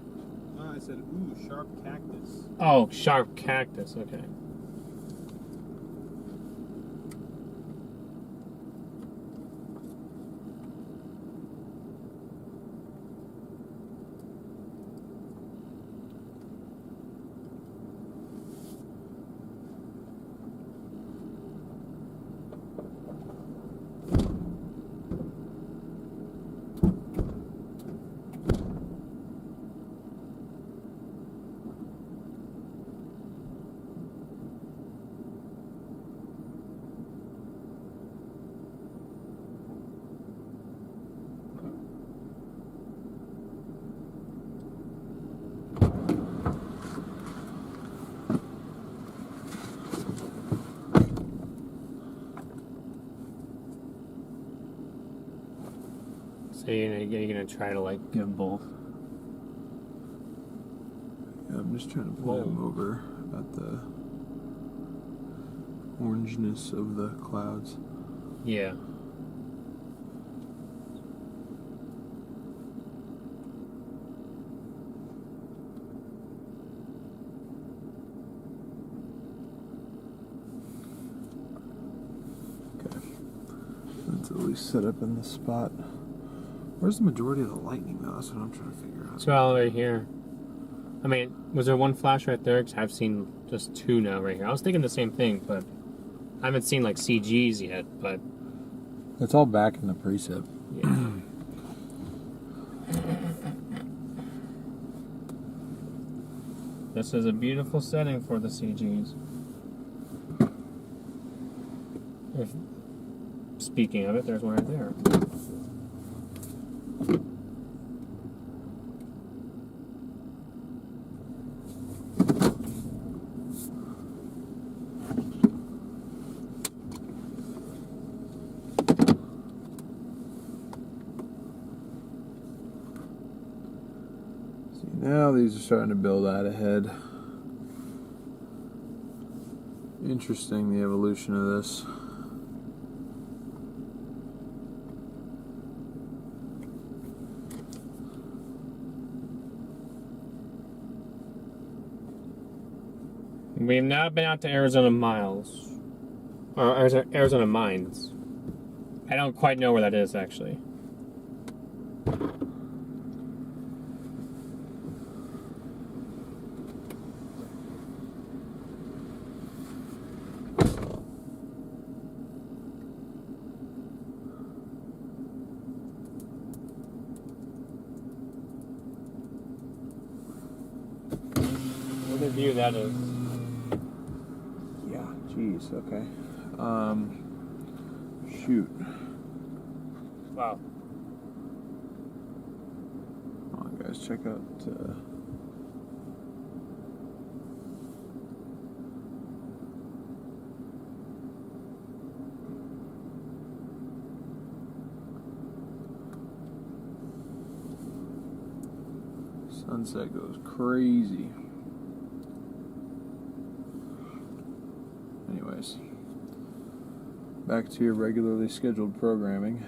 I said, ooh, sharp cactus. Oh, sharp cactus, okay. So you're gonna try to like give both. Yeah, I'm just trying to pull them over about the orangeness of the clouds. Yeah. Okay. Let's at least set up in this spot. Where's the majority of the lightning, though? That's what I'm trying to figure out. It's all right here. I mean, was there one flash right there? Because I've seen just two now right here. I was thinking the same thing, but I haven't seen like CGs yet, but It's all back in the precip. yeah. This is a beautiful setting for the CGs. If, speaking of it, there's one right there. Now these are starting to build out ahead. Interesting, the evolution of this. We've now been out to Arizona Miles. Or Arizona Mines. I don't quite know where that is, actually. What a view that is. Yeah, jeez, okay. Shoot. Wow. Come on, guys, check out. Sunset goes crazy. Anyways, Back to your regularly scheduled programming.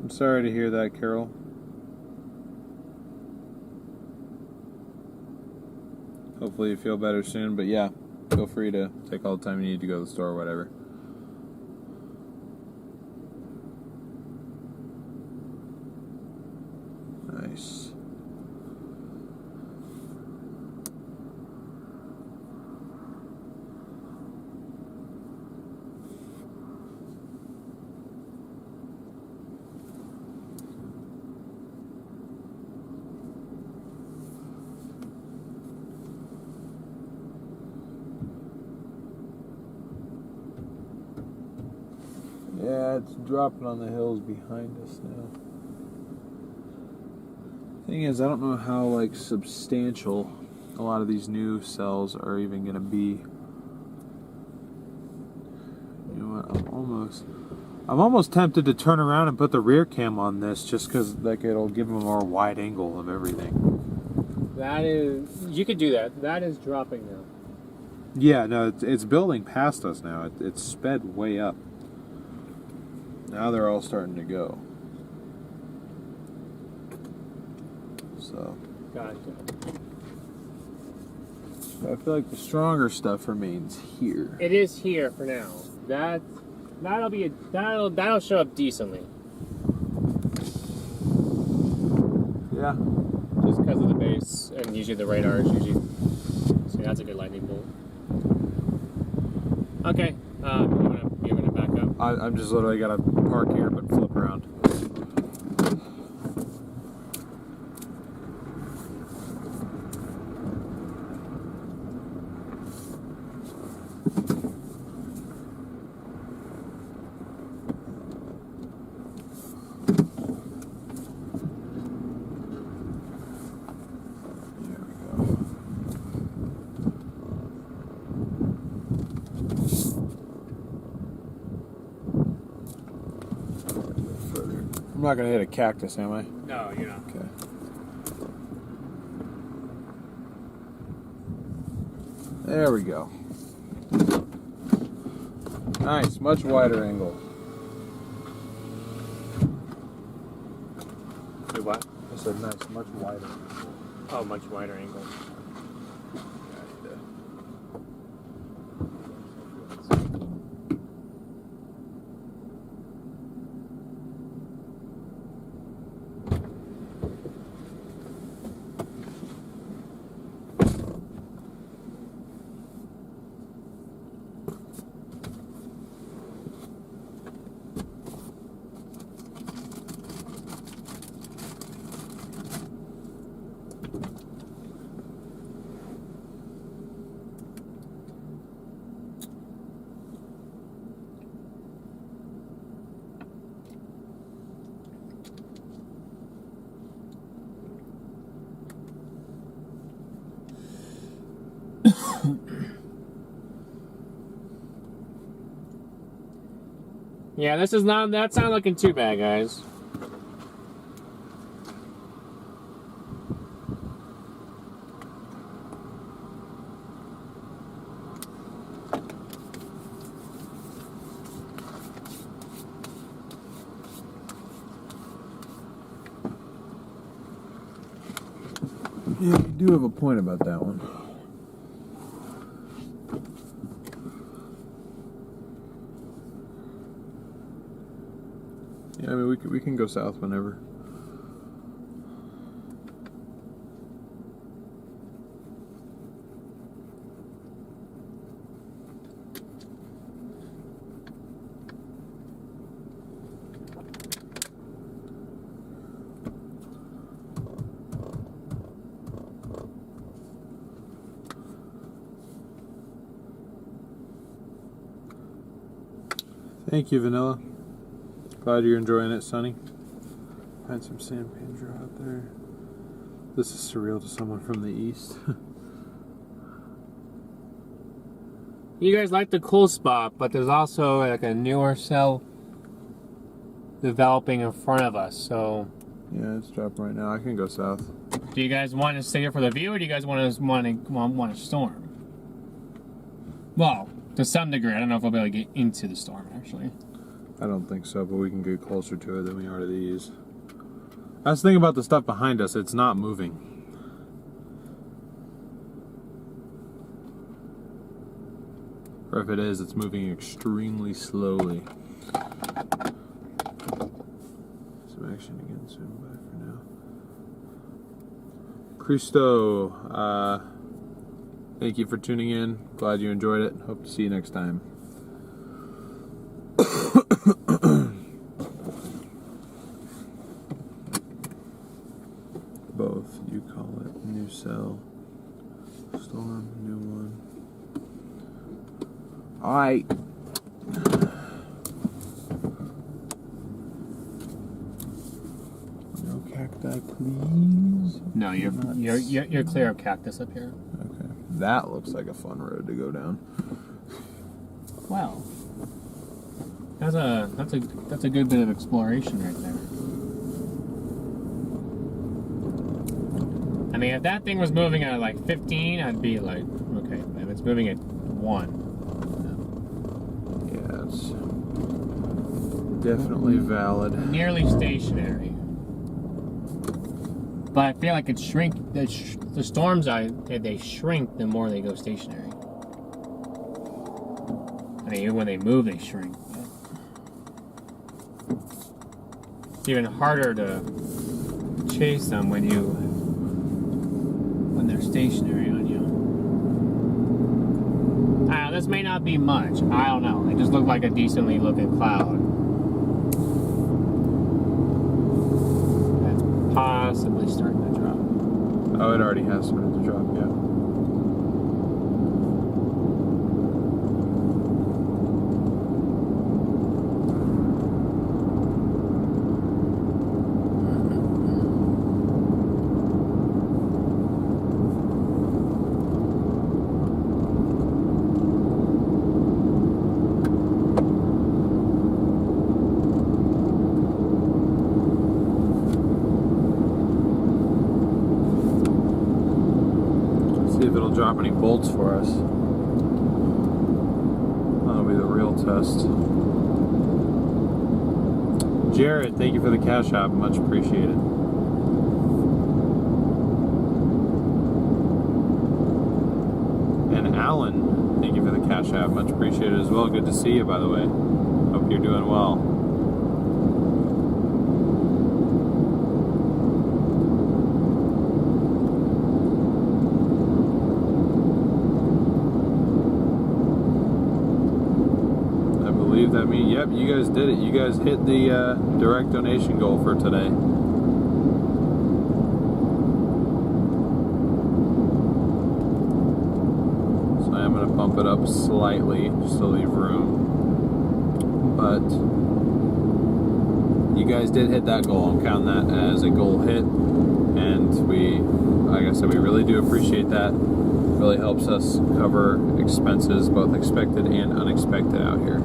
I'm sorry to hear that, Carol. Hopefully you feel better soon, but yeah, feel free to take all the time you need to go to the store or whatever. Nice. Yeah, it's dropping on the hills behind us now. Thing is, I don't know how like substantial a lot of these new cells are even going to be. You know what? I'm almost tempted to turn around and put the rear cam on this, just because like it'll give them a more wide angle of everything. That is, you could do that. That is dropping now. Yeah, no, it's building past us now. It's sped way up. Now they're all starting to go. So. Gotcha. I feel like the stronger stuff remains here. It is here for now. That'll show up decently. Yeah. Just because of the base and usually the radar is usually. See, that's a good lightning bolt. Okay. You wanna back up? I'm just literally gotta park here but flip around. I'm not gonna hit a cactus, am I? No, you're not. Okay. There we go. Nice, much wider angle. Do what? I said nice, much wider. Oh, much wider angle. Yeah, that's not looking too bad, guys. Yeah, you do have a point about that one. Yeah, I mean, we can go south whenever. Thank you, Vanilla. Glad you're enjoying it, Sonny. Find some Sandpandra out there. This is surreal to someone from the east. You guys like the cool spot, but there's also like a newer cell developing in front of us, so Yeah, it's dropping right now. I can go south. Do you guys want to stay here for the view, or do you guys want a storm? Well, to some degree. I don't know if we'll be able to get into the storm, actually. I don't think so, but we can get closer to it than we are to these. That's the thing about the stuff behind us, it's not moving. Or if it is, it's moving extremely slowly. Some action again soon, bye for now. Christo, thank you for tuning in. Glad you enjoyed it. Hope to see you next time. Both. You call it new cell. Storm, new one. Alright. No cacti, please. No, you're clear of cactus up here. Okay. That looks like a fun road to go down. Wow. That's a good bit of exploration right there. I mean, if that thing was moving at like 15, I'd be like, okay. If it's moving at 1, Yeah, it's definitely valid. nearly stationary. But I feel like it shrink. The storms they shrink the more they go stationary. I mean, even when they move, they shrink. It's even harder to chase them when they're stationary on you. I don't know, this may not be much. I don't know. It just looked like a decently looking cloud. That's possibly starting to drop. Oh, it already has started to drop, yeah. Drop any bolts for us. That'll be the real test. Jared, thank you for the cash app. Much appreciated. And Alan, thank you for the cash app. Much appreciated as well. Good to see you, by the way. Hope you're doing well. I mean, yep, you guys did it. You guys hit the direct donation goal for today. So I am going to bump it up slightly just to leave room. But you guys did hit that goal. I'm counting that as a goal hit. And we, like I said, we really do appreciate that. It really helps us cover expenses, both expected and unexpected out here.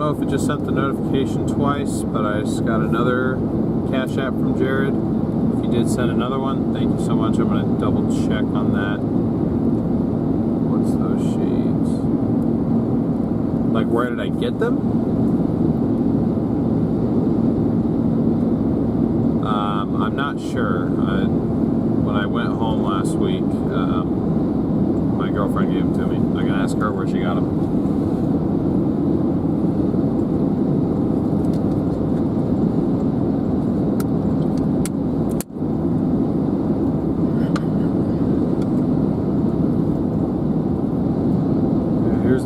If it just sent the notification twice, but I just got another cash app from Jared. If you did send another one, thank you so much. I'm going to double check on that. What's those shades? Like, where did I get them? I'm not sure. When I went home last week, my girlfriend gave them to me. I can ask her where she got them.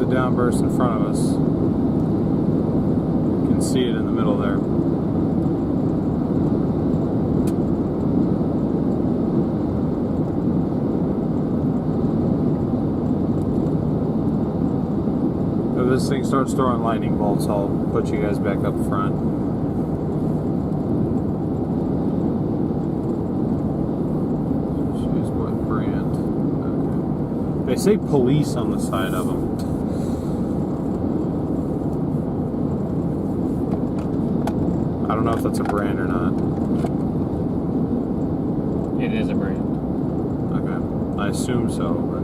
Downburst in front of us. You can see it in the middle there. If this thing starts throwing lightning bolts, I'll put you guys back up front. Choose what brand. Okay. They say police on the side of them. I don't know if that's a brand or not. It is a brand. Okay. I assume so, but...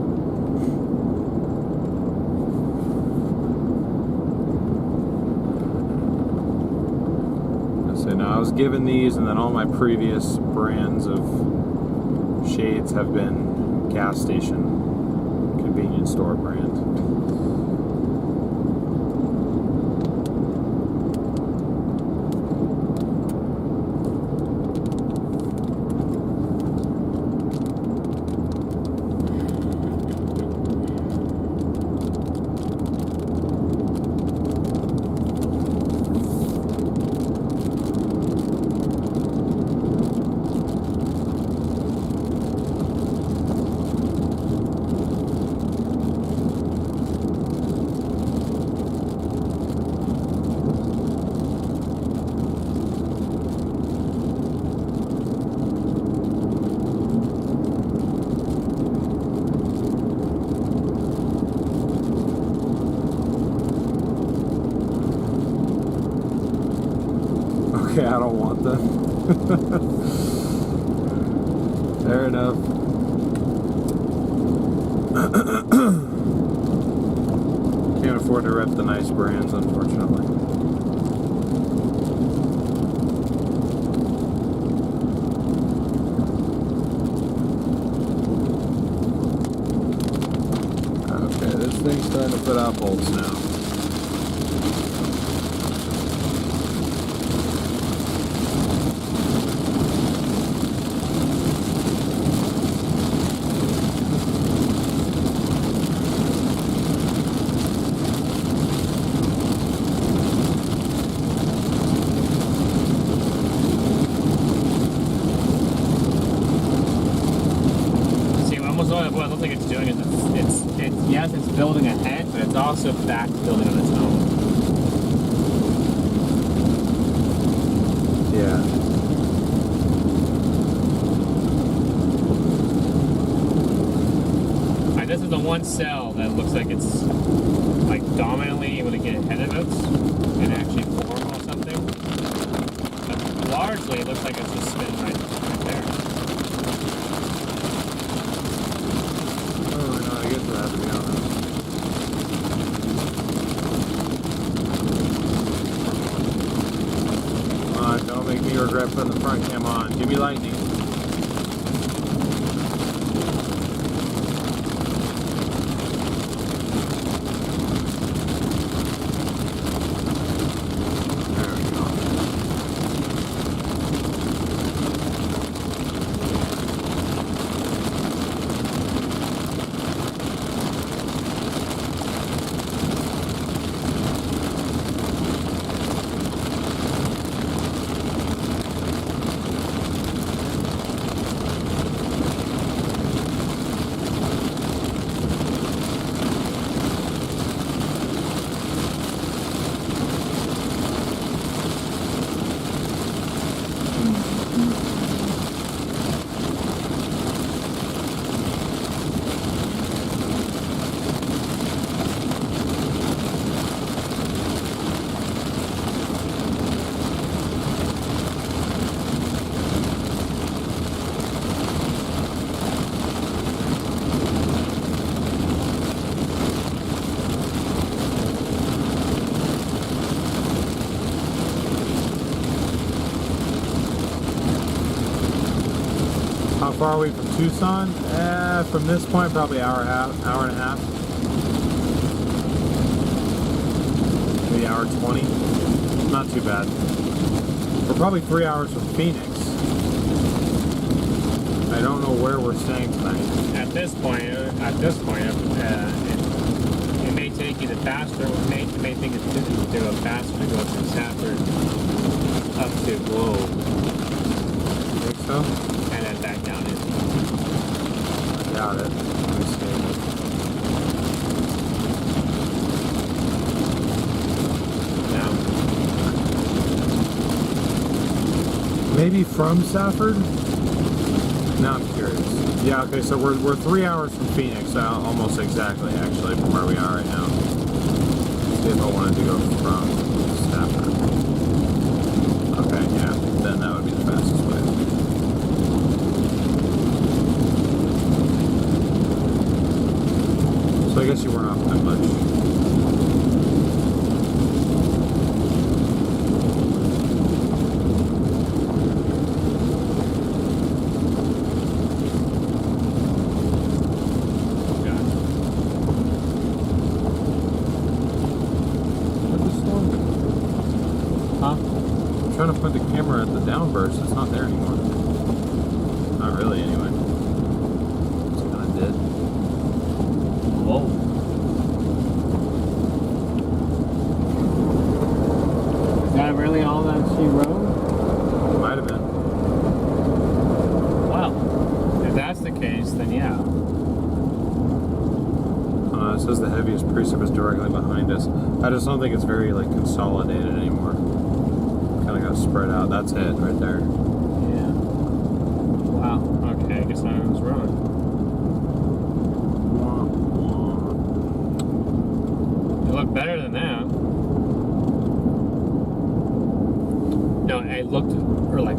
So now I was given these, and then all my previous brands of shades have been gas station, convenience store brand. Okay, I don't want them. Fair enough. Can't afford to rep the nice brands, unfortunately. Okay, this thing's starting to put out bolts now. What it looks like it's doing is it's yes, it's building ahead, but it's also back building on its own. Yeah. Like, this is the one cell that looks like it's like dominantly able to get ahead of it and actually form or something. But largely, it looks like it's just spinning right there. I get that, to be honest. Come on, don't make me regret putting the front cam on. Give me lightning. There we go. How far are we from Tucson? From this point, probably hour and a half. Maybe hour 20. Not too bad. We're probably 3 hours from Phoenix. I don't know where we're staying tonight. At this point, it may take you the faster. It may take it to go faster to go from Safford up to Globe You think so? and then back down in. I doubt it. Let me see. maybe from Safford? Now I'm curious. Yeah, okay, so we're 3 hours from Phoenix, almost exactly, actually, from where we are right now. Let's see if I wanted to go from Safford. Okay, yeah, then that would be the fastest way. So I guess you weren't off that much. Trying to put the camera at the downburst, it's not there anymore. Not really, anyway. It's kind of dead. Whoa. Is that really all that she wrote? Might have been. Well, if that's the case, then yeah. It says the heaviest precip is directly behind us. I just don't think it's very like consolidated anymore. Kind of got spread out. That's it right there. Yeah. Wow. Okay, I guess I was wrong. It looked better than that. No, it looked or like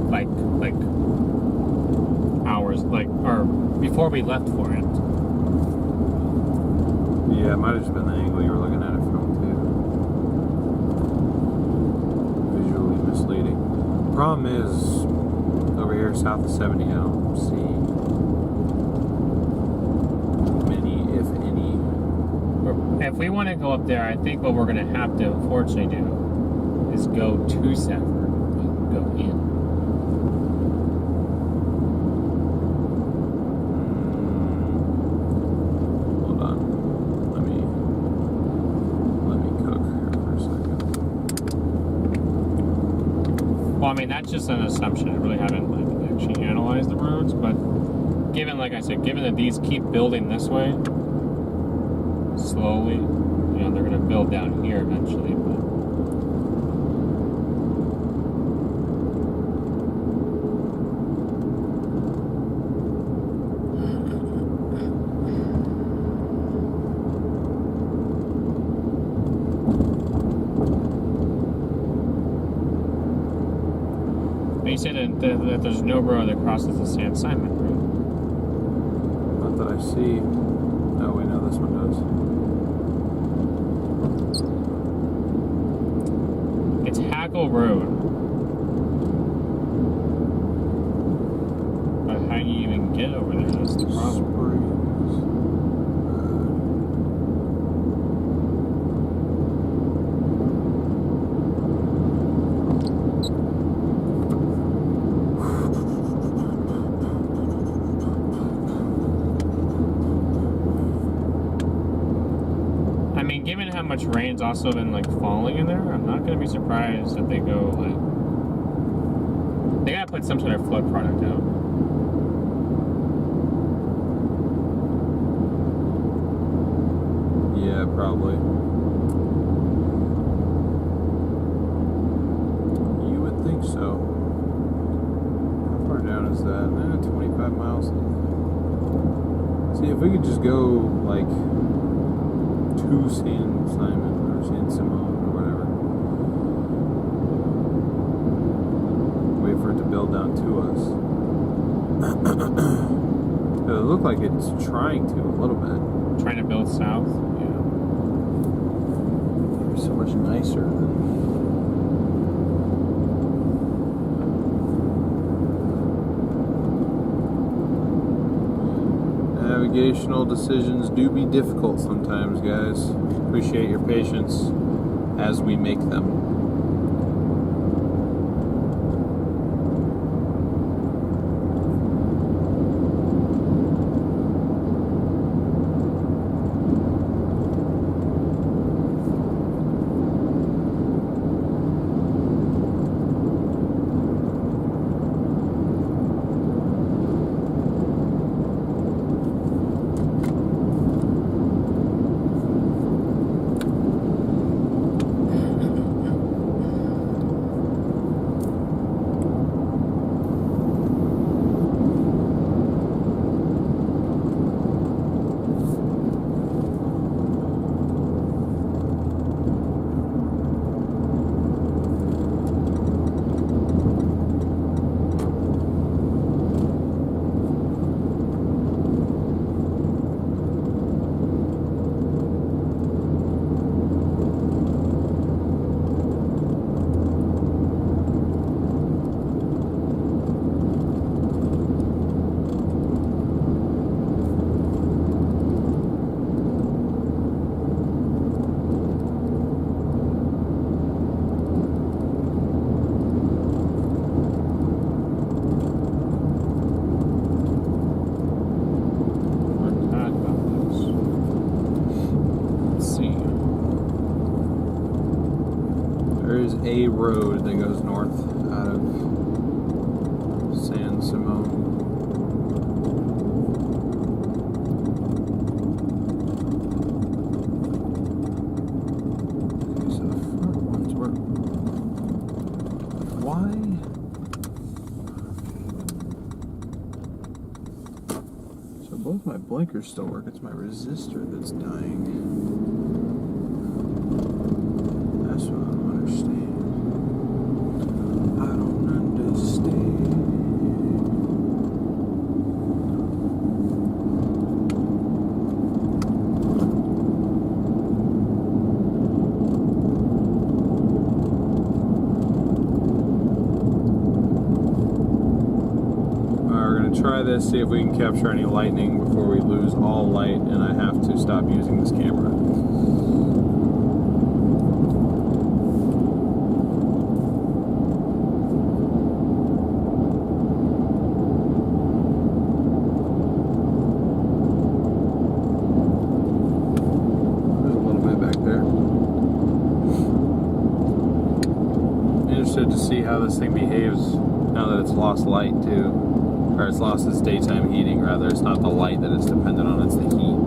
hours, or before we left for it. Yeah, it might have just been the angle you were looking at it from too. Visually misleading. Problem is, over here south of 70, I don't see many, if any. If we want to go up there, I think what we're going to have to unfortunately do is go to Safford, go in. Hold on. Let me cook here for a second. Well, I mean, that's just an assumption. I really haven't actually analyzed the roads, but given, like I said, given that these keep building this way, slowly, they're going to build down here eventually, but... You said that there's no road that crosses the San Simon Road. Not that I see. Oh, wait, no, this one does. It's Hackle Road. But how do you even get over there? That's the problem. Given how much rain's also been falling in there, I'm not gonna be surprised if they go they gotta put some sort of flood product out. Yeah, probably. You would think so. How far down is that? 25 miles. See, if we could just go to San Simon or San Simon or whatever. Wait for it to build down to us. It looked like it's trying to a little bit. Trying to build south? Yeah. They're so much nicer than... Navigational decisions do be difficult sometimes, guys. Appreciate your patience as we make them. There is a road that goes north out of San Simon. Okay, so the front ones were. Why? So both my blinkers still work. It's my resistor that's dying. That's what I don't understand. I don't understand. Alright, we're gonna try this, see if we can capture any lightning before we lose all light and I have to stop using this camera. Interested to see how this thing behaves now that it's lost light too, or it's lost its daytime heating rather. It's not the light that it's dependent on, it's the heat.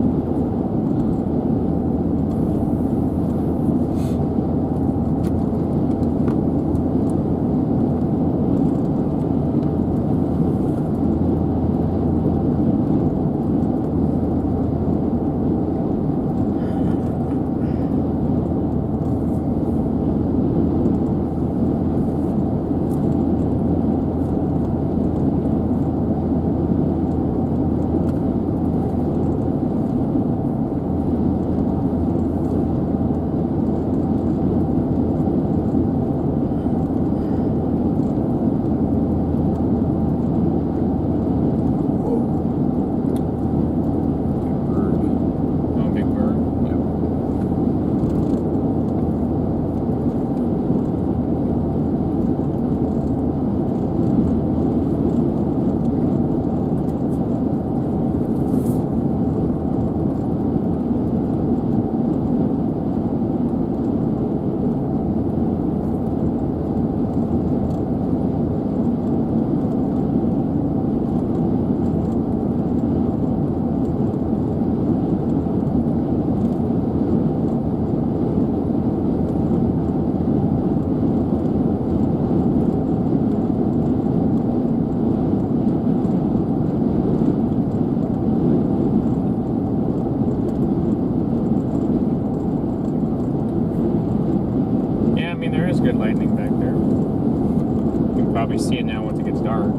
Good lightning back there. You can probably see it now once it gets dark.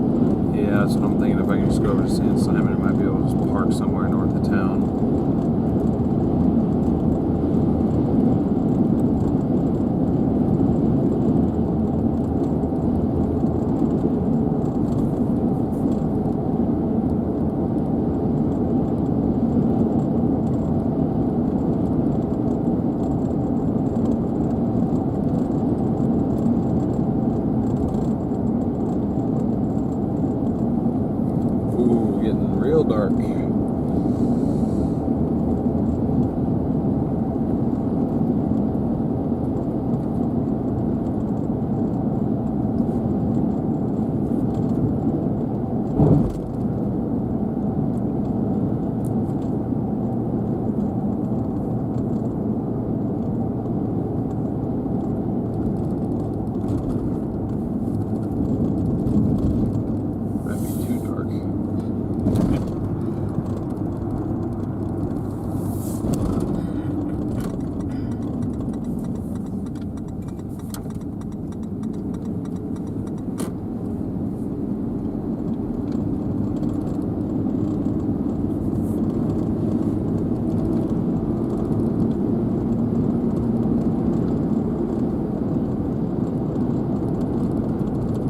Yeah, that's what I'm thinking. If I can just go over to San Simon, I might be able to just park somewhere north of town. Ooh, getting real dark. Might be too dark.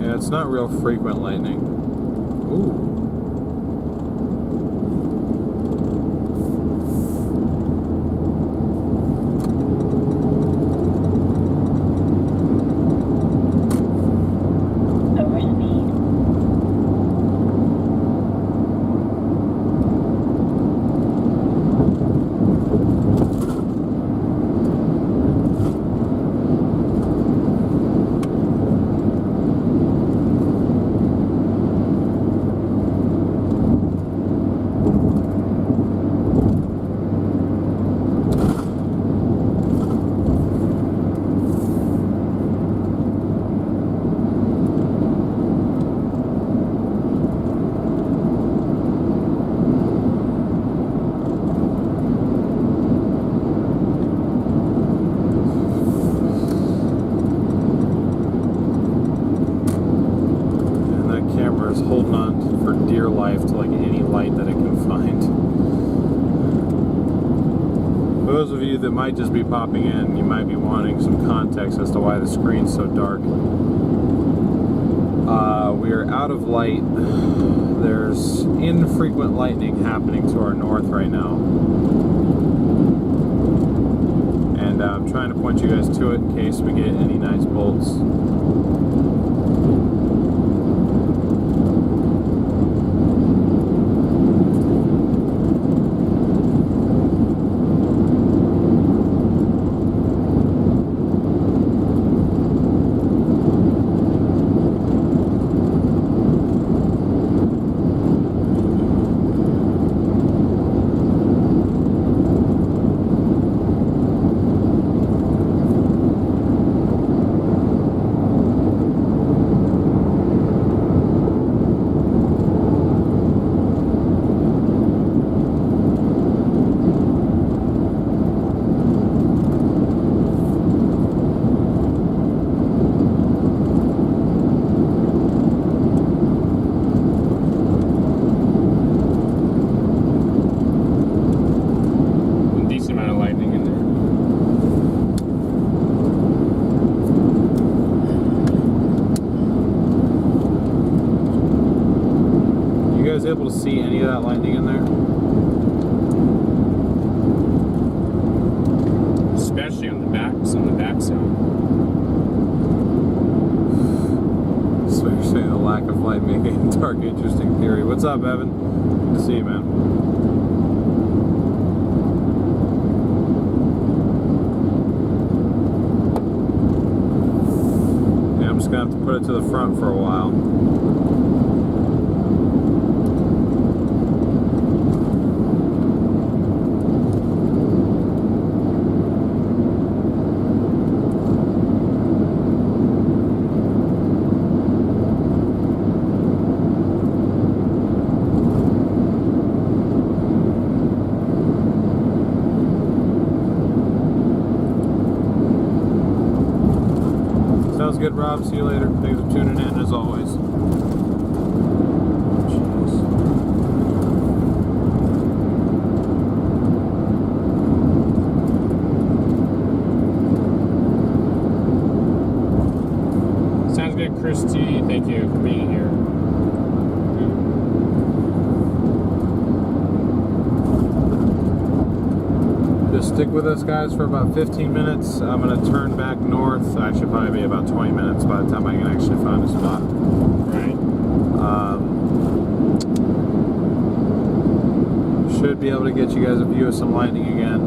Yeah, it's not real frequent lightning. Ooh. that might just be popping in, you might be wanting some context as to why the screen's so dark. We are out of light. There's infrequent lightning happening to our north right now. And I'm trying to point you guys to it in case we get any nice bolts. Able to see any of that lightning in there? Especially on the back side. So you're saying the lack of light making dark interesting theory. What's up, Evan? Good to see you, man. Yeah, I'm just gonna have to put it to the front for a while. Sounds good, Rob. See you later. Thanks for tuning in as always. Jeez. Sounds good, Christy. Thank you for being here. Just stick with us, guys, for about 15 minutes. I'm going to turn back north. Actually, probably be about 20 minutes by the time I can actually find a spot. Right. Should be able to get you guys a view of some lightning again.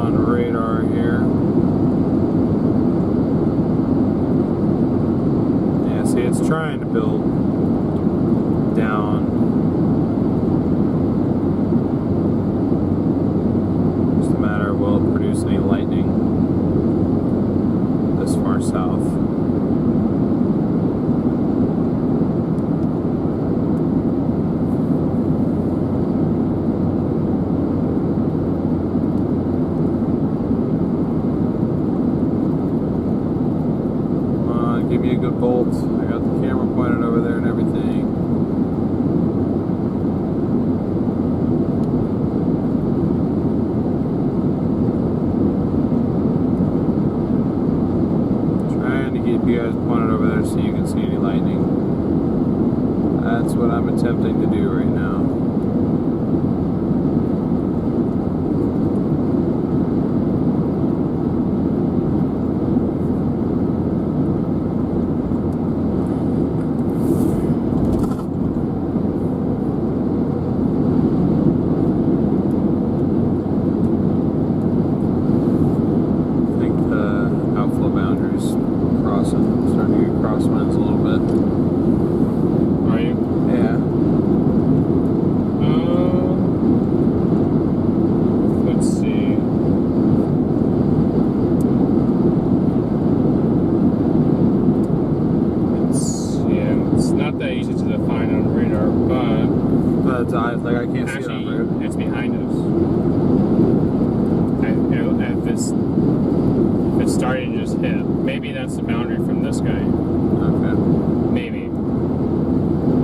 on radar here. Yeah, see, it's trying to build down. Just a matter of will it produce any lightning this far south. Give me a good bolt. I got the camera pointed over there and everything. Trying to keep you guys pointed over there so you can see any lightning. That's what I'm attempting to do right now. I can't see it on route. It's behind us. If it's starting to just hit, maybe that's the boundary from this guy. Okay. Maybe.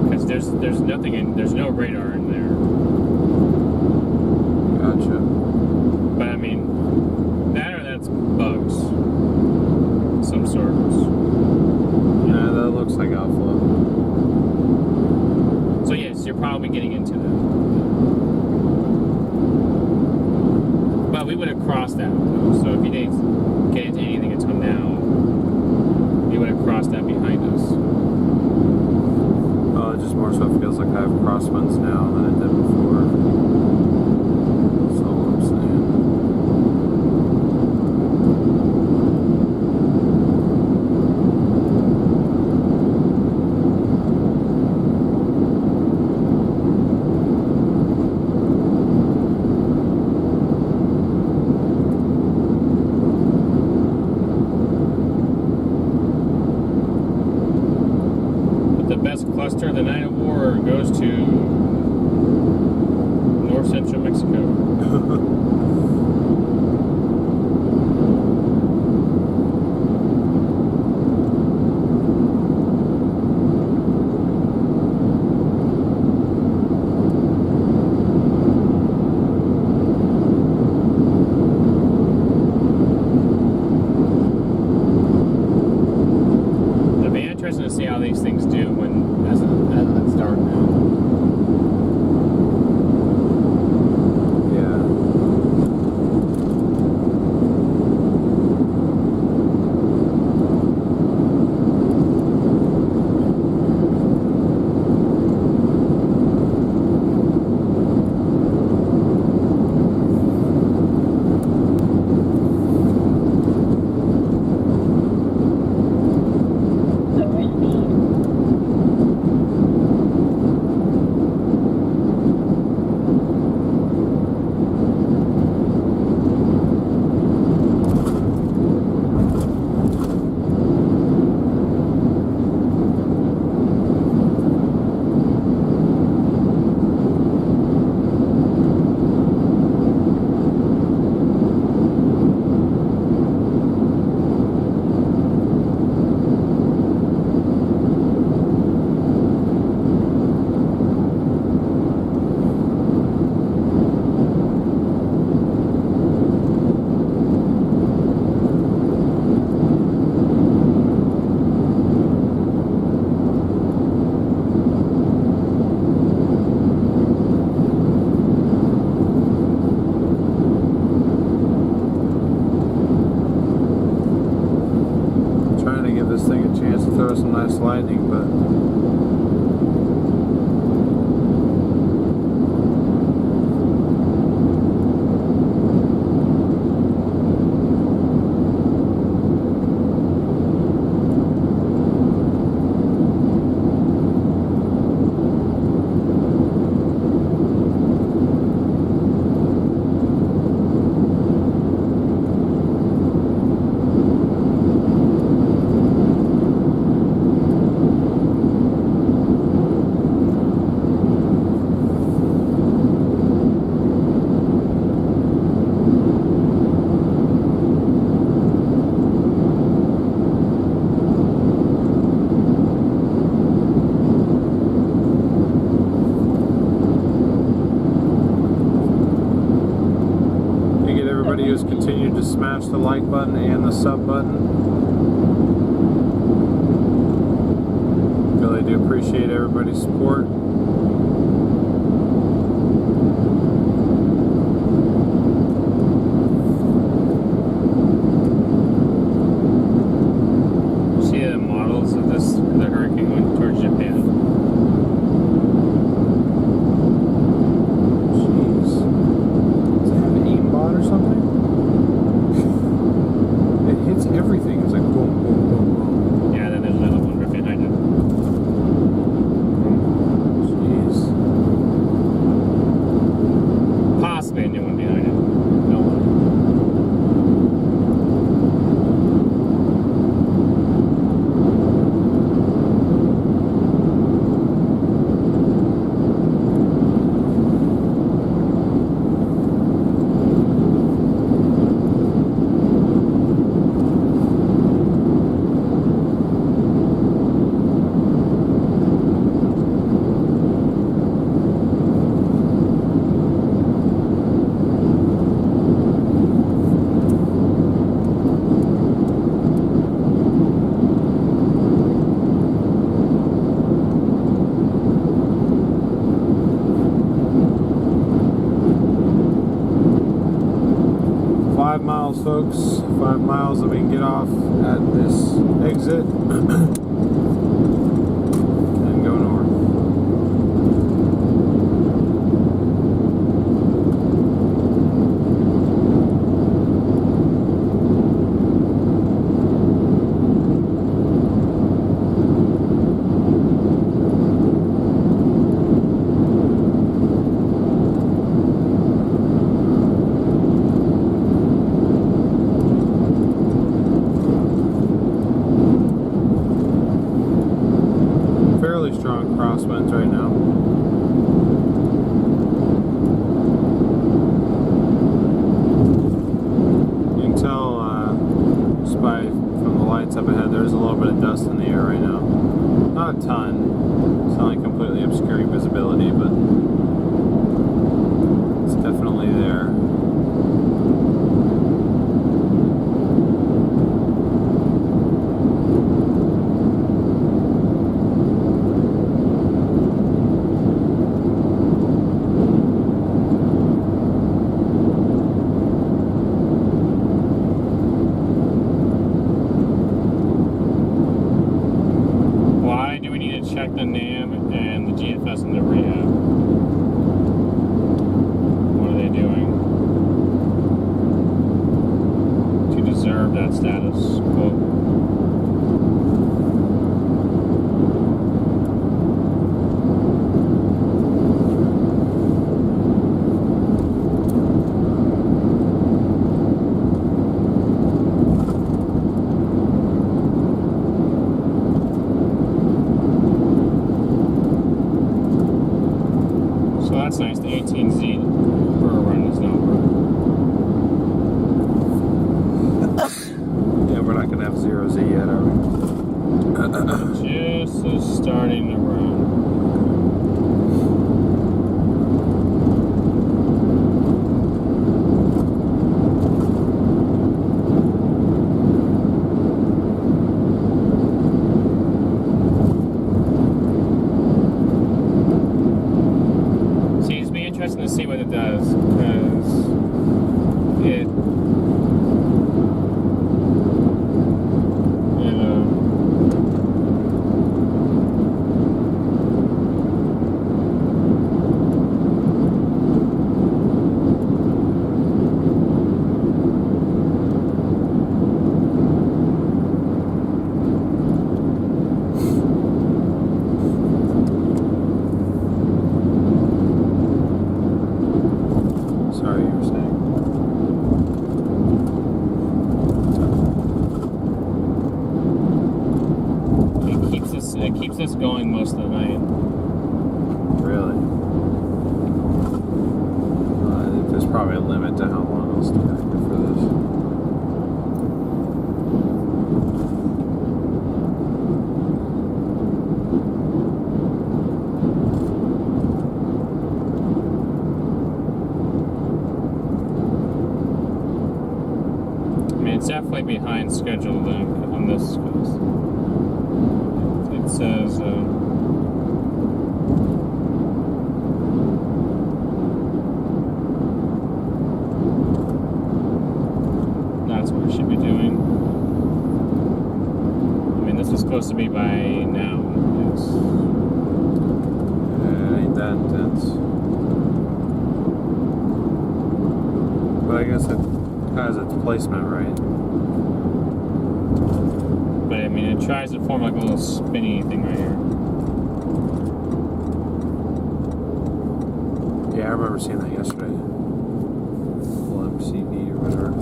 Because there's nothing in, there's no radar in there. Gotcha. But I mean, that or that's bugs. Some sorts. Yeah, that looks like alpha. So yes, you're probably getting into that. But we would have crossed that though. So if you didn't get into anything until now, you would have crossed that behind us. Oh, it just more so feels like I have crosswinds now than I did before. That's all I'm saying. Cluster of the Night of War goes to north central Mexico. It'll be interesting to see how these things do when as it's dark now. Yeah. This thing a chance to throw some nice lightning, but everybody who's continued to smash the like button and the sub button. Really do appreciate everybody's support. See the models of the hurricane going towards Japan. Jeez. Does it have aimbot or something? It hits everything. It's like boom, boom, boom, boom. Yeah, then there's another one right behind it. Jeez. Possibly a new one behind it. No one. Folks, 5 miles that we can get off at this exit and go north. Strong crosswinds right now. You can tell just by from the lights up ahead, there's a little bit of dust in the air right now. Not a ton. It's not like completely obscuring visibility, but it's definitely there. Check the NAM and the GFS and the rehab. What are they doing to deserve that status quo? That's nice. The 18Z per run is not working. Yeah, we're not going to have 0Z yet, are we? Just is starting to run. Interesting to see what it does, because it keeps us going most of the night. Really? I think there's probably a limit to how long it'll stay active for this. it's definitely behind schedule then on this. 'Cause it says. That's what we should be doing. I mean, this is supposed to be by now. Yes. Ain't that intense. But I guess it has its placement right. But I mean, it tries to form like a little spinny thing right here. Yeah, I remember seeing that yesterday. Full MCV or whatever.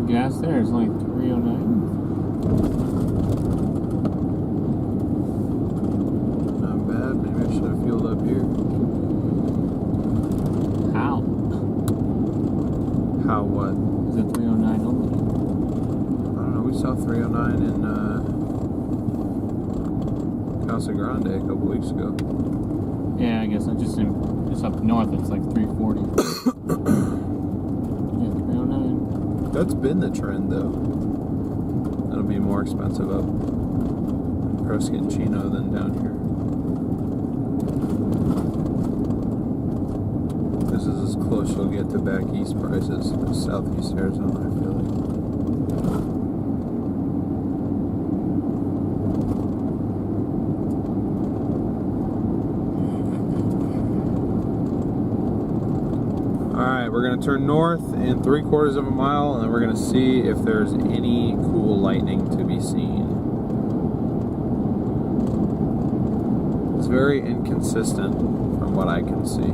Gas there is only 309. Not bad. Maybe I should have fueled up here. How? How what? Is it 309 only? I don't know. We saw 309 in Casa Grande a couple weeks ago. Yeah, I guess I'm just up north. It's like 340. Yeah, 309. That's been the trend, though. It'll be more expensive up in Prescott and Chino than down here. This is as close you'll get to back east prices as southeast Arizona, I feel like. Alright, we're going to turn north in 3/4 of a mile, and then we're going to see if there's any cool lightning to be seen. It's very inconsistent from what I can see.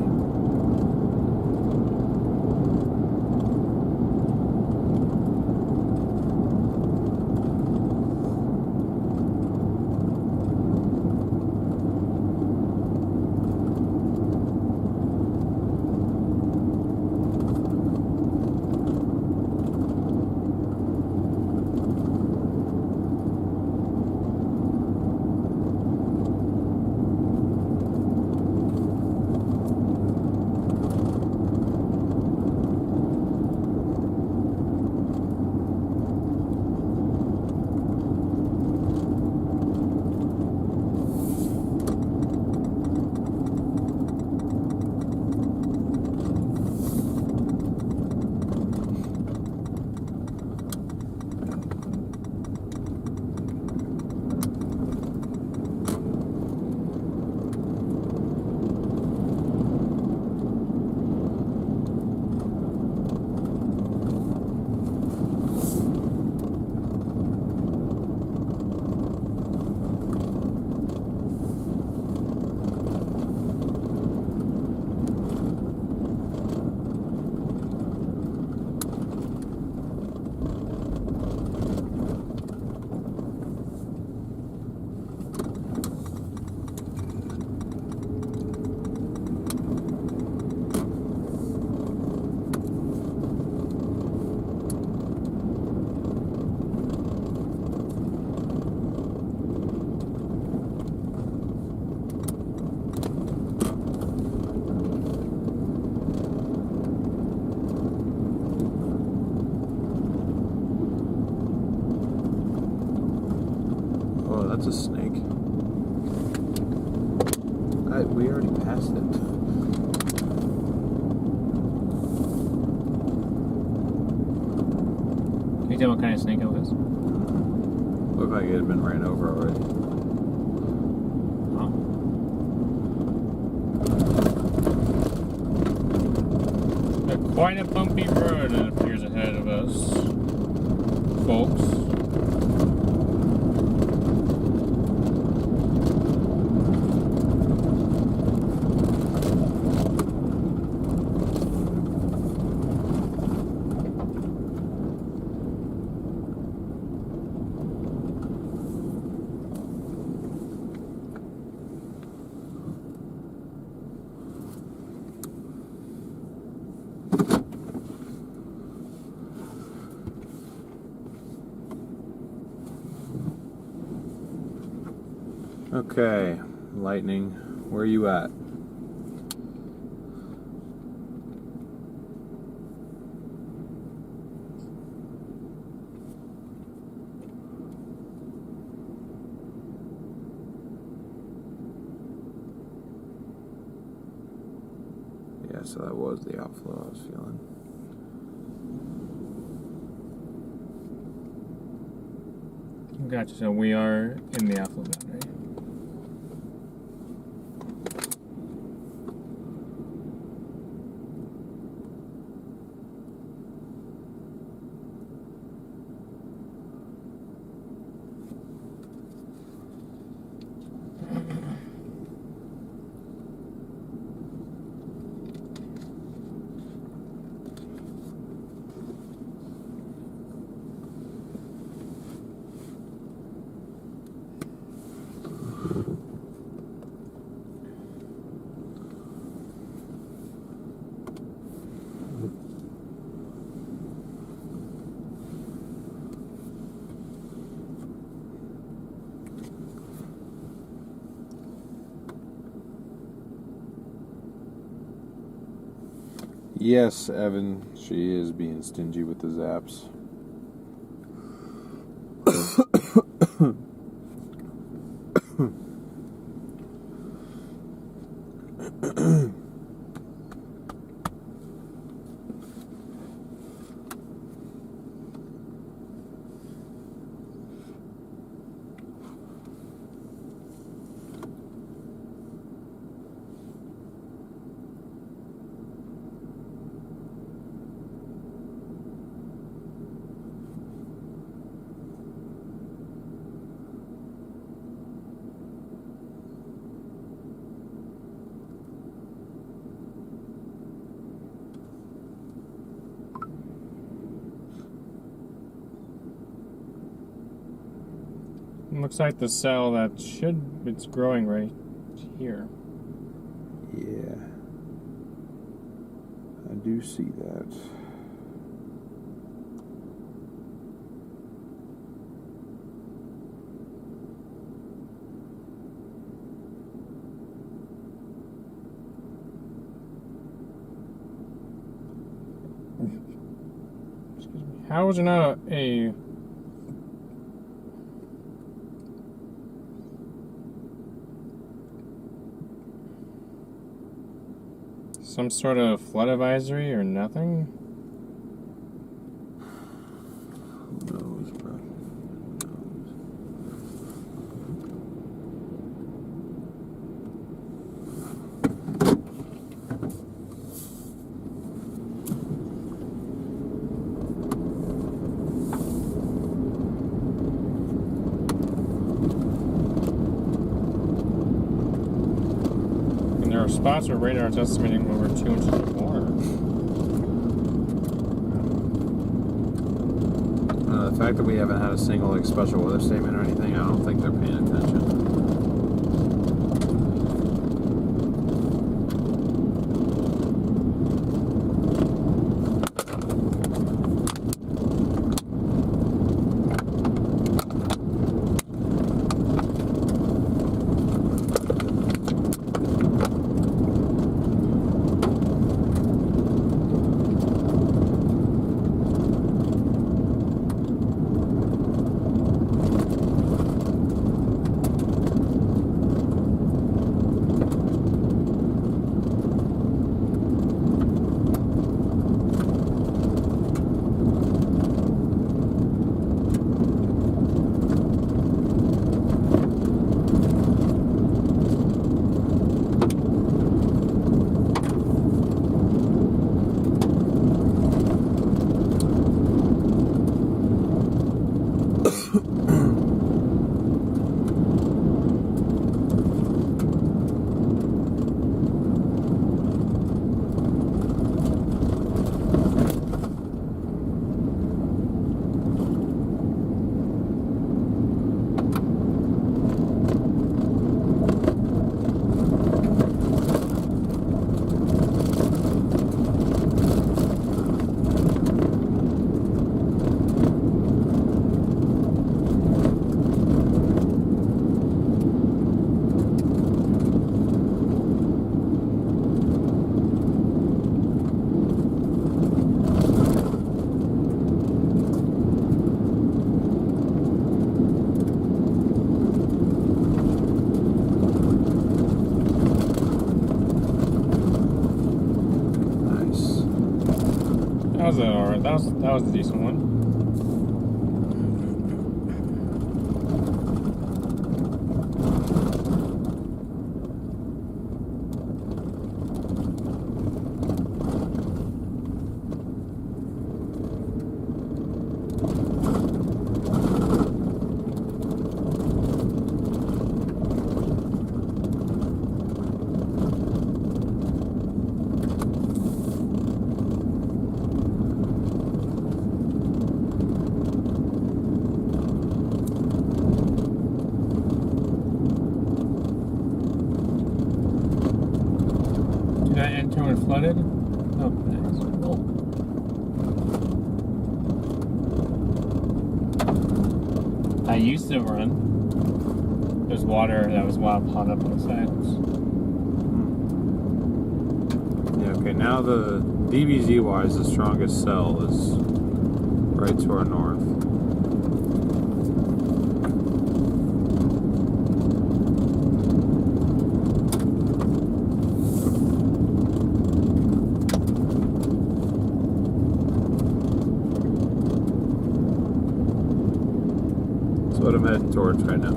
That's a snake. We already passed it. Can you tell what kind of snake it was? Looked like it had been ran over already. Quite a bumpy road that appears ahead of us, folks. Okay, Lightning, where are you at? Yeah, so that was the outflow I was feeling. Gotcha. So we are in the outflow boundary. Yes, Evan, she is being stingy with the zaps. Looks like the cell that it's growing right here. Yeah, I do see that. Excuse me. How is there not a some sort of flood advisory or nothing? Who knows, bro? Who knows? And there are spots where radar is estimating over 2 inches of water. The fact that we haven't had a single like special weather statement or anything, I don't think they're paying attention. That was alright. That was a decent one. Did I enter when flooded? Oh, nice. Oh. I used to run. There's water that was wild piled up on the sides. Yeah, okay, now the DBZ-wise, the strongest cell is right to our north. That's what I'm heading towards right now.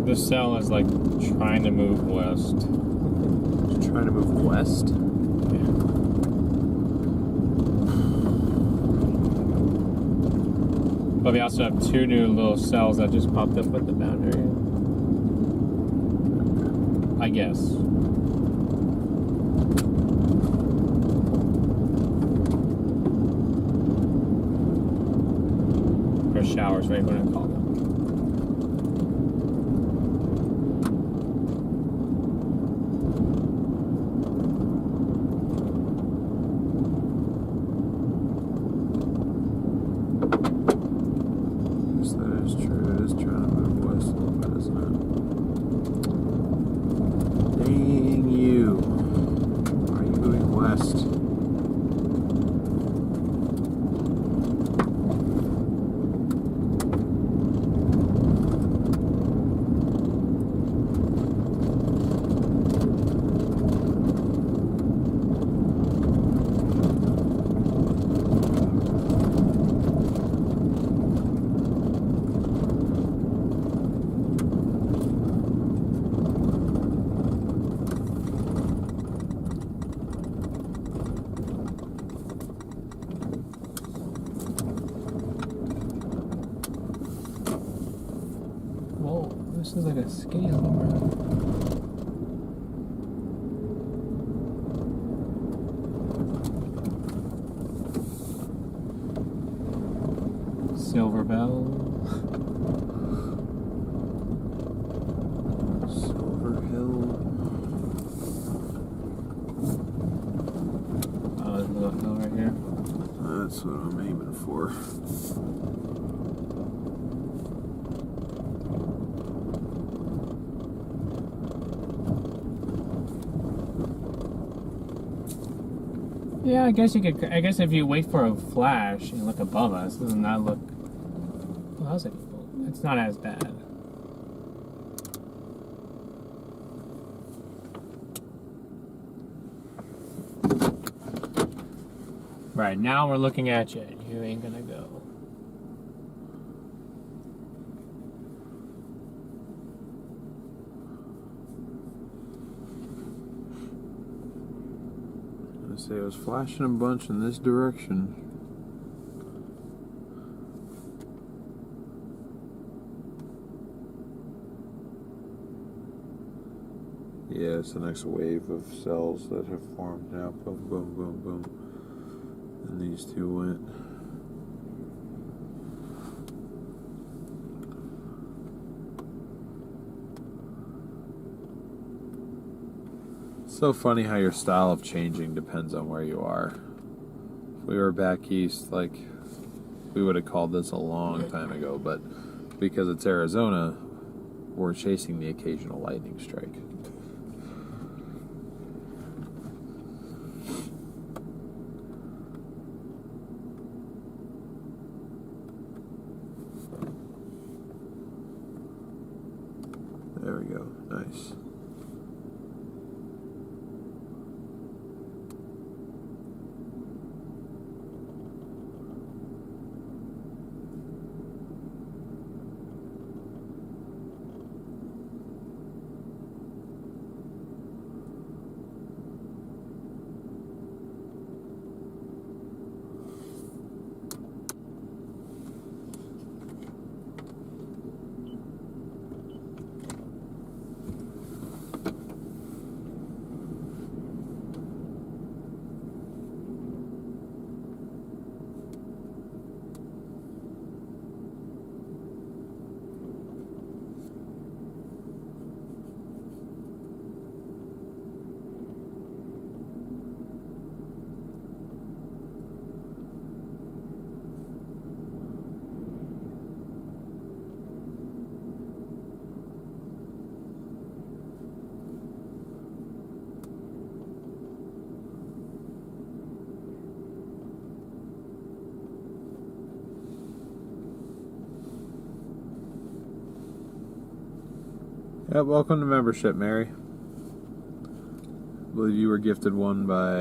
The cell is like trying to move west. Trying to move west? But we also have two new little cells that just popped up at the boundary. I guess. Or showers, right? What do I call them? Yes, that is true. It is trying to move west a little bit, isn't it? Dang you. Why are you moving west? Whoa, this is like a skinny little road. Silver Bell. Silver Hill. Oh, there's a little hill right here. That's what I'm aiming for. Yeah, I guess you could. I guess if you wait for a flash and look above us, doesn't that look? Well, how's it? It's not as bad. Right now we're looking at you. And you ain't gonna go. gonna say it was flashing a bunch in this direction. Yeah, it's the next wave of cells that have formed now. Boom, boom, boom, boom. And these two went. So funny how your style of changing depends on where you are. If we were back east, like, we would have called this a long time ago, but because it's Arizona, we're chasing the occasional lightning strike. There we go. Nice. Yep, welcome to membership, Mary. I believe you were gifted one by,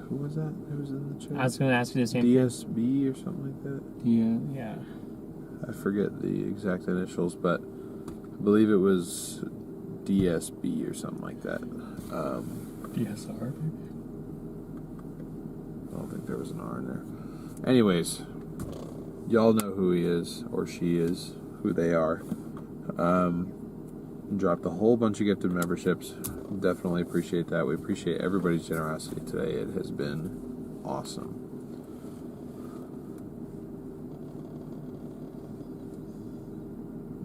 who was that? Who was in the chat? I was going to ask you the same DSB or something like that? Yeah. I forget the exact initials, but I believe it was DSB or something like that. DSR? I don't think there was an R in there. Anyways, y'all know who he is, or she is, who they are. Dropped a whole bunch of gifted memberships. Definitely appreciate that. We appreciate everybody's generosity today. It has been awesome.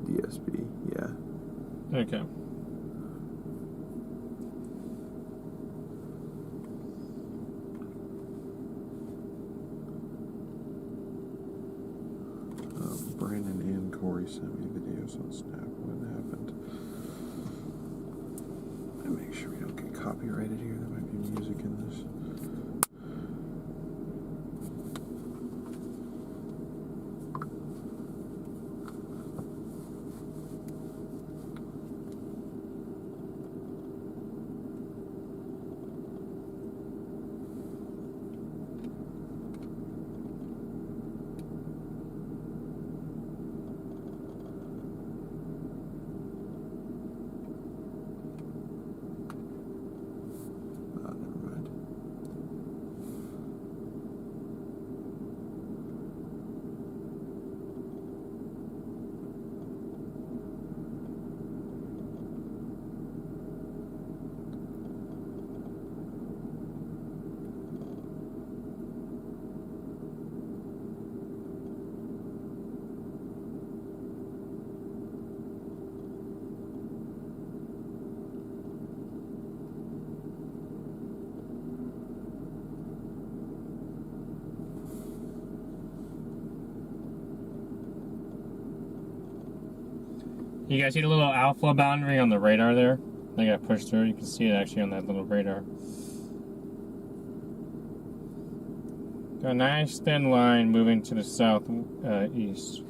DSB, yeah. Okay. Brandon and Corey sent me videos on Snap. What happened? Make sure we don't get copyrighted here. There might be music in this. You guys see the little alpha boundary on the radar there? They got pushed through. You can see it actually on that little radar. Got a nice thin line moving to the south east.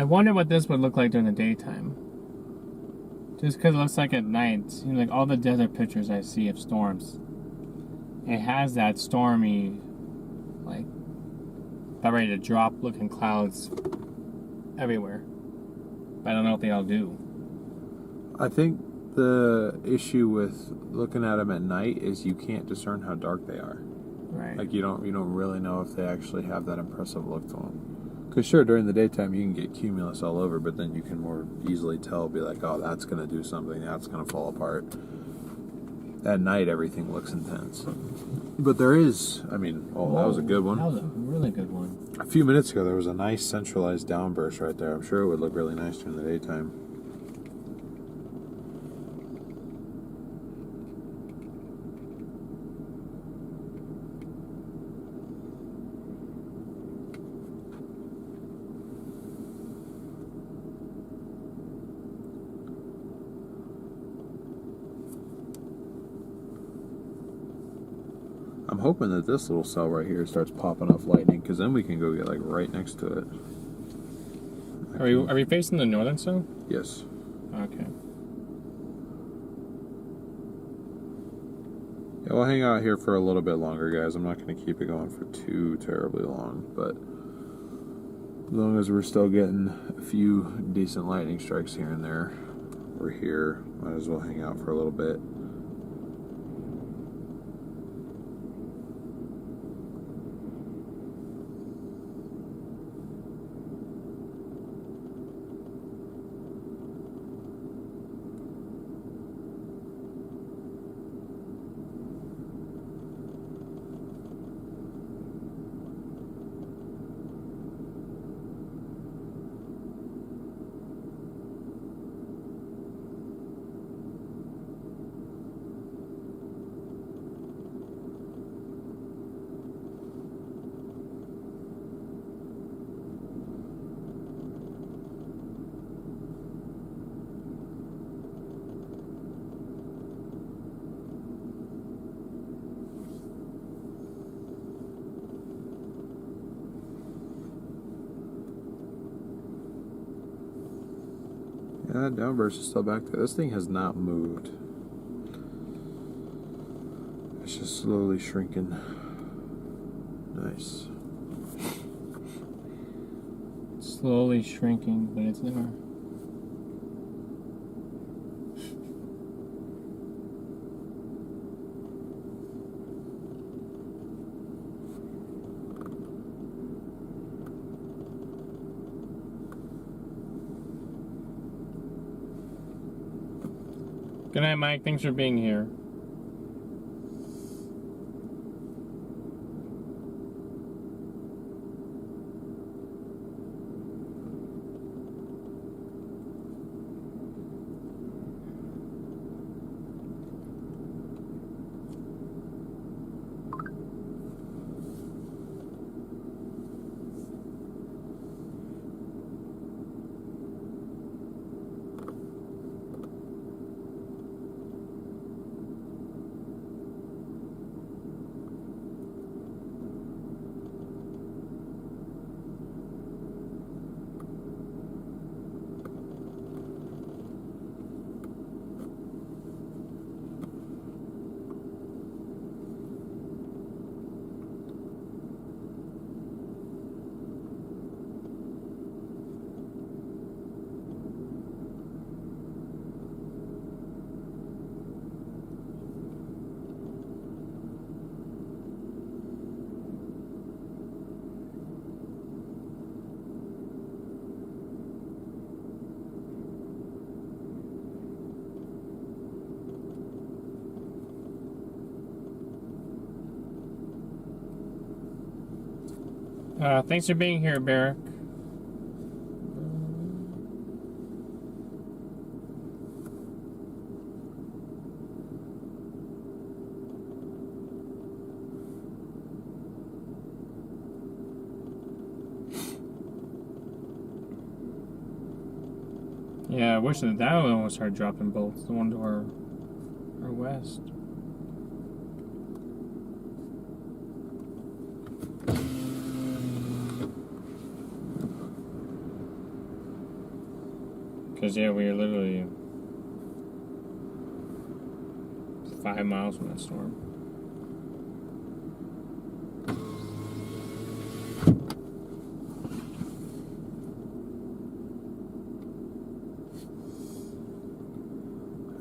I wonder what this would look like during the daytime. Just because it looks like at night, seems like all the desert pictures I see of storms, it has that stormy, like, about ready to drop looking clouds everywhere. But I don't know if they all do. I think the issue with looking at them at night is you can't discern how dark they are. Right. Like you don't really know if they actually have that impressive look to them. Because sure, during the daytime you can get cumulus all over, but then you can more easily tell, be like, oh, that's going to do something, that's going to fall apart. At night, everything looks intense. But there is, I mean, oh, that was a good one. That was a really good one. A few minutes ago, there was a nice centralized downburst right there. I'm sure it would look really nice during the daytime. I'm hoping that this little cell right here starts popping off lightning, because then we can go get like right next to it. Are we facing the northern zone? Yes. Okay. Yeah, we'll hang out here for a little bit longer, guys. I'm not going to keep it going for too terribly long, but as long as we're still getting a few decent lightning strikes here and there, we're here. Might as well hang out for a little bit. Yeah, that downburst is still back there. This thing has not moved. It's just slowly shrinking. Nice. Slowly shrinking, but it's there. Good night, Mike. Thanks for being here. Thanks for being here, Barrick. Yeah, I wish that one would start dropping bolts, the one to our west. Because, yeah, we were literally 5 miles from that storm.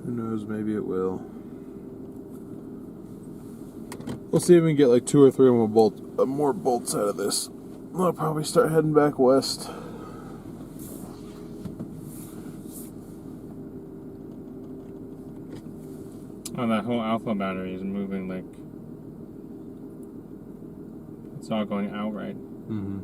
Who knows? Maybe it will. We'll see if we can get like 2 or 3 more bolts out of this. I'll probably start heading back west. Oh, that whole alpha battery is moving like it's all going outright. Mm-hmm.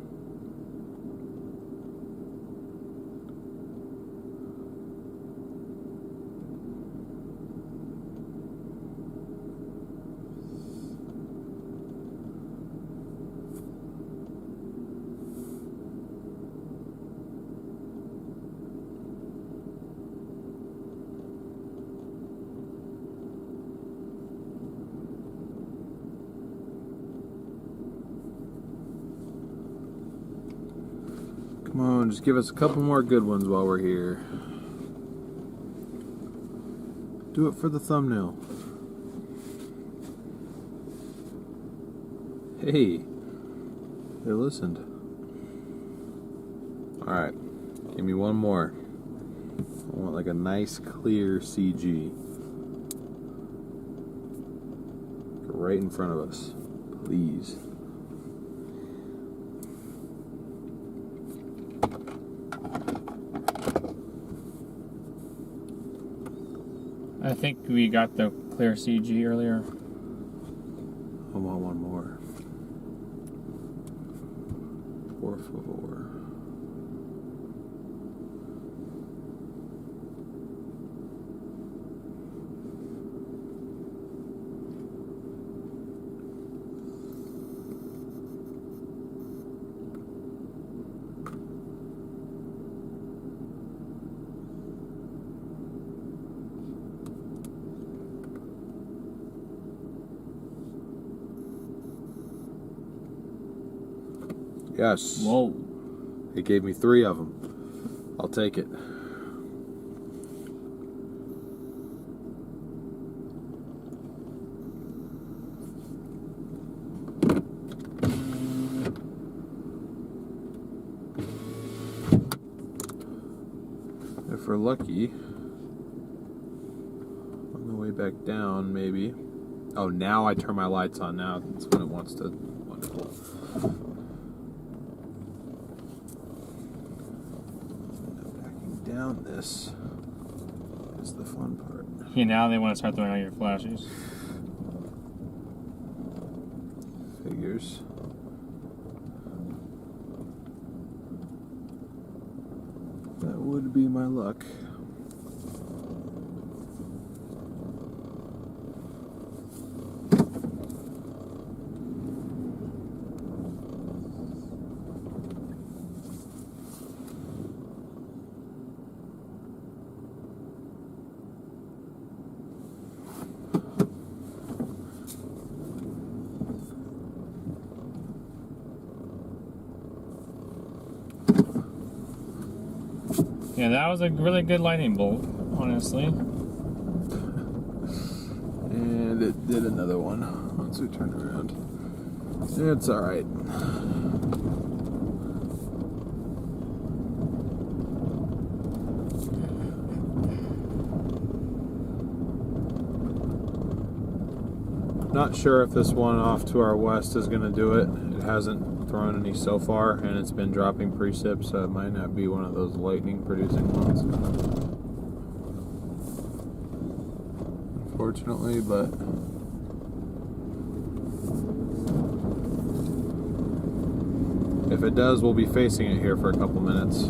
Come on, just give us a couple more good ones while we're here. Do it for the thumbnail. Hey, they listened. Alright, give me one more. I want like a nice clear CG. Right in front of us. Please. I think we got the clear CG earlier. I want one more. Por favor. Yes. Whoa. It gave me 3 of them. I'll take it. If we're lucky, on the way back down, maybe. Oh, now I turn my lights on. Now that's when it wants to. Wonderful. Down this is the fun part. Yeah, now they want to start throwing out your flashes. Figures. That would be my luck. Yeah, that was a really good lightning bolt, honestly. And it did another one once we turned around. It's alright. Not sure if this one off to our west is going to do it. It hasn't thrown any so far, and it's been dropping precip, so it might not be one of those lightning producing ones, unfortunately. But if it does, we'll be facing it here for a couple minutes.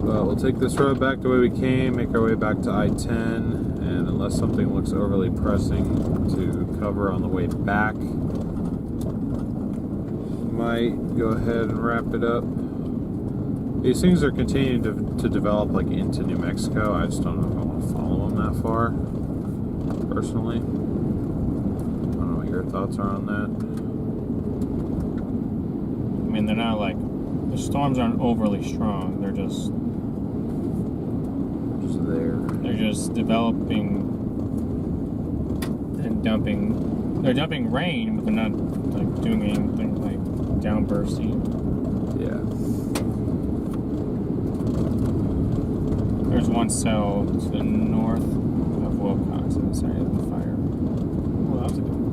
So we'll take this road back the way we came, make our way back to I-10, and unless something looks overly pressing to cover on the way back, might go ahead and wrap it up. These things are continuing to develop like into New Mexico. I just don't know if I want to follow them that far, personally. I don't know what your thoughts are on that. I mean, they're not like, the storms aren't overly strong. They're just There. They're just developing and dumping. They're dumping rain, but they're not like doing anything like downbursty. Yeah. There's one cell to the north of Wilcox in this area of the fire. Oh, that was a good one.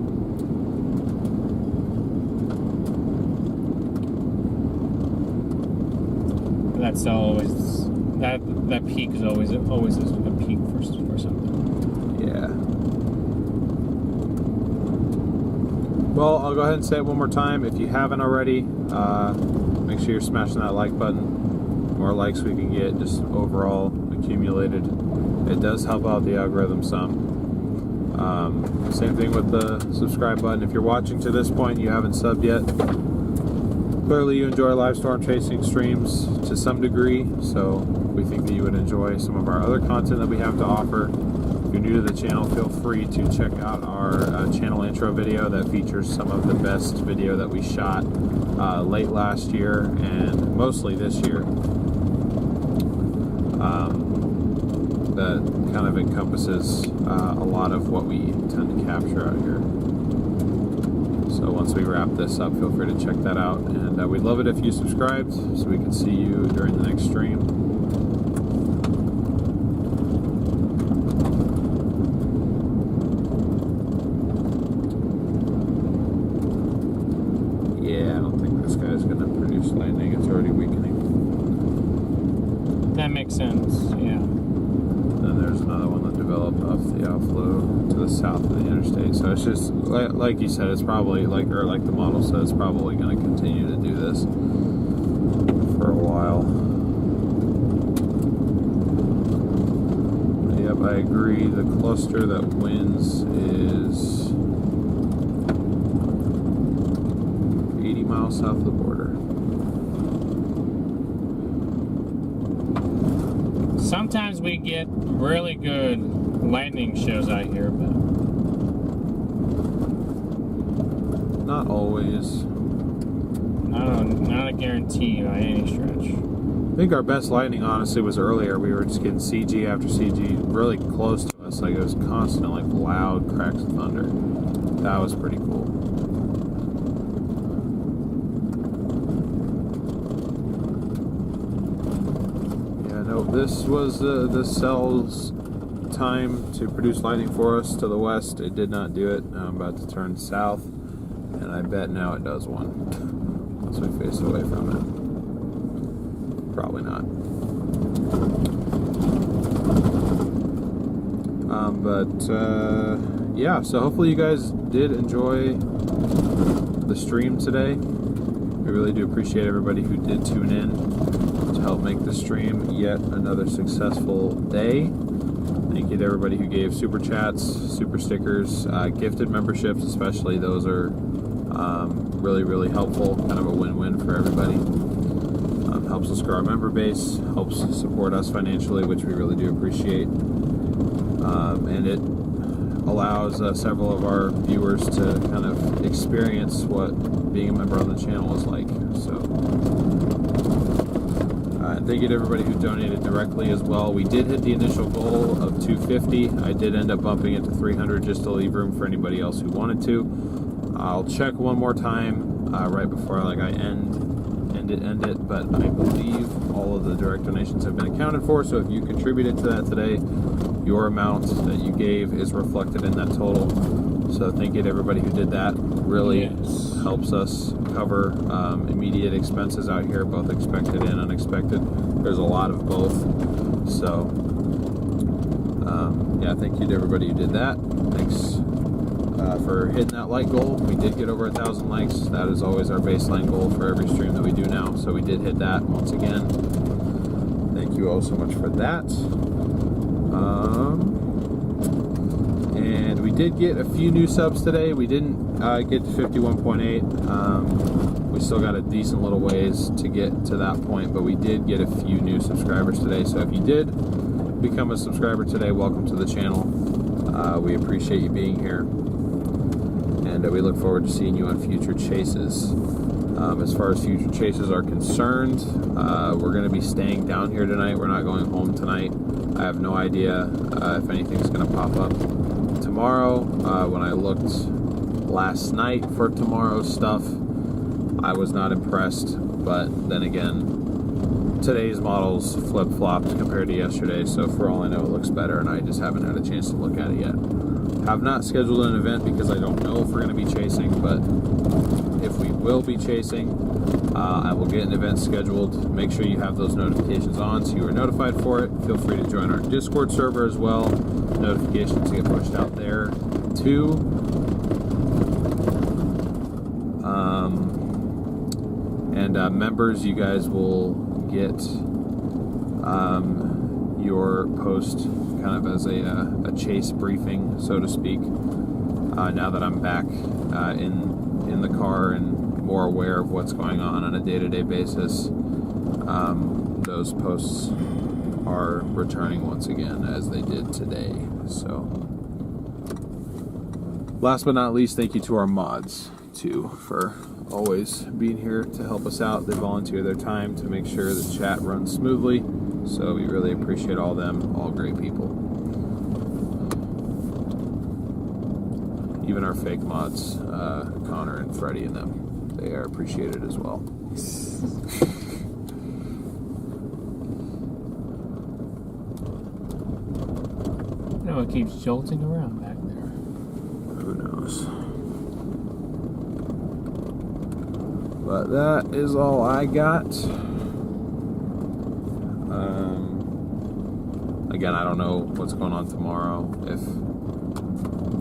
That cell always, that peak is always a peak for something. Yeah. Well, I'll go ahead and say it one more time. If you haven't already, make sure you're smashing that like button. The more likes we can get, just overall accumulated, it does help out the algorithm some. Same thing with the subscribe button. If you're watching to this point and you haven't subbed yet, clearly you enjoy live storm chasing streams to some degree, so we think that you would enjoy some of our other content that we have to offer. If you're new to the channel, feel free to check out our channel intro video that features some of the best video that we shot late last year and mostly this year. That kind of encompasses a lot of what we tend to capture out here. So once we wrap this up, feel free to check that out. And we'd love it if you subscribed so we can see you during the next stream. Yeah, I don't think this guy's going to produce lightning. It's already weakening. That makes sense, yeah. Then there's another one that developed off the outflow to the south of the interstate. So it's just, like you said, it's probably, like the model says, it's probably going to continue to do this for a while. Yep, I agree. The cluster that wins is 80 miles south of the border. Sometimes we get really good lightning shows out here, but Not always. not a guarantee by any stretch. I think our best lightning, honestly, was earlier. We were just getting CG after CG really close to us. Like, it was constant, like, loud cracks of thunder. That was pretty cool. Yeah, no, this was the cell's time to produce lightning for us to the west. It did not do it. Now I'm about to turn south, and I bet now it does one. Once we face away from it. Probably not. Yeah, so hopefully you guys did enjoy the stream today. We really do appreciate everybody who did tune in to help make the stream yet another successful day. Thank you to everybody who gave super chats, super stickers, gifted memberships, especially. Those are really, really helpful. Kind of a win-win for everybody. Helps us grow our member base, helps support us financially, which we really do appreciate. And it allows several of our viewers to kind of experience what being a member on the channel is like. So, thank you to everybody who donated directly as well. We did hit the initial goal of 250. I did end up bumping it to 300 just to leave room for anybody else who wanted to. I'll check one more time right before I end it, but I believe all of the direct donations have been accounted for. So if you contributed to that today, your amount that you gave is reflected in that total. So thank you to everybody who did that. Really helps us cover immediate expenses out here, both expected and unexpected. There's a lot of both. So yeah, thank you to everybody who did that. Thanks for hitting that like goal. We did get over 1,000 likes. That is always our baseline goal for every stream that we do now. So we did hit that once again. Thank you all so much for that. And we did get a few new subs today. We didn't get to 51.8. We still got a decent little ways to get to that point, but we did get a few new subscribers today. So if you did become a subscriber today, welcome to the channel. We appreciate you being here, and we look forward to seeing you on future chases. As far as future chases are concerned, we're going to be staying down here tonight. We're not going home tonight. I have no idea if anything's going to pop up tomorrow. When I looked last night for tomorrow's stuff, I was not impressed, but then again, today's models flip-flopped compared to yesterday, so for all I know it looks better, and I just haven't had a chance to look at it yet. Have not scheduled an event because I don't know if we're going to be chasing, but if we will be chasing, I will get an event scheduled. Make sure you have those notifications on so you are notified for it. Feel free to join our Discord server as well. Notifications get pushed out there too. Members, you guys will get your post kind of as a chase briefing, so to speak. Now that I'm back in the car and more aware of what's going on a day-to-day basis, those posts are returning once again as they did today. So, last but not least, thank you to our mods too for always being here to help us out. They volunteer their time to make sure the chat runs smoothly, so we really appreciate all them, all great people. Even our fake mods, Connor and Freddie and them, they are appreciated as well. I know it keeps jolting around back there. Who knows? But that is all I got. Again, I don't know what's going on tomorrow. If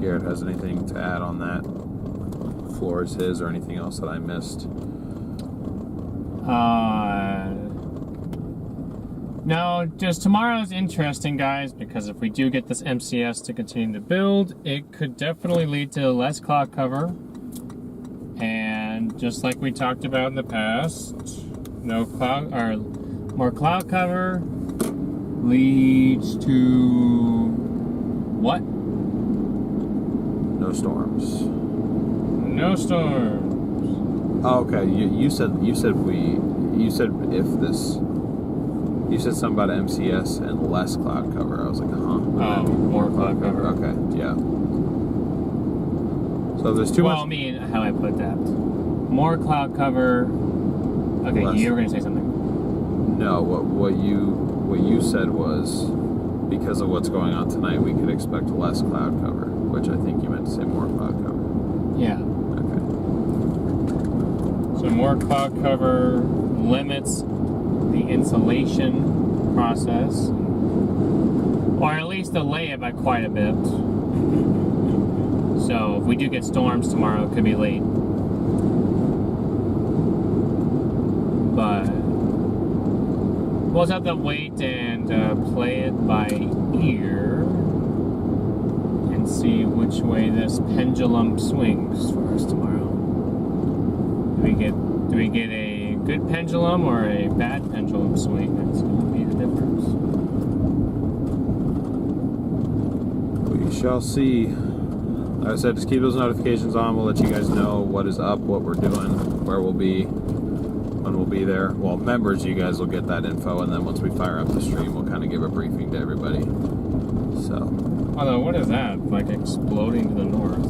Garrett has anything to add on that, the floor is his, or anything else that I missed. No, just tomorrow's interesting, guys, because if we do get this MCS to continue to build, it could definitely lead to less cloud cover. And just like we talked about in the past, no cloud or more cloud cover leads to what? No storms. No storms. Oh, okay. You said something about MCS and less cloud cover. I was like, huh? Oh, more cloud cover. Okay, yeah. So there's too much. Well, I mean, how I put that. More cloud cover. Okay, Less. you were gonna say something. No, what you said was because of what's going on tonight, we could expect less cloud cover, which I think you meant to say more cloud cover. Yeah. Okay. So more cloud cover limits the insulation process, or at least delay it by quite a bit. So if we do get storms tomorrow, it could be late. But we'll just have to wait and play it by ear and see which way this pendulum swings for us tomorrow. Do we get a good pendulum or a bad pendulum swing? That's going to be the difference. We shall see. Like I said, just keep those notifications on. We'll let you guys know what is up, what we're doing, where we'll be, when we'll be there. Well, members, you guys will get that info, and then once we fire up the stream, we'll kind of give a briefing to everybody. So. Although, what is that? Like exploding to the north?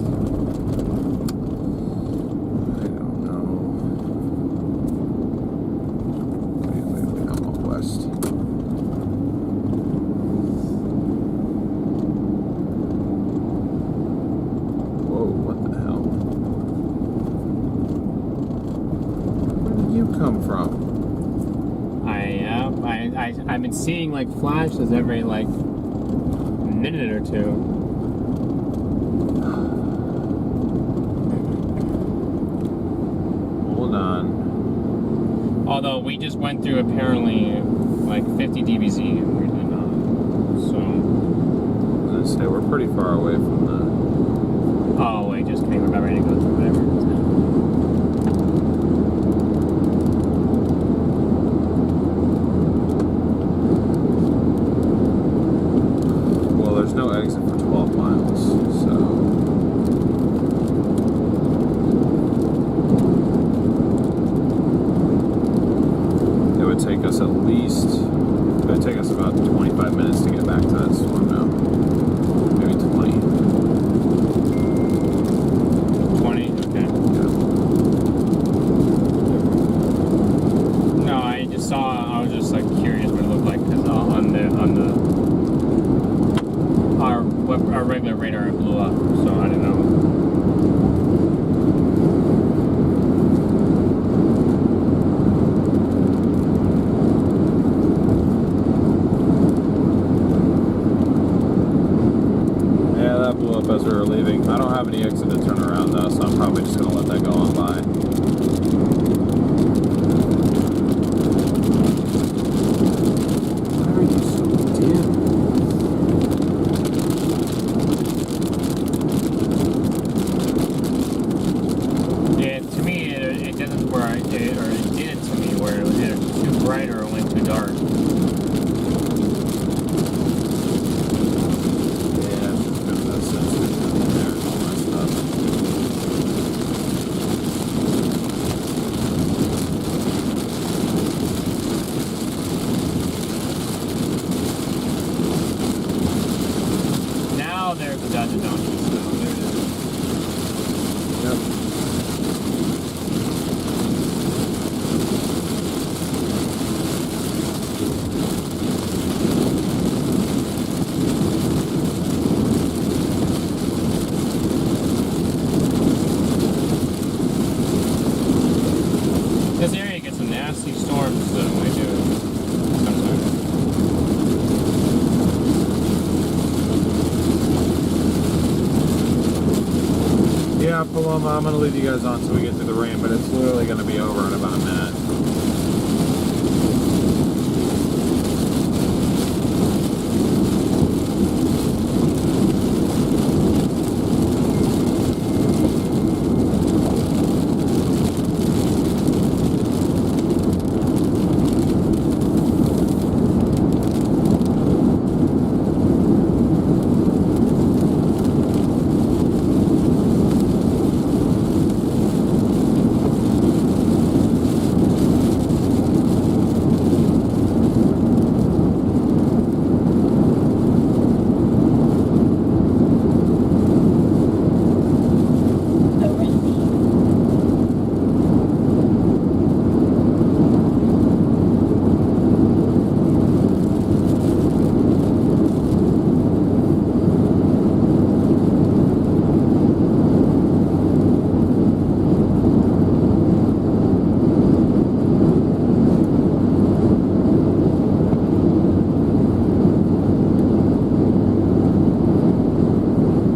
I don't know. Wait, I'm out west. Whoa, what the hell? Where did you come from? I've been seeing like flashes every like minute or two. Hold on. Although we just went through apparently like 50 DBZ and we did not. So. I was gonna say we're pretty far away from the. Oh wait, just kidding. We're about ready to go through whatever it is now. our regular radar blew up, so I don't know. Yeah, that blew up as we were leaving. I don't have any exit to turn around though, so I'm probably just gonna let that go on by. Why are you so dim? Yeah, to me, it doesn't where it did to me where it was either too bright or it went too dark. Yeah, because that sensor down there and all that stuff. Now there's the Dodge Donkey. So there it is. Yep. This area gets some nasty storms when we do sometimes. Yeah, Paloma, I'm gonna leave you guys on until we get through the rain, but it's literally gonna be over in about a minute.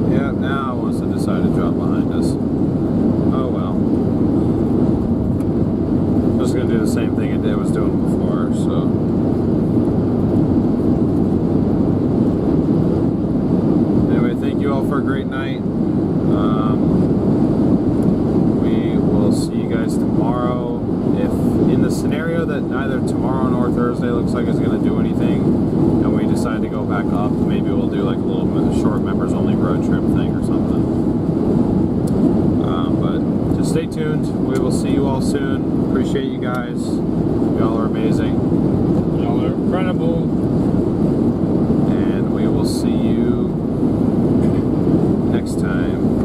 Yeah, now it wants to decide to drop behind us. Oh well. Just gonna do the same thing it was doing before, so. Anyway, thank you all for a great night. We will see you guys tomorrow. If in the scenario that neither tomorrow nor Thursday looks like it's going to do anything, and we decide to go back up, maybe we'll do like a little short members only road trip thing or something. But just stay tuned. We will see you all soon. Appreciate you guys. Y'all are amazing. Y'all are incredible. And we will see you next time.